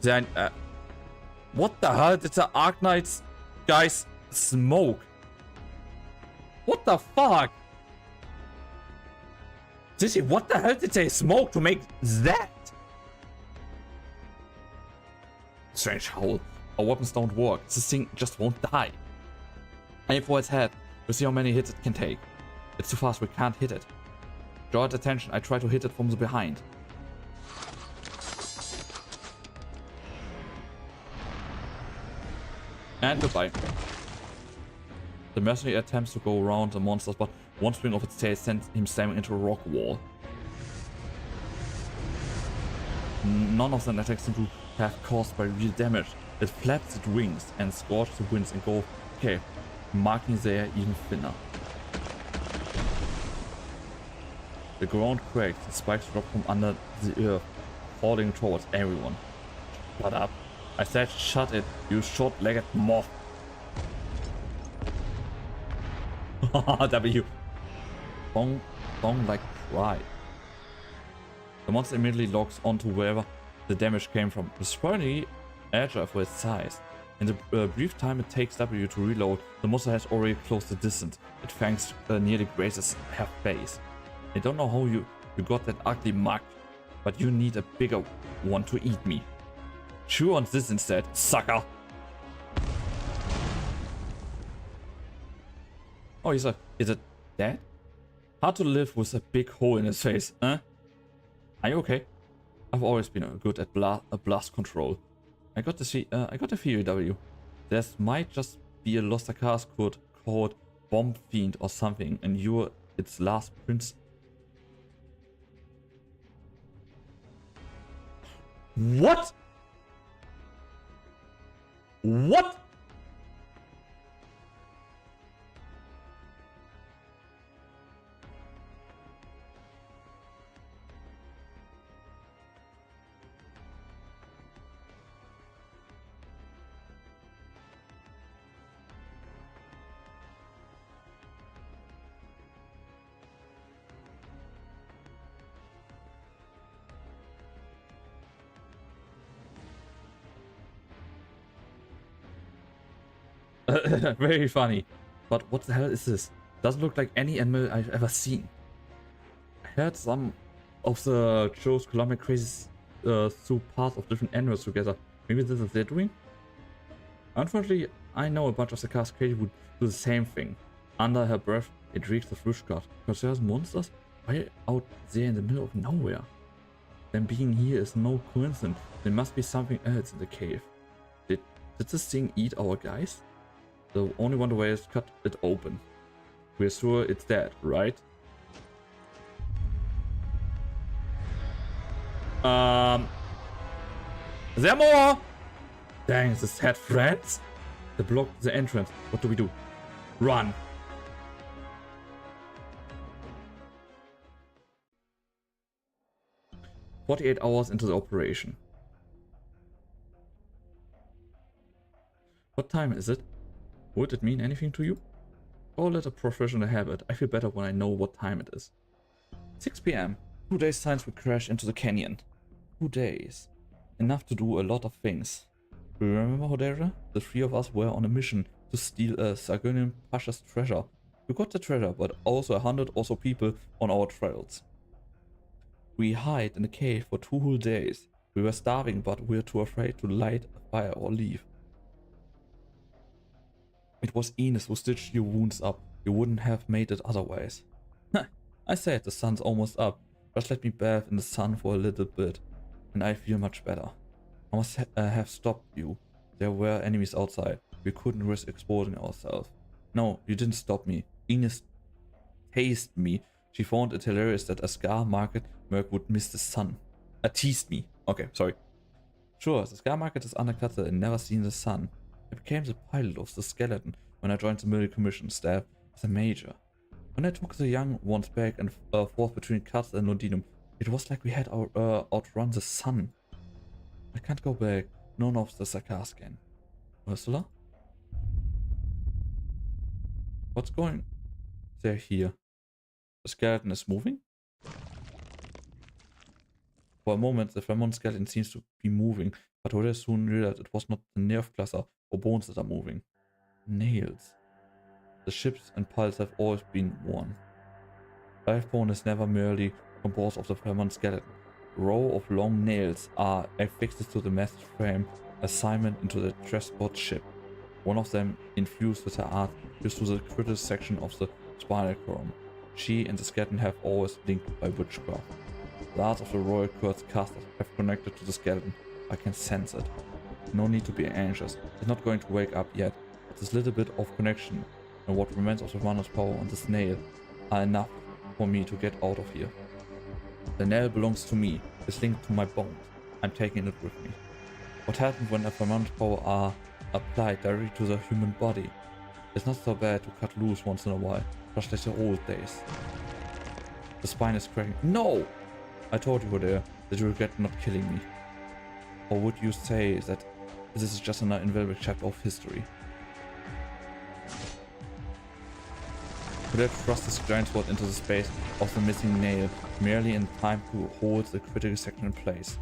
Speaker 1: Then, what the hell did the Arknights guys smoke? What the fuck? Dizzy, what the hell did they smoke to make that? Strange how our weapons don't work. This thing just won't die. Aim for its head. We'll see how many hits it can take. It's too fast, we can't hit it. Draw its attention, I try to hit it from the behind. And goodbye. The mercenary attempts to go around the monsters, but one swing of its tail sends him slamming into a rock wall. None of the attacks seem to have caused by real damage. It flaps its wings and scorches the winds and go, okay, marking the air even thinner. The ground cracks, the spikes drop from under the earth, falling towards everyone. Shut up. I said shut it, you short-legged moth. W. Bong like cry. The monster immediately locks onto wherever the damage came from. It's probably agile for its size. In the brief time it takes W to reload, the monster has already closed the distance. Its fangs nearly grazes her face. I don't know how you got that ugly mug, but you need a bigger one to eat me. Chew on this instead, sucker! Oh, is it dead? Hard to live with a big hole in his face, huh? Are you okay? I've always been good at blast control. I got a theory, W. There might just be a lost Aka's code called Bomb Fiend or something, and you're its last prince. What? What? Very funny. But what the hell is this? Doesn't look like any animal I've ever seen. I heard some of the show's Columbia crazes through parts of different animals together. Maybe this is their doing? Unfortunately, I know a bunch of the cast crazy would do the same thing. Under her breath, it reeks of witchcraft. Because there's monsters right out there in the middle of nowhere. Them being here is no coincidence. There must be something else in the cave. Did this thing eat our guys? The only one way is cut it open. We're sure it's dead, right? There more! Dang, this had friends? They blocked the entrance. What do we do? Run! "48 hours into the operation. What time is it? Would it mean anything to you? Call it a professional habit. I feel better when I know what time it is. 6 p.m. 2 days since we crashed into the canyon. 2 days. Enough to do a lot of things. Do you remember, Hodera? The three of us were on a mission to steal a Sargonian Pasha's treasure. We got the treasure, but also 100 or so people on our trails. We hid in a cave for 2 whole days. We were starving, but we were too afraid to light a fire or leave. It was Ines who stitched your wounds up. You wouldn't have made it otherwise. I said the sun's almost up. Just let me bathe in the sun for a little bit, and I feel much better. I must have stopped you. There were enemies outside. We couldn't risk exposing ourselves. No, you didn't stop me. Ines tased me. She found it hilarious that a Scar Market merc would miss the sun. Teased me. Okay, sorry. Sure, the Scar Market is undercover and never seen the sun. I became the pilot of the skeleton when I joined the military commission staff as a major. When I took the young ones back and forth between Katz and Londinum, it was like we had outrun the sun. I can't go back. none of the Sarkascan. Ursula? What's going there here? The skeleton is moving? For a moment, the Vermont skeleton seems to be moving, but Oda soon realized it was not the nerve cluster or bones that are moving. Nails. The ships and pulse have always been worn. Lifebone is never merely composed of the Vermont skeleton. A row of long nails are affixed to the massive frame assignment into the transport ship. One of them, infused with her art, is to the critical section of the spinal column. She and the skeleton have always linked by witchcraft. The art of the royal curse casters have connected to the skeleton. I can sense it. No need to be anxious. It's not going to wake up yet, but this little bit of connection and what remains of the runner's power on this nail are enough for me to get out of here. The nail belongs to me. It's linked to my bones. I'm taking it with me. What happens when a runner's power are applied directly to the human body? It's not so bad to cut loose once in a while, just like the old days. The spine is cracking. No! I told you there that you regret not killing me. Or would you say that this is just an invaluable chapter of history? Could I thrust his giant sword into the space of the missing nail, merely in time to hold the critical section in place?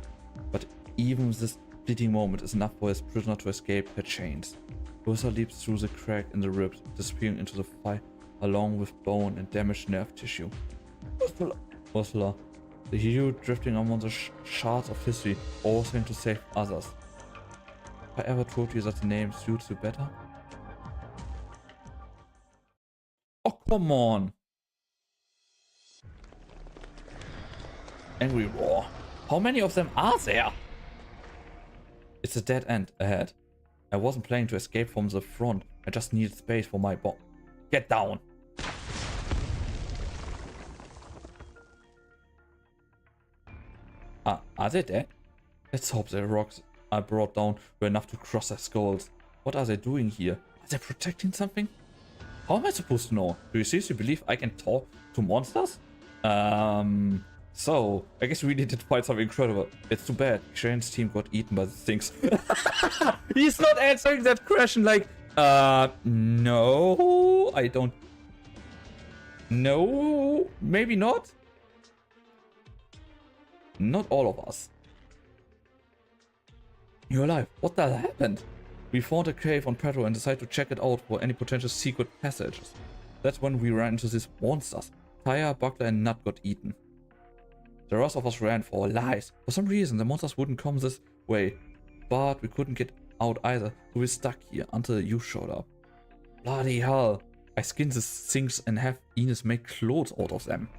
Speaker 1: But even this fleeting moment is enough for his prisoner to escape her chains. Ursula leaps through the crack in the ribs, disappearing into the fire along with bone and damaged nerve tissue. Ursula, the hero drifting among the shards of history, always trying to save others. Have I ever told you that the name suits you better? Oh, come on! Angry roar. How many of them are there? It's a dead end ahead. I wasn't planning to escape from the front. I just needed space for my bomb. Get down! Are they dead? Let's hope the rocks I brought down were enough to crush their skulls. What are they doing here? Are they protecting something? How am I supposed to know? Do you seriously believe I can talk to monsters? So, I guess we really did find something incredible. It's too bad. Shane's team got eaten by the things. He's not answering that question like, no, I don't. No, maybe not. Not all of us. You're alive. What the hell happened? We found a cave on patrol and decided to check it out for any potential secret passages. That's when we ran into these monsters. Tyre, Buckler and Nut got eaten. The rest of us ran for our lives. For some reason, the monsters wouldn't come this way. But we couldn't get out either, so we stuck here until you showed up. Bloody hell. I skinned these things and have Ines make clothes out of them.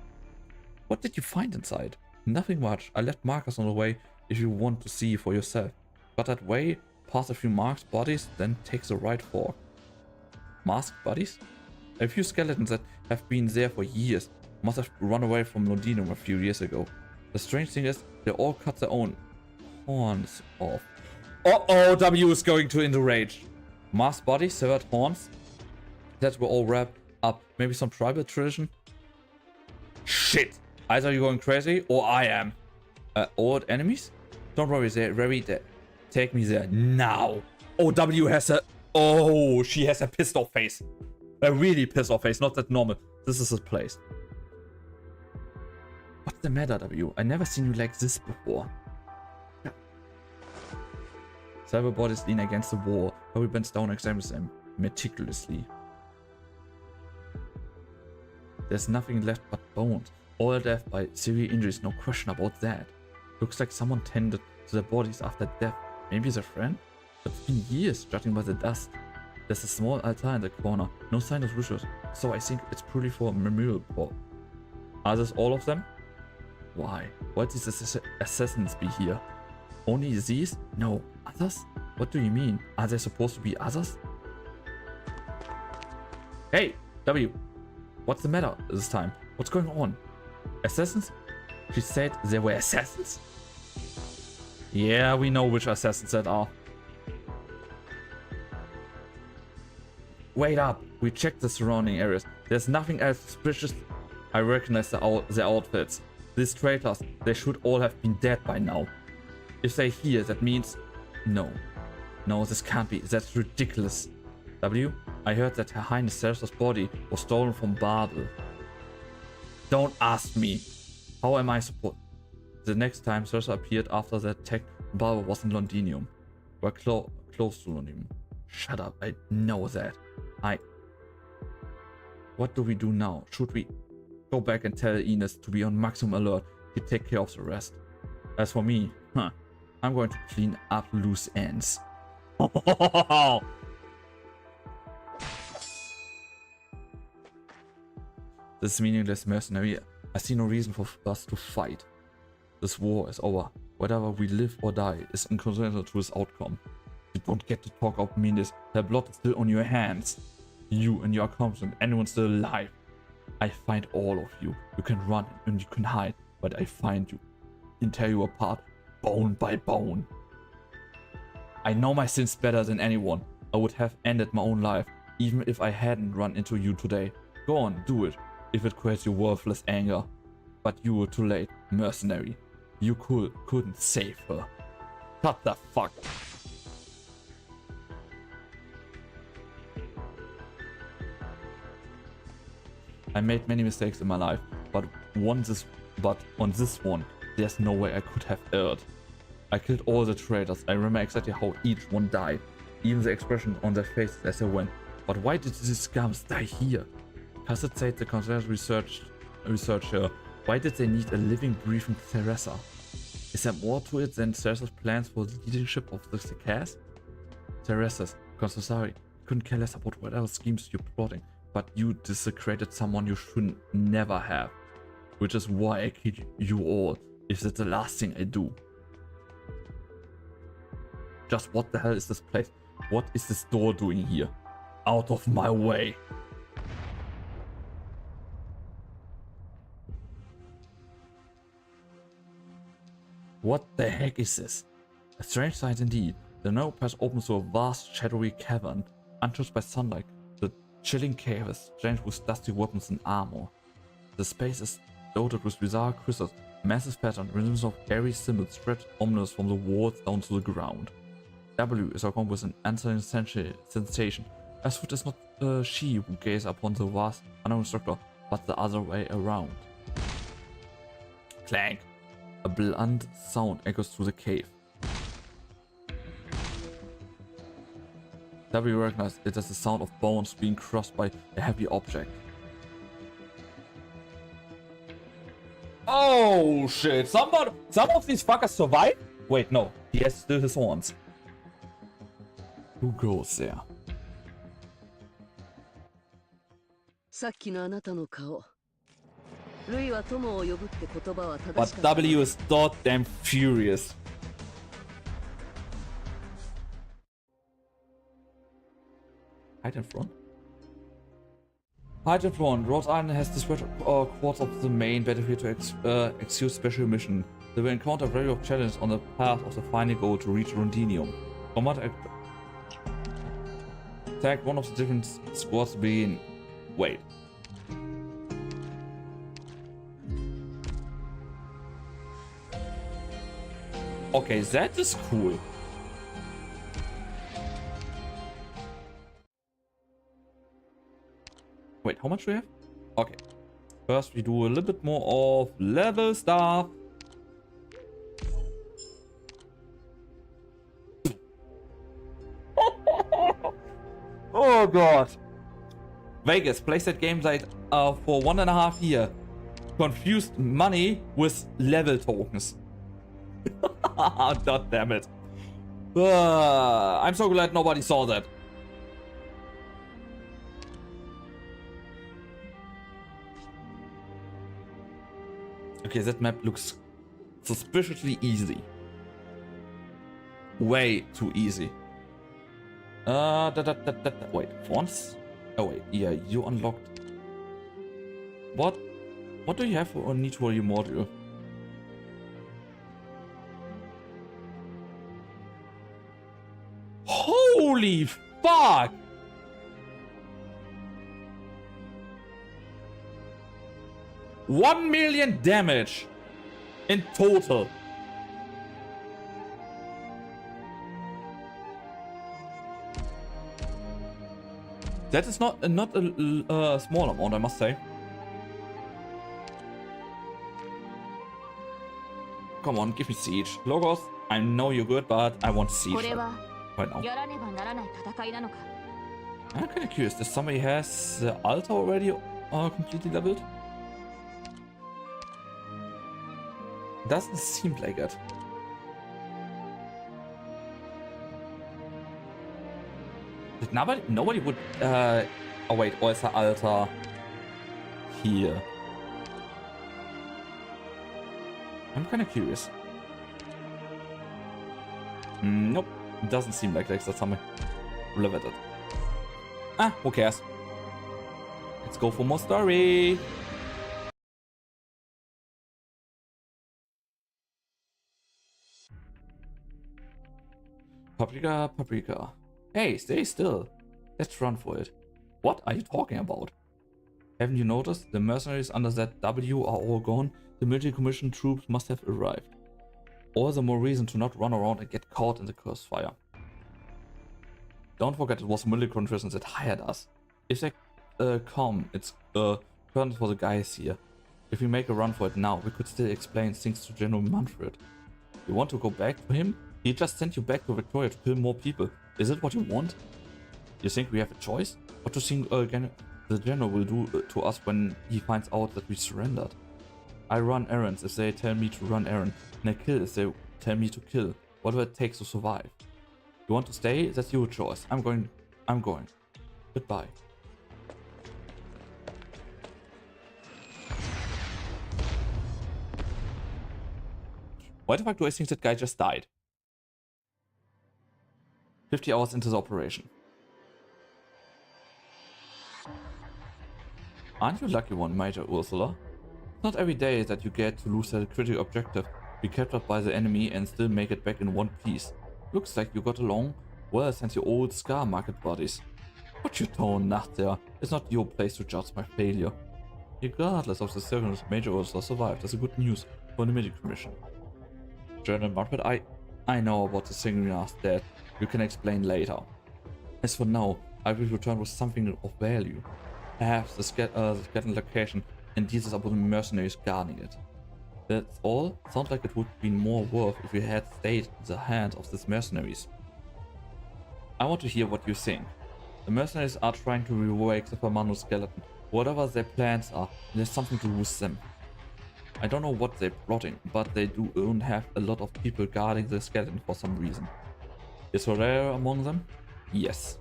Speaker 1: What did you find inside? Nothing much. I left markers on the way if you want to see for yourself. But that way, past a few marks, bodies, then take the right fork. Masked bodies? A few skeletons that have been there for years. Must have run away from Londinum a few years ago. The strange thing is, they all cut their own horns off. Uh-oh, W is going to into rage. Masked bodies, severed horns. That were all wrapped up. Maybe some tribal tradition? Shit! Either you're going crazy, or I am. Old enemies? Don't worry, they're very dead. Take me there now. Oh, W has a... Oh, she has a pissed off face. A really pissed off face, not that normal. This is a place. What's the matter, W? I never seen you like this before. Several bodies lean against the wall. W bends down and examines them meticulously. There's nothing left but bones. All death by severe injuries, no question about that. Looks like someone tended to their bodies after death. Maybe it's a friend? It's been years, judging by the dust. There's a small altar in the corner, no sign of rituals, so I think it's purely for a memorial plot. Are this all of them? Why? Why did these assassins be here? Only these? No. Others? What do you mean? Are there supposed to be others? Hey, W. What's the matter this time? What's going on? Assassins? She said there were assassins? Yeah, we know which assassins that are. Wait up. We checked the surrounding areas. There's nothing else suspicious. I recognize their outfits. These traitors, they should all have been dead by now. If they're here, that means... No. No, this can't be. That's ridiculous. W, I heard that Her Highness Ceresa's body was stolen from Babel. Don't ask me. How am I supposed? The next time Ceresa appeared after the attack, Babel was in Londinium. We're close to Londinium. Shut up, I know that. What do we do now? Should we go back and tell Ines to be on maximum alert? He'll take care of the rest. As for me, I'm going to clean up loose ends. This meaningless mercenary, I see no reason for us to fight. This war is over. Whether we live or die is incidental to its outcome. You don't get to talk about meanness. Her blood is still on your hands. You and your accomplishment, anyone still alive. I find all of you. You can run and you can hide, but I find you and tear you apart, bone by bone. I know my sins better than anyone. I would have ended my own life, even if I hadn't run into you today. Go on, do it, if it creates your worthless anger. But you were too late, mercenary. You couldn't save her. Shut the fuck. I made many mistakes in my life, but on this one, there's no way I could have erred. I killed all the traitors. I remember exactly how each one died, even the expression on their faces as they went. But why did these scums die here? Hesitate the concerned researcher. Why did they need a living, breathing Ceresa? Is there more to it than Ceresa's plans for the leadership of the cast? Ceresa's, sorry, couldn't care less about what else schemes you're plotting, but you desecrated someone you shouldn't never have. Which is why I killed you all, if that's the last thing I do. Just what the hell is this place? What is this door doing here? Out of my way! What the heck is this? A strange sight indeed. The narrow path opens to a vast, shadowy cavern, untouched by sunlight. The chilling cave is strange with dusty weapons and armor. The space is dotted with bizarre crystals, massive pattern, rhythms of airy symbols spread ominous from the walls down to the ground. W is overcome with an uncertain sensation, as if it is not she who gazes upon the vast unknown structure, but the other way around. Clank! A blunt sound echoes through the cave. W recognizes it as the sound of bones being crushed by a heavy object. Oh shit! Some of these fuckers survived? Wait, no. He has still his horns. Who goes there? But W is goddamn furious. Hide in front? Hide in front. Rhode Island has dispatched quarters of the main battlefield to execute special mission. They will encounter a variety of challenges on the path of the final goal to reach Rondinium. Combat attack one of the different squads being... Wait. Okay, that is cool. Wait, how much do we have? Okay. First we do a little bit more of level stuff. Oh god. Vegas, plays that game like for 1.5 years. Confused money with level tokens. God damn it. I'm so glad nobody saw that. Okay, that map looks suspiciously easy. Way too easy. Wait, once? Oh wait, yeah, you unlocked. What do you have for need for your module? Holy fuck! $1 million damage in total. That is not a small amount, I must say. Come on, give me siege. Logos, I know you're good, but I want siege right now. I'm kind of curious. Does somebody has the altar already completely leveled? Doesn't seem like it. Did nobody would oh wait, also altar here. I'm kind of curious. Nope, doesn't seem like that somebody limited. Ah, who cares? Let's go for more story. Paprika, paprika. Hey, stay still. Let's run for it. What are you talking about? Haven't you noticed? The mercenaries under that W are all gone. The military commission troops must have arrived. All the more reason to not run around and get caught in the crossfire. Don't forget it was military commission that hired us. If they come, it's turn for the guys here. If we make a run for it now, we could still explain things to General Manfred. You want to go back to him? He just sent you back to Victoria to kill more people. Is it what you want? You think we have a choice? What do you think the general will do to us when he finds out that we surrendered? I run errands if they tell me to run errands, and I kill if they tell me to kill. Whatever it takes to survive. You want to stay? That's your choice. I'm going. Goodbye. Why the fuck do I think that guy just died? 50 hours into the operation. Aren't you lucky one, Major Ursula? Not every day that you get to lose that critical objective, be captured by the enemy and still make it back in one piece. Looks like you got along well since your old Scar market buddies. What you tone, Nachter. It's not your place to judge my failure. Regardless of the circumstances, Major Ursula survived. That's a good news for the military commission. General Margaret, I know about the Signias that you can explain later. As for now, I will return with something of value. Perhaps the skeleton location and details about the mercenaries guarding it. That's all? Sounds like it would be more worth if you had stayed in the hands of these mercenaries. I want to hear what you think. The mercenaries are trying to rework the Permano skeleton. Whatever their plans are, there's something to do with them. I don't know what they're plotting, but they don't have a lot of people guarding the skeleton for some reason. Is Herrera among them? Yes.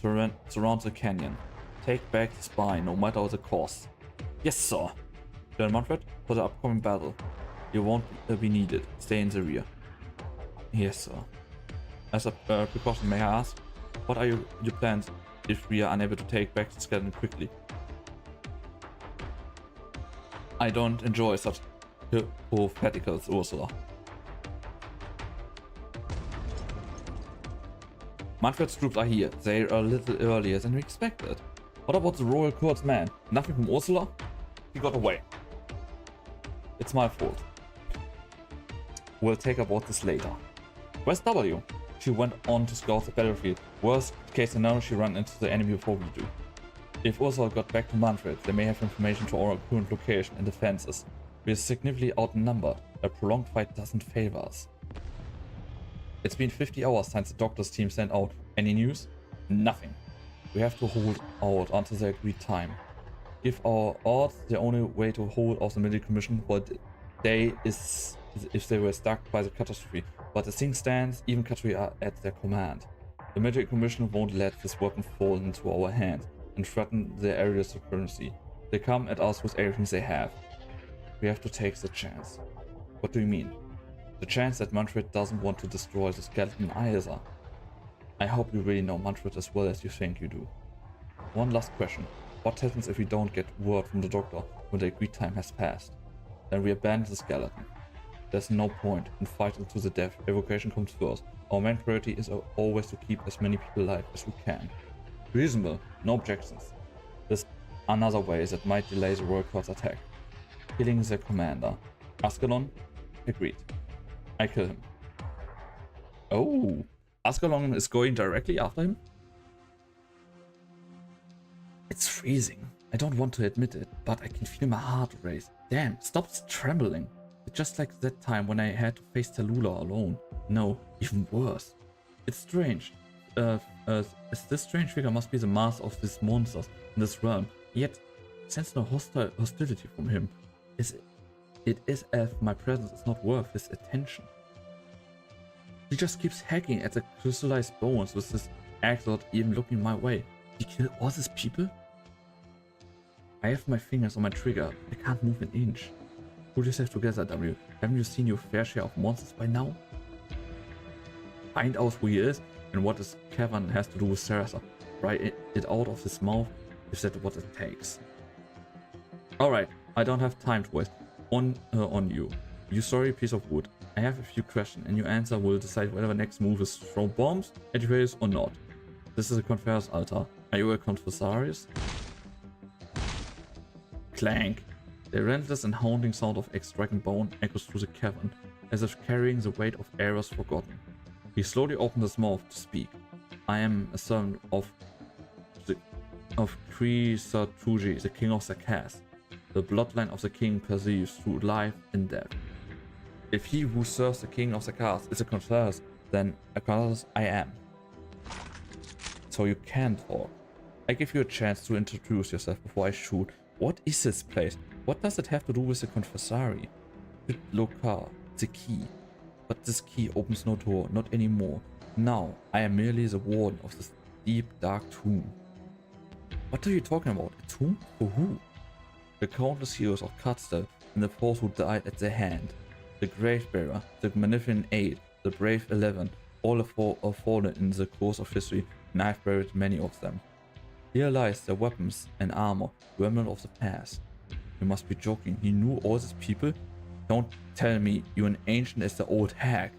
Speaker 1: Surround the canyon. Take back the spine, no matter the cost. Yes, sir. General Manfred, for the upcoming battle. You won't be needed. Stay in the rear. Yes, sir. As a precaution, may I ask, what are your plans if we are unable to take back the skeleton quickly? I don't enjoy such hypotheticals, Ursula. Manfred's troops are here. They are a little earlier than we expected. What about the Royal Court's man? Nothing from Ursula? He got away. It's my fault. We'll take about this later. Where's W? She went on to scout the battlefield. Worst case scenario, she ran into the enemy before we do. If Ursula got back to Manfred, they may have information to our current location and defenses. We are significantly outnumbered. A prolonged fight doesn't favor us. It's been 50 hours since the doctor's team sent out. Any news? Nothing. We have to hold out until the agreed time. If our odds, the only way to hold off the military commission for a day is if they were stuck by the catastrophe. But the thing stands, even Katri are at their command. The military commission won't let this weapon fall into our hands and threaten their area's supremacy. They come at us with everything they have. We have to take the chance. What do you mean? The chance that Manfred doesn't want to destroy the skeleton either. I hope you really know Manfred as well as you think you do. One last question. What happens if we don't get word from the doctor when the agreed time has passed? Then we abandon the skeleton. There's no point in fighting to the death. Evacuation comes first. Our main priority is always to keep as many people alive as we can. Reasonable, no objections. There's another way that might delay the Royal Court's attack. Killing their commander. Ascalon? Agreed. I kill him. Oh, Ascalon is going directly after him? It's freezing. I don't want to admit it, but I can feel my heart race. Damn, stop trembling. It's just like that time when I had to face Tallulah alone. No, even worse. It's strange. This strange figure must be the master of these monsters in this realm. Yet, sense no hostility from him. It is as if my presence is not worth his attention. He just keeps hacking at the crystallized bones with his axe without even looking my way. Did he kill all these people? I have my fingers on my trigger. I can't move an inch. Pull yourself together, W. Haven't you seen your fair share of monsters by now? Find out who he is and what this cavern has to do with Sarasa. Pry it out of his mouth if that's what it takes. Alright, I don't have time to waste. On you. You sorry piece of wood. I have a few questions and your answer will decide whether the next move is throw bombs at your face or not. This is a Confessor's altar. Are you a Confessarius? Clank. The relentless and haunting sound of extracting bone echoes through the cavern, as if carrying the weight of eras forgotten. He slowly opens his mouth to speak. I am a son of Kri Sartuji, the king of Sarkas. The bloodline of the king perceives through life and death. If he who serves the king of Sarkas is a Confessor, then a Confessor I am. So you can talk. I give you a chance to introduce yourself before I shoot. What is this place? What does it have to do with the Confessari? Loka, the key. But this key opens no door, not anymore. Now, I am merely the warden of this deep, dark tomb. What are you talking about? A tomb? For who? The countless heroes of Katstel and the foes who died at their hand. The Gravebearer, the Magnificent Eight, the Brave 11, all have fallen in the course of history, and I've buried many of them. Here lies their weapons and armor, remnant of the past. You must be joking, he knew all these people? Don't tell me you're an ancient as the old hag.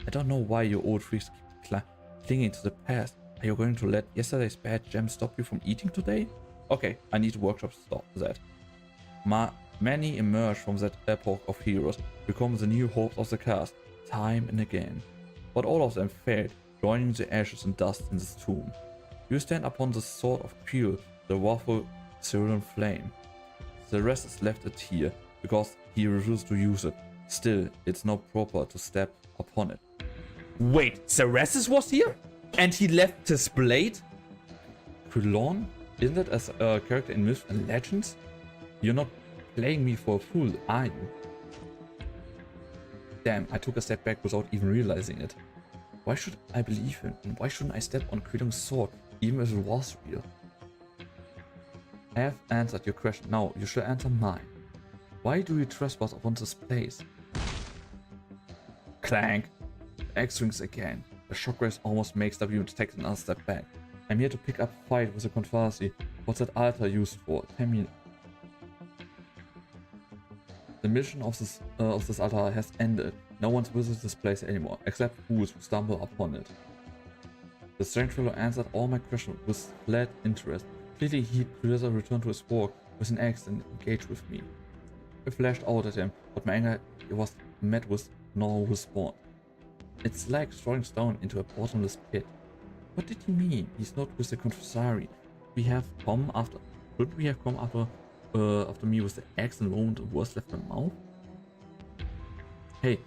Speaker 1: I don't know why you old freaks keep clinging to the past. Are you going to let yesterday's bad gem stop you from eating today? Okay, I need to workshop stop that. Many emerge from that epoch of heroes, become the new hopes of the cast, time and again. But all of them failed, joining the ashes and dust in this tomb. You stand upon the sword of Pure, the wrathful cerulean flame. The rest is left a tear, because he refused to use it. Still, it's not proper to step upon it. Wait, Ceresis was here? And he left his blade? Krylon? Isn't that as a character in myths and legends? You're not playing me for a fool, are you? Damn, I took a step back without even realizing it. Why should I believe him? And why shouldn't I step on Krylon's sword, even if it was real? I have answered your question, now you shall answer mine. Why do you trespass upon this place? Clank! The axe rings again. The shockwave almost makes W take another step back. I'm here to pick up a fight with the Confederacy. What's that altar used for? Tell me. The mission of this altar has ended. No one's visited this place anymore, except fools who stumble upon it. The strange fellow answered all my questions with glad interest. Clearly he'd rather return to his work with an axe than engage with me. I flashed out at him, but my anger was met with no response. It's like throwing stone into a bottomless pit. What did he mean? He's not with the Confessari. Should we have come after me with the axe and wound and words left in my mouth? Hey,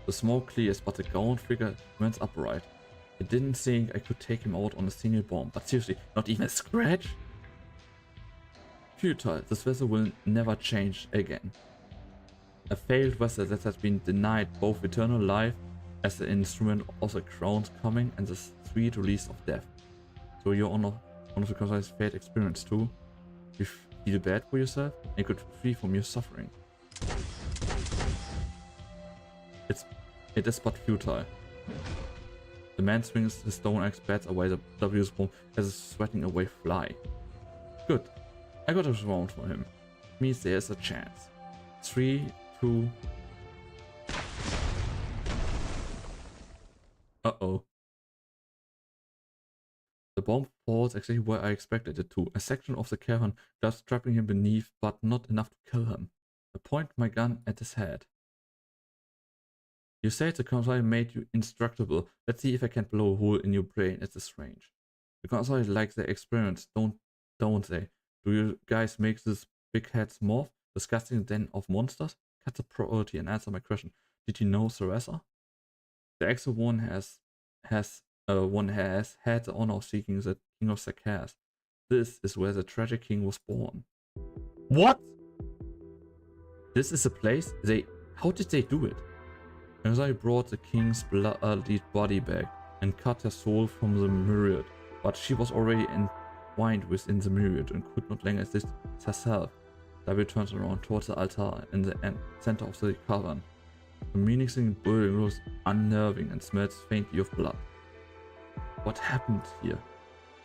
Speaker 1: the smoke clears, but the gaunt figure runs upright. I didn't think I could take him out on a single bomb, but seriously, not even a scratch? Futile, this vessel will never change again. A failed vessel that has been denied both eternal life as the instrument of the crown's coming and the sweet release of death. So you're one of the Confederacy's fate experience too? You feel bad for yourself and you could free from your suffering. It is but futile. The man swings his stone axe, bats away the W's bomb as a sweating away fly. Good. I got a round for him. Means there's a chance. 3, 2. Uh-oh. The bomb falls exactly where I expected it to. A section of the cavern just trapping him beneath, but not enough to kill him. I point my gun at his head. You said the console made you indestructible. Let's see if I can blow a hole in your brain. It's strange. The console like the experiments, don't they? Do you guys make this big heads morph? Disgusting den of monsters? Cut the priority and answer my question. Did you know Sarasa? The Exo one has had the honor of seeking the King of Sakas. This is where the tragic king was born. What? This is a place? How did they do it? And I brought the king's bloody body back and cut her soul from the myriad, but she was already entwined within the myriad and could not longer exist herself. David turns around towards the altar in the center of the cavern. The menacing building looks unnerving and smells faintly of blood. What happened here?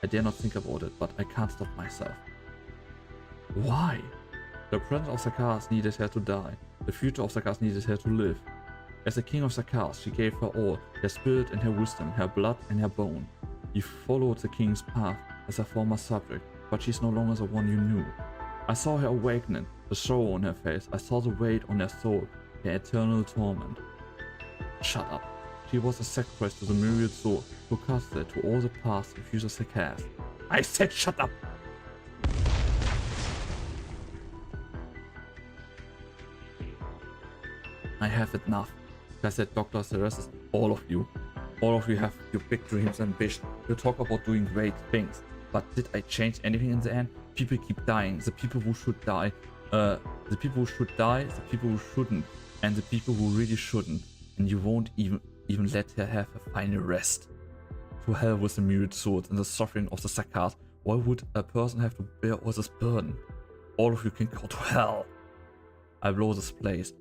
Speaker 1: I dare not think about it, but I can't stop myself. Why? The presence of Sakas needed her to die. The future of Sakas needed her to live. As the king of Sakas, she gave her all, her spirit and her wisdom, her blood and her bone. You followed the king's path as a former subject, but she's no longer the one you knew. I saw her awakening, the sorrow on her face. I saw the weight on her soul, her eternal torment. Shut up. She was a sacrifice to the myriad soul who cast her to all the past and future Sakas. I said shut up! I have enough. I said, Dr. Ceresis, all of you have your big dreams and ambition. You talk about doing great things. But did I change anything in the end? People keep dying. The people who should die. The people who should die, the people who shouldn't. And the people who really shouldn't. And you won't even let her have a final rest. To hell with the myriad swords and the suffering of the Sakas. Why would a person have to bear all this burden? All of you can go to hell. I blow this place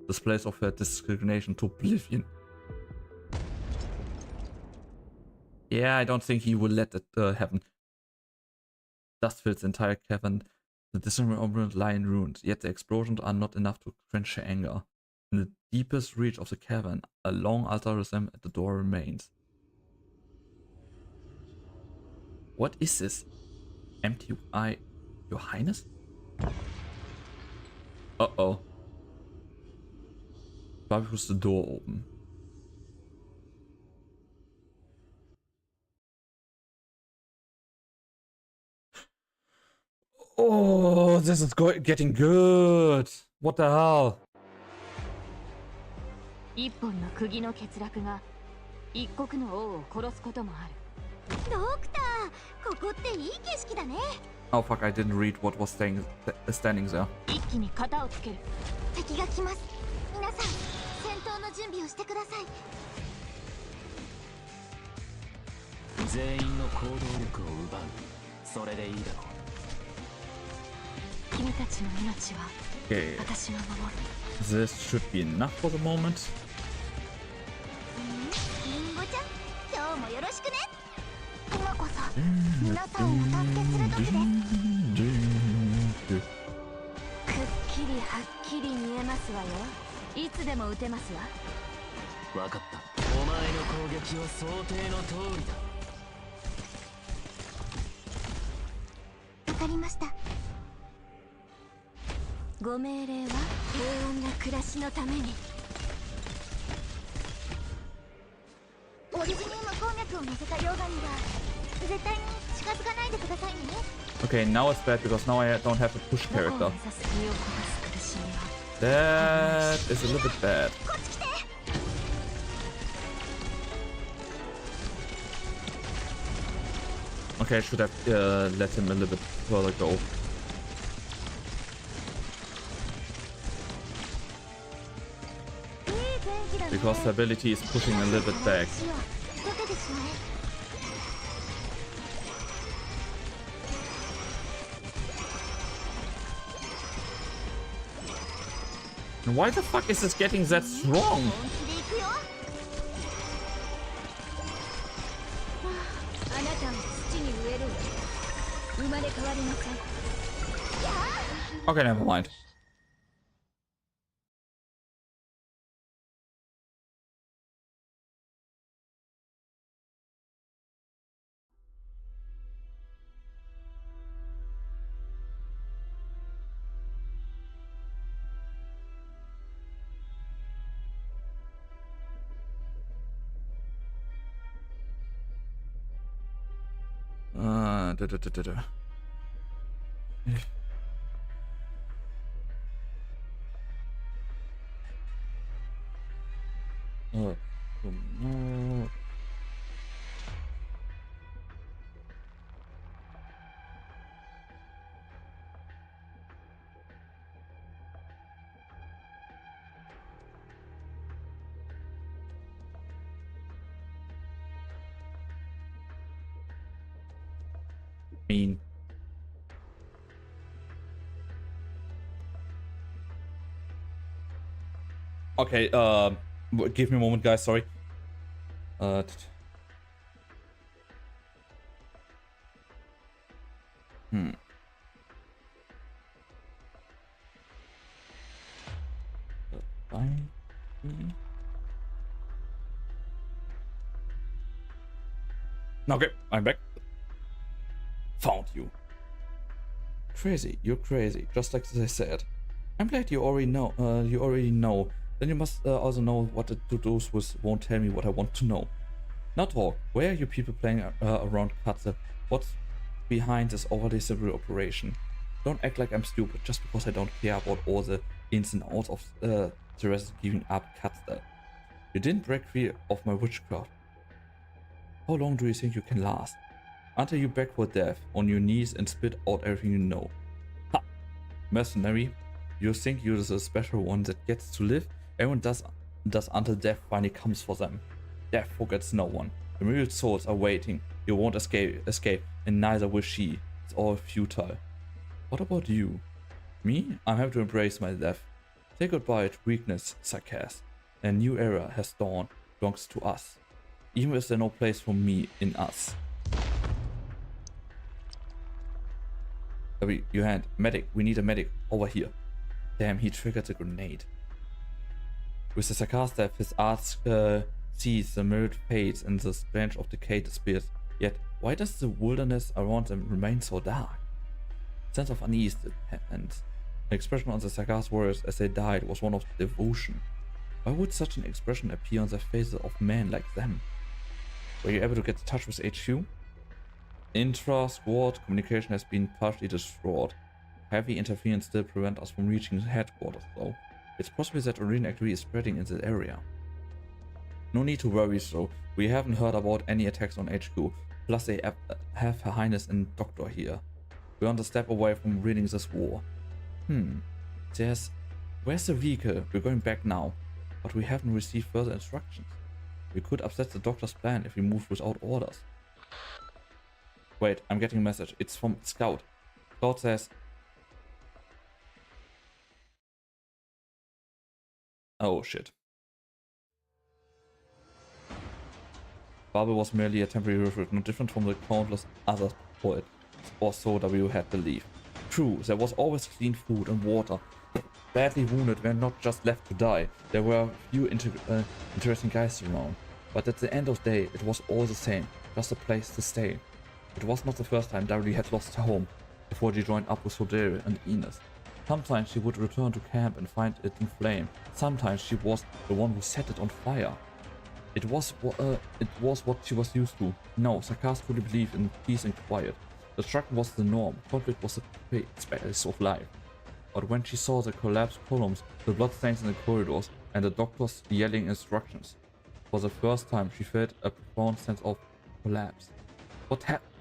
Speaker 1: of her discrimination to oblivion. Yeah, I don't think he will let that happen. Dust fills the entire cavern. The dismembered lie in ruins, yet the explosions are not enough to quench her anger. In the deepest reach of the cavern, a long altar with them at the door remains. What is this? Empty eye, Your Highness? Uh-oh. Why was the door open? Oh, this is getting good. What the hell?
Speaker 2: 一本の釘の欠落が一国の王を殺すこともある。
Speaker 7: ドクター、ここっていい景色だね。
Speaker 1: Oh fuck, I didn't read what was standing there.
Speaker 2: 一気に型をつける。
Speaker 7: 敵が来ます。皆さん、戦闘の準備をしてください。
Speaker 6: 全員の行動力を奪う。それでいいだろう。
Speaker 2: 君たちの命は
Speaker 1: Okay.
Speaker 2: 私が守る。
Speaker 1: This should be enough for the moment.
Speaker 7: リンゴちゃん、今日もよろしくね。今こそ皆さんをお助けする時です。
Speaker 2: くっきりはっきり見えますわよ。いつでも撃てますわ。
Speaker 6: 分かった。お前の攻撃は想定の通りだ。
Speaker 7: わかりました。
Speaker 2: ご命令は平穏な暮らしのために。
Speaker 7: オリジニウム鉱脈を乗せた溶岩には絶対に近づかないでくださいね。
Speaker 1: Okay, now it's bad because now I don't have a push character. That is a little bit bad. Okay, I should have let him a little bit further go. Because the ability is pushing a little bit back. And why the fuck is this getting that strong? Okay, never mind. No. Mean. Okay, give me a moment, guys, sorry. Fine. Okay, I'm back. Found you. Crazy, you're crazy, just like they said. I'm glad you already know. Then you must also know what the to-dos won't tell me what I want to know. Now talk. Where are you people playing around Katze? What's behind this overly simple operation? Don't act like I'm stupid just because I don't care about all the ins and outs of the rest giving up Katze. You didn't break free of my witchcraft. How long do you think you can last? Until you beg for death on your knees and spit out everything you know. Ha! Mercenary, you think you're the special one that gets to live? Everyone does until death finally comes for them. Death forgets no one. The myriad souls are waiting. You won't escape, and neither will she. It's all futile. What about you? Me? I'm happy to embrace my death. Say goodbye to weakness, sarcasm. A new era has dawned, belongs to us. Even if there's no place for me in us. Your hand. Medic. We need a medic. Over here. Damn, he triggered the grenade. With the sarcasm, his art sees the mirrored fades and the branch of decay disappears. Yet, why does the wilderness around them remain so dark? Sense of unease and the expression on the sarcastic warriors as they died was one of devotion. Why would such an expression appear on the faces of men like them? Were you able to get in touch with HQ? Intra-squad communication has been partially destroyed. Heavy interference still prevents us from reaching the headquarters though. It's possible that Arena activity is spreading in the area. No need to worry though, we haven't heard about any attacks on HQ, plus they have Her Highness and Doctor here. We're on a step away from winning this war. Where's the vehicle? We're going back now, but we haven't received further instructions. We could upset the Doctor's plan if we move without orders. Wait, I'm getting a message. It's from Scout. Scout says... Oh shit. Bubble was merely a temporary recruit, no different from the countless others for it, or so W had believed. True, there was always clean food and water. Badly wounded were not just left to die. There were a few interesting guys around. But at the end of the day, it was all the same, just a place to stay. It was not the first time W had lost her home, before she joined up with Hoderi and Ines. Sometimes she would return to camp and find it in flame. Sometimes she was the one who set it on fire. It was what she was used to. No, Sarkaz fully believed in peace and quiet. Destruction was the norm, conflict was the space of life. But when she saw the collapsed columns, the bloodstains in the corridors, and the doctors yelling instructions, for the first time she felt a profound sense of collapse. What happened?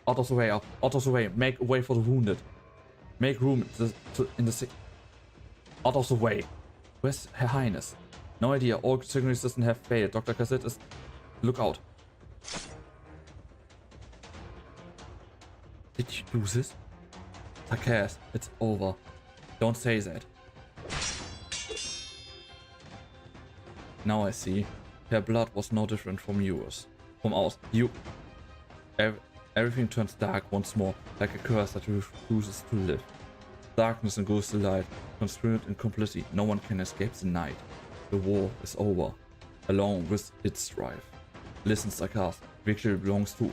Speaker 1: Out of the way, out of the way, make way for the wounded. Make room in the sick. Out of the way. Where's Her Highness? No idea, all signal systems have failed. Dr. Cassette is... Look out. Did you do this? Takaz, it's over. Don't say that. Now I see. Her blood was no different from yours. From ours. Everything turns dark once more, like a curse that refuses to live. Darkness and ghostly light, conspired in complicity, no one can escape the night. The war is over, along with its strife. Listen, Sarkaz, victory belongs to...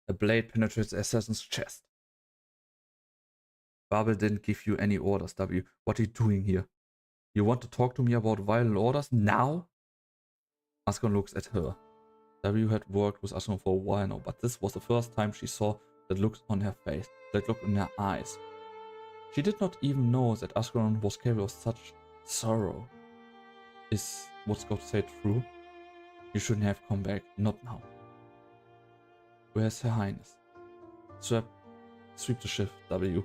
Speaker 1: A blade penetrates the assassin's chest. Babel didn't give you any orders, W. What are you doing here? You want to talk to me about violent orders now? Ascon looks at her. W had worked with Asuna for a while now, but this was the first time she saw that look on her face, that look in her eyes. She did not even know that Ascaron was capable of such sorrow. Is what Scott said true? You shouldn't have come back, not now. Where's Her Highness? Sweep the shift, W.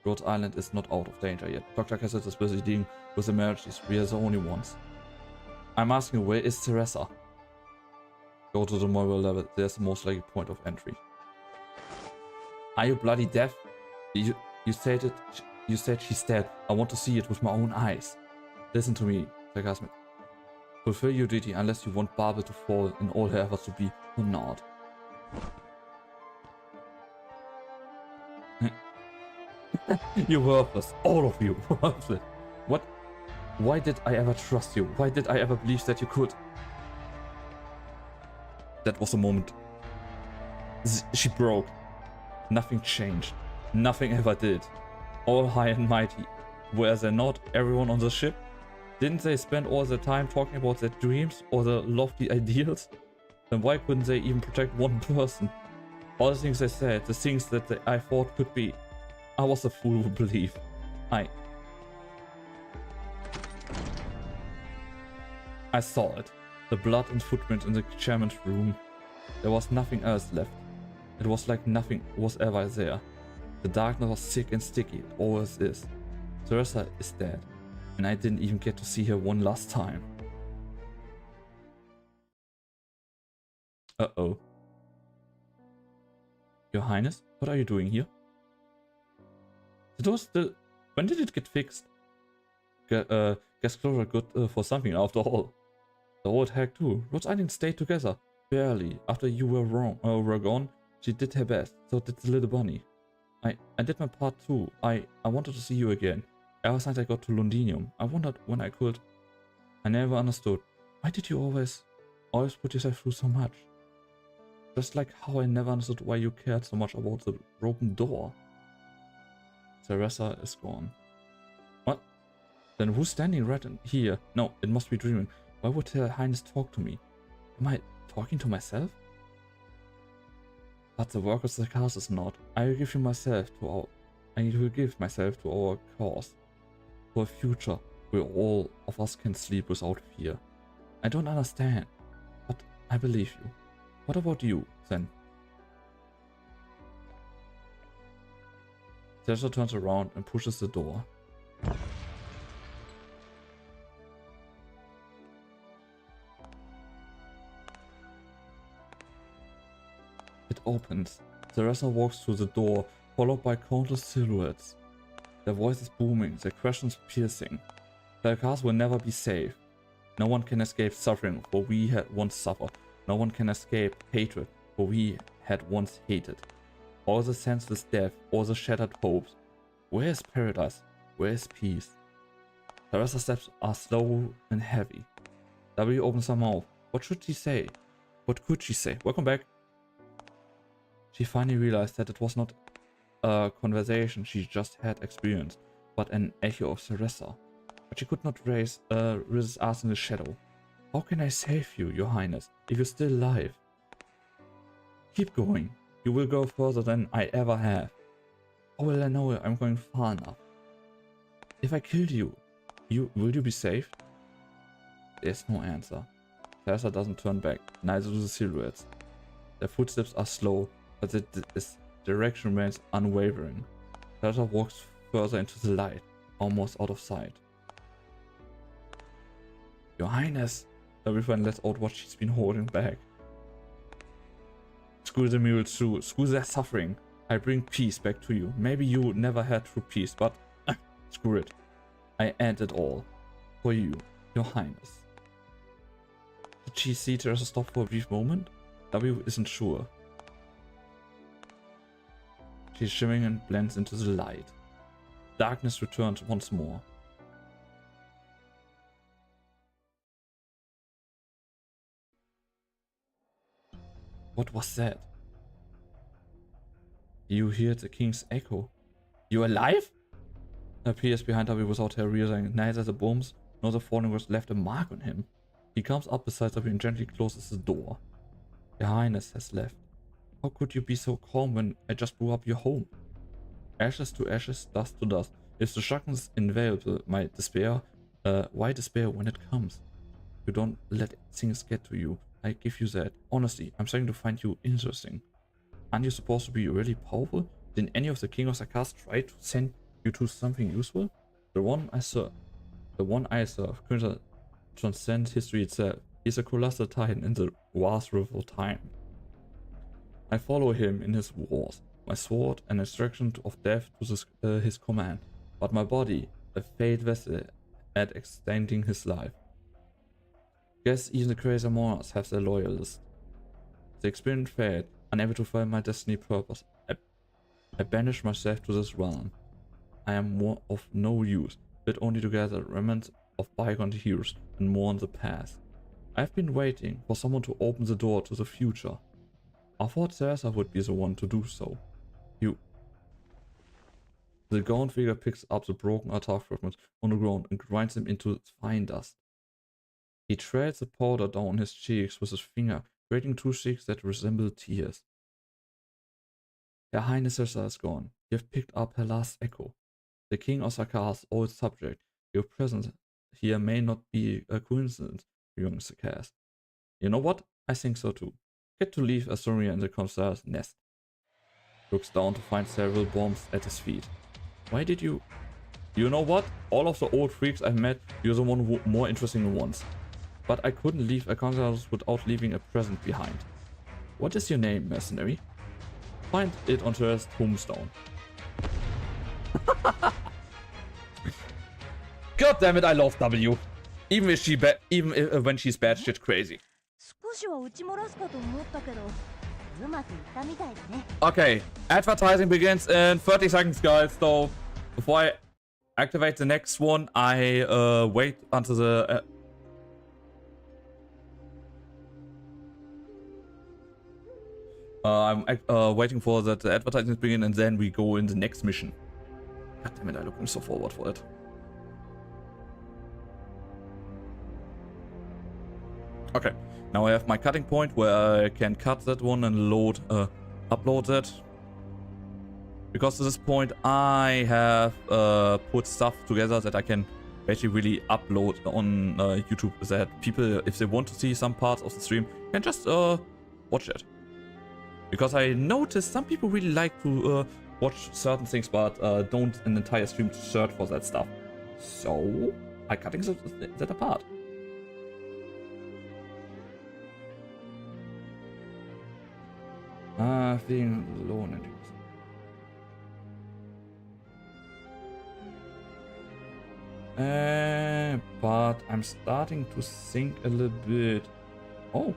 Speaker 1: Rhode Island is not out of danger yet. Dr. Cassett is busy dealing with emergencies. We are the only ones. I'm asking, where is Teresa? Go to the mobile level. There's the most likely point of entry. Are you bloody deaf? You said she's dead. I want to see it with my own eyes. Listen to me, sarcastic. Fulfill your duty unless you want Barbel to fall in all her efforts to be or not. You're worthless. All of you. Worthless. What? Why did I ever trust you? Why did I ever believe that you could? That was a moment. She broke. Nothing changed. Nothing ever did. All high and mighty. Were they not everyone on the ship? Didn't they spend all their time talking about their dreams or their lofty ideals? Then why couldn't they even protect one person? All the things they said, the things that I thought could be. I was a fool who believed. I saw it. The blood and footprint in the chairman's room. There was nothing else left. It was like nothing was ever there. The darkness was thick and sticky. It always is. Teresa is dead. And I didn't even get to see her one last time. Uh-oh. Your Highness, what are you doing here? The door still... When did it get fixed? Guess closure good for something after all. The old hag too. Rhode Island stayed together. Barely. After you were gone, she did her best. So did the little bunny. I did my part too. I wanted to see you again. Ever since I got to Londinium, I wondered when I could. I never understood. Why did you always put yourself through so much? Just like how I never understood why you cared so much about the broken door. Teresa is gone. What? Then who's standing right in here? No, it must be dreaming. Why would Her Highness talk to me? Am I talking to myself? But the work of the castle is not. I will give myself to our cause. For a future where all of us can sleep without fear. I don't understand, but I believe you. What about you, then? Teresa turns around and pushes the door. It opens. Teresa walks through the door, followed by countless silhouettes. Their voices booming, their questions piercing. The castle will never be safe. No one can escape suffering, for we had once suffered. No one can escape hatred, for we had once hated. All the senseless death, all the shattered hopes. Where is paradise? Where is peace? Teresa's steps are slow and heavy. W opens her mouth. What should she say? What could she say? Welcome back. She finally realized that it was not a conversation she just had experienced, but an echo of Teresa. But she could not resist asking the shadow. How can I save you, Your Highness, if you're still alive? Keep going. You will go further than I ever have. How will I know I'm going far enough? If I killed you, will you be safe? There's no answer. Teresa doesn't turn back, neither do the silhouettes. Their footsteps are slow, but the direction remains unwavering. Teresa walks further into the light, almost out of sight. Your Highness! Everyone lets out what she's been holding back. Screw the mules too. Screw their suffering. I bring peace back to you. Maybe you never had true peace, but screw it. I end it all. For you, Your Highness. Did she see Teresa stop for a brief moment? W isn't sure. She's shimmering and blends into the light. Darkness returns once more. What was that? You hear the king's echo. You alive? Appears behind W without her realizing neither the bombs nor the falling was left a mark on him. He comes up beside W and gently closes the door. Your Highness has left. How could you be so calm when I just blew up your home? Ashes to ashes, dust to dust. If destruction is inevitable, my despair, why despair when it comes? You don't let things get to you. I give you that. Honestly, I'm starting to find you interesting. Aren't you supposed to be really powerful? Didn't any of the King of Sarkaz try to send you to something useful? The one I serve couldn't transcend history itself. He's a colossal titan in the vast river of time. I follow him in his wars, my sword an instruction of death to his command, but my body a failed vessel at extending his life. Guess even the crazy mourners have their loyalists. The experiment failed, unable to find my destiny purpose. I banished myself to this realm. I am more of no use, fit only to gather remnants of bygone heroes and mourn the past. I have been waiting for someone to open the door to the future. I thought Cersa would be the one to do so. You. The gaunt figure picks up the broken altar fragments on the ground and grinds them into fine dust. He trails the powder down his cheeks with his finger, creating two cheeks that resemble tears. Her Highness Cersa is gone. You have picked up her last echo. The King of Sarkaz, old subject. Your presence here may not be a coincidence, young Sarkaz. You know what? I think so too. Get to leave Astoria in the Constellar's nest. Looks down to find several bombs at his feet. Why did you... You know what? All of the old freaks I've met, you're the one who more interesting ones. But I couldn't leave a Constellar's without leaving a present behind. What is your name, mercenary? Find it on Cersa's tombstone. God damn it, I love W. Even if when she's bad shit crazy. Okay, advertising begins in 30 seconds, guys. So before I activate the next one, I wait until the I'm waiting for that the advertising to begin, and then we go in the next mission. God damn it, I'm looking so forward for it. Okay, now I have my cutting point where I can cut that one and upload that. Because at this point I have put stuff together that I can basically really upload on YouTube, that people, if they want to see some parts of the stream, can just watch it. Because I noticed some people really like to watch certain things, but don't an entire stream to search for that stuff. So I'm cutting that apart. Feeling low on energy. But I'm starting to think a little bit. Oh.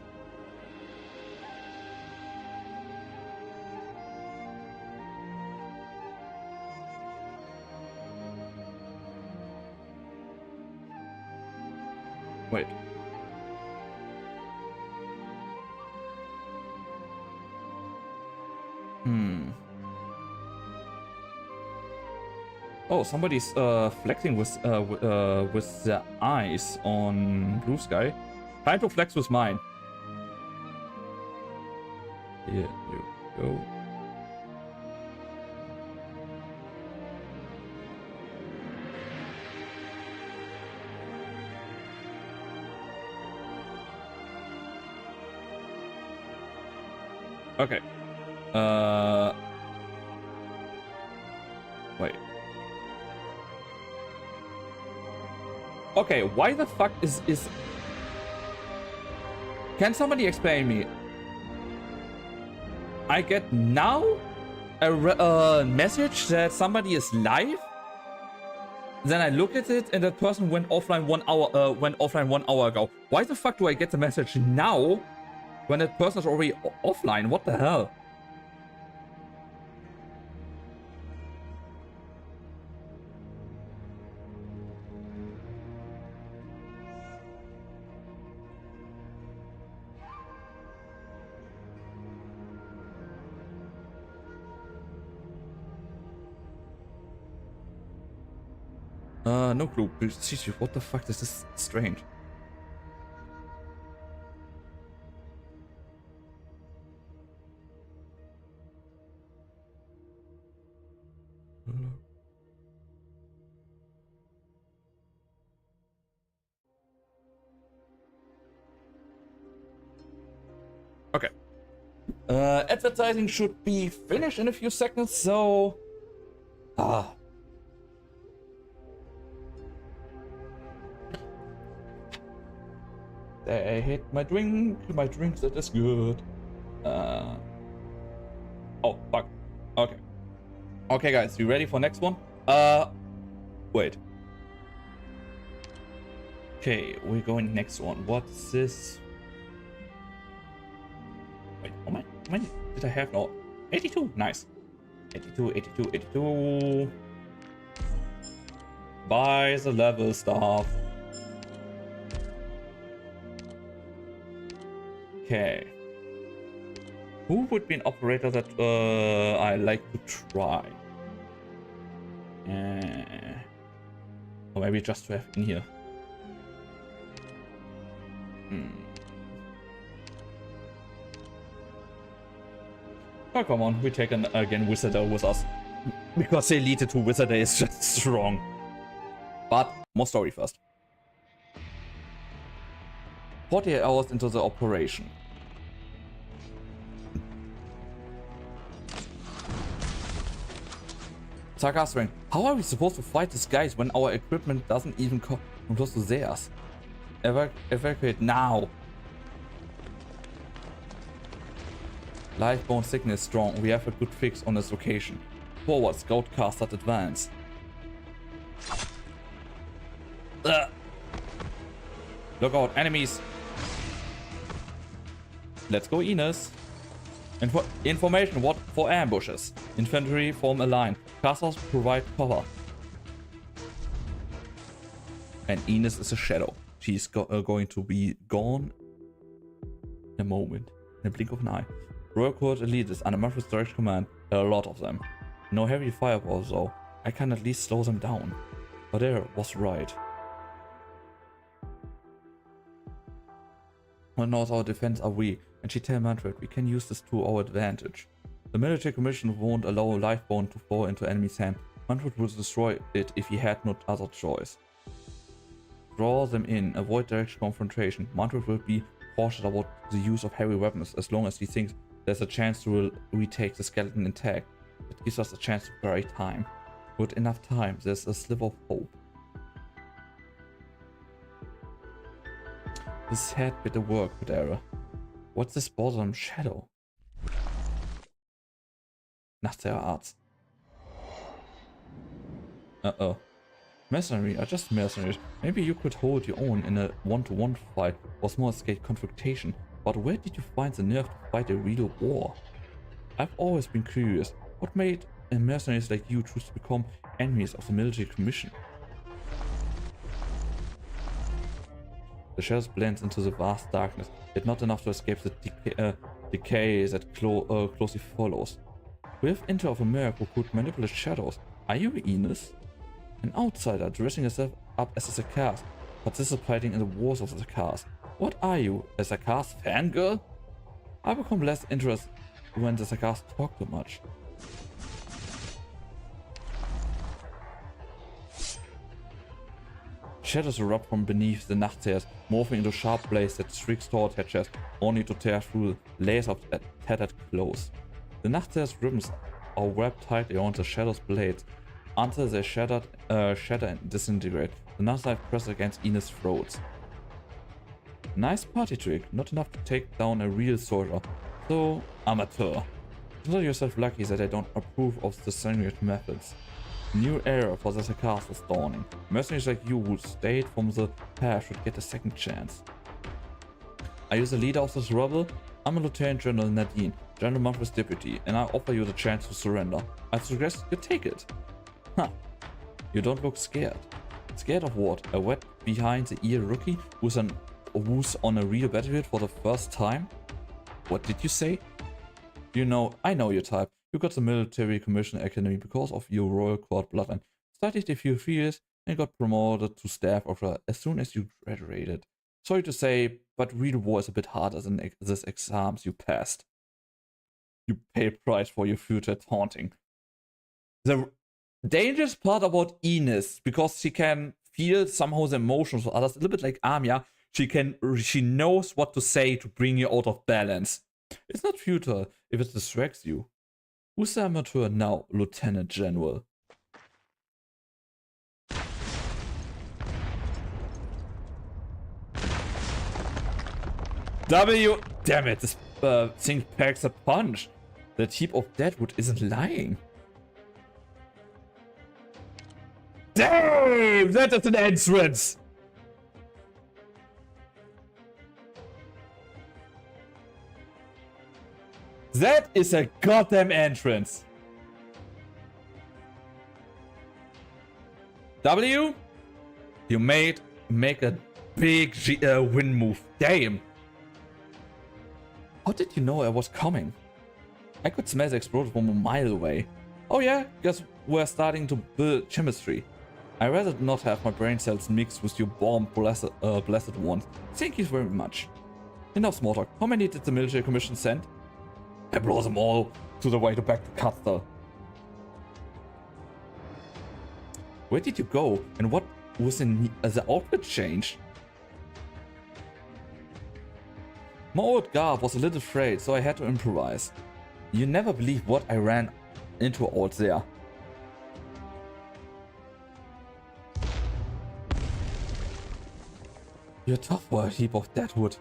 Speaker 1: Wait. Oh, somebody's flexing with their eyes on Blue Sky. Time to flex with mine. Here you go. Okay. Wait. Okay, why the fuck is... Can somebody explain me? I get now a message that somebody is live. Then I look at it and that person went offline 1 hour ago. Why the fuck do I get the message now when that person is already offline? What the hell? No clue. What the fuck? This is strange. Okay. Advertising should be finished in a few seconds, so... I hit my drink that is good. Oh, fuck. Okay. Okay, guys, you ready for next one? Wait. Okay, we're going next one. What's this? Wait, how many did I have now? 82, nice. 82, 82, 82. Buy the level stuff. Okay. Who would be an operator that I like to try? Or maybe just to have in here. Oh, come on, we take again Wizarder with us. Because the Elite 2 Wizarder is just strong. But, more story first. 48 hours into the operation. Sarcastic. How are we supposed to fight these guys when our equipment doesn't even come close to theirs? Evacuate now. Lifebone sickness strong. We have a good fix on this location. Forward, scoutcast at advance. Look out, enemies. Let's go, Ines. Information, what for ambushes. Infantry form a line. Castles provide cover. And Ines is a shadow. She's going to be gone in a moment. In a blink of an eye. Royal Court Elite is under Murphy's direct command. There are a lot of them. No heavy firepower though. I can at least slow them down. But there was right. Well, knows our defense are weak, and she tells Manfred we can use this to our advantage. The military commission won't allow a Lifebone to fall into enemy's hand. Manfred will destroy it if he had no other choice. Draw them in, avoid direct confrontation. Manfred will be cautious about the use of heavy weapons as long as he thinks there's a chance to retake the skeleton intact. It gives us a chance to buy time. With enough time, there's a sliver of hope. This had better work, Pedera. What's this bothersome shadow? Nachteil arts. Uh-oh. Mercenary are just mercenaries. Maybe you could hold your own in a one-to-one fight or small-scale confrontation, but where did you find the nerve to fight a real war? I've always been curious, what made mercenaries like you choose to become enemies of the military commission? The shadows blend into the vast darkness, yet not enough to escape the decay that closely follows. We have intel of a merc who could manipulate shadows. Are you Ines? An outsider dressing yourself up as a Sarkast, participating in the wars of the Sarkast. What are you, a Sarkast fangirl? I become less interested when the Sarkast talk too much. Shadows erupt from beneath the Nachtseers, morphing into sharp blades that streak toward her chest, only to tear through layers of tattered clothes. The Nachtseers' ribbons are wrapped tightly around the Shadow's blades until they shatter and disintegrate. The Nachtseers press against Ines' throats. Nice party trick, not enough to take down a real soldier, so amateur. Consider yourself lucky that I don't approve of the sanguinary methods. New era for the Sarkast is dawning. Mercenaries like you who stayed from the past should get a second chance. Are you the leader of this rebel? I'm a Lieutenant General Nadine, General Manfred's deputy, and I offer you the chance to surrender. I suggest you take it. Huh. You don't look scared. Scared of what? A wet behind the ear rookie who's on a real battlefield for the first time? What did you say? You know, I know your type. You got the military commission academy because of your royal court bloodline. Studied a few years and got promoted to staff officer as soon as you graduated. Sorry to say, but real war is a bit harder than these exams you passed. You pay a price for your future taunting. The dangerous part about Ines, because she can feel somehow the emotions of others, a little bit like Amiya, she knows what to say to bring you out of balance. It's not futile if it distracts you. Who's the amateur now, Lieutenant General? W! Damn it, this thing packs a punch. That heap of deadwood isn't lying. Damn! That is an entrance! That is a goddamn entrance. W, you make a big win move. Damn. How did you know I was coming? I could smell the explosion from a mile away. Oh yeah, guess we're starting to build chemistry. I'd rather not have my brain cells mixed with your bomb blessed ones. Thank you very much. Enough small talk. How many did the military commission send? I blow them all to the way to back to Castle. Where did you go? And what was in the outfit change? My old guard was a little afraid, so I had to improvise. You never believe what I ran into out there. You're tough for a heap of deadwood.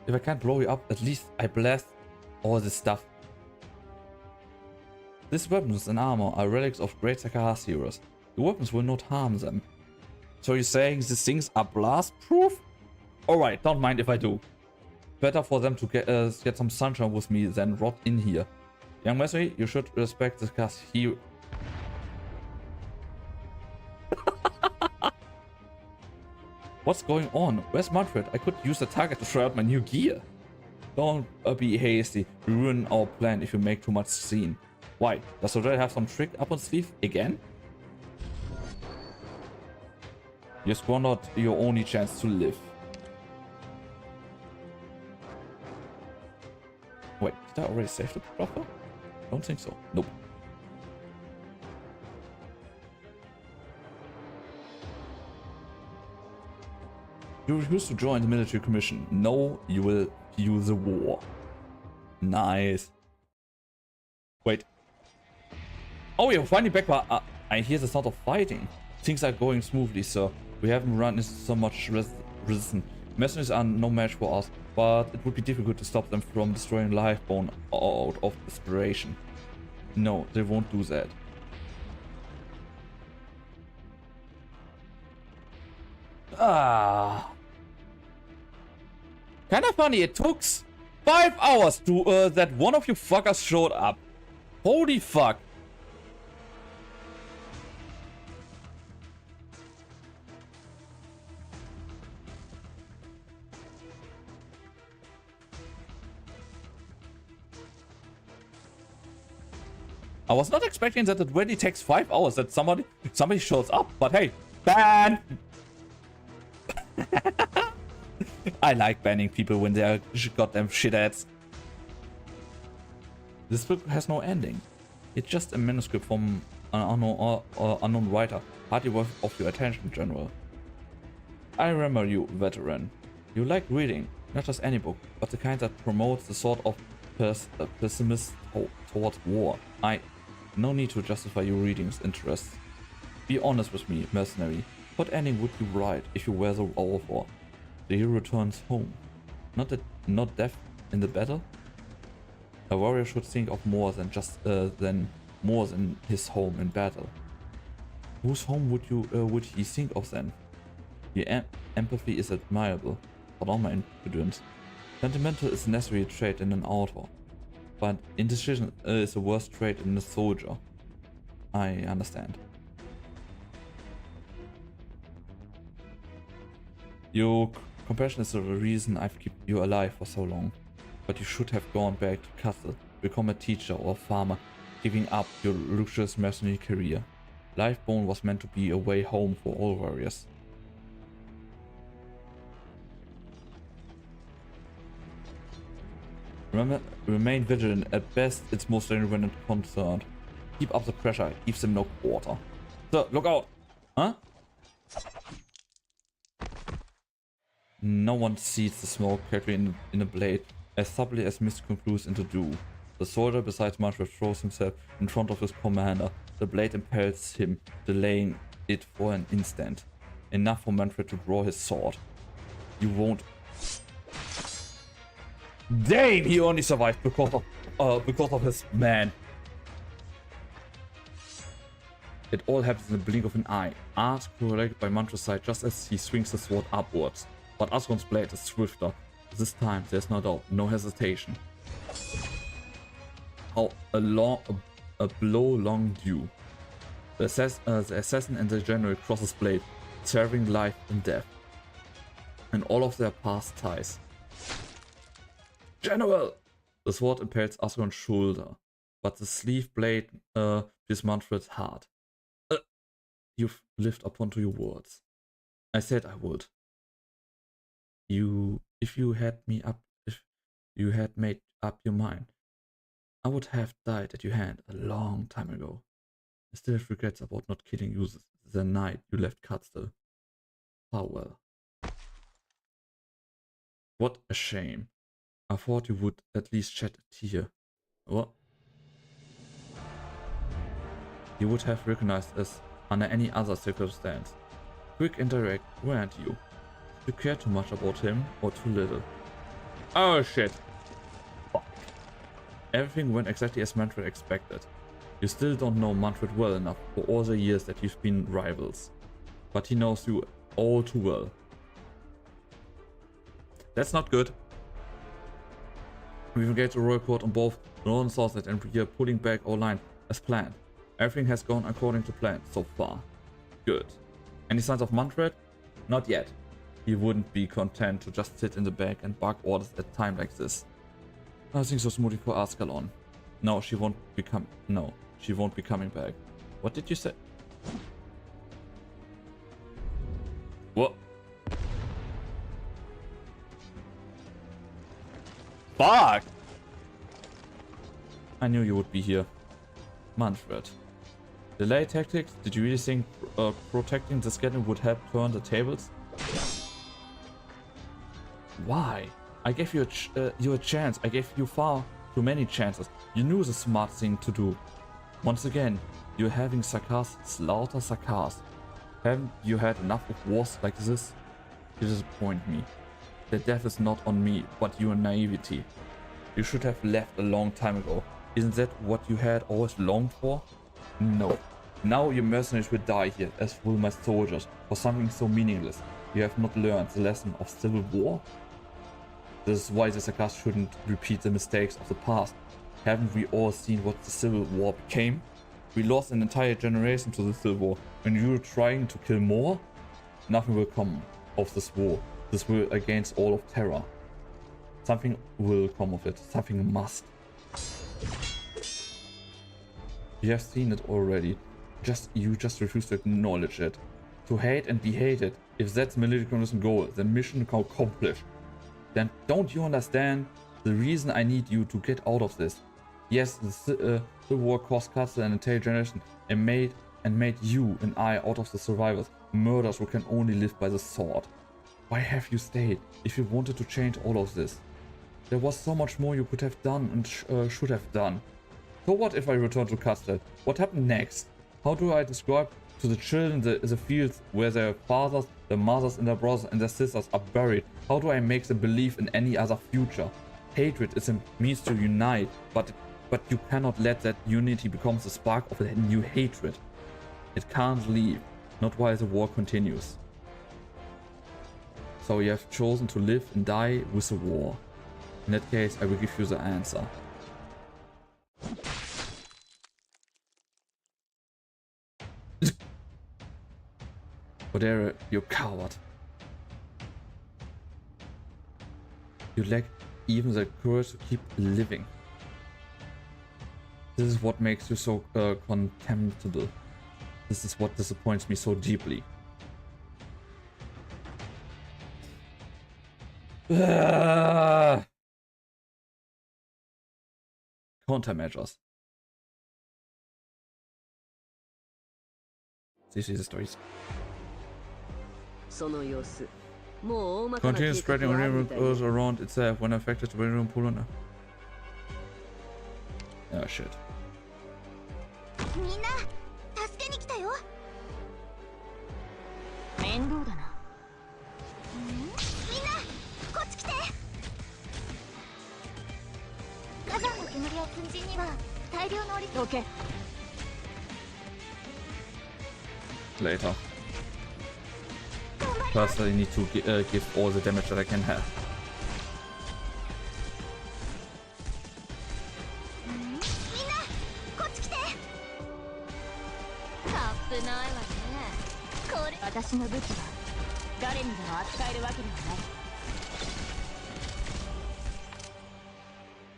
Speaker 1: If I can't blow you up, at least I blast all this stuff. These weapons and armor are relics of great Sakahas heroes. The weapons will not harm them. So you're saying these things are blast proof? Alright, don't mind if I do. Better for them to get some sunshine with me than rot in here. Young mercenary, you should respect this cast. He... What's going on? Where's Manfred? I could use the target to try out my new gear. Don't be hasty. We ruin our plan if you make too much scene. Why? Does Odell have some trick up on sleeve again? You squandered your only chance to live. Wait, did I already save the proper? Don't think so. Nope. You refuse to join the military commission. No, you will fuel the war. Nice. Wait. Oh, you're finally back. I hear the sound of fighting. Things are going smoothly, sir. We haven't run into so much resistance. Mercenaries are no match for us, but it would be difficult to stop them from destroying Lifebone out of desperation. No, they won't do that. Ah. Kinda funny, it took 5 hours to that one of you fuckers showed up. Holy fuck. I was not expecting that it really takes 5 hours that somebody shows up, but hey, ban! I like banning people when they are goddamn shitheads. This book has no ending. It's just a manuscript from an unknown writer. Hardly worth of your attention, General. I remember you, veteran. You like reading, not just any book, but the kind that promotes the sort of pessimist towards war. No need to justify your reading's interests. Be honest with me, mercenary. What ending would you write if you were the author? The hero returns home. Not death in the battle? A warrior should think of more than his home in battle. Whose home would he think of then? Your empathy is admirable, but on my impudence. Sentimental is a necessary trait in an author, but indecision is the worst trait in a soldier. I understand. Your compassion is the reason I've kept you alive for so long. But you should have gone back to castle, become a teacher or a farmer, giving up your luxurious mercenary career. Lifebone was meant to be a way home for all warriors. Remain vigilant. At best, it's most relevant and concerned. Keep up the pressure. Gives them no quarter. So, look out! Huh? No one sees the smoke carefully in a blade as subtly as mist concludes into dew. The soldier beside Manfred throws himself in front of his commander. The blade impels him, delaying it for an instant. Enough for Manfred to draw his sword. You won't... Damn, he only survived because of his man. It all happens in the blink of an eye. Art corrected by Manfred's side just as he swings the sword upwards. But Asron's blade is swifter. This time there's no doubt, no hesitation. How a blow long due. The assassin and the general cross his blade, serving life and death. And all of their past ties. General! The sword impales Asron's shoulder, but the sleeve blade is Manfred's heart. You've lived upon to your words. I said I would. If you had made up your mind, I would have died at your hand a long time ago. I still have regrets about not killing you the night you left Castle. Farewell. What a shame. I thought you would at least shed a tear. What? You would have recognized us under any other circumstance. Quick and direct, weren't you? You care too much about him, or too little? Oh shit. Fuck. Everything went exactly as Manfred expected. You still don't know Manfred well enough for all the years that you've been rivals. But he knows you all too well. That's not good. We've engaged a royal court on both the north and south side, and we are pulling back our line as planned. Everything has gone according to plan so far. Good. Any signs of Manfred? Not yet. He wouldn't be content to just sit in the back and bark orders at a time like this. Nothing so smoothly for Ascalon. No, she won't be coming back. What did you say? What? Fuck! I knew you would be here. Manfred. Delay tactics? Did you really think protecting the skeleton would help turn the tables? Why? I gave you a chance. I gave you far too many chances. You knew the smart thing to do. Once again, you're having Sarkaz slaughter Sarkaz. Haven't you had enough of wars like this? You disappoint me. The death is not on me, but your naivety. You should have left a long time ago. Isn't that what you had always longed for? No. Now your mercenaries will die here, as will my soldiers, for something so meaningless. You have not learned the lesson of civil war? This is why the Sarkaz shouldn't repeat the mistakes of the past. Haven't we all seen what the civil war became? We lost an entire generation to the civil war, and you're trying to kill more? Nothing will come of this war. This will against all of terror. Something will come of it. Something must. You have seen it already. You just refuse to acknowledge it. To hate and be hated. If that's militarism's goal, then mission accomplished. Then don't you understand the reason I need you to get out of this? Yes, the war cost Castle an entire generation and made you and I out of the survivors. Murderers who can only live by the sword. Why have you stayed if you wanted to change all of this? There was so much more you could have done and should have done. So what if I return to Castle? What happened next? How do I describe to the children the fields where their fathers, their mothers and their brothers and their sisters are buried? How do I make them believe in any other future? Hatred is a means to unite, but you cannot let that unity become the spark of a new hatred. It can't leave, not while the war continues. So you have chosen to live and die with the war. In that case, I will give you the answer. Odera, you coward. You lack even the courage to keep living. This is what makes you so contemptible. This is what disappoints me so deeply. Countermeasures. This is the stories.
Speaker 6: その様子
Speaker 1: Continue spreading rumors around itself when affected to room pool on. Oh shit.
Speaker 2: みんな助けに来たよ。
Speaker 7: 面倒だな。
Speaker 2: みんなこっち来て。火山の煙を粉塵には大量のオリオッケー。
Speaker 1: Later. Personally need to give all the damage that I can have.
Speaker 2: みんなこっち来て。
Speaker 7: カップないわね。これ私の武器は誰にでも扱えるわけではない。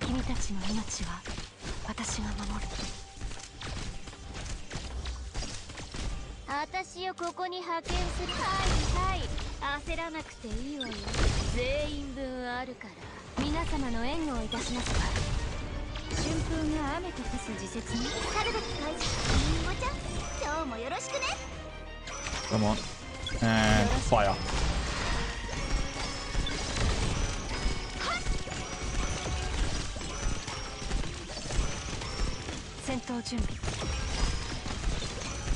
Speaker 7: 君たちの命は私が守る。私をここに派遣する。はいはい、焦らなくていいわよ。全員分あるから。皆様の援護をいたしますわ。春風が雨と降す時節に去るべき会社。りんごちゃん、今日もよろしくね。
Speaker 1: Come on. And fire.
Speaker 7: 戦闘準備。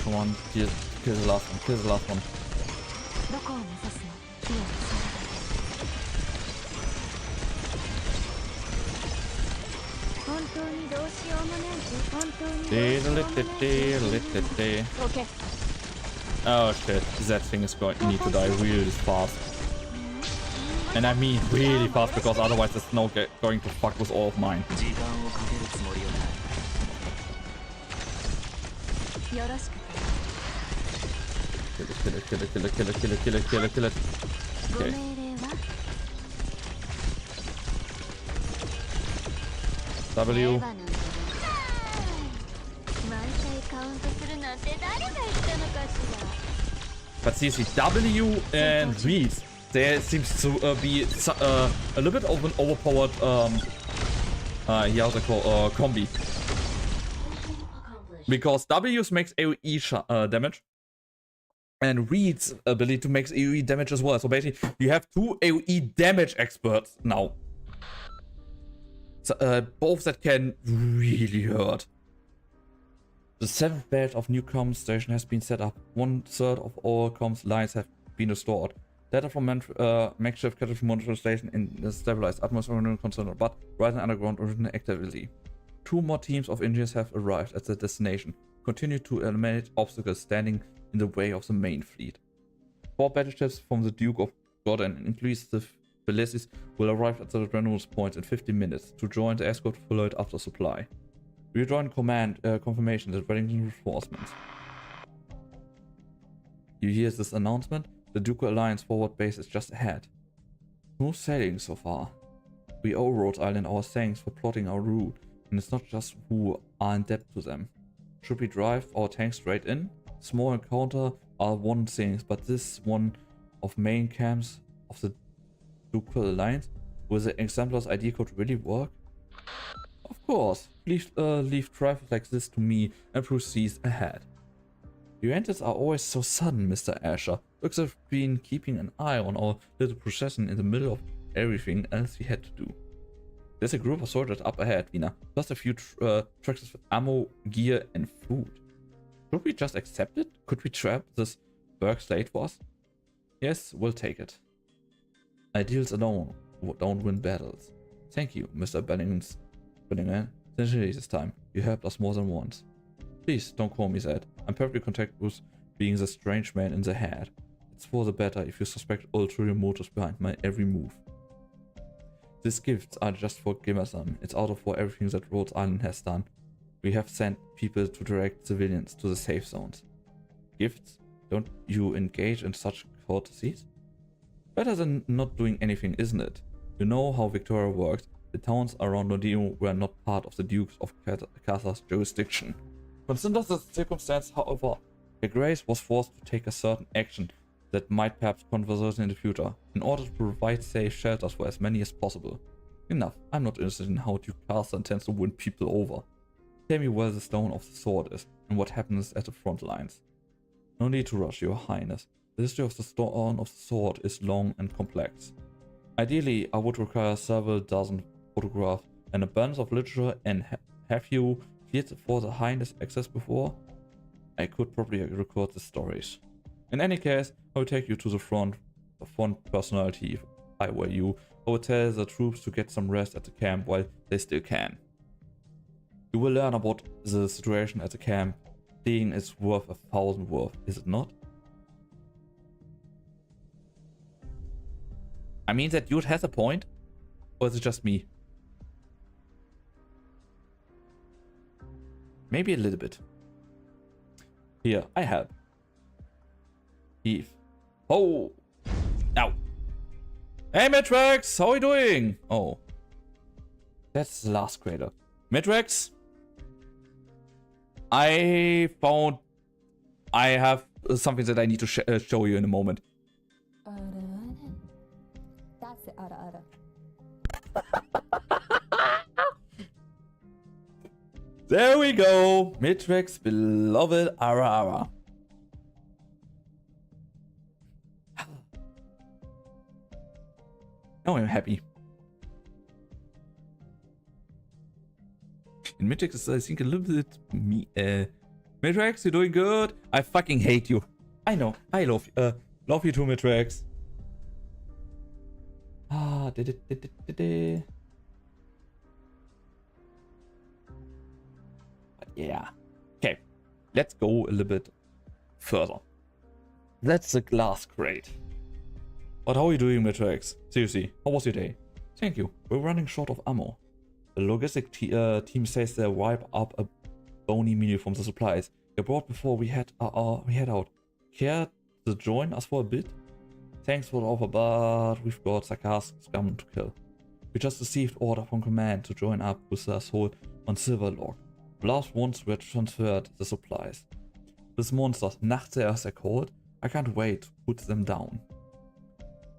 Speaker 1: Come on, kill the last one, kill the last one.
Speaker 7: どこを目指すの？火をそれ本当にどうしようもないし、本当にどうしようもないし。OK。
Speaker 1: Oh shit, that thing is going need to die really fast. And I mean really fast because otherwise the snow going to fuck with all of mine.
Speaker 7: よろしく。
Speaker 1: Kill it, kill it, kill it, kill it, kill it, kill it, kill it, kill it, kill it.
Speaker 7: ご
Speaker 1: Okay.
Speaker 7: 命令は？
Speaker 1: W.
Speaker 7: エヴァなんて毎回カウントするなんて誰が言ったのかしら。
Speaker 1: But seriously, W and Reeds, there seems to be a little bit of an overpowered yeah, what's it called, combi. Because W's makes AoE damage, and Reed's ability to make AoE damage as well. So basically, you have two AoE damage experts now. So, both that can really hurt. The 7th batch of new comms station has been set up. 1/3 of all comms lines have been restored. Data from makeshift catastrophe monitor station in the stabilized atmosphere concerned, but Rising Underground original activity. 2 more teams of engineers have arrived at the destination. Continue to eliminate obstacles standing in the way of the main fleet. 4 battleships from the Duke of Gordon and inclusive Belisis will arrive at the Reynolds point in 15 minutes to join the escort flight after supply. Rejoin command confirmation that Wellington reinforcements. You hear this announcement? The Ducal Alliance forward base is just ahead. Smooth sailing so far. We owe Rhodes Island our thanks for plotting our route, and it's not just who are in debt to them. Should we drive our tanks straight in? Small encounter are one thing, but this one of main camps of the Ducal Alliance, will the Exemplar's ID code really work? Of course, leave traffic like this to me and proceed ahead. Your entries are always so sudden, Mr. Asher. Looks like we've been keeping an eye on our little procession in the middle of everything else we had to do. There's a group of soldiers up ahead, Vina, plus a few tractors with ammo, gear, and food. Should we just accept it? Could we trap this work slate for us? Yes, we'll take it. Ideals alone don't win battles. Thank you, Mr. Bellingham. Sincerely this time, you helped us more than once. Please don't call me that. I'm perfectly content with being the strange man in the head. It's for the better if you suspect ulterior motives behind my every move. These gifts are just for Gimerson. It's out of for everything that Rhodes Island has done. We have sent people to direct civilians to the safe zones. Gifts? Don't you engage in such courtesies? Better than not doing anything, isn't it? You know how Victoria works. The towns around Nodino were not part of the Dukes of Casa's jurisdiction. Consider the circumstance, however, Her Grace was forced to take a certain action that might perhaps convert in the future, in order to provide safe shelters for as many as possible. Enough, I'm not interested in how Duke Casa intends to win people over. Tell me where the Stone of the Sword is, and what happens at the front lines. No need to rush, Your Highness. The history of the Storm of the Sword is long and complex. Ideally, I would require several dozen photographs, an abundance of literature, and have you cleared for the Highness access before? I could probably record the stories. In any case, I will take you to the front personality if I were you. I would tell the troops to get some rest at the camp while they still can. You will learn about the situation at the camp. Seeing is worth 1,000 words, is it not? I mean, that dude has a point, or is it just me? Maybe a little bit. Here, I help. Heave. Oh! Ow! Hey, Matrix! How are you doing? Oh. That's the last crater. Matrix? I have something that I need to show you in a moment. There we go! Matrix, beloved Ara Ara. Now I'm happy. And Matrix is, I think, a little bit me. Matrix, you're doing good. I fucking hate you. I know. I love you too, Matrix. Ah, yeah. Okay, let's go a little bit further. That's the glass crate. But how are you doing, Matrix? Seriously, how was your day? Thank you. We're running short of ammo. The logistic team says they'll wipe up a bony meal from the supplies they brought before we head out. Care to join us for a bit? Thanks for the offer, but we've got Sarkaz scum to kill. We just received order from command to join up with the assault on Silverlock. Last ones were transferred the supplies. These monsters, Nachtseers are called. I can't wait to put them down.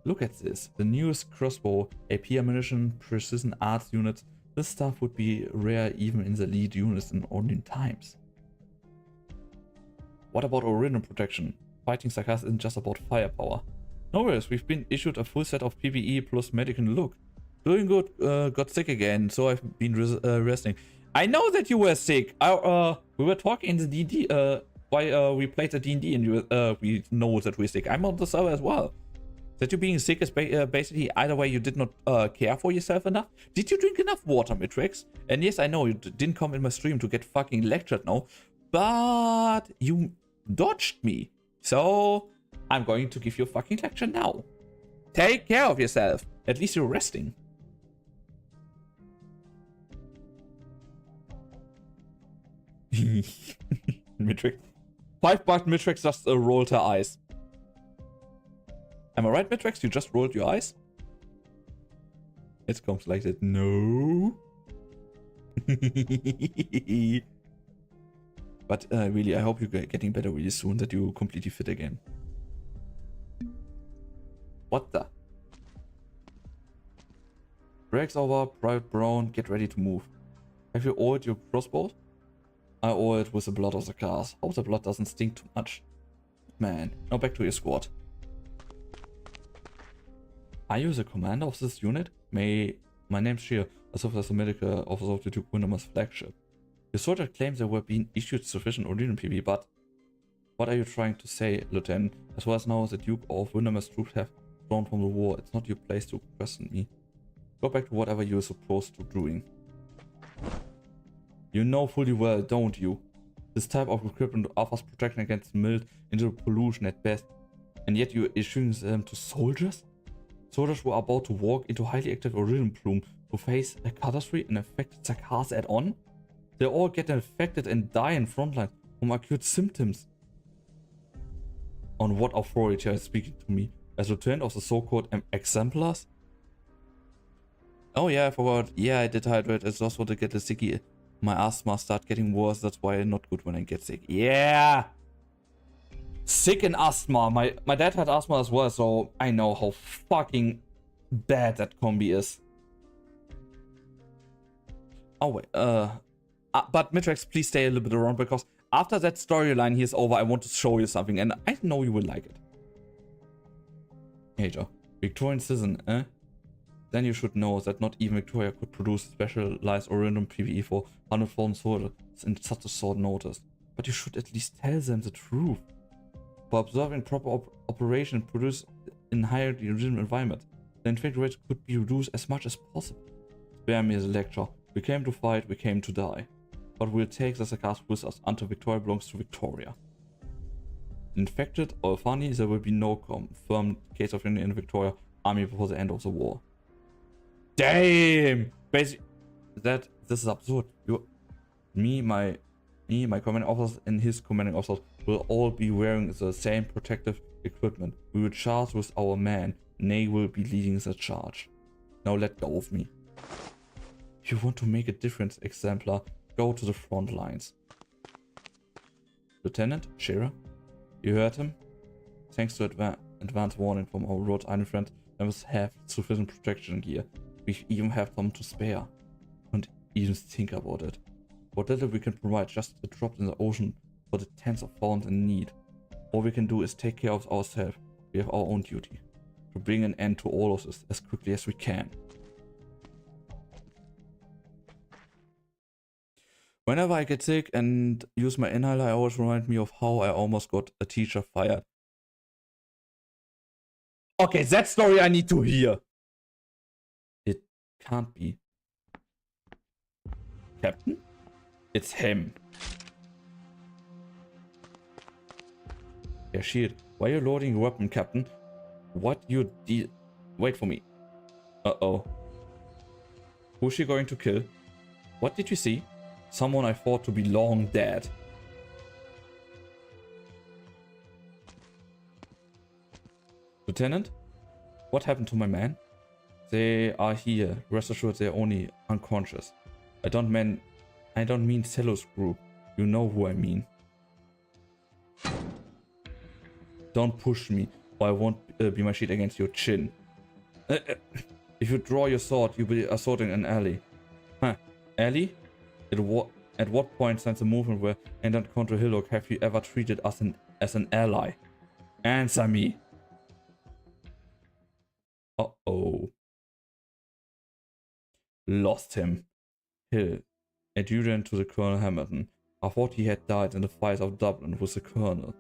Speaker 1: Look at this, the newest crossbow, AP ammunition, precision arts units. This stuff would be rare even in the lead units in olden times. What about original protection? Fighting Sarkaz isn't just about firepower. No worries, we've been issued a full set of PPE plus medical look. Doing good, got sick again, so I've been resting. I know that you were sick. We were talking in the D&D, why we played the D&D and we know that we're sick. I'm on the server as well. That you being sick is basically either way you did not care for yourself enough. Did you drink enough water, Matrix? And yes, I know you didn't come in my stream to get fucking lectured now, but you dodged me. So I'm going to give you a fucking lecture now. Take care of yourself. At least you're resting. Matrix. 5 Matrix just rolled her eyes. Am I right, Matrix? You just rolled your eyes? It comes like that. No. But really, I hope you're getting better really soon, that you completely fit again. What the? Breaks over, Private Brown, get ready to move. Have you oiled your crossbow? I oiled with the blood of the cars. Hope the blood doesn't stink too much. Man, now back to your squad. Are you the commander of this unit? My name's Sheer. I serve as a medical officer of the Duke Windermer's flagship. Your soldier claims they were being issued sufficient original PV, but what are you trying to say, Lieutenant? As well as now the Duke of Windermer's troops have drawn from the war, it's not your place to question me. Go back to whatever you're supposed to doing. You know fully well, don't you? This type of equipment offers protection against mild into pollution at best, and yet you're issuing them to soldiers? Soldiers who are about to walk into highly active original plume to face a catastrophe and infected Sarkaz add-on? They all get infected and die in frontline from acute symptoms. On what authority are you speaking to me? As lieutenant of the so-called exemplars? Oh yeah, I forgot. Yeah, I did hydrate. It's also to get a sicky. My asthma start getting worse. That's why I'm not good when I get sick. Yeah! Sick and asthma. My dad had asthma as well, so I know how fucking bad that combi is. Oh wait, but Matrix, please stay a little bit around, because after that storyline here is over, I want to show you something, and I know you will like it. Major. Victorian citizen, eh? Then you should know that not even Victoria could produce specialized or random PvE for 100,000 soldiers in such a short notice. But you should at least tell them the truth. For observing proper operation produced in highly legitimate environment, the infection rate could be reduced as much as possible. Spare me the lecture. We came to fight, we came to die. But we'll take the sarcasm with us until Victoria belongs to Victoria. Infected or funny, there will be no confirmed case of in Victoria army before the end of the war. Damn! Basically, this is absurd. My commanding officers and his commanding officers will all be wearing the same protective equipment. We will charge with our men, and they will be leading the charge. Now let go of me. If you want to make a difference, exemplar, go to the front lines. Lieutenant Shearer, you heard him? Thanks to advance warning from our Rhode Island friend, members have sufficient protection gear. We even have some to spare. Don't even think about it. What little we can provide just a drop in the ocean for the tens of thousands in need. All we can do is take care of ourselves. We have our own duty. To bring an end to all of this as quickly as we can. Whenever I get sick and use my inhaler, I always remind me of how I almost got a teacher fired. Okay, that story I need to hear. It can't be. Captain? It's him. Yeah, shield. Why are you loading your weapon, Captain? What you did? Wait for me. Uh-oh. Who's she going to kill? What did you see? Someone I thought to be long dead. Lieutenant? What happened to my men? They are here. Rest assured they're only unconscious. I don't mean Cello's group. You know who I mean. Don't push me, or I won't be my shield against your chin. If you draw your sword, you'll be assaulting an ally. Huh? Ally? At what point since the movement where entered Contra Hillock have you ever treated us as an ally? Answer me. Uh-oh. Lost him. Hill. Adjutant to the Colonel Hamilton. I thought he had died in the fight of Dublin with the Colonel.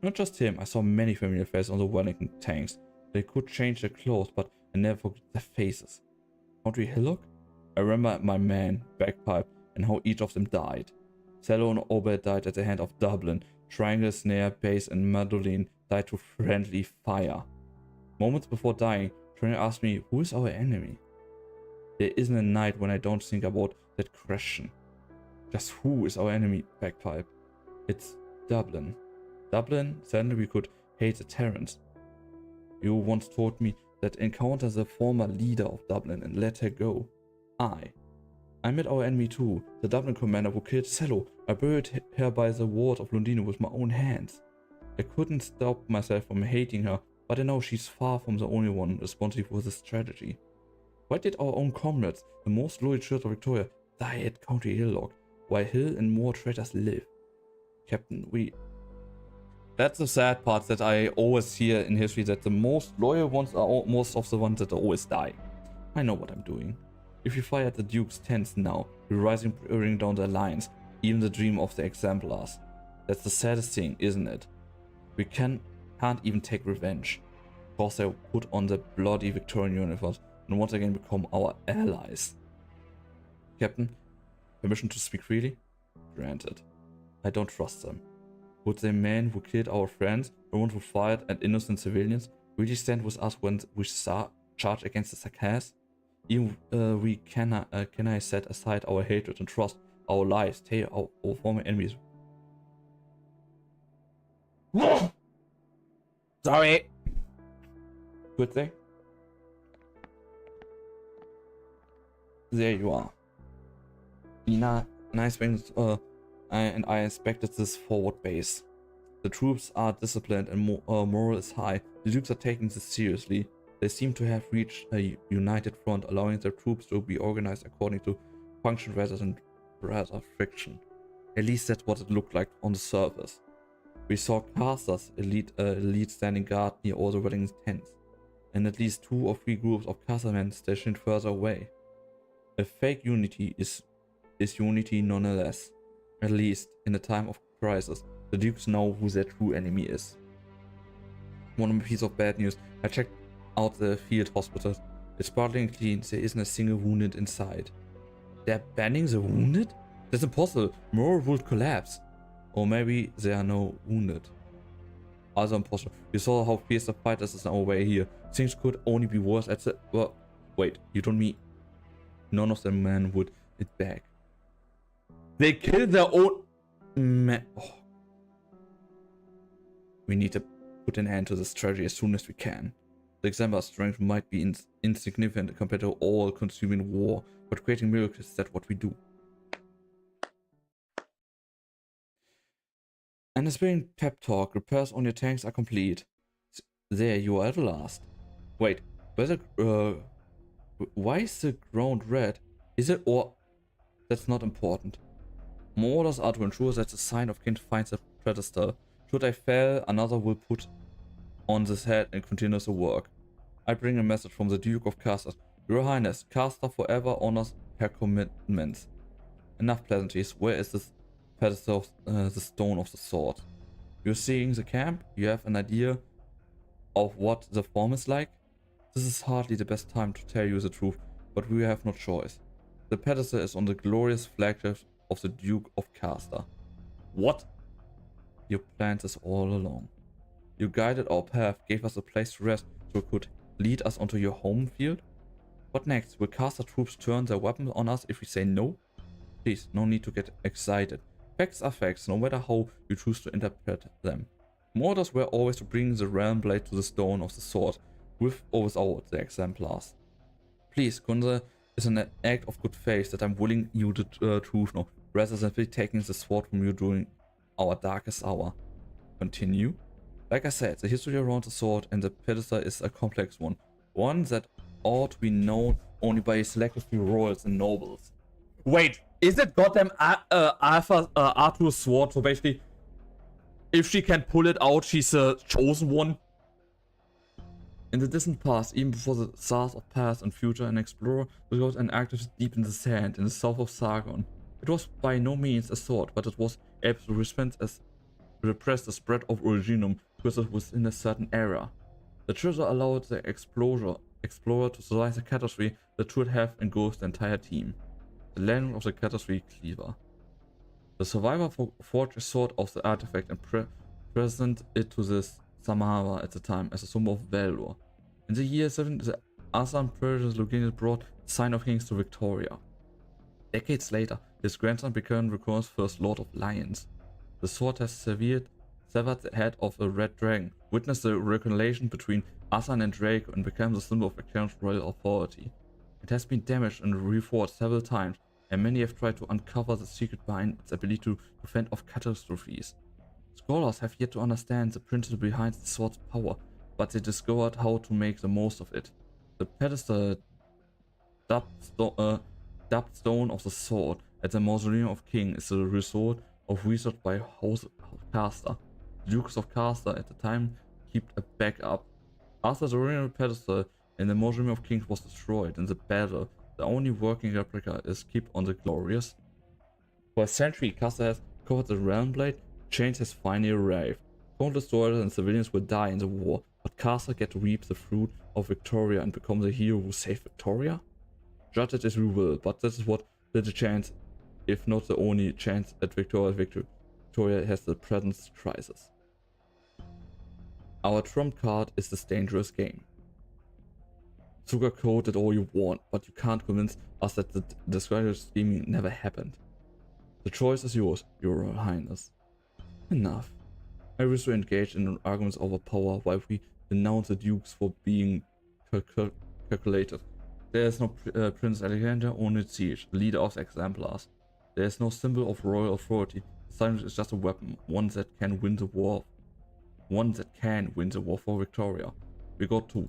Speaker 1: Not just him, I saw many familiar faces on the Wellington tanks. They could change their clothes, but I never forget their faces. Country Hillock? I remember my man, Bagpipe, and how each of them died. Cello and Obed died at the hand of Dublin. Triangle, Snare, Bass, and Mandolin died to friendly fire. Moments before dying, Triangle asked me, who is our enemy? There isn't a night when I don't think about that question. Just who is our enemy, Bagpipe? It's Dublin. Dublin, suddenly we could hate the Terrans. You once told me that encounter the former leader of Dublin and let her go. I met our enemy too, the Dublin commander who killed Cello. I buried her by the walls of Londino with my own hands. I couldn't stop myself from hating her, but I know she's far from the only one responsible for this tragedy. Why did our own comrades, the most loyal church of Victoria, die at County Hillock, while Hill and more traitors live? Captain, That's the sad part that I always hear in history, that the most loyal ones are most of the ones that always die. I know what I'm doing. If you fire at the Duke's tents now, you're bring down their lines, even the dream of the exemplars. That's the saddest thing, isn't it? We can't even take revenge, because they put on the bloody Victorian uniforms and once again become our allies. Captain, permission to speak freely? Granted. I don't trust them. Would the men who killed our friends, the ones who fired at innocent civilians, really stand with us when we charge against the Sarkaz? Even can I set aside our hatred and trust our lives, take our former enemies? Sorry. Could they? There you are. Nice things, and I inspected this forward base. The troops are disciplined and morale is high. The Dukes are taking this seriously. They seem to have reached a united front, allowing their troops to be organized according to function rather than friction. At least that's what it looked like on the surface. We saw Carsters, elite standing guard near all the Wellington tents. and at least 2 or 3 groups of castermen stationed further away. A fake unity is unity nonetheless. At least, in a time of crisis, the dukes know who their true enemy is. One piece of bad news: I checked out the field hospital. It's sparkling clean, there isn't a single wounded inside. They're banning the wounded? That's impossible, more would collapse. Or maybe there are no wounded. Also impossible. You saw how fierce the fight is in our way here. Things could only be worse at the... Well, wait, you don't mean... None of the men would it back. They killed their own... Man. Oh. We need to put an end to this tragedy as soon as we can. The example of strength might be insignificant compared to all-consuming war, but creating miracles is that what we do. An inspiring pep talk. Repairs on your tanks are complete. There you are at last. Wait, why is the ground red? Is it or... That's not important. More orders are to ensure that the sign of kin finds a pedestal. Should I fail, another will put on this head and continues the work. I bring a message from the Duke of Casters. Your Highness, Caster forever honors her commitments. Enough pleasantries. Where is this pedestal of the stone of the sword? You're seeing the camp? You have an idea of what the form is like? This is hardly the best time to tell you the truth, but we have no choice. The pedestal is on the glorious flagship of the Duke of Caster. What? You planned this all along. You guided our path, gave us a place to rest so you could lead us onto your home field? What next? Will Caster troops turn their weapons on us if we say no? Please, no need to get excited. Facts are facts, no matter how you choose to interpret them. My orders were always to bring the realm blade to the stone of the sword, with or without the exemplars. Please, Kunze, is an act of good faith that I'm willing you the truth now, rather than simply taking the sword from you during our darkest hour. Continue? Like I said, the history around the sword and the pedestal is a complex one that ought to be known only by selected few royals and nobles. Wait, is it goddamn Arthur's sword? So basically, if she can pull it out, she's a chosen one? In the distant past, even before the stars of past and future, an explorer without an active deep in the sand in the south of Sargon. It was by no means a sword, but it was able to repress the spread of originum because it was in a certain era. The treasure allowed the explorer to slice a catastrophe that should have engulfed the entire team. The landing of the catastrophe cleaver. The survivor forged a sword of the artifact and presented it to the Samara at the time as a symbol of valor. In the year 7, the Asan Persians located brought the sign of kings to Victoria. Decades later, his grandson became Recorn's first Lord of Lions. The sword has severed the head of a red dragon, witnessed the reconciliation between Asan and Draco, and became the symbol of Victoria's royal authority. It has been damaged and reforged several times, and many have tried to uncover the secret behind its ability to fend off catastrophes. Scholars have yet to understand the principle behind the sword's power, but they discovered how to make the most of it. The pedestal dubbed stone of the sword at the Mausoleum of King is the result of research by House Caster. The Dukes of Caster at the time kept a backup. After the original pedestal in the Mausoleum of Kings was destroyed in the battle, the only working replica is kept on the Glorious. For a century, Caster has covered the realm blade. Change has finally arrived. Countless soldiers and civilians will die in the war, but Caster get to reap the fruit of Victoria and become the hero who saved Victoria? Judge it as we will, but this is what little chance, if not the only chance at Victoria's victory. Victoria has the present crisis. Our trump card is this dangerous game. Sugarcoat it all you want, but you can't convince us that the described scheming never happened. The choice is yours, Your Royal Highness. Enough. I wish to engage in arguments over power while we denounce the dukes for being calculated. There is no Prince Alexander, only Siege, leader of the exemplars. There is no symbol of royal authority. Silence is just a weapon, one that can win the war. One that can win the war for Victoria. We go to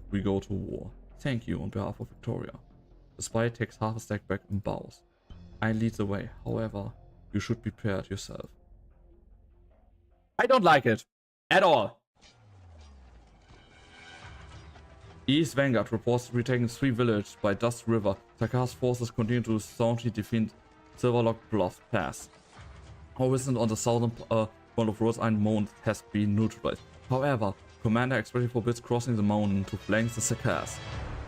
Speaker 1: war. Thank you on behalf of Victoria. The spy takes half a step back and bows. I lead the way, however, you should be prepared yourself. I don't like it. At all. East Vanguard reports retaking 3 villages by Dust River. Taka's forces continue to staunchly defend Silverlock Bluff Pass. Horizon on the southern point of Rose Iron Mountain has been neutralized. However, Commander expressly forbids crossing the mountain to flank the Sakas.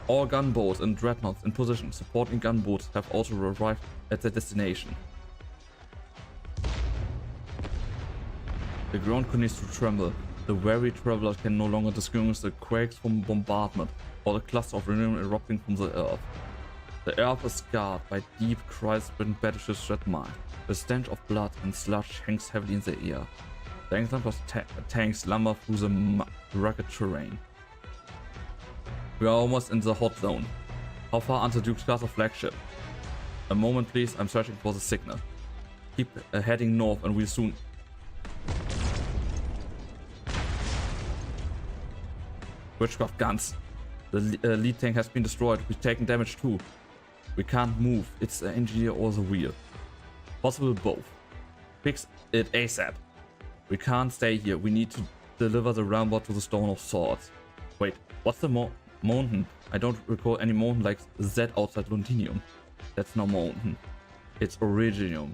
Speaker 1: All gunboats and dreadnoughts in position supporting gunboats have also arrived at their destination. The ground continues to tremble. The weary traveler can no longer distinguish the quakes from bombardment or the cluster of renewal erupting from the earth. The earth is scarred by deep cries-ridden battleships red mine. The stench of blood and sludge hangs heavily in the air. The example of tanks lumber through the rugged terrain. We are almost in the hot zone. How far until Duke's Castle flagship? A moment please, I'm searching for the signal. Keep heading north and we'll soon... Witchcraft guns. The lead tank has been destroyed. We've taken damage too. We can't move. It's the engineer or the wheel. Possible both. Fix it ASAP. We can't stay here. We need to deliver the ramrod to the Stone of Swords. Wait, what's the mountain? I don't recall any mountain like that outside Londinium. That's no mountain. It's Originium.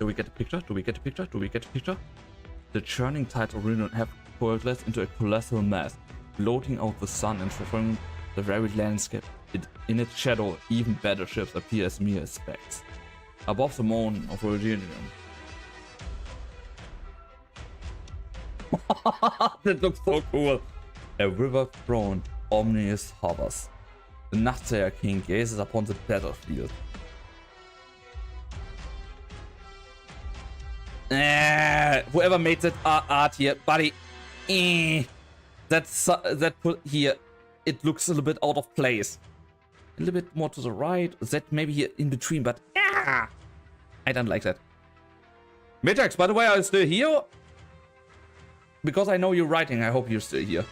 Speaker 1: Do we get a picture? Do we get a picture? Do we get a picture? The churning tides of Originium have coalesced into a colossal mass, bloating out the sun and transforming the very landscape. In its shadow, even battleships appear as mere specks. Above the mountain of Originium. That looks so cool. A river-thrown ominous hovers. The Nutsayer King gazes upon the battlefield. Whoever made that art here, buddy. That put here, it looks a little bit out of place. A little bit more to the right. That maybe here in between, but I don't like that. Matrix, by the way, are you still here? Because I know you're writing, I hope you're still here.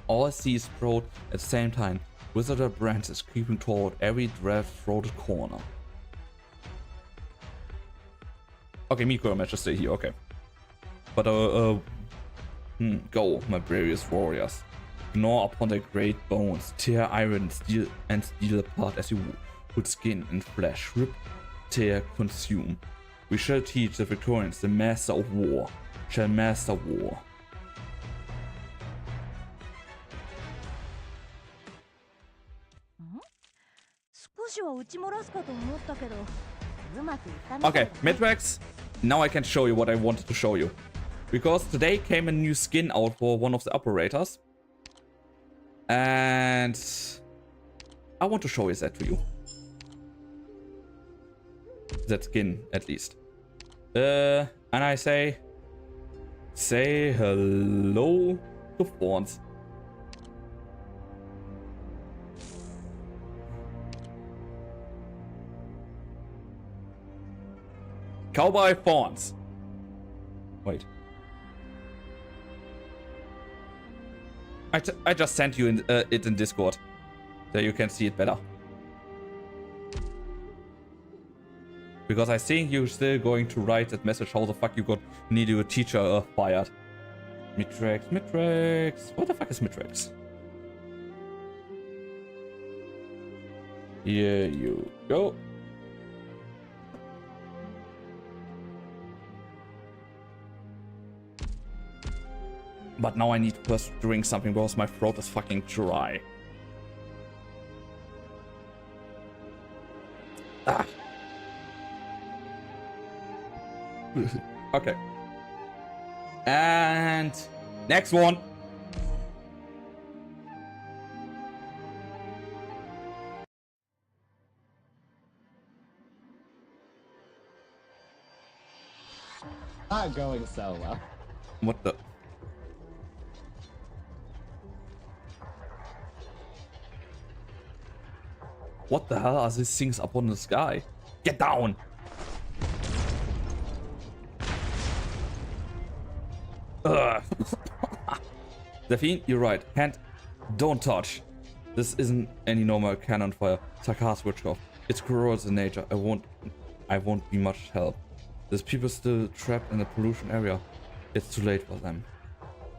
Speaker 1: All seas sprout at the same time. Wizard branches creeping toward every draft-throated corner. Okay, Mikko match is still here, okay. But go, my bravest warriors. Gnaw upon their great bones, tear iron and steel apart as you would skin and flesh, rip, tear, consume. We shall teach the Victorians, the master of war, shall master war. Okay, Midrex, now I can show you what I wanted to show you. Because today came a new skin out for one of the operators. And I want to show you that to you. That skin, at least. And I say hello to Fawns. Cowboy Fawns. Wait. I just sent you it in Discord, so you can see it better. Because I think you're still going to write that message. How the fuck you need your teacher fired? Mitrex. What the fuck is Mitrex? Here you go. But now I need to first drink something because my throat is fucking dry. Ah. Okay. And next one.
Speaker 9: Not going so well.
Speaker 1: What the? What the hell are these things up on the sky? Get down! Delphine, you're right. Hand, don't touch. This isn't any normal cannon fire. Taka's witchcraft. It's corrodes in nature. I won't be much help. There's people still trapped in the pollution area. It's too late for them.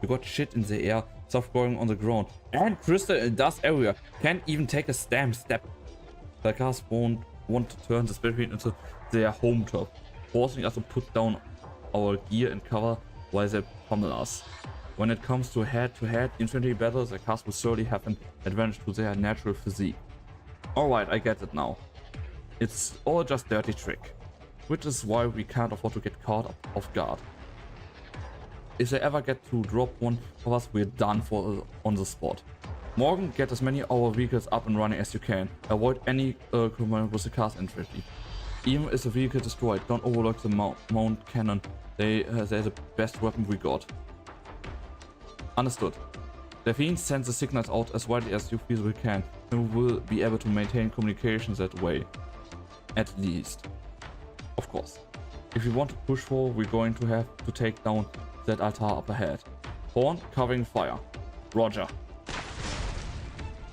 Speaker 1: You got shit in the air, stuff going on the ground, and Crystal in dust area can't even take a damn step. The cars won't want to turn the Spirit Queen into their home turf, forcing us to put down our gear and cover while they pummel us. When it comes to head-to-head infantry battles, the cars will surely have an advantage to their natural physique. Alright, I get it now. It's all just dirty trick, which is why we can't afford to get caught off guard. If they ever get to drop one of us, we're done for on the spot. Morgan, get as many of our vehicles up and running as you can. Avoid any combat with the cars infantry. Even if the vehicle is destroyed, don't overlook the mount cannon. They're the best weapon we got. Understood. Delphine sends the signals out as widely as you feasibly can, and we will be able to maintain communications that way. At least. Of course. If we want to push forward, we're going to have to take down that altar up ahead. Horn, covering fire. Roger.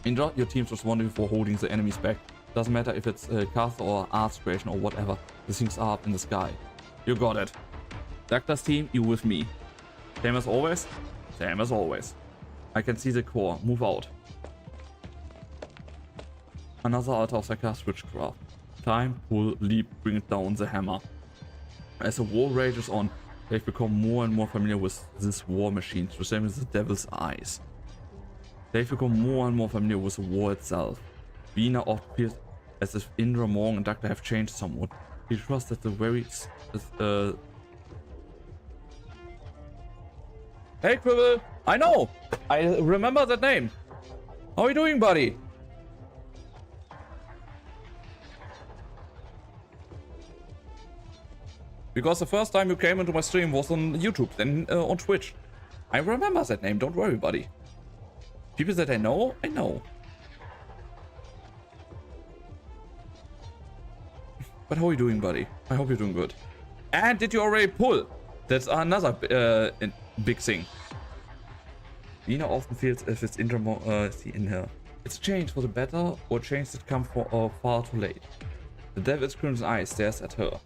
Speaker 1: Indra, your team's responsible for holding the enemies back. Doesn't matter if it's a castle or art creation or whatever, the things are up in the sky. You got it. Doctor's team, you with me. Same as always? Same as always. I can see the core. Move out. Another altar of Saka's witchcraft. Time, pull, leap, bring down the hammer. As the war rages on, they've become more and more familiar with this war machine, resembling the devil's eyes. They've become more and more familiar with the war itself. Vina often feels as if Indra, Morgan, and Doctor have changed somewhat. He trusts that the very... Hey, Quibble! I know! I remember that name! How are you doing, buddy? Because the first time you came into my stream was on YouTube, then on Twitch. I remember that name, don't worry, buddy. People that I know. But how are you doing, buddy? I hope you're doing good. And did you already pull? That's another big thing. Lina often feels as if it's in her. It's a change for the better, or change that comes far too late. The devil's crimson eye stares at her.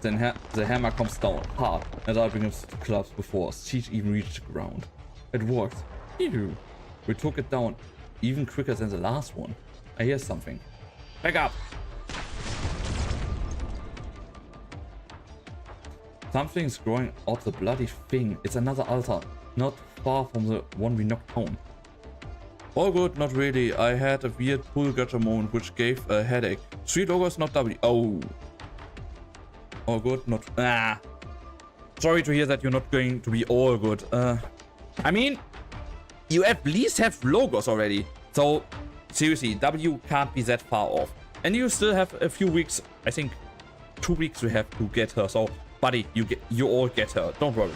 Speaker 1: Then the hammer comes down, hard, and I bring him to clubs before Siege even reached the ground. It worked. Ew. We took it down even quicker than the last one. I hear something. Back up! Something's growing out the bloody thing. It's another altar, not far from the one we knocked down. All good, not really. I had a weird pull gotcha moment which gave a headache. 3 logos, not W. Oh. All good, not... Ah. Sorry to hear that you're not going to be all good. I mean, you at least have logos already. So, seriously, W can't be that far off. And you still have a few weeks, I think 2 weeks we have to get her. So, buddy, you all get her. Don't worry.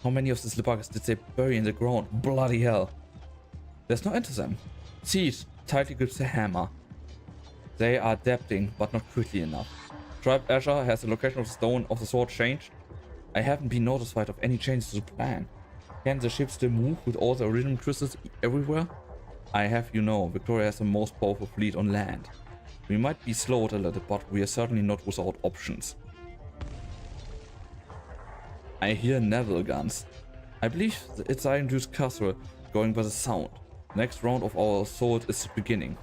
Speaker 1: How many of the slipbuggers did they bury in the ground? Bloody hell. There's no end to them. Siege tightly grips the hammer. They are adapting, but not quickly enough. Tribe Azure has the location of the stone of the sword changed. I haven't been notified of any changes to the plan. Can the ship still move with all the original crystals everywhere? I have you know, Victoria has the most powerful fleet on land. We might be slowed a little, but we are certainly not without options. I hear naval guns. I believe it's our induced castle going by the sound. Next round of our assault is beginning.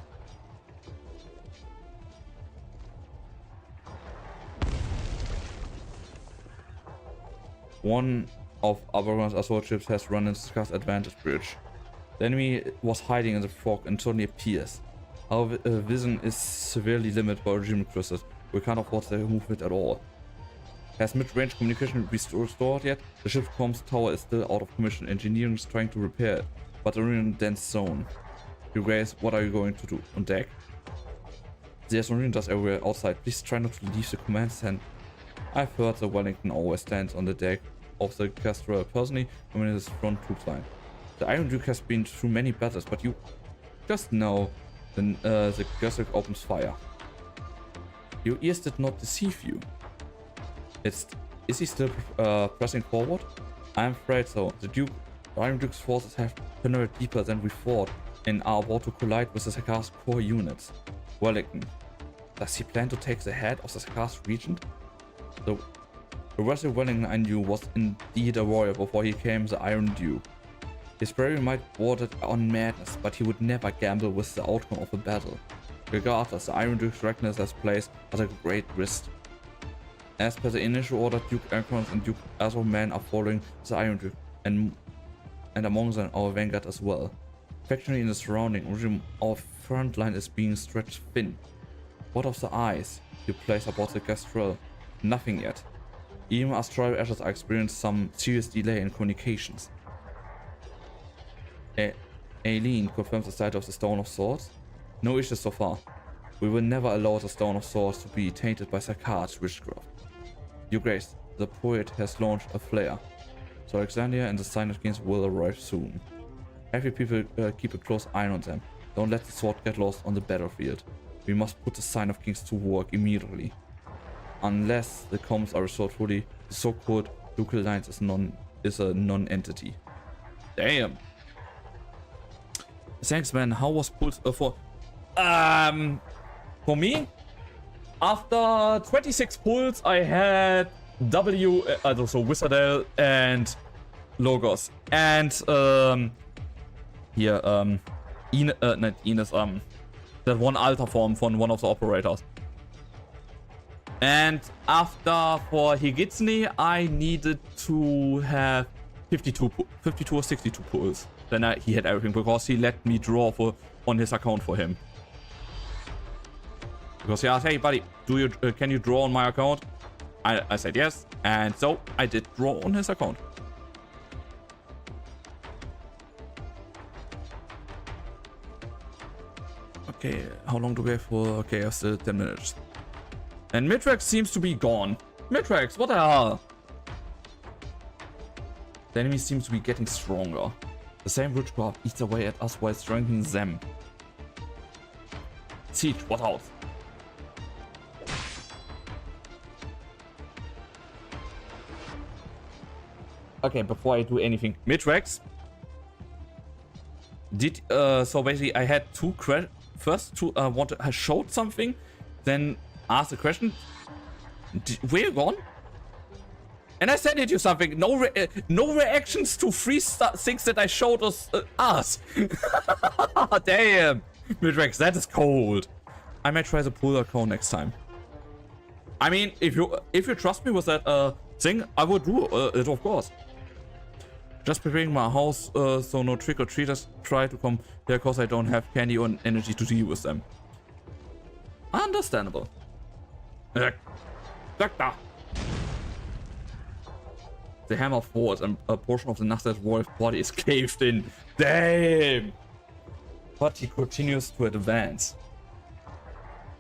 Speaker 1: One of Abaron's assault ships has run into Scar's advantage bridge. The enemy was hiding in the fog and suddenly appears. Our vision is severely limited by regime crystals. We can't afford their movement at all. Has mid-range communication been restored yet? The ship's comms tower is still out of commission. Engineering is trying to repair it, but they're in a dense zone. You guys, what are you going to do? On deck? There's marine dust everywhere outside. Please try not to leave the command stand. I've heard the Wellington always stands on the deck of the Castro personally when it is front troops line. The Iron Duke has been through many battles, but you just know then the Gothic opens fire. Your ears did not deceive you. Is he still pressing forward? I'm afraid so. The Iron Duke's forces have penetrated deeper than we thought and are about to collide with the Sakar's core units. Wellington. Does he plan to take the head of the Sakar's regent? The Wesley Welling I knew was indeed a warrior before he became the Iron Duke. His bravery might border on madness, but he would never gamble with the outcome of a battle. Regardless, the Iron Duke's recklessness has placed at a great risk. As per the initial order, Duke Acorns and Duke Azor men are following the Iron Duke, and among them our vanguard as well. Factory in the surrounding region, our front line is being stretched thin. What of the eyes you place about the Gastrel? Nothing yet. Even as tribal ashes are experiencing some serious delay in communications. Aileen confirms the sight of the Stone of Swords. No issues so far. We will never allow the Stone of Swords to be tainted by Sakkat's witchcraft. Your Grace, the poet has launched a flare, so Alexandria and the Signet Kings will arrive soon. Have your people keep a close eye on them. Don't let the sword get lost on the battlefield. We must put the Sign of Kings to work immediately. Unless the comms are restored fully, the so-called local lines is a non-entity. Damn. Thanks, man. How was Pulse for me? After 26 pulls, I had so Wizardel and Logos. And not Ines, that one altar form from one of the operators. And after for Higitsune, I needed to have 52 or 62 pulls. Then he had everything because he let me draw on his account for him. Because he asked, hey buddy, can you draw on my account? I said yes, and so I did draw on his account. Okay, how long do we have for? Okay, I have still 10 minutes. And Mitrax seems to be gone. Mitrax, what the hell? The enemy seems to be getting stronger. The same witchcraft eats away at us while strengthening them. Siege, what else? Okay, before I do anything, Mitrax. So basically I had two first two I showed something, then asked a question. Were you gone? And I sent you something. No reactions to three things that I showed us. Damn, Mitrax, that is cold. I might try the pull account next time. I mean, if you trust me with that thing, I would do it, of course. Just preparing my house so no trick-or-treaters try to come here because I don't have candy or energy to deal with them. Understandable. Doctor. The hammer falls and a portion of the Nachtet wolf body is caved in. Damn! But he continues to advance.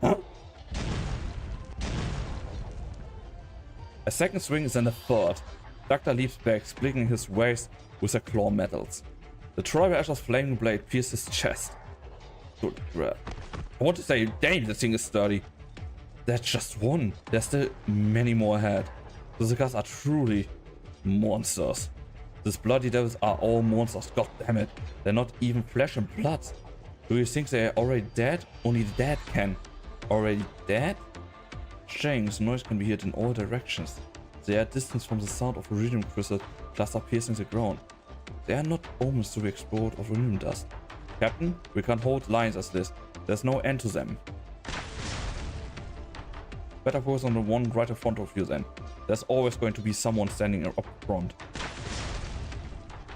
Speaker 1: Huh? A second swing is then a third. Doctor leaps back, splitting his waist with her claw metals. The Tribal Asher's flaming blade pierces his chest. Good breath. I want to say, damn, this thing is sturdy. That's just one. There's still many more ahead. The Zakas are truly monsters. These bloody devils are all monsters, god damn it. They're not even flesh and blood. Do you think they are already dead? Only the dead can. Already dead? Strange, noise can be heard in all directions. They are distant from the sound of iridium crystal cluster piercing the ground. They are not omens to be explored of iridium dust. Captain, we can't hold lines as this. There's no end to them. Better focus on the one right in front of you then. There's always going to be someone standing up front.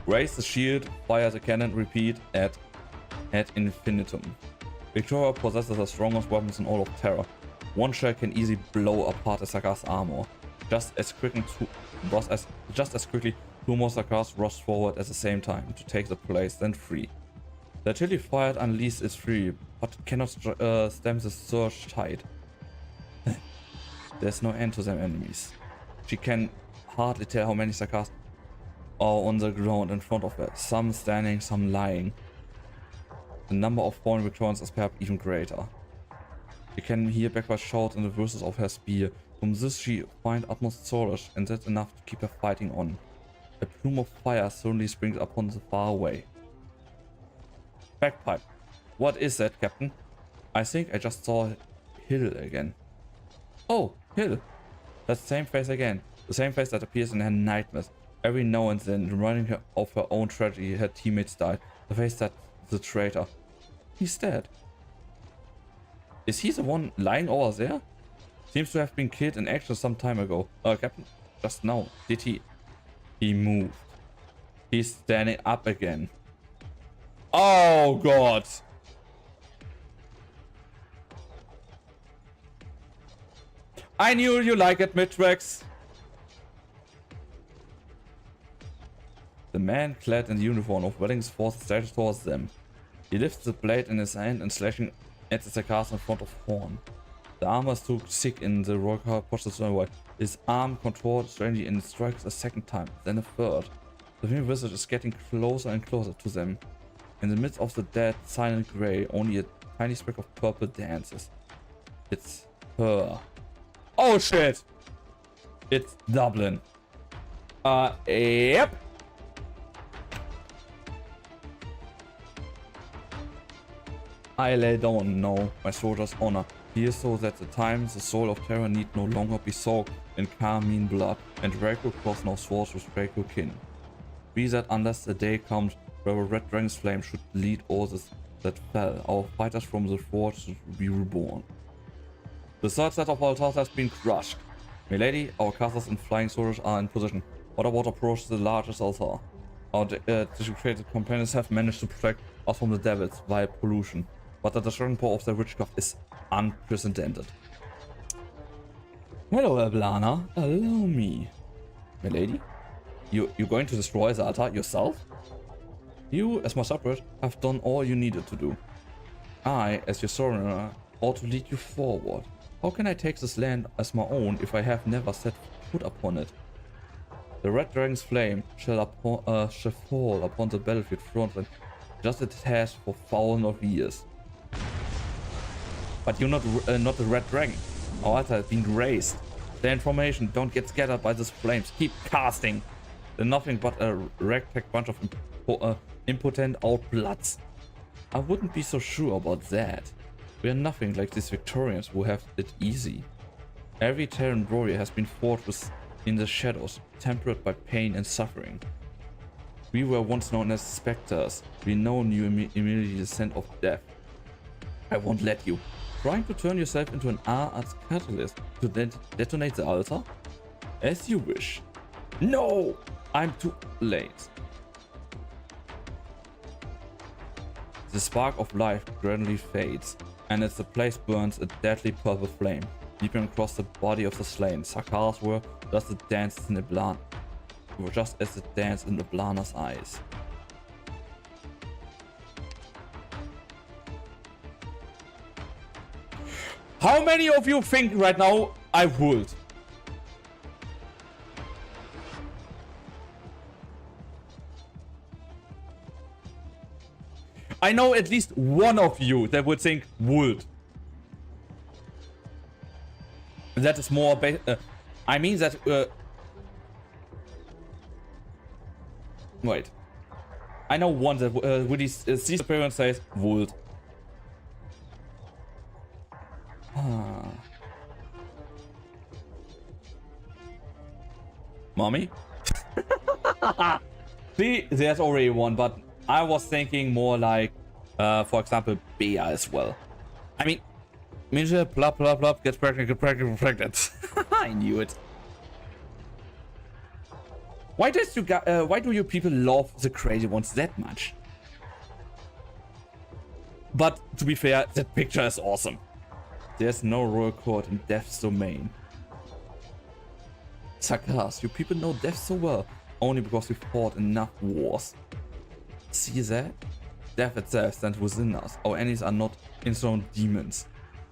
Speaker 1: Raise the shield, fire the cannon, repeat ad infinitum. Victoria possesses the strongest weapons in all of Terra. One shell can easily blow apart a Zakkar's armor. Just as quickly, two more Zakkars rush forward at the same time to take the place, then free. The artillery fired unleashed is free, but cannot stem the surge tide. There's no end to them enemies. She can hardly tell how many Zakkars are on the ground in front of her, some standing, some lying. The number of fallen Victorians is perhaps even greater. She can hear backward shouts in the verses of her spear. From this she finds utmost solace, and that's enough to keep her fighting on. A plume of fire suddenly springs upon the far away. Bagpipe. What is that, Captain? I think I just saw Hill again. Oh, Hill. That same face again. The same face that appears in her nightmares. Every now and then, reminding her of her own tragedy, her teammates died. The face that the traitor. He's dead. Is he the one lying over there? Seems to have been killed in action some time ago. Captain, just now. Did he? He moved. He's standing up again. Oh god. I knew you like it, Mitrax. The man clad in the uniform of Wedding's forces started towards them. He lifts the blade in his hand and slashing at the Sarkaz in front of Horn. The armor took sick in the rock pushes away. His arm controlled strangely and strikes a second time, then a third. The female wizard is getting closer and closer to them. In the midst of the dead, silent grey, only a tiny speck of purple dances. It's her. Oh shit! It's Dublin. Yep. I lay down now my soldier's honor, here so that the time the soul of terror need no longer be soaked in carmine blood, and Draco cross no swords with Draco kin. Be that unless the day comes where a red dragon's flame should lead all this that fell, our fighters from the forge should be reborn. The third set of altars has been crushed. Milady, our castles and flying soldiers are in position. What about approach to the largest altar? Our desecrated companions have managed to protect us from the devils via pollution, but the destruction power of their witchcraft is unprecedented. Hello, Ablana. Allow me. Milady? You're going to destroy the altar yourself? You, as my subject, have done all you needed to do. I, as your sovereign, ought to lead you forward. How can I take this land as my own if I have never set foot upon it? The red dragon's flame shall fall upon the battlefield frontline, just as it has for thousands of years. But you're not the red dragon. Our altar has been raised. The information, don't get scattered by these flames. Keep casting. They're nothing but a ragtag bunch of impotent outbloods. I wouldn't be so sure about that. We are nothing like these Victorians who have it easy. Every Terran warrior has been fought with in the shadows, tempered by pain and suffering. We were once known as specters. We know you immediately the scent of death. I won't let you. Trying to turn yourself into an arts catalyst to detonate the altar? As you wish. No! I'm too late. The spark of life gradually fades, and as the place burns a deadly purple flame, leaping across the body of the slain. Sarkaz were just the dance in Ablana, just as the dance in Ablana's eyes. How many of you think right now I would? I know at least one of you that would think would. That is more I mean that wait. I know one that would sees the parent says would. Mommy? See, there's already one, but I was thinking more like, for example, Bea as well. I mean, Minja, blah blah blah, get pregnant, get pregnant, get pregnant. I knew it. Why do you people love the crazy ones that much? But to be fair, that picture is awesome. There's no royal court in Death's domain. Sarkaz, you people know Death so well, only because we fought enough wars. See that? Death itself stands within us. Our enemies are not enthroned demons.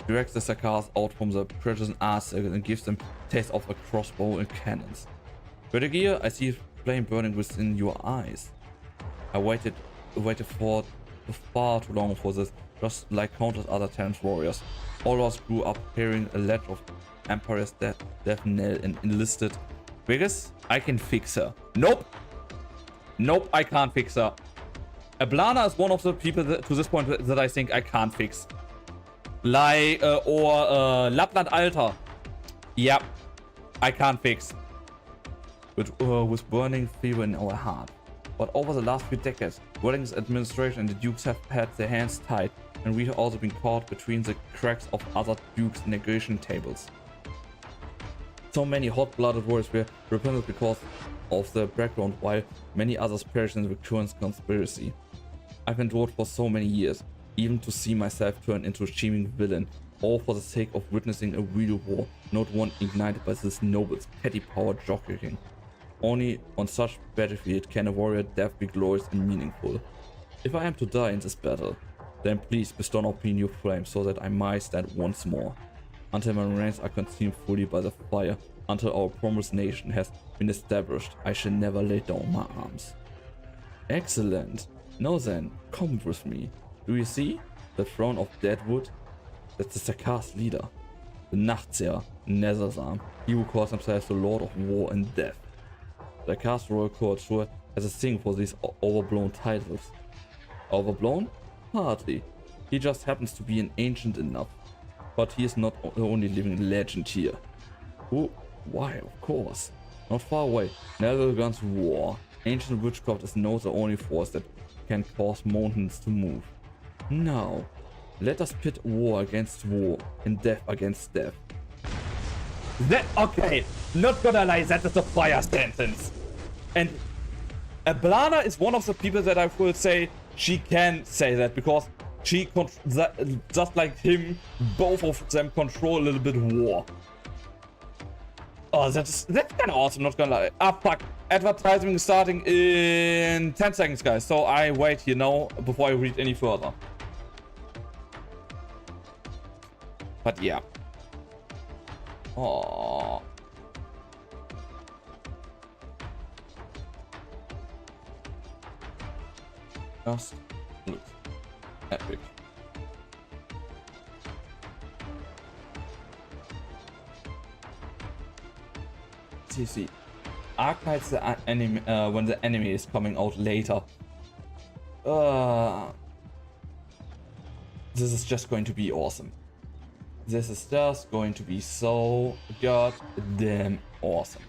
Speaker 1: Directs the Sarkaz out from the precious art circle and gives them taste of a crossbow and cannons. Brigadier, I see flame burning within your eyes. I waited for far too long for this, just like countless other Terran warriors. All of us grew up hearing a ledge of Empire's death knell and enlisted. Biggest, I can fix her. Nope. Nope, I can't fix her. Ablana is one of the people that, to this point that I think I can't fix. Like, or Lapland Alter. Yep, I can't fix. with burning fever in our heart. But over the last few decades, Wellington's administration and the Dukes have had their hands tied, and we have also been caught between the cracks of other Dukes' negotiation tables. So many hot-blooded warriors were repentant because of the background, while many others perished in the Victorian conspiracy. I've endured for so many years, even to see myself turn into a scheming villain, all for the sake of witnessing a real war, not one ignited by this noble's petty power jockeying. Only on such battlefield can a warrior death be glorious and meaningful. If I am to die in this battle, then please bestow upon me your flame so that I might stand once more. Until my ranks are consumed fully by the fire, until our promised nation has been established, I shall never lay down my arms. Excellent. Now then, come with me. Do you see? The throne of Deadwood? That's the Sarkar's leader. The Nachtseher, Netherarm, he who calls himself the Lord of War and Death. The Sarkar's royal court sure has a thing for these overblown titles. Overblown? Hardly. He just happens to be an ancient enough. But he is not the only living legend here. Oh, why, of course. Not far away, Netherlands war. Ancient witchcraft is now the only force that can cause mountains to move. Now, let us pit war against war and death against death.
Speaker 9: That, okay, not gonna lie, that is a fire sentence.
Speaker 1: And Blana is one of the people that I will say she can say that, because she, just like him, both of them control a little bit war. Oh, that's kind of awesome, not gonna lie. Ah, fuck. Advertising is starting in 10 seconds, guys. So I wait here now before I read any further. But yeah. Oh. Just look epic. See. Archives the anime when the anime is coming out later. This is just going to be awesome. This is just going to be so goddamn awesome.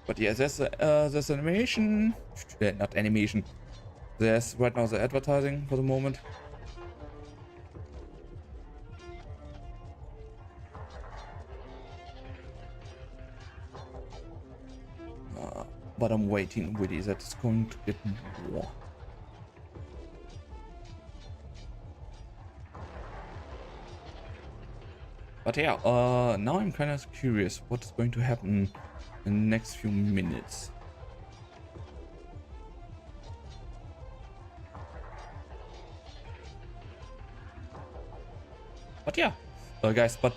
Speaker 1: But yeah, there's animation. Not animation. There's right now the advertising for the moment. But I'm waiting really that it's going to get more. But yeah, now I'm kind of curious what's going to happen in the next few minutes. But yeah, guys, but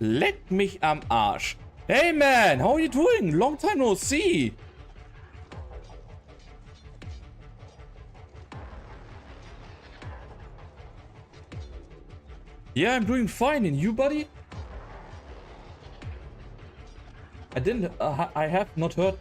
Speaker 1: leck mich am Arsch. Hey man, how are you doing? Long time no see. Yeah, I'm doing fine. And you, buddy? I have not heard.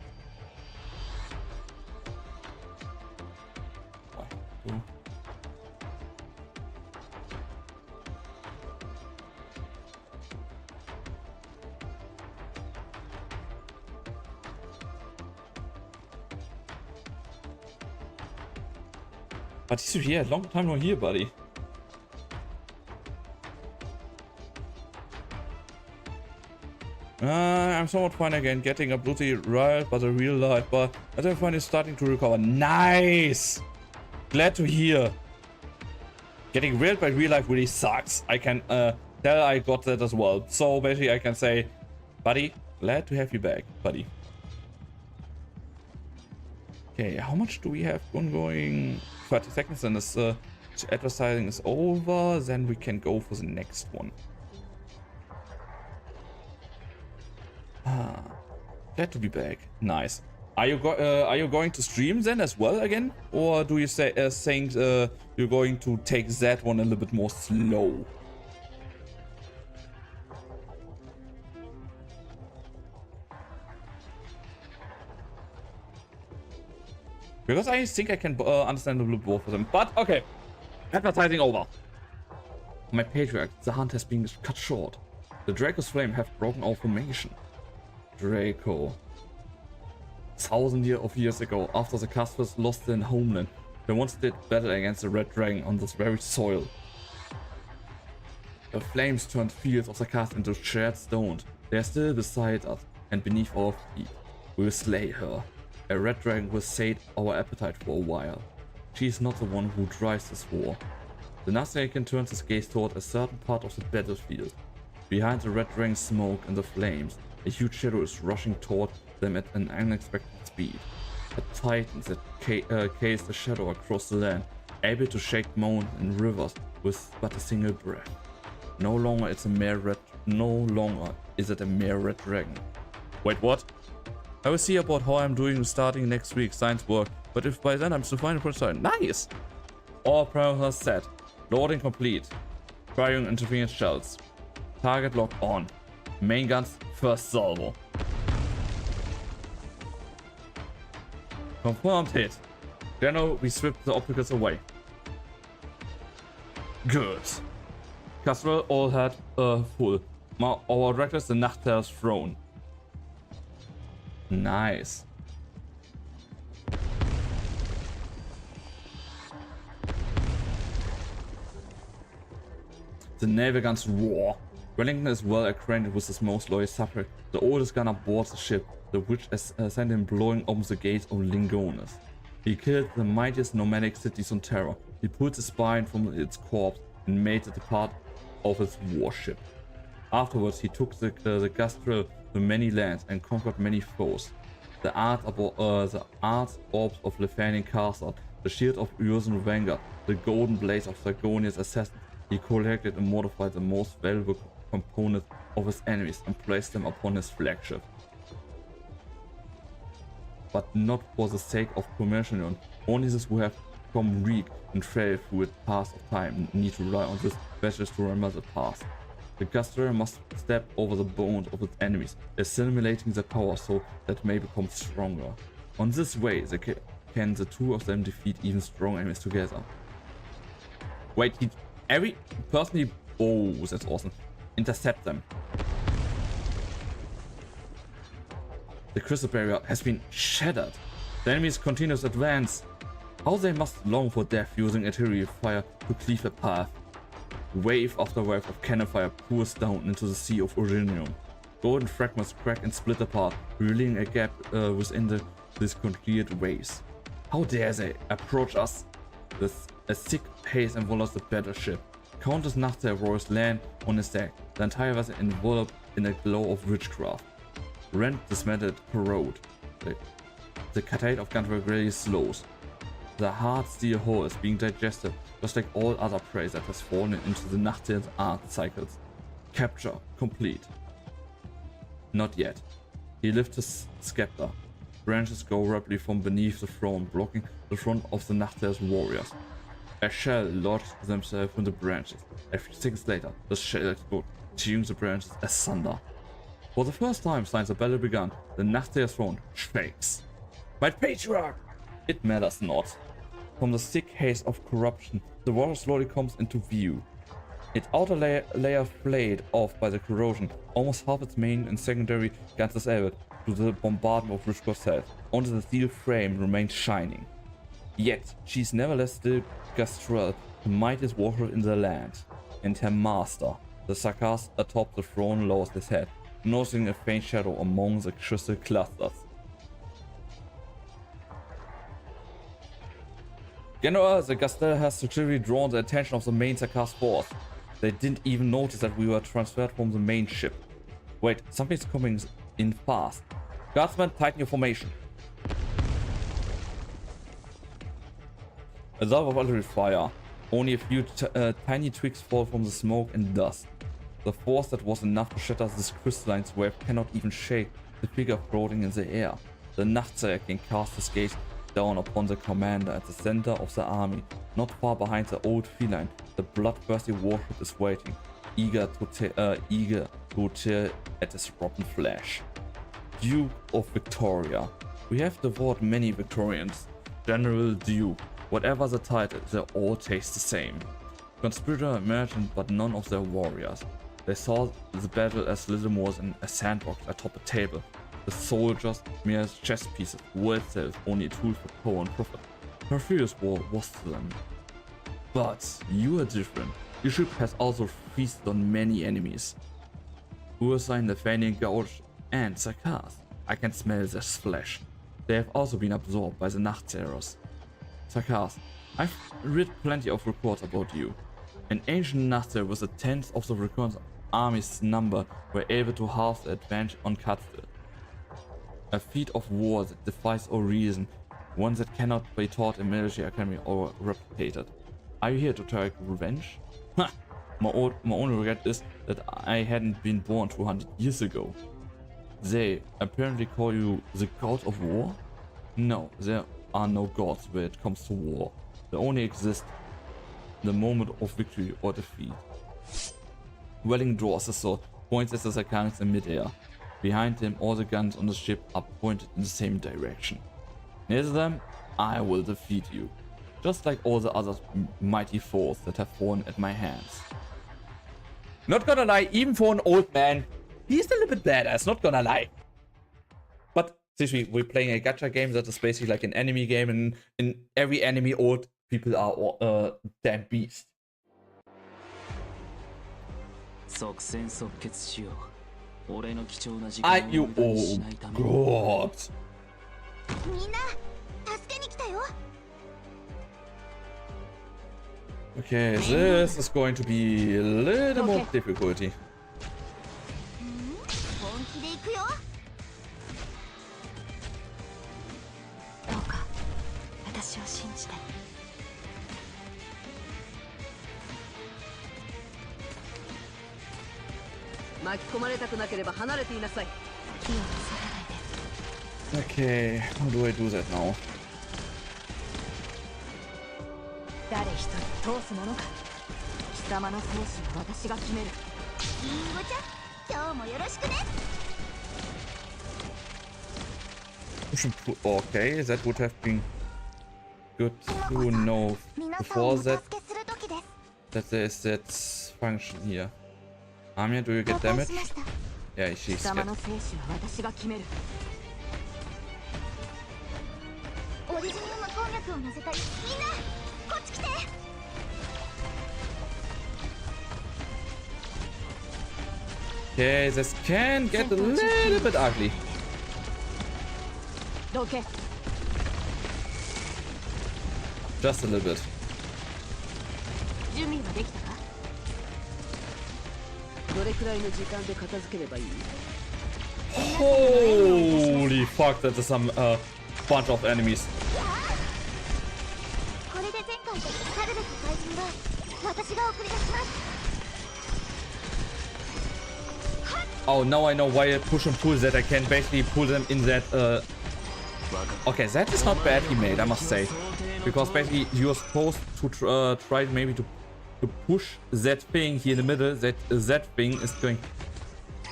Speaker 1: But he's here, long time no here, buddy. I'm somewhat fine again, getting a bloody riot, but a real life. But I don't find it starting to recover. Nice! Glad to hear. Getting railed by real life really sucks. I can tell I got that as well. So basically I can say, buddy, glad to have you back, buddy. Okay, how much do we have ongoing? 30 seconds and this advertising is over. Then we can go for the next one. Glad to be back. Nice. Are you going to stream then as well again, or do you say think you're going to take that one a little bit more slow? Because I think I can understand a little bit both of them. But okay, advertising over. My patriarch, the hunt has been cut short. The Draco's flame have broken our formation. Draco. 1,000 years ago, after the Casters lost their homeland, they once did battle against the Red Dragon on this very soil. The flames turned fields of the cast into shared stones. They are still beside us and beneath our feet. We will slay her. A Red Dragon will sate our appetite for a while. She is not the one who drives this war. The Nathaniel turns his gaze toward a certain part of the battlefield. Behind the Red Dragon's smoke and the flames, a huge shadow is rushing toward them at an unexpected speed. A titan that casts a shadow across the land, able to shake mountains and rivers with but a single breath. No longer is it a mere Red Dragon. Wait, what? I will see about how I'm doing starting next week science work, but if by then I'm still fine for start. Nice! All parameters set. Loading complete. Firing interference shells. Target lock on. Main guns first salvo. Confirmed hit. General, we stripped the obstacles away. Good. Castrol all had full. Our director is the Nachtel's throne. Nice. The naval guns roar. Wellington is well acquainted with his most loyal subject, the oldest gun aboard the ship, the which sent him blowing open the gates of Lingones. He killed the mightiest nomadic cities on Terra. He pulled the spine from its corpse and made it a part of his warship. Afterwards, he took the Gastrel to many lands and conquered many foes. The art orbs of Lefanian Castle, the shield of Ursan Vanguard, the golden blades of Sargonia's assassin. He collected and modified the most valuable components of his enemies and placed them upon his flagship. But not for the sake of commercial. Only those who have become weak and frail through the path of time need to rely on these badges to remember the past. The Gastrel must step over the bones of its enemies, assimilating their power so that may become stronger. On this way, can the two of them defeat even strong enemies together. Wait, oh, that's awesome. Intercept them. The crystal barrier has been shattered. The enemy's continuous advance. How they must long for death using artillery fire to cleave a path. Wave after wave of cannon fire pours down into the sea of uranium. Golden fragments crack and split apart, revealing a gap within this concrete waves. How dare they approach us? With a thick haze envelops the battleship. Countless Nachtel warriors land on his deck, the entire vessel enveloped in a glow of witchcraft. Rent, dismantled, corrode. The cascade of gunfire gradually slows. The hard steel hull is being digested, just like all other prey that has fallen into the Nachtel's art cycles. Capture complete. Not yet. He lifts his scepter. Branches go rapidly from beneath the throne, blocking the front of the Nachtel's warriors. A shell lodges themselves in the branches. A few seconds later, the shell explodes, tearing the branches asunder. For the first time since the battle began, the Nachtel's throne shakes. My patriarch! It matters not. From the thick haze of corruption, the water slowly comes into view. Its outer layer flayed off by the corrosion, almost half its main and secondary guns disabled to the bombardment of Rishko cells. Only the steel frame remains shining. Yet, she is nevertheless still Gastrel, the mightiest warrior in the land. And her master, the Sarkas atop the throne, lowers his head, noticing a faint shadow among the crystal clusters. General, the Gastrel has successfully drawn the attention of the main Sarkas force. They didn't even notice that we were transferred from the main ship. Wait, something's coming in fast. Guardsmen, tighten your formation. A salve of artillery fire. Only a few tiny twigs fall from the smoke and dust. The force that was enough to shatter this crystalline wave cannot even shake the figure floating in the air. The Nachtzehar can cast his gaze down upon the commander at the center of the army. Not far behind the old feline, the bloodthirsty warship is waiting, eager to tear at his rotten flesh. Duke of Victoria. We have devoured many Victorians. General Duke. Whatever the title, they all taste the same. Conspirator emerged, but none of their warriors. They saw the battle as little more than a sandbox atop a table. The soldiers, mere chess pieces, war itself only a tool for power and profit. Perfidious war was to them. But you are different. Your ship has also feasted on many enemies. Ursa, Finaly, Gouge, and Sarkaz. I can smell their flesh. They have also been absorbed by the Nachtzeros. Sarkaz, I've read plenty of reports about you. An ancient Nachtzer with a tenth of the recurrent army's number were able to halve the advantage on Katstil. A feat of war that defies all reason, one that cannot be taught in military academy or replicated. Are you here to take revenge? Ha! My only regret is that I hadn't been born 200 years ago. They apparently call you the god of war? No, there are no gods where it comes to war. There only exist the moment of victory or defeat. Welling draws a sword, points at the Sarkaz in midair. Behind him, all the guns on the ship are pointed in the same direction. Near them, I will defeat you. Just like all the other mighty foes that have fallen at my hands. Not gonna lie, even for an old man, he's a little bit badass, not gonna lie. But since we're playing a gacha game that is basically like an enemy game, and in every enemy old people are damn beast. Are you? Oh god. Okay, this is going to be a little more difficulty. Okay, how do I do that now? Okay, that would have been good to know before that there is that function here. Amia, do you get damage? Yeah, she's scared. Okay, this can get a little bit ugly. Just a little bit. Holy fuck, that is some bunch of enemies. Oh, now I know why I push and pull, that I can basically pull them in that okay, that is not badly made, I must say. Because basically you're supposed to try maybe to push that thing here in the middle, that thing is going,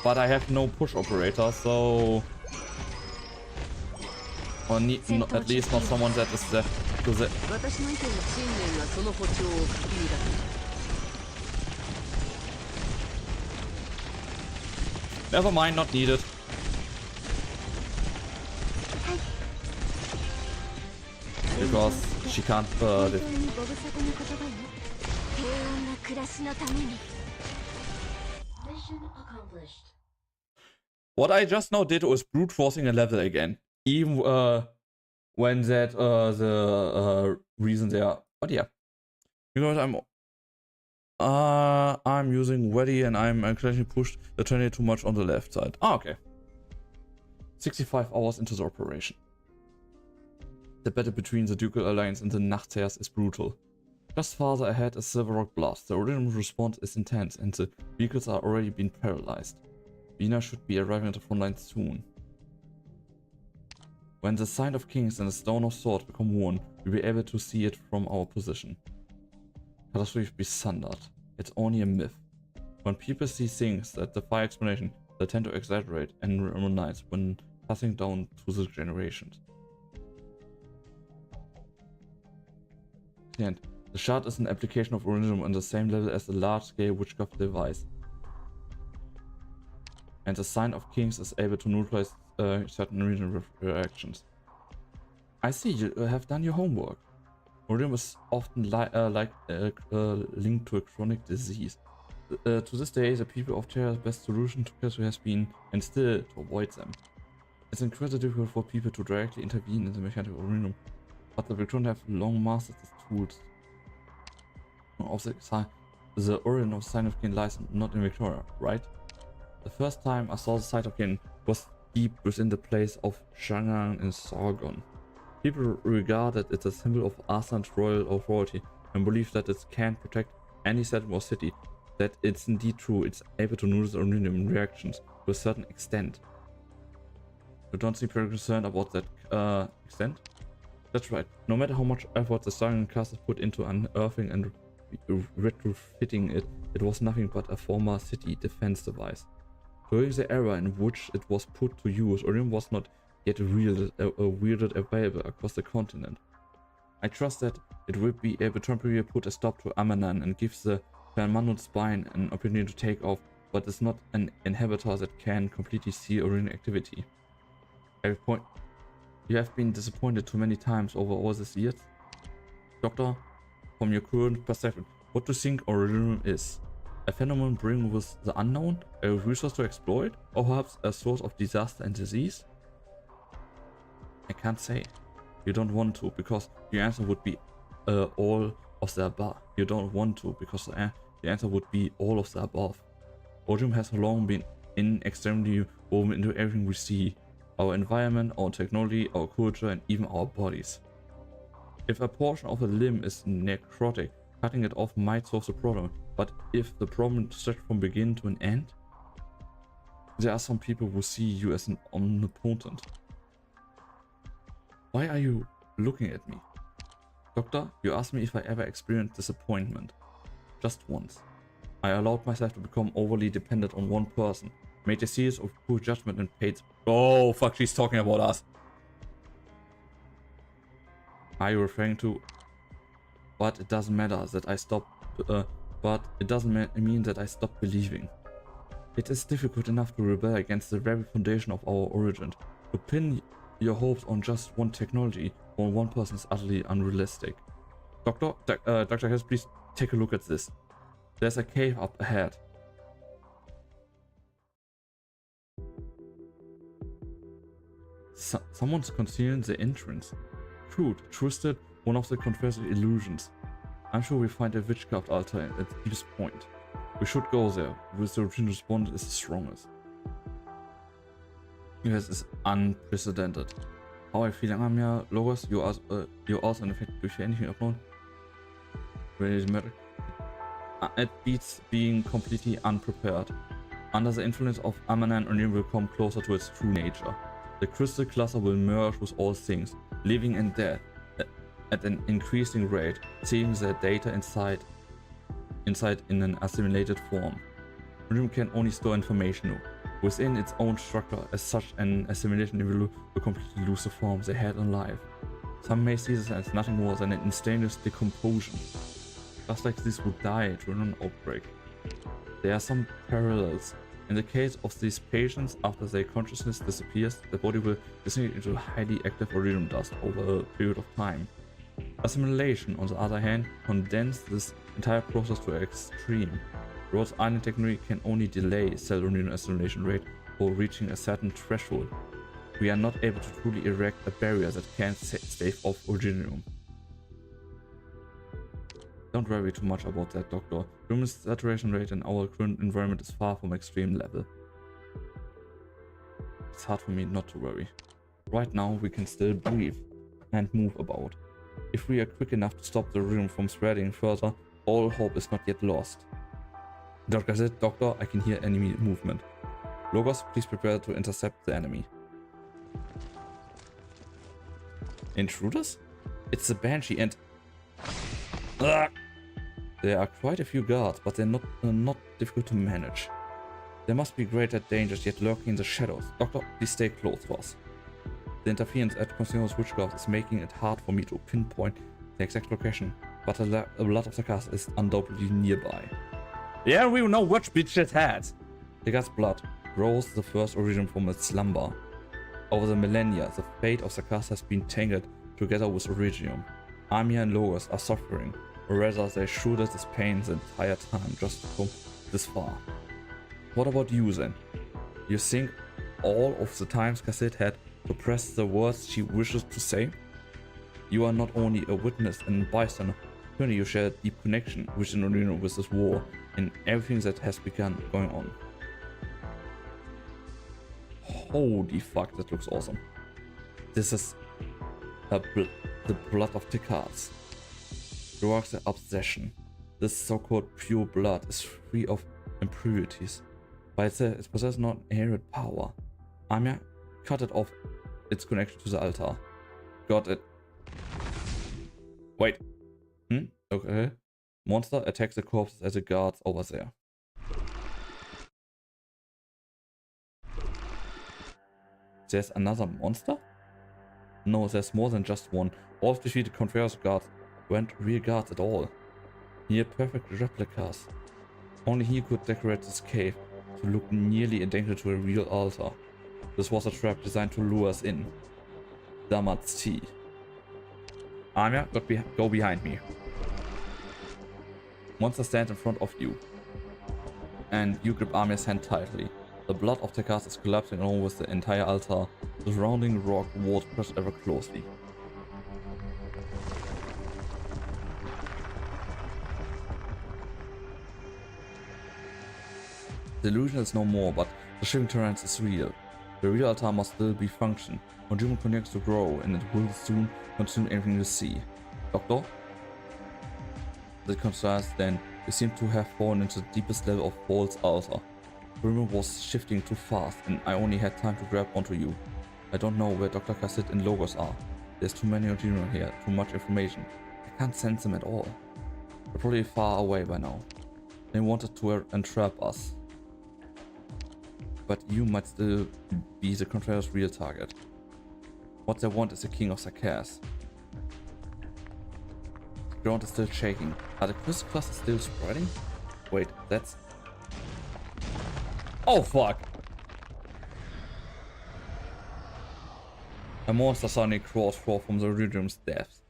Speaker 1: but I have no push operator, so, or at least not someone that is there to the. Never mind, not needed. Because she can't What I just now did was brute forcing a level again. Even when that the reason they are. But yeah. Because I'm using Weddy and I'm actually pushed the tornado too much on the left side. Ah, okay. 65 hours into the operation. The battle between the Ducal Alliance and the Nachtzers is brutal. Just farther ahead is Silver Rock Blast. The original response is intense and the vehicles are already been paralyzed. Vina should be arriving at the front line soon. When the Sign of Kings and the Stone of Swords become one, we'll be able to see it from our position. Catastrophe be sundered. It's only a myth. When people see things that defy explanation, they tend to exaggerate and romanize when passing down through the generations. And The shard is an application of Uridium on the same level as the large-scale witchcraft device. And the Sign of Kings is able to neutralize certain Uridium reactions. I see you have done your homework. Uridium is often linked to a chronic disease. To this day, the people of Terra's best solution to cancer has been, and still, to avoid them. It's incredibly difficult for people to directly intervene in the mechanic of Uridium, but the Victorians have long mastered these tools. The origin of Sign of Kin lies not in Victoria, right? The first time I saw the Sign of Kin was deep within the place of Shanghai in Sargon. People regarded it as a symbol of Aslan's royal authority and believed that it can protect any settlement or city. That it's indeed true, it's able to notice Uridium reactions to a certain extent. You don't seem very concerned about that extent? That's right. No matter how much effort the Sargon classes put into unearthing and retrofitting it, it was nothing but a former city defense device. During the era in which it was put to use, Uridium was not yet wielded available across the continent. I trust that it will be able to temporarily put a stop to Amanan and give the Permanent Spine an opportunity to take off, but it's not an inhibitor that can completely see Uridium activity. You have been disappointed too many times over all these years? Doctor, from your current perspective, what do you think Uridium is? A phenomenon bringing with the unknown, a resource to exploit, or perhaps a source of disaster and disease? I can't say. You don't want to, because your answer would be all of the above. You don't want to, because the answer would be all of the above. Uridium has long been extremely woven into everything we see. Our environment, our technology, our culture, and even our bodies. If a portion of a limb is necrotic, cutting it off might solve the problem, but if the problem stretches from beginning to an end, there are some people who see you as an omnipotent. Why are you looking at me? Doctor, you asked me if I ever experienced disappointment. Just once. I allowed myself to become overly dependent on one person, made a series of poor judgment and paid. Oh fuck, she's talking about us. Are you referring to? But it doesn't matter that I stopped. But it doesn't mean that I stopped believing. It is difficult enough to rebel against the very foundation of our origin. To pin your hopes on just one technology or one person is utterly unrealistic. Dr. Hess, please take a look at this. There's a cave up ahead. Someone's concealing the entrance. Crude, twisted, one of the Confessed illusions. I'm sure we find a witchcraft altar at the deepest point. We should go there, with the routine response is the strongest. This is unprecedented. How I feel Logos, you also in effect do anything upon. Really matter. It beats being completely unprepared. Under the influence of Amanan, Uridium will come closer to its true nature. The crystal cluster will merge with all things, living and dead, at an increasing rate, seeing their data inside in an assimilated form. Uridium can only store information within its own structure. As such, an assimilation will completely lose the form they had in life. Some may see this as nothing more than an instantaneous decomposition. Just like this would die during an outbreak. There are some parallels. In the case of these patients, after their consciousness disappears, the body will disintegrate into highly active Uridium dust over a period of time. Assimilation, on the other hand, condensed this entire process to an extreme. Rhodes Island technology can only delay cell Uridium assimilation rate for reaching a certain threshold. We are not able to truly erect a barrier that can stave off Uridium. Don't worry too much about that, Doctor. Uridium saturation rate in our current environment is far from extreme level. It's hard for me not to worry. Right now we can still breathe and move about. If we are quick enough to stop the Uridium from spreading further, all hope is not yet lost. Doctor said, Doctor, I can hear enemy movement. Logos, please prepare to intercept the enemy. Intruders? It's the Banshee and... There are quite a few guards, but they're not difficult to manage. There must be greater dangers yet lurking in the shadows. Doctor, please stay close to us. The interference at Continuous Witchcraft is making it hard for me to pinpoint the exact location. but the blood of the cast is undoubtedly nearby. Yeah, we know which bitch it had. The cast's blood rose the first origin from its slumber. Over the millennia, the fate of the cast has been tangled together with Origium. Amiya and Logos are suffering, or rather they shielded this pain the entire time just to come this far. What about you then? You think all of the times Cassette had to press the words she wishes to say? You are not only a witness and bystander, currently you share a deep connection within Origium with this war and everything that has begun going on. Holy fuck, that looks awesome. This is the blood of Tekats. Drugs and obsession. This so-called pure blood is free of impurities. By itself, it possesses not inherent power. Amiya cut it off its connection to the altar. Got it. Wait. Okay. Monster attacks the corpses as it guards over there. There's another monster? No, there's more than just one. All of the defeated Confederacy guards weren't real guards at all. Near perfect replicas. Only he could decorate this cave to look nearly identical to a real altar. This was a trap designed to lure us in. Damat's tea. Amiya, go behind me. Monster stands in front of you. And you grip Amiya's hand tightly. The blood of Tekats is collapsing along with the entire altar. The surrounding rock walls press ever closely. The illusion is no more, but the shifting terrain is real. The real altar must still be function. When human connects to grow, and it will soon consume everything you see. Doctor? The concerns then, they seem to have fallen into the deepest level of false altar. The rumor was shifting too fast, and I only had time to grab onto you. I don't know where Dr. Cassette and Logos are. There's too many original here, too much information. I can't sense them at all. They're probably far away by now. They wanted to entrap us. But you might still be the Confederate's real target. What they want is the King of Sarkas. The ground is still shaking. Are the crystal clusters still spreading? Wait, that's... Oh fuck! A monster suddenly crawls forth from the Origium's depths.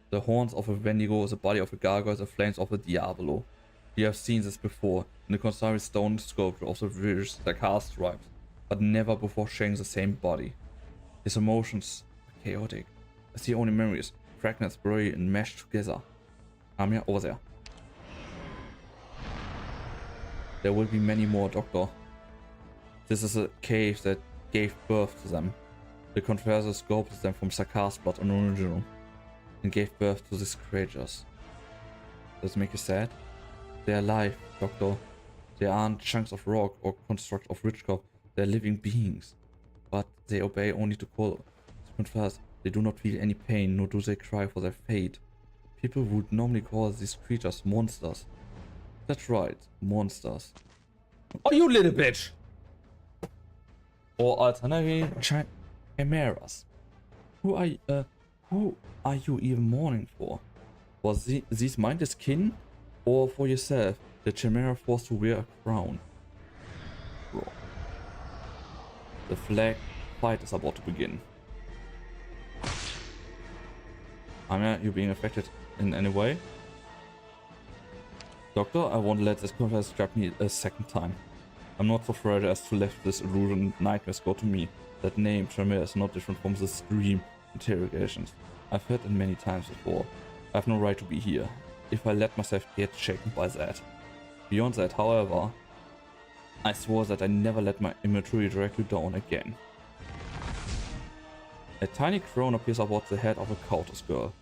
Speaker 1: The horns of a Wendigo, the body of a gargoyle, the flames of a Diablo. You have seen this before in the contemporary stone sculpture of the British Sarkas tribes, but never before sharing the same body. His emotions are chaotic. I see only memories, fragments blurry and meshed together. Amiya, over there. There will be many more, Doctor. This is a cave that gave birth to them. The Confessor sculpted them from Sarkas blood and original, and gave birth to these creatures. Does it make you sad? They are alive, Doctor. They aren't chunks of rock or construct of witchcraft. They are living beings. But they obey only to call to confess. They do not feel any pain, nor do they cry for their fate. People would normally call these creatures monsters. That's right, monsters. Oh, you little bitch! Or alternatively, chimeras. Who are you even mourning for? Was these mindless kin? Or for yourself, the chimera forced to wear a crown? Bro. The flag fight is about to begin. Amiya, you being affected in any way? Doctor, I won't let this confess grab me a second time. I'm not so fragile as to let this illusion nightmares go to me. That name, Chimera, is not different from the scream interrogations. I've heard it many times before. I have no right to be here, if I let myself get shaken by that. Beyond that, however, I swore that I never let my immaturity drag you down again. A tiny crown appears above the head of a countess girl.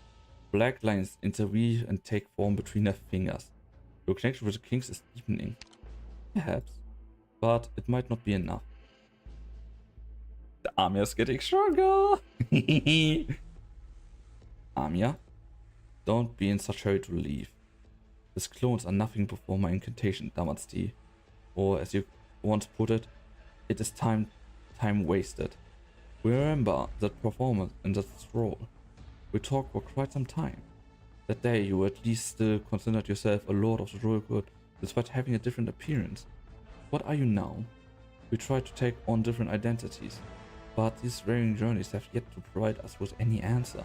Speaker 1: Black lines interweave and take form between her fingers. Your connection with the kings is deepening. Perhaps. But it might not be enough. The Amiya is getting stronger! Amiya, don't be in such a hurry to leave. These clones are nothing before my incantation, Damatsti. Or as you once put it, it is time wasted. We remember that performance and that stroll. We talked for quite some time. That day you at least still considered yourself a lord of the royal court, despite having a different appearance. What are you now? We try to take on different identities, but these varying journeys have yet to provide us with any answer.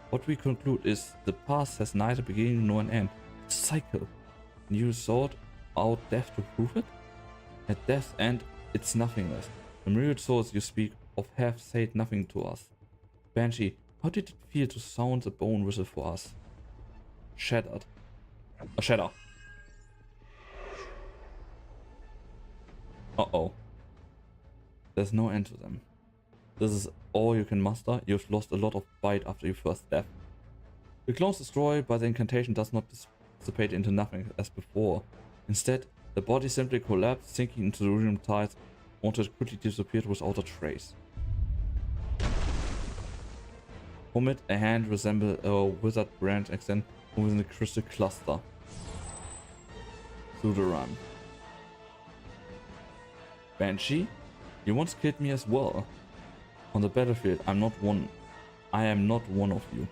Speaker 1: What we conclude is the past has neither beginning nor an end. It's a cycle. And you sought out death to prove it? At death's end, it's nothingness. The myriad souls you speak of have said nothing to us. Banshee, how did it feel to sound the bone whistle for us? Shattered. A shatter. Uh-oh. There's no end to them. This is all you can muster. You've lost a lot of bite after your first death. The clones destroyed by the incantation does not dissipate into nothing as before. Instead, the body simply collapsed, sinking into the rhythm tides, until it quickly disappeared without a trace. From it, a hand resembled a wizard branch extend within the crystal cluster. Through the run. Banshee? You once killed me as well. On the battlefield, I am not one of you.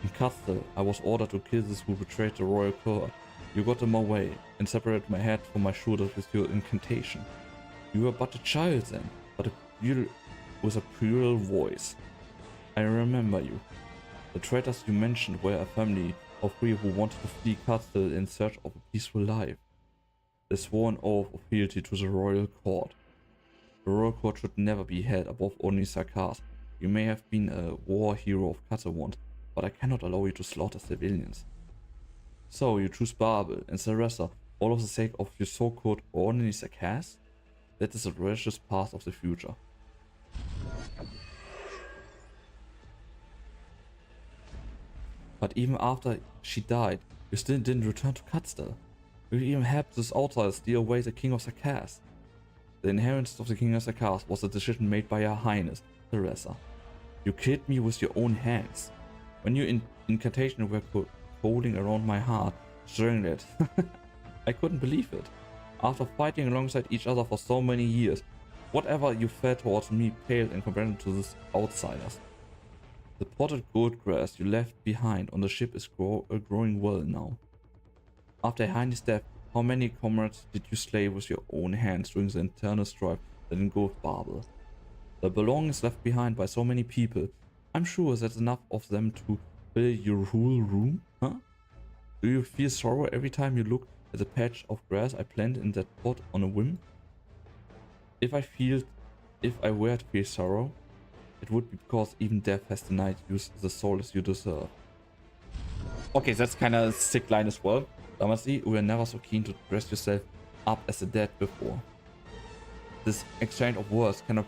Speaker 1: In Castle, I was ordered to kill those who betrayed the royal court. You got in my way and separated my head from my shoulders with your incantation. You were but a child then, but with a puerile voice. I remember you. The traitors you mentioned were a family of three who wanted to flee Castle in search of a peaceful life. They swore an oath of fealty to the royal court. The royal court should never be held above only Sarkaz. You may have been a war hero of Castle once, but I cannot allow you to slaughter civilians. So you choose Babel and Sarasa, all of the sake of your so-called ordinary Sarkaz? That is the richest path of the future. But even after she died, you still didn't return to Katsdal. You even helped this outsider steal away the king of Sarkaz. The inheritance of the king of Sarkaz was a decision made by Her Highness, Teresa. You killed me with your own hands. When your incantation were holding around my heart, stirring it, I couldn't believe it. After fighting alongside each other for so many years, whatever you felt towards me paled in comparison to these outsiders. The potted gold grass you left behind on the ship is growing well now. After Heine's death, how many comrades did you slay with your own hands during the internal strife that engulfed Babel? The belongings left behind by so many people, I'm sure that's enough of them to fill your whole room, huh? Do you feel sorrow every time you look at the patch of grass I planted in that pot on a whim? If I were to feel sorrow, it would be because even death has denied you the solace you deserve. Okay, that's kind of a sick line as well. Damacy, we were never so keen to dress yourself up as the dead before. This exchange of words cannot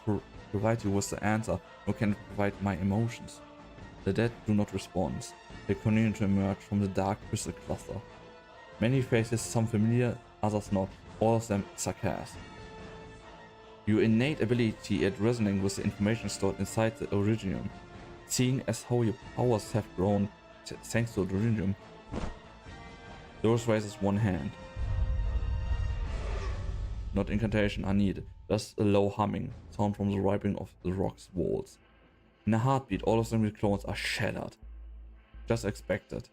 Speaker 1: provide you with the answer, nor can it provide my emotions. The dead do not respond. They continue to emerge from the dark crystal cluster. Many faces, some familiar, others not, all of them sarcasm. Your innate ability at resonating with the information stored inside the Originium, seeing as how your powers have grown thanks to the Originium, Doris raises one hand. Not incantation are needed, just a low humming sound from the ripening of the rock's walls. In a heartbeat, all of the clones are shattered. Just expected.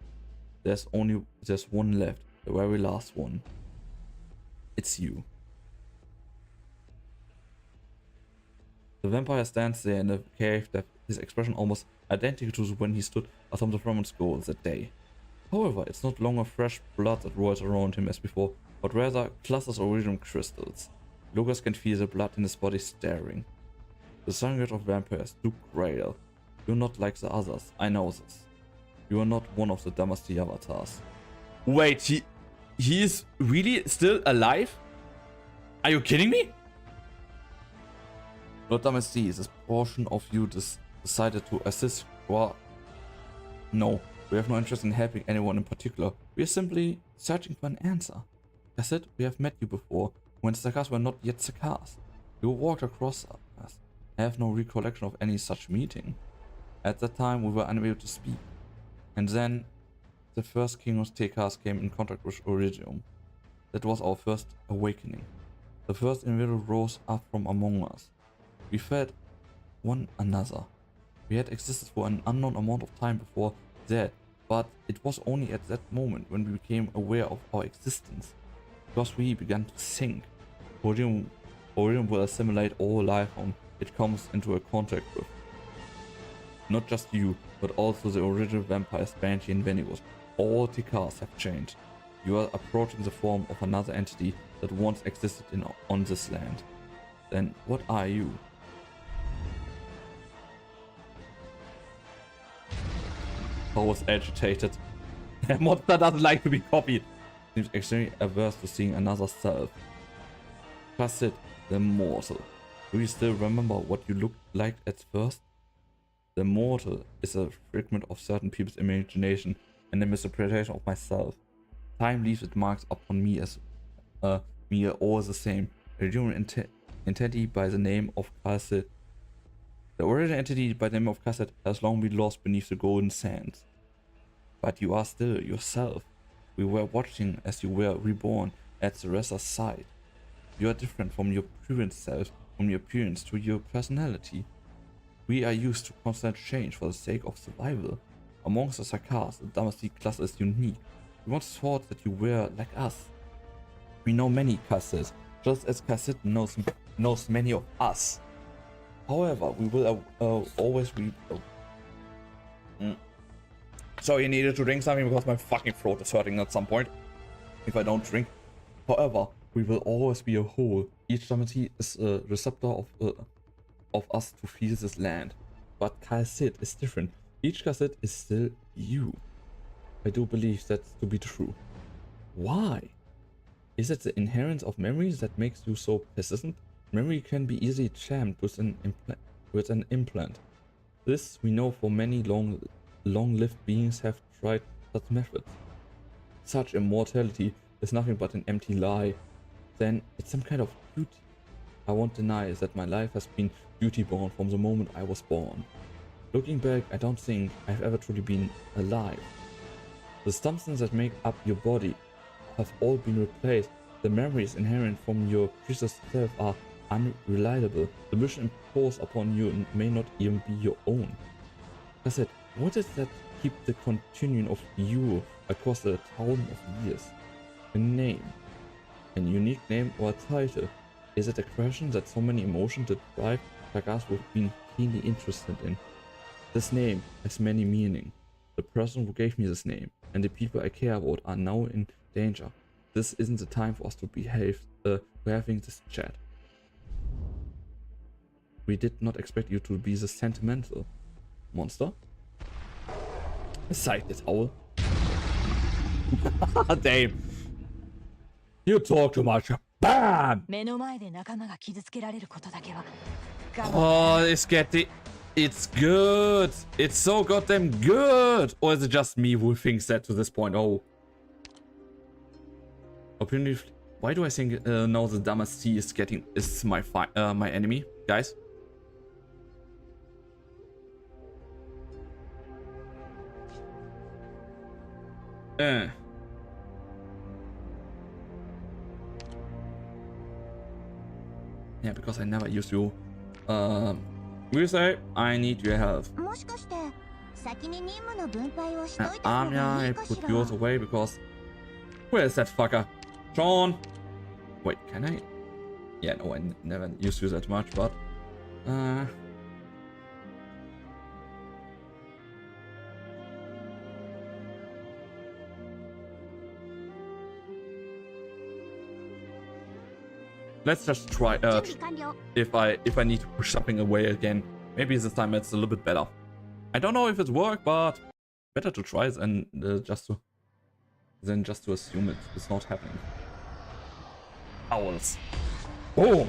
Speaker 1: There's one left, the very last one. It's you. The vampire stands there in the cave, his expression almost identical to when he stood atop the Roman skull that day. However, it's not longer fresh blood that rolls around him as before, but rather clusters of iridium crystals. Lucas can feel the blood in his body stirring. The sangre of vampires do grail. You're not like the others, I know this. You are not one of the Damacy avatars. Wait, he is really still alive? Are you kidding me? Lord Damacy, this portion of you decided to assist or... No, we have no interest in helping anyone in particular. We are simply searching for an answer. I said we have met you before, when Sarkaz were not yet Sarkaz. You walked across us. I have no recollection of any such meeting. At that time we were unable to speak. And then the first king of Sarkaz came in contact with Originium. That was our first awakening. The first individual rose up from among us. We fed one another. We had existed for an unknown amount of time before that, But it was only at that moment when we became aware of our existence. Because we began to think. Orion will assimilate all life form it comes into a contact with. Not just you, but also the original vampires, Banshee and Venigos. All Tikars have changed. You are approaching the form of another entity that once existed on this land. Then what are you? I was agitated. A monster doesn't like to be copied. Seems extremely averse to seeing another self. Placid, the mortal. Do you still remember what you looked like at first? The mortal is a figment of certain people's imagination and a misinterpretation of myself. Time leaves its marks upon me as me all the same. A human entity by the name of Placid. The original entity by the name of Placid has long been lost beneath the golden sands. But you are still yourself. We were watching as you were reborn at Theresa's side. You are different from your previous self, from your appearance to your personality. We are used to constant change for the sake of survival. Amongst the Sakars, the Damacy class is unique. We once thought that you were like us. We know many classes, just as Kassid knows many of us. However, we will always be... Sorry, I needed to drink something because my fucking throat is hurting at some point if I don't drink. However, we will always be a whole. Each Damacy is a receptor of us to feel this land. But Kassid is different. Each Kassid is still you. I do believe that to be true. Why? Is it the inherence of memories that makes you so persistent? Memory can be easily jammed with an implant. This we know, for many long-lived beings have tried such methods. Such immortality is nothing but an empty lie. Then it's some kind of duty. I won't deny that my life has been duty-born from the moment I was born. Looking back, I don't think I've ever truly been alive. The substances that make up your body have all been replaced. The memories inherent from your previous self are unreliable. The mission imposed upon you may not even be your own. I said, what is that keep the continuum of you across the 1,000 of years? A name. A unique name or a title. Is it a question that so many emotions that drive Sagas would have been keenly interested in? This name has many meanings. The person who gave me this name and the people I care about are now in danger. This isn't the time for us to having this chat. We did not expect you to be this sentimental. Monster? Aside this owl. Damn. You talk too much. Bam! Oh, it's good. It's so goddamn good. Or is it just me who thinks that to this point? Oh. Opinion. Why do I think now the Damacy is my enemy, guys? Yeah, because I never used you. We say I need your help. I put yours away because where's that fucker? Sean! Wait, can I? Yeah, no, I never used to that much, but let's just try if I need to push something away again. Maybe this time it's a little bit better. I don't know if it's worked, but better to try than just to assume it's not happening. Owls. Boom.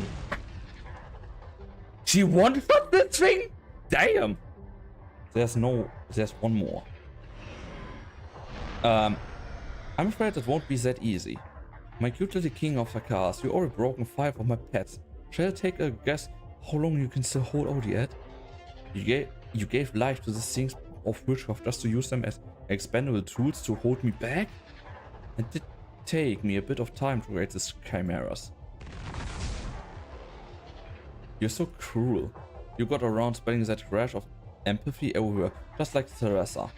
Speaker 1: She one-shot this thing? Damn. There's one more. I'm afraid it won't be that easy. My cute little king of Sakars, you already broken 5 of my pets. Shall I take a guess how long you can still hold out yet? You gave life to the things of witchcraft just to use them as expendable tools to hold me back? It did take me a bit of time to create these chimeras. You're so cruel. You got around spreading that crash of empathy everywhere, just like Theresa.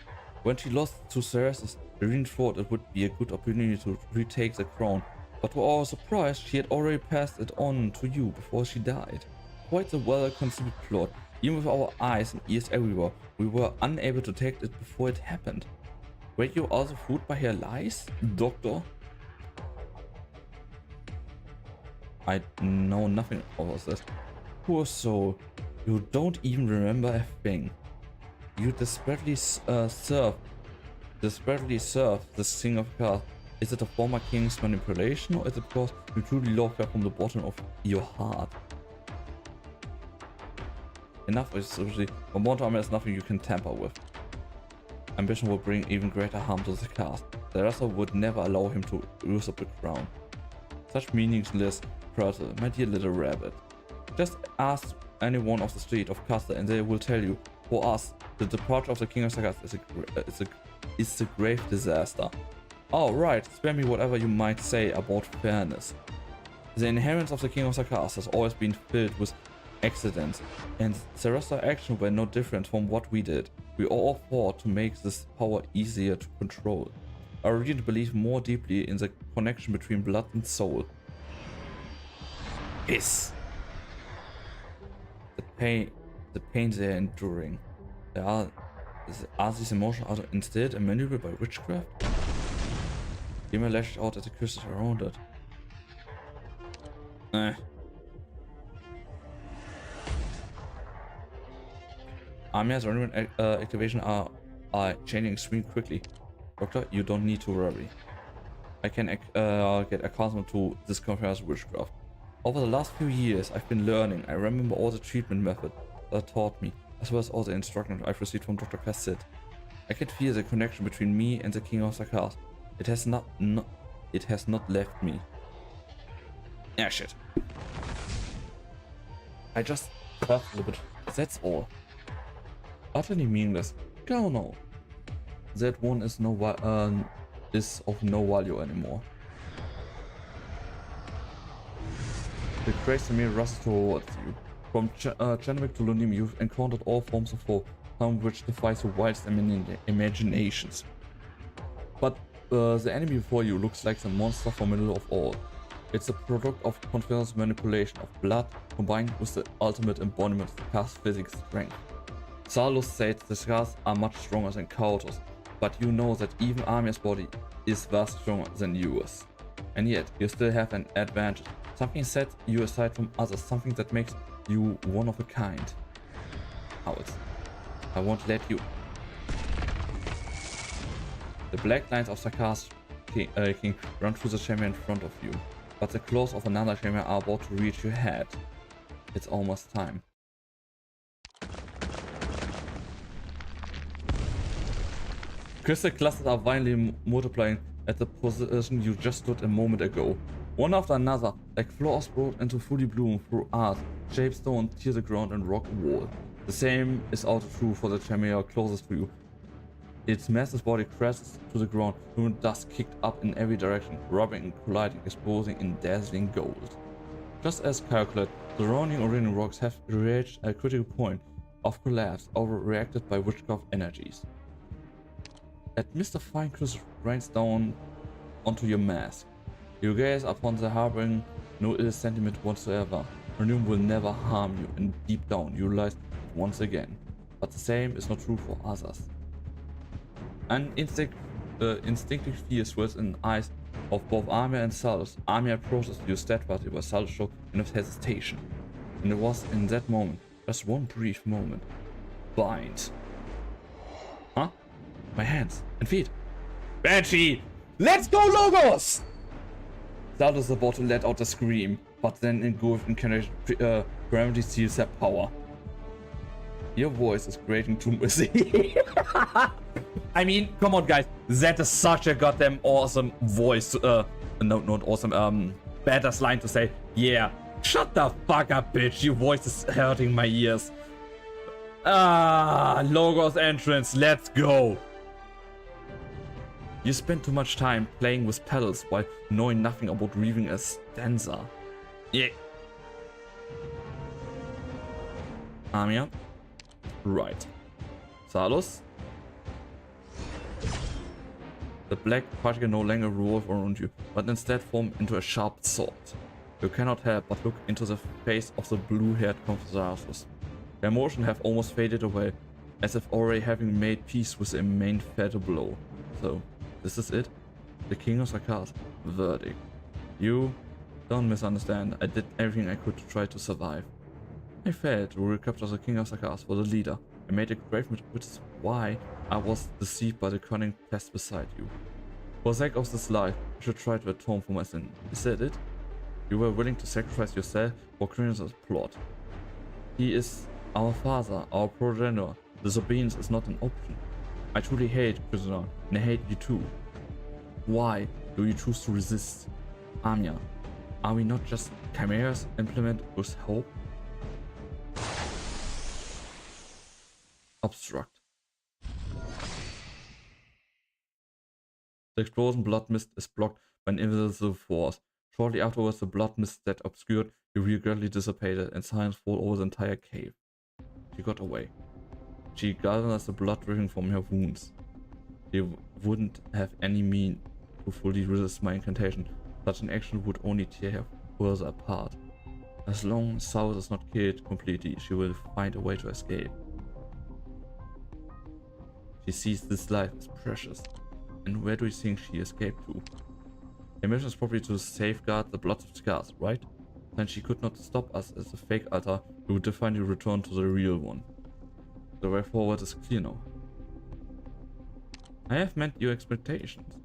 Speaker 1: When she lost to Ceres, Irene thought it would be a good opportunity to retake the crown, but to our surprise, she had already passed it on to you before she died. Quite a well-conceived plot. Even with our eyes and ears everywhere, we were unable to detect it before it happened. Were you also fooled by her lies, Doctor? I know nothing about this. Poor soul, you don't even remember a thing. You desperately serve this King of Cards. Is it a former king's manipulation, or is it because you truly love her from the bottom of your heart? Enough is seriously, but Mortimer is nothing you can tamper with. Ambition will bring even greater harm to the cast. The rest would never allow him to usurp the crown. Such meaningless prattle, my dear little rabbit. Just ask anyone off the street of Castle and they will tell you, for us, the departure of the King of Sagas is a grave disaster. Oh right, spare me whatever you might say about fairness. The inheritance of the King of Sagas has always been filled with accidents, and Ceres' actions were no different from what we did. We all fought to make this power easier to control. I really believe more deeply in the connection between blood and soul. Yes. The pain they are enduring. Are these emotions also instead amenable by witchcraft? Ymir lashed out at the creatures around it. Amia's relevant activation are changing extremely quickly. Doctor, you don't need to worry. I can get accustomed to this conference witchcraft. Over the last few years, I've been learning. I remember all the treatment methods that taught me, as well as all the instructions I've received from Dr. Cassid. I can feel the connection between me and the King of Sakas. It has not left me. Yeah, shit. I just felt a little bit. That's all. Utterly meaningless. Go no. That one is is of no value anymore. The crazy mirror rushes towards you. From Chenwick to Lunim, you've encountered all forms of foe, some which defies your wildest imaginations. But the enemy before you looks like the monster formidable of all. It's a product of continuous manipulation of blood combined with the ultimate embodiment of Cast physics strength. Salus said the scars are much stronger than Kautos, but you know that even Amia's body is vastly stronger than yours. And yet, you still have an advantage. Something sets you aside from others, something that makes you one of a kind. Owls. I won't let you. The black lines of Sakar's king run through the chamber in front of you, but the claws of another chamber are about to reach your head. It's almost time. Crystal clusters are violently multiplying at the position you just stood a moment ago. One after another, like flowers brought into fully bloom through art, shapes stone, tear the ground and rock wall. The same is also true for the chamber closest to you. Its massive body crashes to the ground, with dust kicked up in every direction, rubbing and colliding, exposing in dazzling gold. Just as calculated, the surrounding original rocks have reached a critical point of collapse, overreacted by witchcraft energies. As Mr. Finecrest rains down onto your mask, you gaze upon the harboring no ill sentiment whatsoever. Renewal will never harm you, and deep down you realize it once again. But the same is not true for others. An instinctive fear swells in the eyes of both Amia and Salus. Amia approaches you steadfastly, while Salus shows enough hesitation. And it was in that moment, just one brief moment. Bind. Huh? My hands and feet. Banshee! Let's go, Logos! Salus is about to let out a scream, but then engulfed in gravity seals their power. Your voice is grating too messy. I mean, come on guys, that is such a goddamn awesome voice, not awesome, badass line to say, yeah, shut the fuck up bitch, your voice is hurting my ears. Ah, Logos entrance, let's go. You spend too much time playing with pedals while knowing nothing about reading a stanza. Yeah. Amia. Right. Salus. The black particle no longer revolve around you, but instead form into a sharp sword. You cannot help but look into the face of the blue-haired Confucius. Their emotion have almost faded away, as if already having made peace with the main fatal blow. So, this is it? The King of Sarkaz. Verdict. You don't misunderstand. I did everything I could to try to survive. I failed to recapture the King of Sarkaz for the leader. I made a grave mistake, which is why I was deceived by the cunning pest beside you. For the sake of this life, I should try to atone for my sin. Is that it? You were willing to sacrifice yourself for Krynos' plot. He is our father, our progenitor. Disobedience is not an option. I truly hate Krynos, and I hate you too. Why do you choose to resist? Anya, are we not just chimeras implemented with hope? Obstruct. The explosion blood mist is blocked by an invisible force. Shortly afterwards, the blood mist that obscured you gradually dissipated and silence fell over the entire cave. She got away. She gathers the blood dripping from her wounds. She wouldn't have any mean to fully resist my incantation. Such an action would only tear her further apart. As long as South is not killed completely, she will find a way to escape. She sees this life as precious. And where do you think she escaped to? Her mission is probably to safeguard the blood of Scars, right? Then she could not stop us as a fake altar, we would definitely return to the real one. The way forward is clear now. I have met your expectations.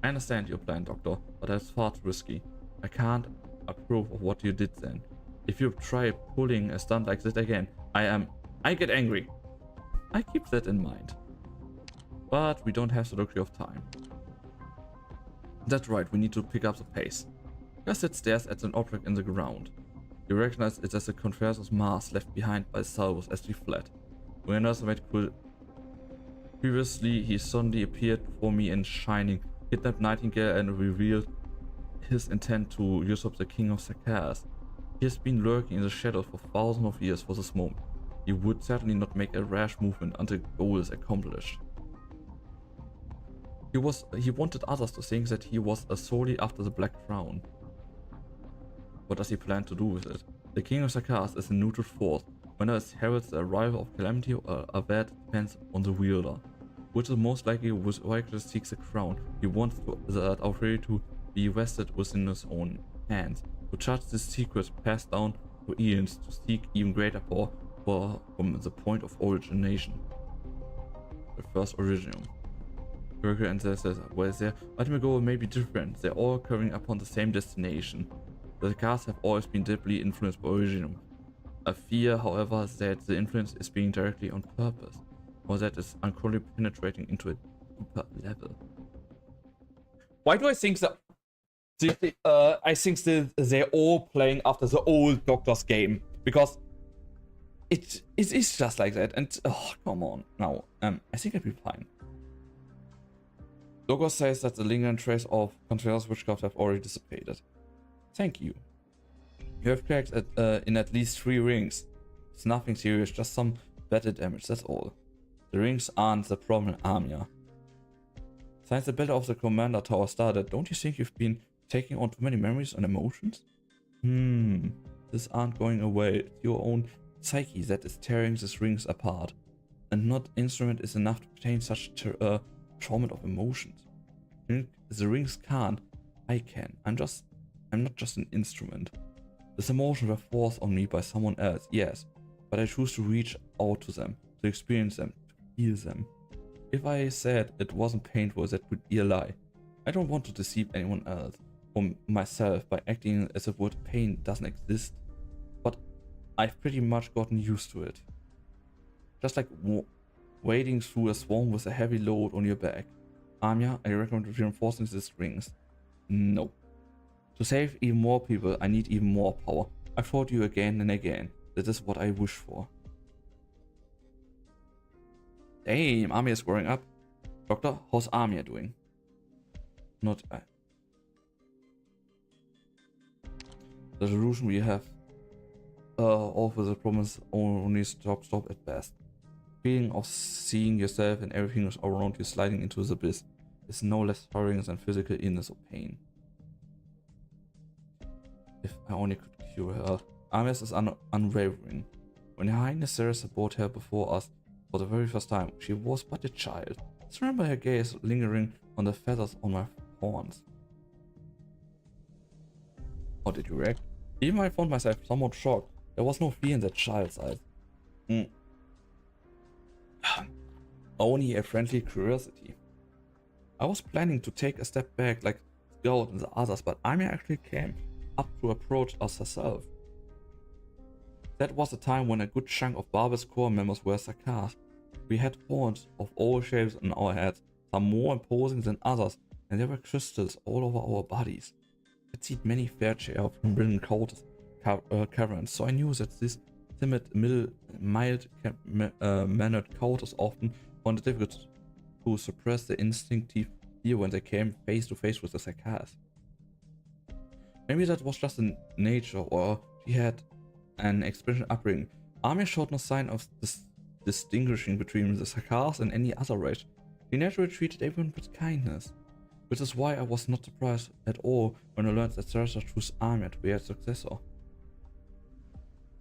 Speaker 1: I understand your plan, Doctor, but that's far too risky. I can't approve of what you did then. If you try pulling a stunt like that again, I get angry. I keep that in mind. But we don't have the luxury of time. That's right, we need to pick up the pace. Gus stares at an object in the ground. You recognize it as a Confessor's mask left behind by Salvos as we fled. We underestimated previously, he suddenly appeared before me in shining, kidnapped Nightingale and revealed his intent to usurp the King of Sarkaz. He has been lurking in the shadows for thousands of years for this moment. He would certainly not make a rash movement until the goal is accomplished. He wanted others to think that he was solely after the Black Crown. What does he plan to do with it? The King of Sarkaz is a neutral force. Whether it heralds the arrival of calamity or event depends on the wielder. Which is most likely with Oracle seeks the crown. He wants that authority to be vested within his own hands. To charge this secret passed down for eons, to seek even greater power from the point of origination. The first originum. Burger and says, well, their ultimate goal may be different. They're all coming upon the same destination. The cars have always been deeply influenced by Originum. I fear, however, that the influence is being directly on purpose, or that it's uncontrollably penetrating into a deeper level. Why do I think that? I think they're all playing after the old Doctor's game, because it is just like that. And oh, come on, now I think I'll be fine. Logos says that the lingering trace of Contreras witchcraft have already dissipated. Thank you. You have cracked in at least 3 rings. It's nothing serious, just some battle damage, that's all. The rings aren't the problem, Amia. Since the battle of the Commander Tower started, don't you think you've been taking on too many memories and emotions? These aren't going away. It's your own psyche that is tearing these rings apart. And not instrument is enough to contain such torment of emotions. The rings can't. I can. I'm not just an instrument. These emotions were forced on me by someone else, yes, but I choose to reach out to them, to experience them, to heal them. If I said it wasn't painful, that would be a lie. I don't want to deceive anyone else or myself by acting as if pain doesn't exist, but I've pretty much gotten used to it. Just like wading through a swamp with a heavy load on your back. Anya, I recommend reinforcing these rings. No. To save even more people, I need even more power. I've told you again and again. That is what I wish for. Damn, Amia is growing up. Doctor, how's Amia doing? Not bad. The solution we have over the problems only stop at best. Feeling of seeing yourself and everything around you sliding into the abyss. is no less hurrying than physical illness or pain. If I only could cure her. Amias is unwavering. When Her Highness Ceresa brought her before us for the very first time, she was but a child. I remember her gaze lingering on the feathers on my horns. How did you react? Even I found myself somewhat shocked. There was no fear in that child's eyes. Only a friendly curiosity. I was planning to take a step back like Scout and the others, but Amy actually came up to approach us herself. That was a time when a good chunk of Barbel's core members were Sakars. We had horns of all shapes on our heads, some more imposing than others, and there were crystals all over our bodies. I had seen many fair share from brilliant caverns, so I knew that this timid, mild-mannered cultists often found it difficult to suppress their instinctive fear when they came face to face with the Sakars. Maybe that was just in nature, or she had an expression upbringing. Armia showed no sign of distinguishing between the Sakars and any other race. He naturally treated everyone with kindness, which is why I was not surprised at all when I learned that Ceresa chose Armia to be her successor.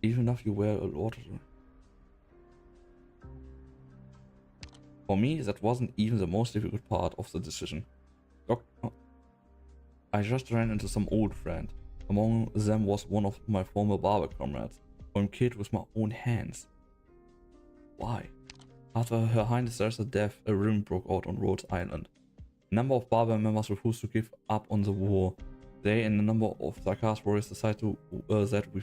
Speaker 1: Even if you were a lord. For me, that wasn't even the most difficult part of the decision. I just ran into some old friend. Among them was one of my former barber comrades, whom I killed with my own hands. Why? After Her Highness Ceresa's death, a rim broke out on Rhodes Island. A number of barber members refused to give up on the war. They and a number of Sakars warriors decided that we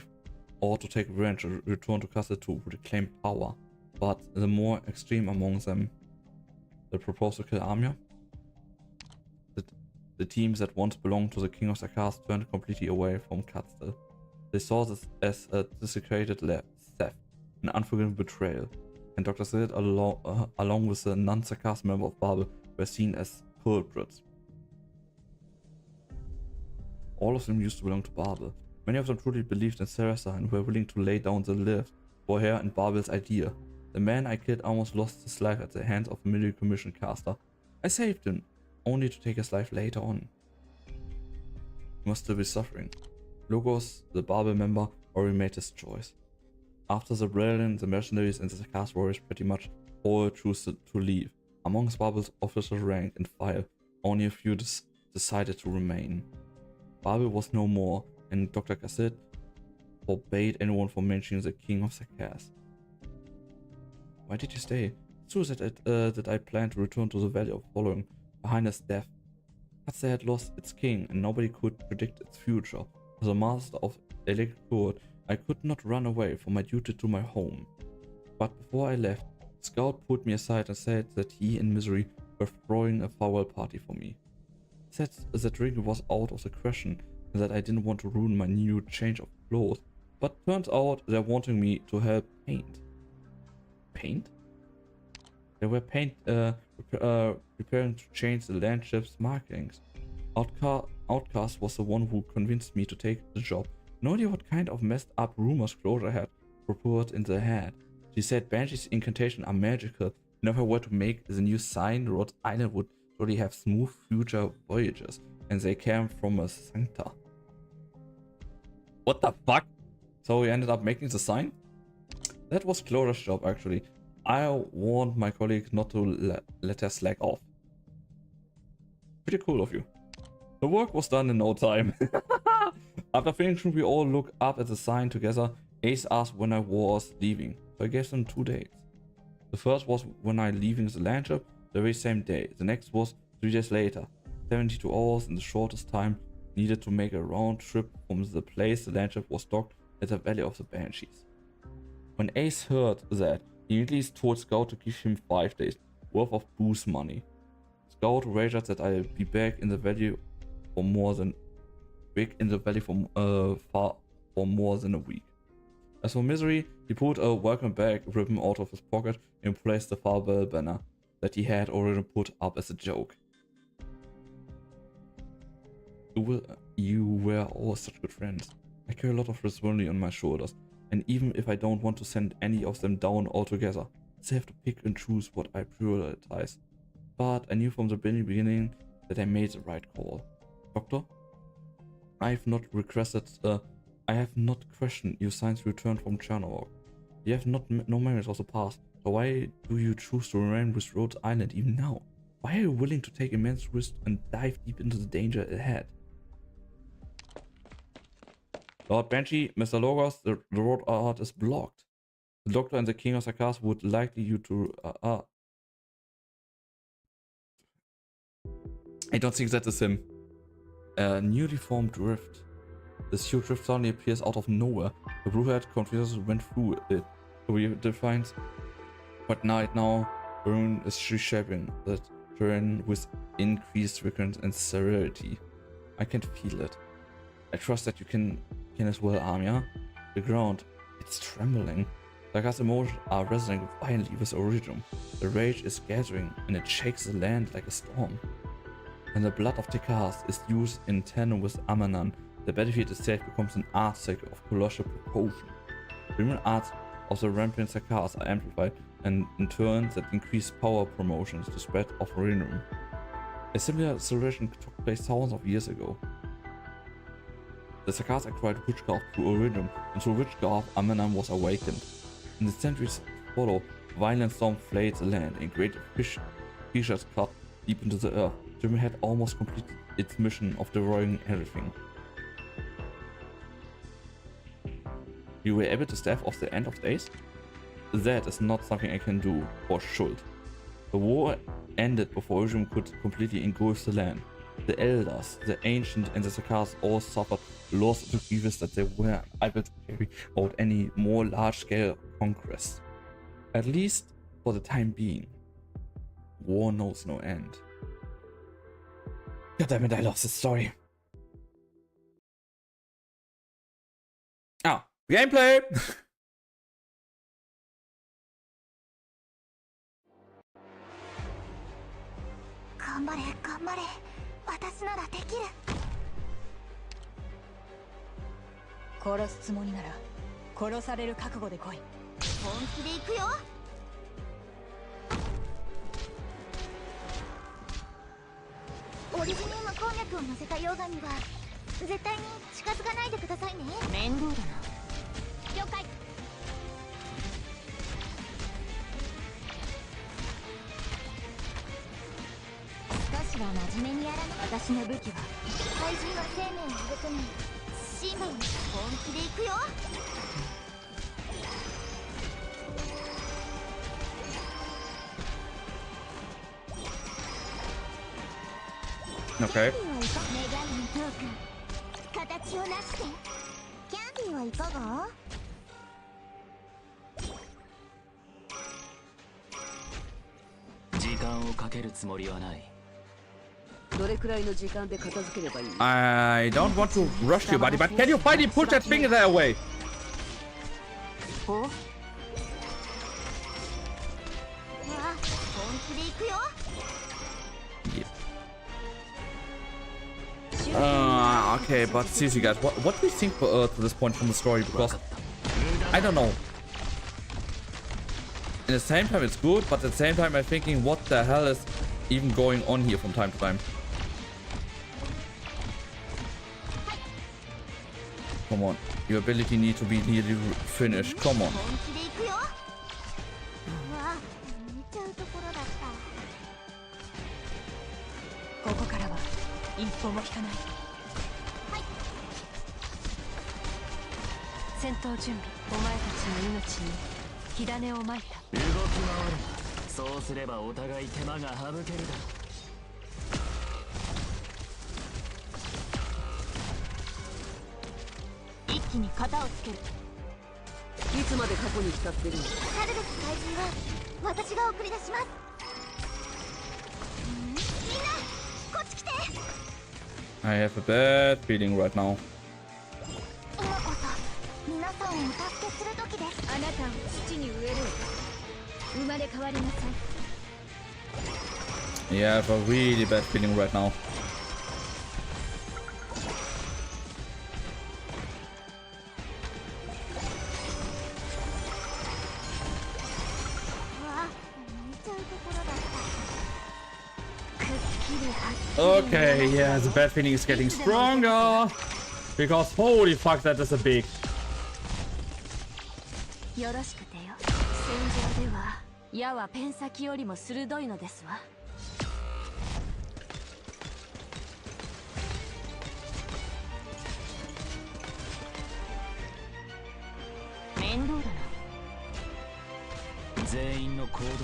Speaker 1: ought to take revenge and return to Castle to reclaim power. But the more extreme among them, the proposed to kill Armia. The teams that once belonged to the King of Sakars turned completely away from Castle. They saw this as a desecrated theft, an unforgivable betrayal, and Dr. Sid along with the non-Sakars member of Babel were seen as culprits. All of them used to belong to Babel. Many of them truly believed in Ceresa and were willing to lay down their lives for her and Babel's idea. The man I killed almost lost his life at the hands of a military commission caster. I saved him, only to take his life later on. He must still be suffering. Logos, the Babel member, already made his choice. After the rebellion, the mercenaries and the Sakars warriors pretty much all chose to leave. Amongst Babel's official rank and file, only a few decided to remain. Babel was no more, and Dr. Kassid forbade anyone from mentioning the King of Sakars. Why did you stay? It's true that I planned to return to the Valley of following Her Highness' death. Katze had lost its king, and nobody could predict its future. As a master of Electric Court, I could not run away from my duty to my home. But before I left, Scout put me aside and said that he and Misery were throwing a farewell party for me. Said that drinking was out of the question and that I didn't want to ruin my new change of clothes, but turns out they're wanting me to help paint. Paint? They were preparing to change the landship's markings. Outcast was the one who convinced me to take the job. No idea what kind of messed up rumors Closure had purported in their head. She said Banshee's incantation are magical, and if I were to make the new sign, Rhodes Island would surely have smooth future voyages, and they came from a sancta. What the fuck? So we ended up making the sign? That was Clora's job actually. I warned my colleague not to let her slack off. Pretty cool of you. The work was done in no time. After finishing, we all looked up at the sign together. Ace asked when I was leaving, so I gave them 2 dates. The first was when I leaving the landship, the very same day. The next was 3 days later. 72 hours in the shortest time needed to make a round trip from the place the landship was docked at the Valley of the Banshees. When Ace heard that, he immediately told Scout to give him 5 days worth of booze money. Scout wagered that I'll be back in the valley for more than more than a week. As for Misery, he pulled a welcome back ribbon out of his pocket and placed the farewell banner that he had already put up as a joke. You were all such good friends. I carry a lot of responsibility on my shoulders, and even if I don't want to send any of them down altogether, I have to pick and choose what I prioritize. but I knew from the very beginning that I made the right call. Doctor, I have not questioned your science return from Chernobyl. You have no memories of the past, so why do you choose to remain with Rhodes Island even now? Why are you willing to take immense risk and dive deep into the danger ahead? Lord Banshee, Mr. Logos, the road out is blocked. The Doctor and the King of Sarkas would like you to... I don't think that is him. A newly formed rift. This huge rift suddenly appears out of nowhere. The blue-haired confusers went through it. We defined. But now, the rune is reshaping that terrain with increased frequency and severity. I can feel it. I trust that you can as well, Amia. The ground, it's trembling. Sarkas' emotions are resonating violently with Originum. The rage is gathering and it shakes the land like a storm. When the blood of Tekas is used in tandem with Amanan, the battlefield itself becomes an art cycle of colossal proportion. The human arts of the rampant Sarkas are amplified, and in turn that increase power promotions to spread of Renum. A similar celebration took place thousands of years ago. The Sarkas acquired witchcraft through Originum, and through witchcraft Amanan was awakened. In the centuries follow, violent storm flayed the land, and great fissures cut deep into the earth. Jimmy had almost completed its mission of destroying everything. You were able to stave off the end of days? That is not something I can do, or should. The war ended before Originum could completely engulf the land. The Elders, the Ancient, and the Sarkas all suffered loss so grievous that they were unable to carry out any more large-scale conquests. At least for the time being. War knows no end. God damn it, I lost the story. Oh, gameplay!
Speaker 2: 頑張れ頑張れ私ならできる
Speaker 12: 殺すつもりなら殺される覚悟で来い
Speaker 2: 本気で行くよオリジニウム鉱脈を乗せた溶岩には絶対に近づかないでくださいね面倒だな了解少しは真面目にやらない私の武器は怪人は生命を育むシンバル本気で行くよ
Speaker 1: Okay.
Speaker 2: 願いのトーク形をなしてキャンディーはいかが
Speaker 6: 時間をかけるつもりはない
Speaker 12: どれくらいの時間で片付ければいい
Speaker 1: I don't want to rush you, buddy, but can you finally put that finger there away?
Speaker 2: おわ本気で行くよ
Speaker 1: Okay, but seriously guys, what do you think to this point from the story? Because I don't know. At the same time it's good, but at the same time I'm thinking what the hell is even going on here from time to time. Come on, your ability needs to be nearly finished. Come on.
Speaker 12: ここからは一歩も引かないはい戦闘準備お前たちの命に火種をまいた
Speaker 6: 動き回るそうすればお互い手間が省けるだ
Speaker 2: 一気に型をつける
Speaker 12: いつまで過去に浸ってるの
Speaker 2: 去るべき怪人は私が送り出しますみんなこっち来て
Speaker 1: I have a bad feeling right now.
Speaker 2: 今こそ皆さんをお助けする時ですあなたを土に植える生まれ変わりなさい
Speaker 1: Yeah, I have a really bad feeling right now. Okay, yeah, the bad feeling is getting stronger. Because holy fuck, that is a big.
Speaker 7: よろしくてよ。戦場では矢はペン先よりも鋭いのですわ。面倒だな。
Speaker 13: 全員の行動力を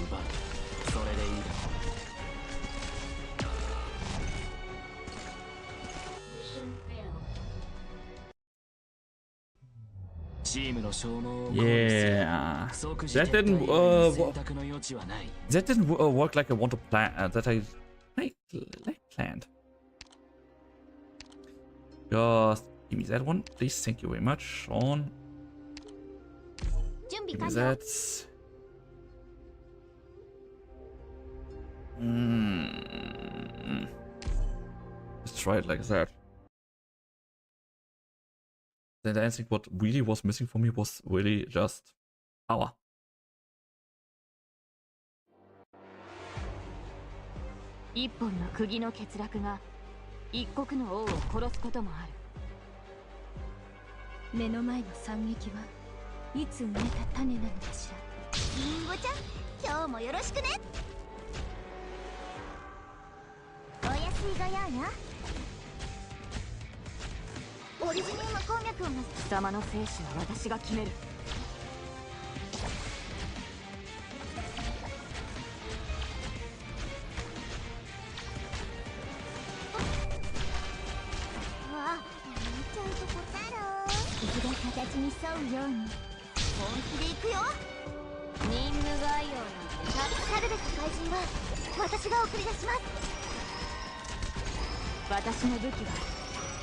Speaker 13: 奪う。それでいいだろう。
Speaker 1: Yeah, that didn't that didn't work like I want to plan. That I like planned. Just give me that one, please. Thank you very much, Sean. Give me that. Let's try it like that. Then I think what really was missing for me was really just power.
Speaker 7: 一本の釘の欠落が一国の王を殺すこともある。目の前の惨劇はいつ埋めた種なのかしら。リンゴちゃん、今日もよろしくね。お安いご用よ。オリジニウム鉱脈を貴様の生死は私が決める。わあ、見ちゃうとこだろう。傷が形に沿うように本気で行くよ。任務概要なんて去るべき怪人は私が送り出します。私の武器は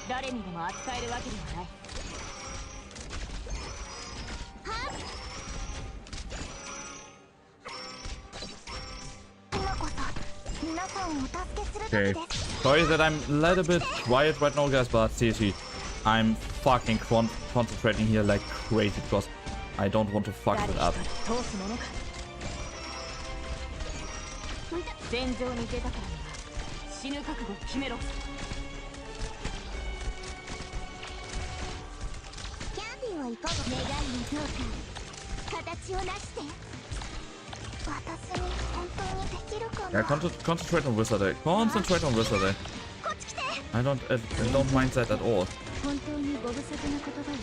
Speaker 7: 誰にでも扱えるわけではない。今こそ皆さんをお助けする時
Speaker 1: Okay.
Speaker 7: です。
Speaker 1: Sorry that I'm a little bit quiet right now, guys, but seriously, I'm fucking concentrating here like crazy because I don't want to fuck it up.
Speaker 7: 通すものか。戦場に出たからには死ぬ覚悟を決めろ。いかが願いのどうか形を成して私に本当にできるかな。
Speaker 1: Yeah, concentrate on Wizard Day. Concentrate on Wizard Day. I don't mind that at all.
Speaker 7: 本当にご無沙汰な言葉よ。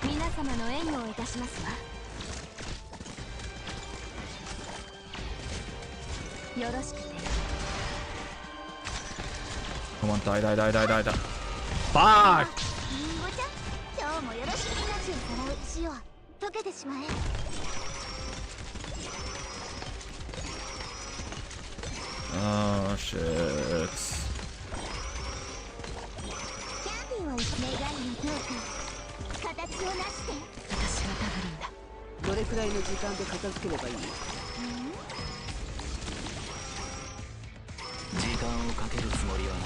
Speaker 7: 皆様の援護をいたしますわ。よろしくて。
Speaker 1: Come on, die, die, die, die, die, die. Fuck!
Speaker 7: リンゴちゃん、今日もよろしく。命をさらう石を溶けてしまえ。
Speaker 1: Oh shit.
Speaker 7: キャンディーを願いのどうか形を成して。私はダブルンだ。
Speaker 6: どれくらいの時間で片付ければいい？
Speaker 13: 時間をかけるつもりはない。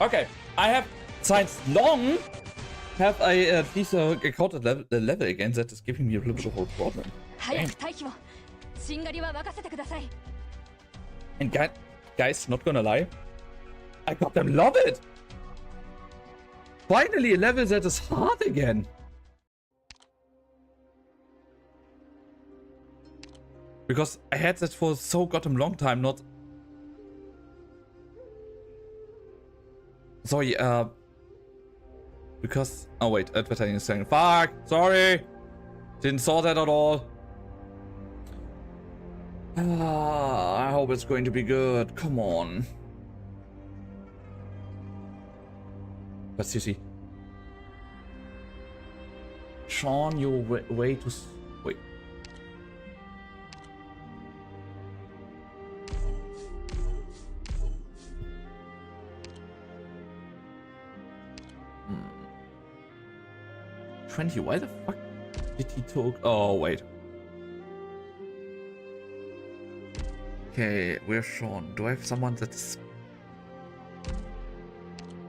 Speaker 1: Okay, I have since long have I at least encountered the level again that is giving me a little bit of a problem. And guys, not gonna lie, I got them love it. Finally, a level that is hard again. Because I had that for so goddamn long time, not. Sorry, because... Oh wait, advertising is saying, fuck, sorry! Didn't saw that at all. I hope it's going to be good, come on. But seriously. Sean, you're way too... Wait. Why the fuck did he talk? Oh, wait. Okay, where's Sean? Do I have someone that's...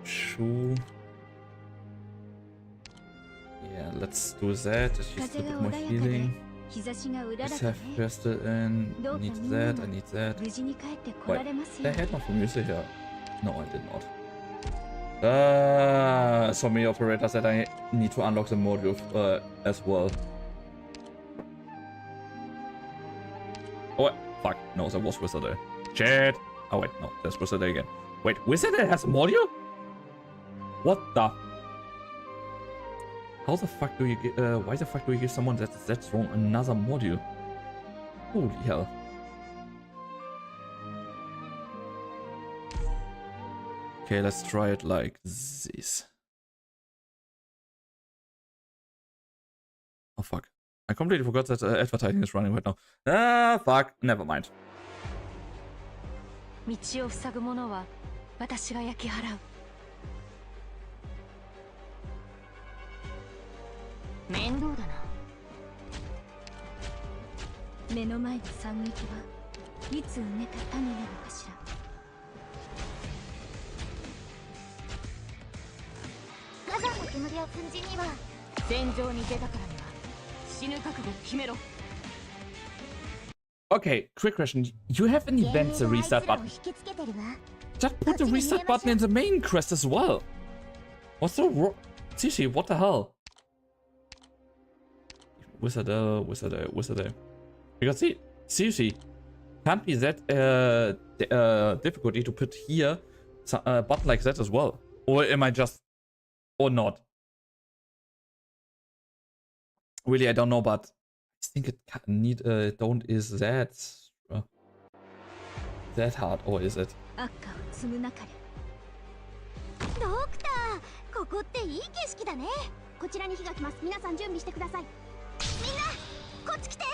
Speaker 1: Shoe... Yeah, let's do that. She's a bit more healing. Let's have Crystal in. I need that, I need that. Wait, did I had one from music here? No, I did not. So many operators that I need to unlock the module as well. Oh, wait, fuck. No, that was Wizard. Shit. Oh, wait, no, that's Wizard again. Wait, Wizard has a module? What the? How the fuck do you get, why the fuck do you give someone that's that strong another module? Holy hell. Okay, let's try it like this. Oh fuck. I completely forgot that advertising is running right now. Ah, fuck. Never mind.
Speaker 12: 道を塞ぐ者は私が焼き払う。
Speaker 7: 面倒だな。
Speaker 12: 目の前の惨劇はいつ埋めた種なのかしら。
Speaker 2: 火山の煙や粉塵には
Speaker 7: 戦場に出たからには死ぬ覚悟を決めろ。
Speaker 1: Okay, quick question. You have an event the reset button. Just put the reset button in the main quest as well. What's the Seriously, what the hell? Wizard. Because see, seriously, can't be that difficulty to put here a button like that as well. Or am I just, or not? Really, I don't know, but I think it need don't is that that hard, or is it?
Speaker 2: ドクター、ここっていい景色だね。こちらに火が来ます。皆さん準備してください。みんな、こっち来て。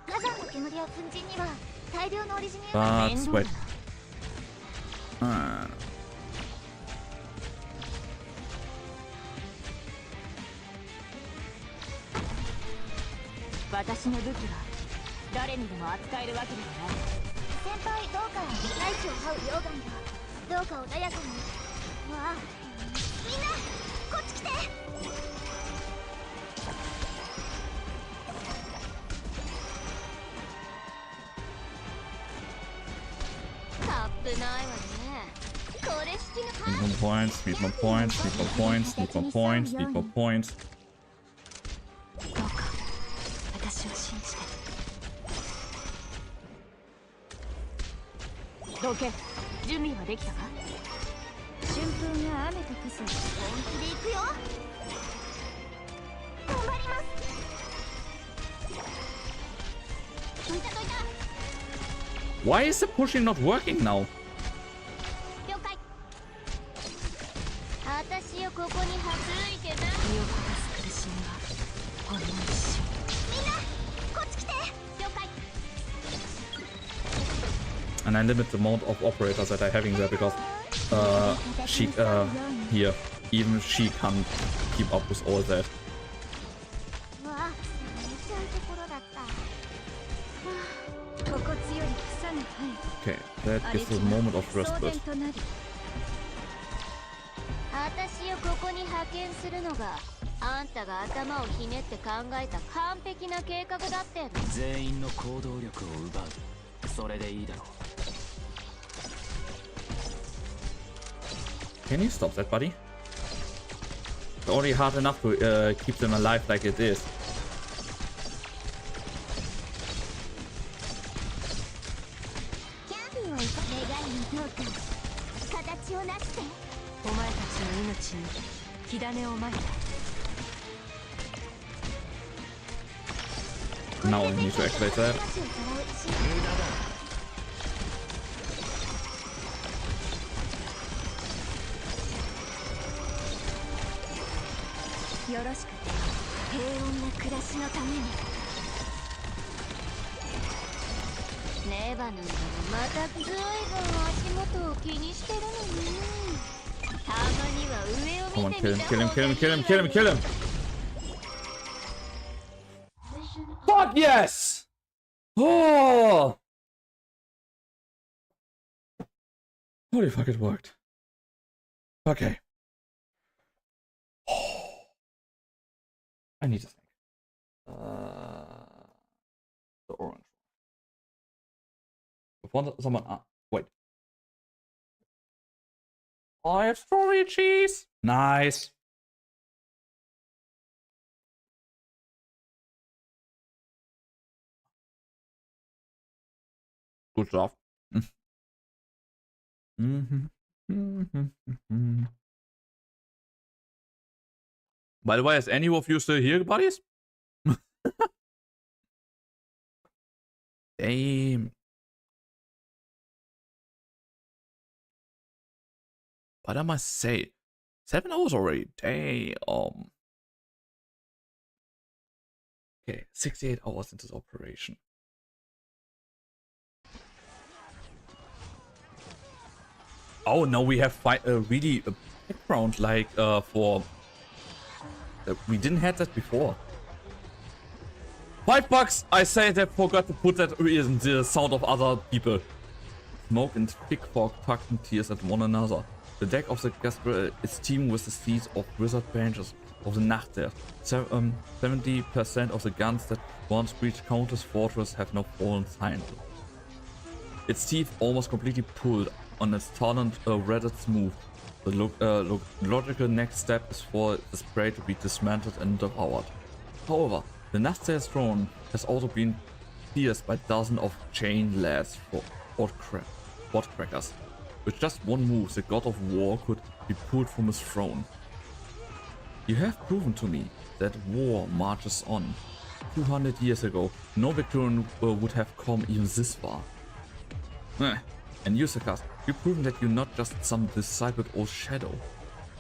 Speaker 2: 火山の煙や粉塵には大量のオリジニウムが
Speaker 1: Wait.
Speaker 7: 私の武器は誰にでも扱えるわけではない。
Speaker 2: 先輩、どうか大地を這う溶岩がどうか穏やかに。わあ、みんなこっち来て。
Speaker 7: カップないわね。これ式の
Speaker 1: Need more points, need more points, need more points, need more points, need more points.
Speaker 12: どうか私を信じて。
Speaker 7: どけ。準備はできたか。
Speaker 2: 春風が雨と傘。本気で行くよ。頑張ります。どいたどいた。
Speaker 1: Why is the pushing not working now?
Speaker 2: 了解。私をここにはついてな。
Speaker 12: 身をこたす苦しみはほんの一瞬。
Speaker 2: みんなこっち来て。了解。
Speaker 1: And I limit the amount of operators that I'm having there because she here even she can't keep up with all that.
Speaker 2: わあ、めっちゃいいところだった。
Speaker 12: 心地より草が生え
Speaker 1: Okay, that gives a moment of respite.
Speaker 12: となり。
Speaker 7: 私をここに派遣するのがあんたが頭をひねって考えた完璧な計画だってんの。
Speaker 13: 全員の行動力を奪う。それでいいだろう。
Speaker 1: Can you stop that, buddy? It's already hard enough to keep them alive like it is.
Speaker 2: キャンディーを願いにどうか形をなして。
Speaker 12: お前たちの命に火種をまいた。
Speaker 1: Now I need to activate that.
Speaker 2: よろしく平穏な暮らしのために。
Speaker 7: ネバヌンだろ、またずいぶん足元を気にしてるのね。たまには上を
Speaker 1: Come on,
Speaker 7: 見て
Speaker 1: kill
Speaker 7: み
Speaker 1: him,
Speaker 7: た
Speaker 1: kill him,
Speaker 7: 方
Speaker 1: kill
Speaker 7: が
Speaker 1: him,
Speaker 7: いい
Speaker 1: kill him, kill him, kill him, kill him! Fuck yes! Oh! Holy fuck, it worked. Okay. I need to think. The orange. Before someone. Wait. I have strawberry cheese. Nice. Good stuff. By the way, is any of you still here, buddies? Damn. But I must say, 7 hours already. Damn. Okay, 68 hours into the operation. Oh, no, we have really a background like for. We didn't have that before. $5. I say they forgot to put that in the sound of other people. Smoke and thick fog tugging tears at one another. The deck of the Gaspar is teeming with the seeds of wizard branches of the Nachther. 70% of the guns that once breached Countess Fortress have now fallen silent. Its teeth almost completely pulled on its talent rather smooth. The logical next step is for the spray to be dismantled and devoured. However, the Nachther's throne has also been pierced by dozens of chain lads for crackers. With just one move, the god of war could be pulled from his throne. You have proven to me that war marches on. 200 years ago, no victorian would have come even this far. And you, Sakas, you've proven that you're not just some discipled old shadow.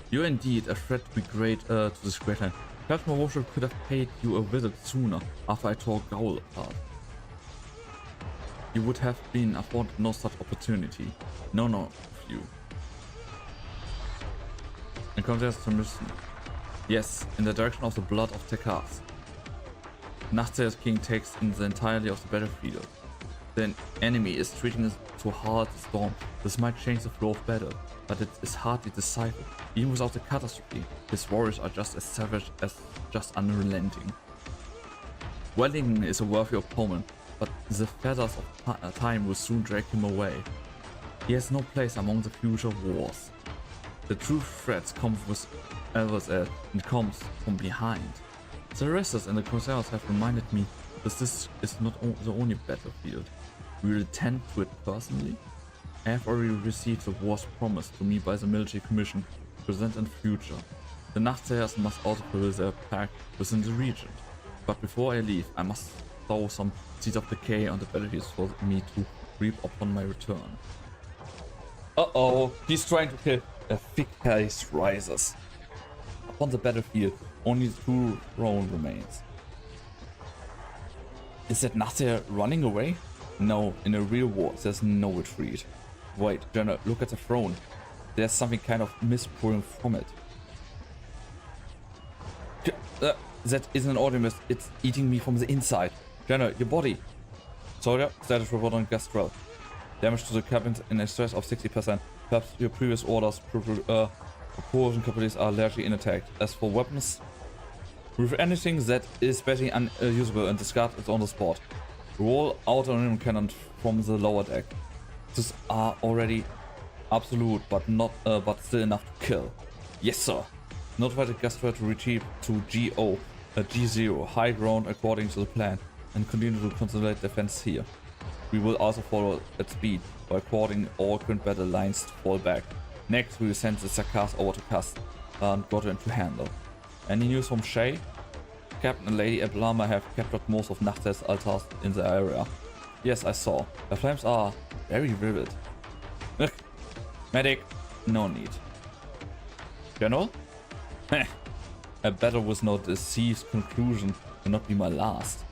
Speaker 1: You're indeed a threat to be great to this great land. Perhaps my worship could have paid you a visit sooner after I tore Gaul apart. You would have been afforded no such opportunity. None of you. In contrast to mission. Yes, in the direction of the blood of Tekkas. Nachther's king takes in the entirety of the battlefield. The enemy is treating us to a hard storm. This might change the flow of battle, but it is hardly decisive. Even without the catastrophe, his warriors are just as savage as just unrelenting. Wellington is a worthy opponent, but the feathers of time will soon drag him away. He has no place among the future wars. The true threats come with others and comes from behind. The Resistors and the Crusaders have reminded me that this is not the only battlefield. We will attend to it personally. I have already received the wars promised to me by the military commission, present and future. The Nachtherers must also fulfill their pact within the region. But before I leave, I must sow some seeds of decay on the battlefields for me to reap upon my return. Uh-oh, he's trying to kill a thick haze rises. Upon the battlefield, only the true throne remains. Is that Nachther running away? No, in a real war, there's no retreat. Wait, General, look at the throne. There's something kind of mist pouring from it. That isn't an ordinary mist, it's eating me from the inside. General, your body. Soldier, status report on Gastrel. Damage to the cabins in excess of 60%. Perhaps your previous orders propulsion capabilities are largely intact. As for weapons, with anything that is basically unusable and discard it on the spot. Roll out an aluminum cannon from the lower deck. These are already absolute, but still enough to kill. Yes, sir. Notify the Gastrel to retreat to G0, high ground according to the plan, and continue to consolidate defense here. We will also follow at speed by according all current battle lines to fall back. Next, we will send the Sakas over to Kast and Gotten to handle. Any news from Shay? Captain and Lady Ablama have captured most of Nachther's altars in the area. Yes, I saw. The flames are very vivid. Ugh. Medic, no need. General? Heh. A battle with no deceived conclusion will not be my last.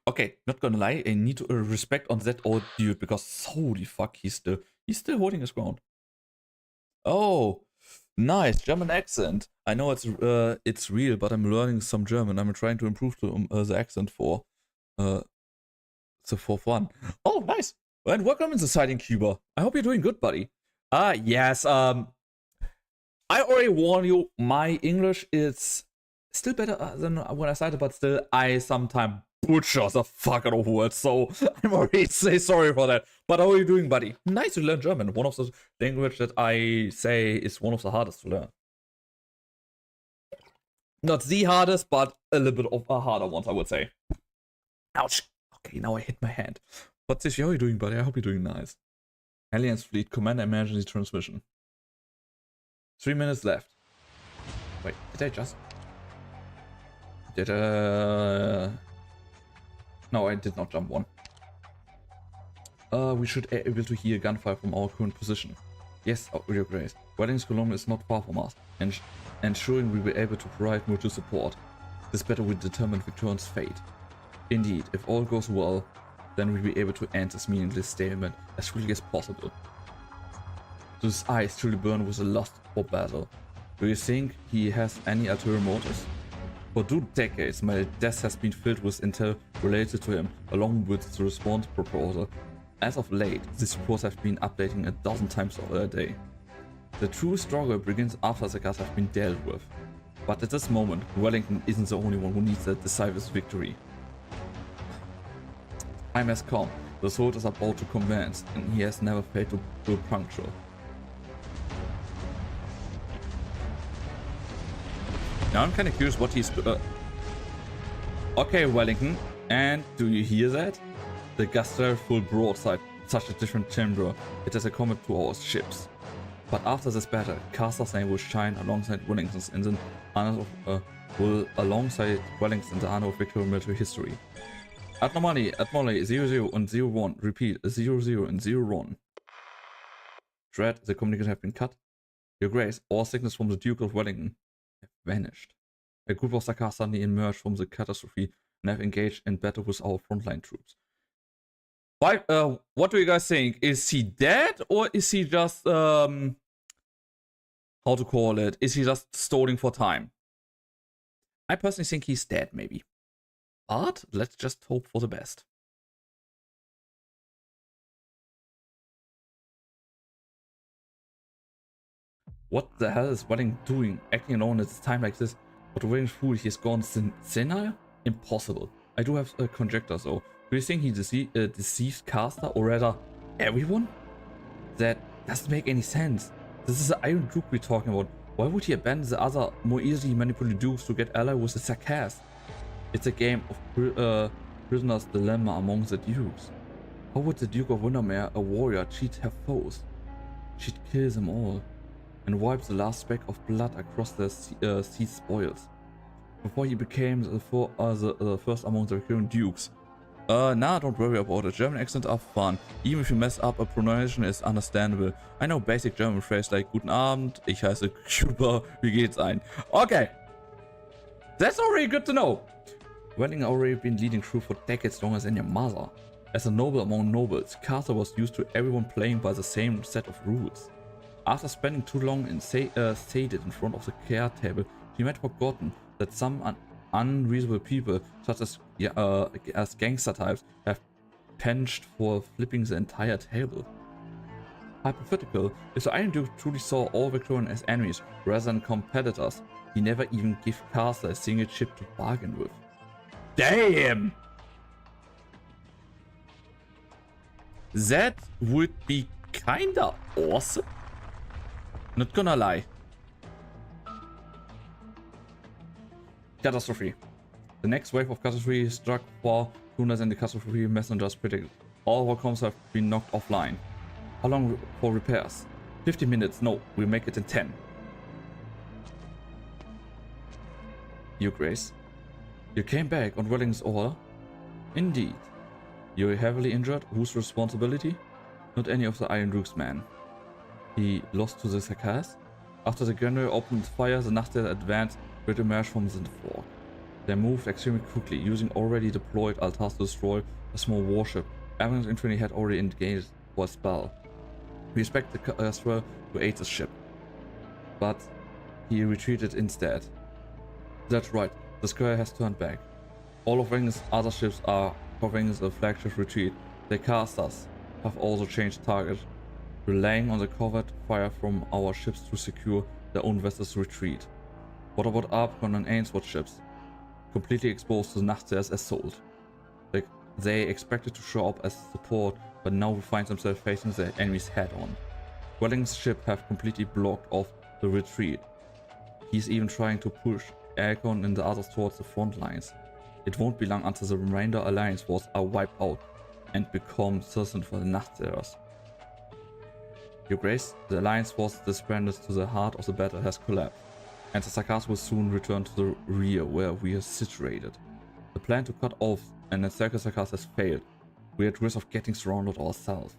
Speaker 1: Okay, not gonna lie, I need to respect on that old dude because holy fuck, he's still holding his ground. Oh, nice German accent. I know it's real, but I'm learning some German. I'm trying to improve the accent for fun. Oh, nice. And welcome in Society in Cuba. I hope you're doing good, buddy. Yes, I already warned you, my English is still better than when I started, but still, I sometimes butcher the fuck out of words, so I'm already say sorry for that. But how are you doing, buddy? Nice to learn German, one of the language that I say is one of the hardest to learn. Not the hardest, but a little bit of a harder one, I would say. Ouch! Okay, now I hit my hand. But this, how are you doing, buddy? I hope you're doing nice. Alliance Fleet, Commander Emergency Transmission. 3 minutes left. Wait, did I just... No, I did not jump one. We should be able to hear gunfire from our current position. Yes, Your Grace. Welling's column is not far from us, and ensuring we will be able to provide mutual support. This battle will determine Victorion's fate. Indeed, if all goes well, then we'll be able to end this meaningless stalemate as quickly as possible. His eyes truly burn with a lust for battle. Do you think he has any ulterior motives? For 2 decades, my desk has been filled with intel related to him, along with the response proposal. As of late, these reports have been updating a dozen times a day. The true struggle begins after the guards have been dealt with. But at this moment, Wellington isn't the only one who needs a decisive victory. Time has come. The soldiers are about to commence, and he has never failed to be punctual. Now I'm kind of curious what he's... Okay, Wellington, and do you hear that? The Gaster full broadside, such a different timbre, it is a comment to our ships. But after this battle, Castor's name will shine alongside Wellington's in the annals of alongside Wellington's in the annals of Victorian military history. Anomaly 00 and 01. Repeat 00 and 01. Dread, the communication have been cut. Your Grace, all signals from the Duke of Wellington have vanished. A group of Sakar suddenly emerged from the catastrophe and have engaged in battle with our frontline troops. Why, what do you guys think? Is he dead, or is he just how to call it? Is he just stalling for time? I personally think he's dead, maybe. But let's just hope for the best. What the hell is Welling doing, acting alone at a time like this? But Welling's fool, he has gone senile? Impossible. I do have a conjecture though. Do you think he deceived Caster, or rather, everyone? That doesn't make any sense. This is the Iron Duke we're talking about. Why would he abandon the other, more easily manipulated dukes to get allied with the Sakars? It's a game of prisoner's dilemma among the dukes. How would the Duke of Windermere, a warrior, cheat her foes? She'd kill them all, and wipe the last speck of blood across the sea spoils. Before he became the first among the recurring dukes. Nah, don't worry about it. German accents are fun. Even if you mess up, a pronunciation is understandable. I know basic German phrases like Guten Abend, ich heiße Cuba, wie geht's ein? Okay. That's already good to know. Welling already been leading crew for decades longer than your mother. As a noble among nobles, Carter was used to everyone playing by the same set of rules. After spending too long seated in front of the care table, he might have forgotten that some unreasonable people, such as gangster types, have penched for flipping the entire table. Hypothetical, if the Iron Duke truly saw all Victorian as enemies rather than competitors, he never even gave Caster a single chip to bargain with. Damn! That would be kinda awesome. Not gonna lie. Catastrophe. The next wave of catastrophe struck far sooner than the catastrophe messengers predicted. All our comms have been knocked offline. How long for repairs? 50 minutes. No, we'll make it in 10. Your Grace, you came back on Welling's order? Indeed. You're heavily injured. Whose responsibility? Not any of the Iron Duke's men. He lost to the Sakars? After the general opened fire, the Nachtel advanced would emerge from the fog. They moved extremely quickly, using already deployed altars to destroy a small warship. Everyone's infantry had already engaged for a spell. We expect the Castor to aid the ship, but he retreated instead. That's right, the Square has turned back. All of Welling's other ships are covering the flagship retreat. They cast us. have also changed target, relying on the covert fire from our ships to secure their own vessels' retreat. What about Arpcon and Ainsworth ships? Completely exposed to Nachtseer's assault. They expected to show up as support, but now find themselves facing their enemies head-on. Welling's ship have completely blocked off the retreat. He's even trying to push Alcon and the others towards the front lines. It won't be long until the remainder Alliance force are wiped out and become citizen for the Nachtseers. Your Grace, the Alliance force disbanded to the heart of the battle has collapsed, and the Sarkars will soon return to the rear where we are situated. The plan to cut off and encircle Sarkars has failed. We are at risk of getting surrounded ourselves.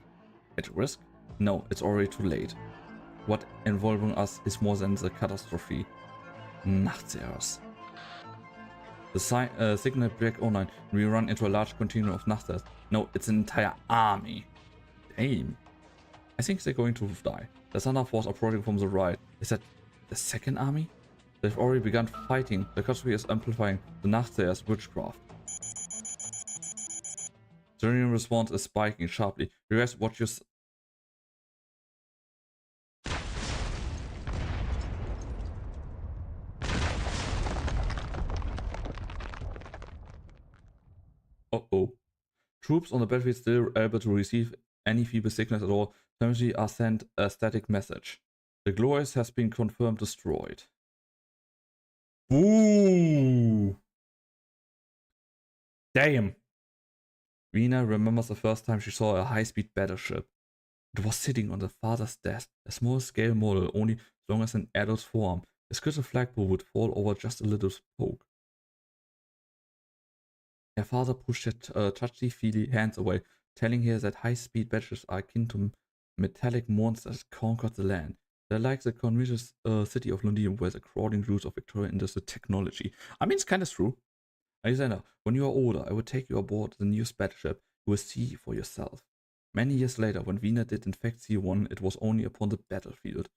Speaker 1: At risk? No, it's already too late. What involving us is more than the catastrophe. Nachtseers. The signal Black 09, we run into a large contingent of Nachtseers. No, it's an entire army. Damn. I think they're going to die. The Thunder Force approaching from the right. Is that the second army? They've already begun fighting. The catastrophe is amplifying the Nachtseers' witchcraft. The Iranian response is spiking sharply. You guys watch your... Uh-oh. Troops on the battlefield still able to receive any feeble signals at all. Permanently are sent a static message. The Glorious has been confirmed destroyed. Ooh. Damn. Rena remembers the first time she saw a high-speed battleship. It was sitting on the father's desk, a small-scale model only as long as an adult's forearm. A skittle flagpole would fall over just a little poke. Her father pushed her touchy-feely hands away, telling her that high-speed battleships are akin to metallic monsters that conquered the land. They're like the convenient city of London, where the crawling roots of Victorian industrial technology. I mean, it's kind of true. Alexander, when you are older, I will take you aboard the newest battleship. You will see for yourself. Many years later, when Wiener did in fact see one, it was only upon the battlefield.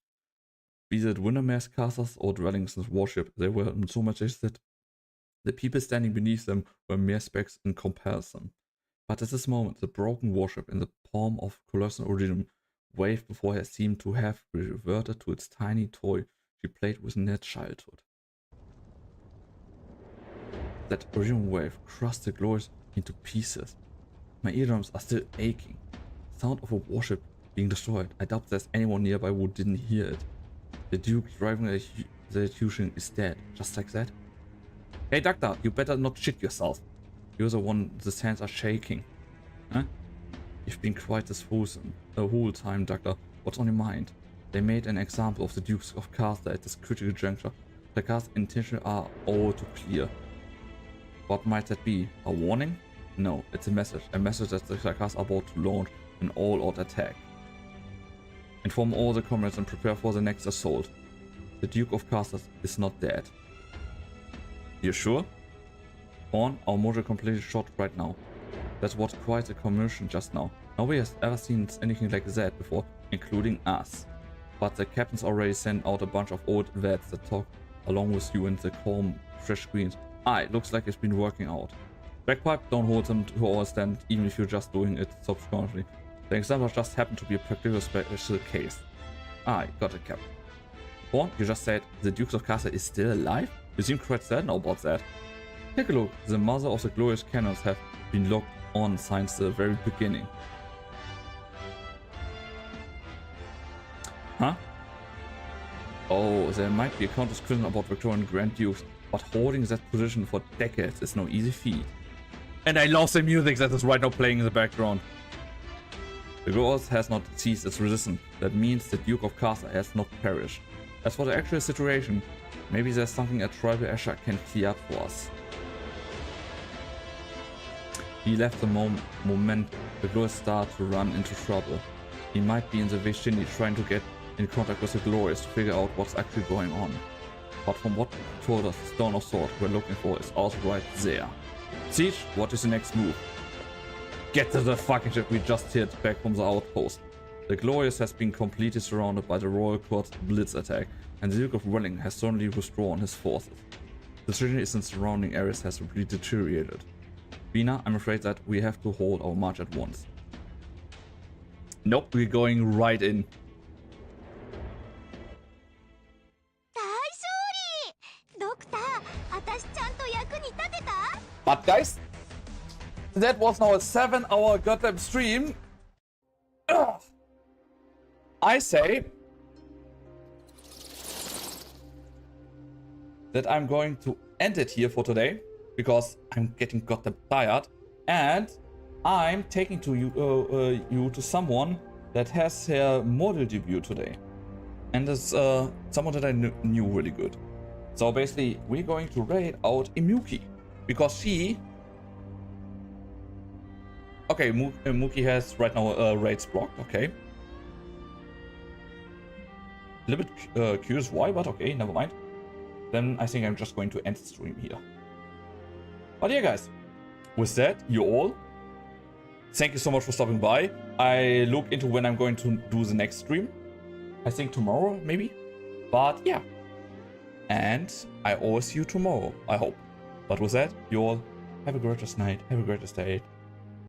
Speaker 1: Be it Windermere's castles or Dwellingson's warship, they were so much that the people standing beneath them were mere specks in comparison. But at this moment, the broken warship in the palm of colossal Originum waved before her seemed to have reverted to its tiny toy she played with in her childhood. That Originum wave crushed the Glorious into pieces. My eardrums are still aching. The sound of a warship being destroyed. I doubt there's anyone nearby who didn't hear it. The Duke driving the execution is dead, just like that. Hey Doctor, you better not shit yourself. You're the one the hands are shaking. Huh? You've been quiet this whole time, Doctor. What's on your mind? They made an example of the Dukes of Caster at this critical juncture. The Caster's intentions are all too clear. What might that be? A warning? No, it's a message. A message that the Sarkars are about to launch an all-out attack. Inform all the comrades and prepare for the next assault. The Duke of Casters is not dead. You sure? Horn, our motor completely shot right now. That was quite a commotion just now. Nobody has ever seen anything like that before, including us. But the captains already sent out a bunch of old vets that talk along with you in the calm, fresh screens. Ah, it looks like it's been working out. Backpipe, don't hold them to our stand, even if you're just doing it subconsciously. The example just happened to be a particular special case. Ah, got it, Cap. Horn, you just said the Dukes of Caster is still alive? You seem quite certain about that. Take a look, the mother of the glorious cannons have been locked on since the very beginning. Huh? Oh, there might be a countless question about Victorian Grand Dukes, but holding that position for decades is no easy feat. And I love the music that is right now playing in the background. The Glorious has not ceased its resistance. That means the Duke of Caster has not perished. As for the actual situation, maybe there's something a tribal Asher can clear up for us. He left the moment the Glorious started to run into trouble. He might be in the vicinity trying to get in contact with the Glorious to figure out what's actually going on. But from what told us the Stone of Sword we're looking for is also right there. Siege, what is the next move? Get to the fucking ship we just hit back from the outpost. The Glorious has been completely surrounded by the Royal Court's blitz attack, and the Duke of Welling has suddenly withdrawn his forces. The situation in surrounding areas has really deteriorated. Vina, I'm afraid that we have to hold our march at once. Nope, we're going right in.
Speaker 2: 大勝利ドクター、私ちゃんと役に立てた
Speaker 1: But guys, that was now a 7-hour goddamn stream. Ugh. I say that I'm going to end it here for today because I'm getting goddamn tired, and I'm taking to you to someone that has her model debut today, and is someone that I knew really good. So basically, we're going to raid out Imuki because she. Okay, Muki has right now raids blocked. Okay. A little bit curious why, but okay, never mind. Then I think I'm just going to end the stream here. But yeah, guys, with that, you all, thank you so much for stopping by. I look into when I'm going to do the next stream. I think tomorrow, maybe. But yeah. And I always see you tomorrow, I hope. But with that, you all, have a gorgeous night, have a gorgeous day.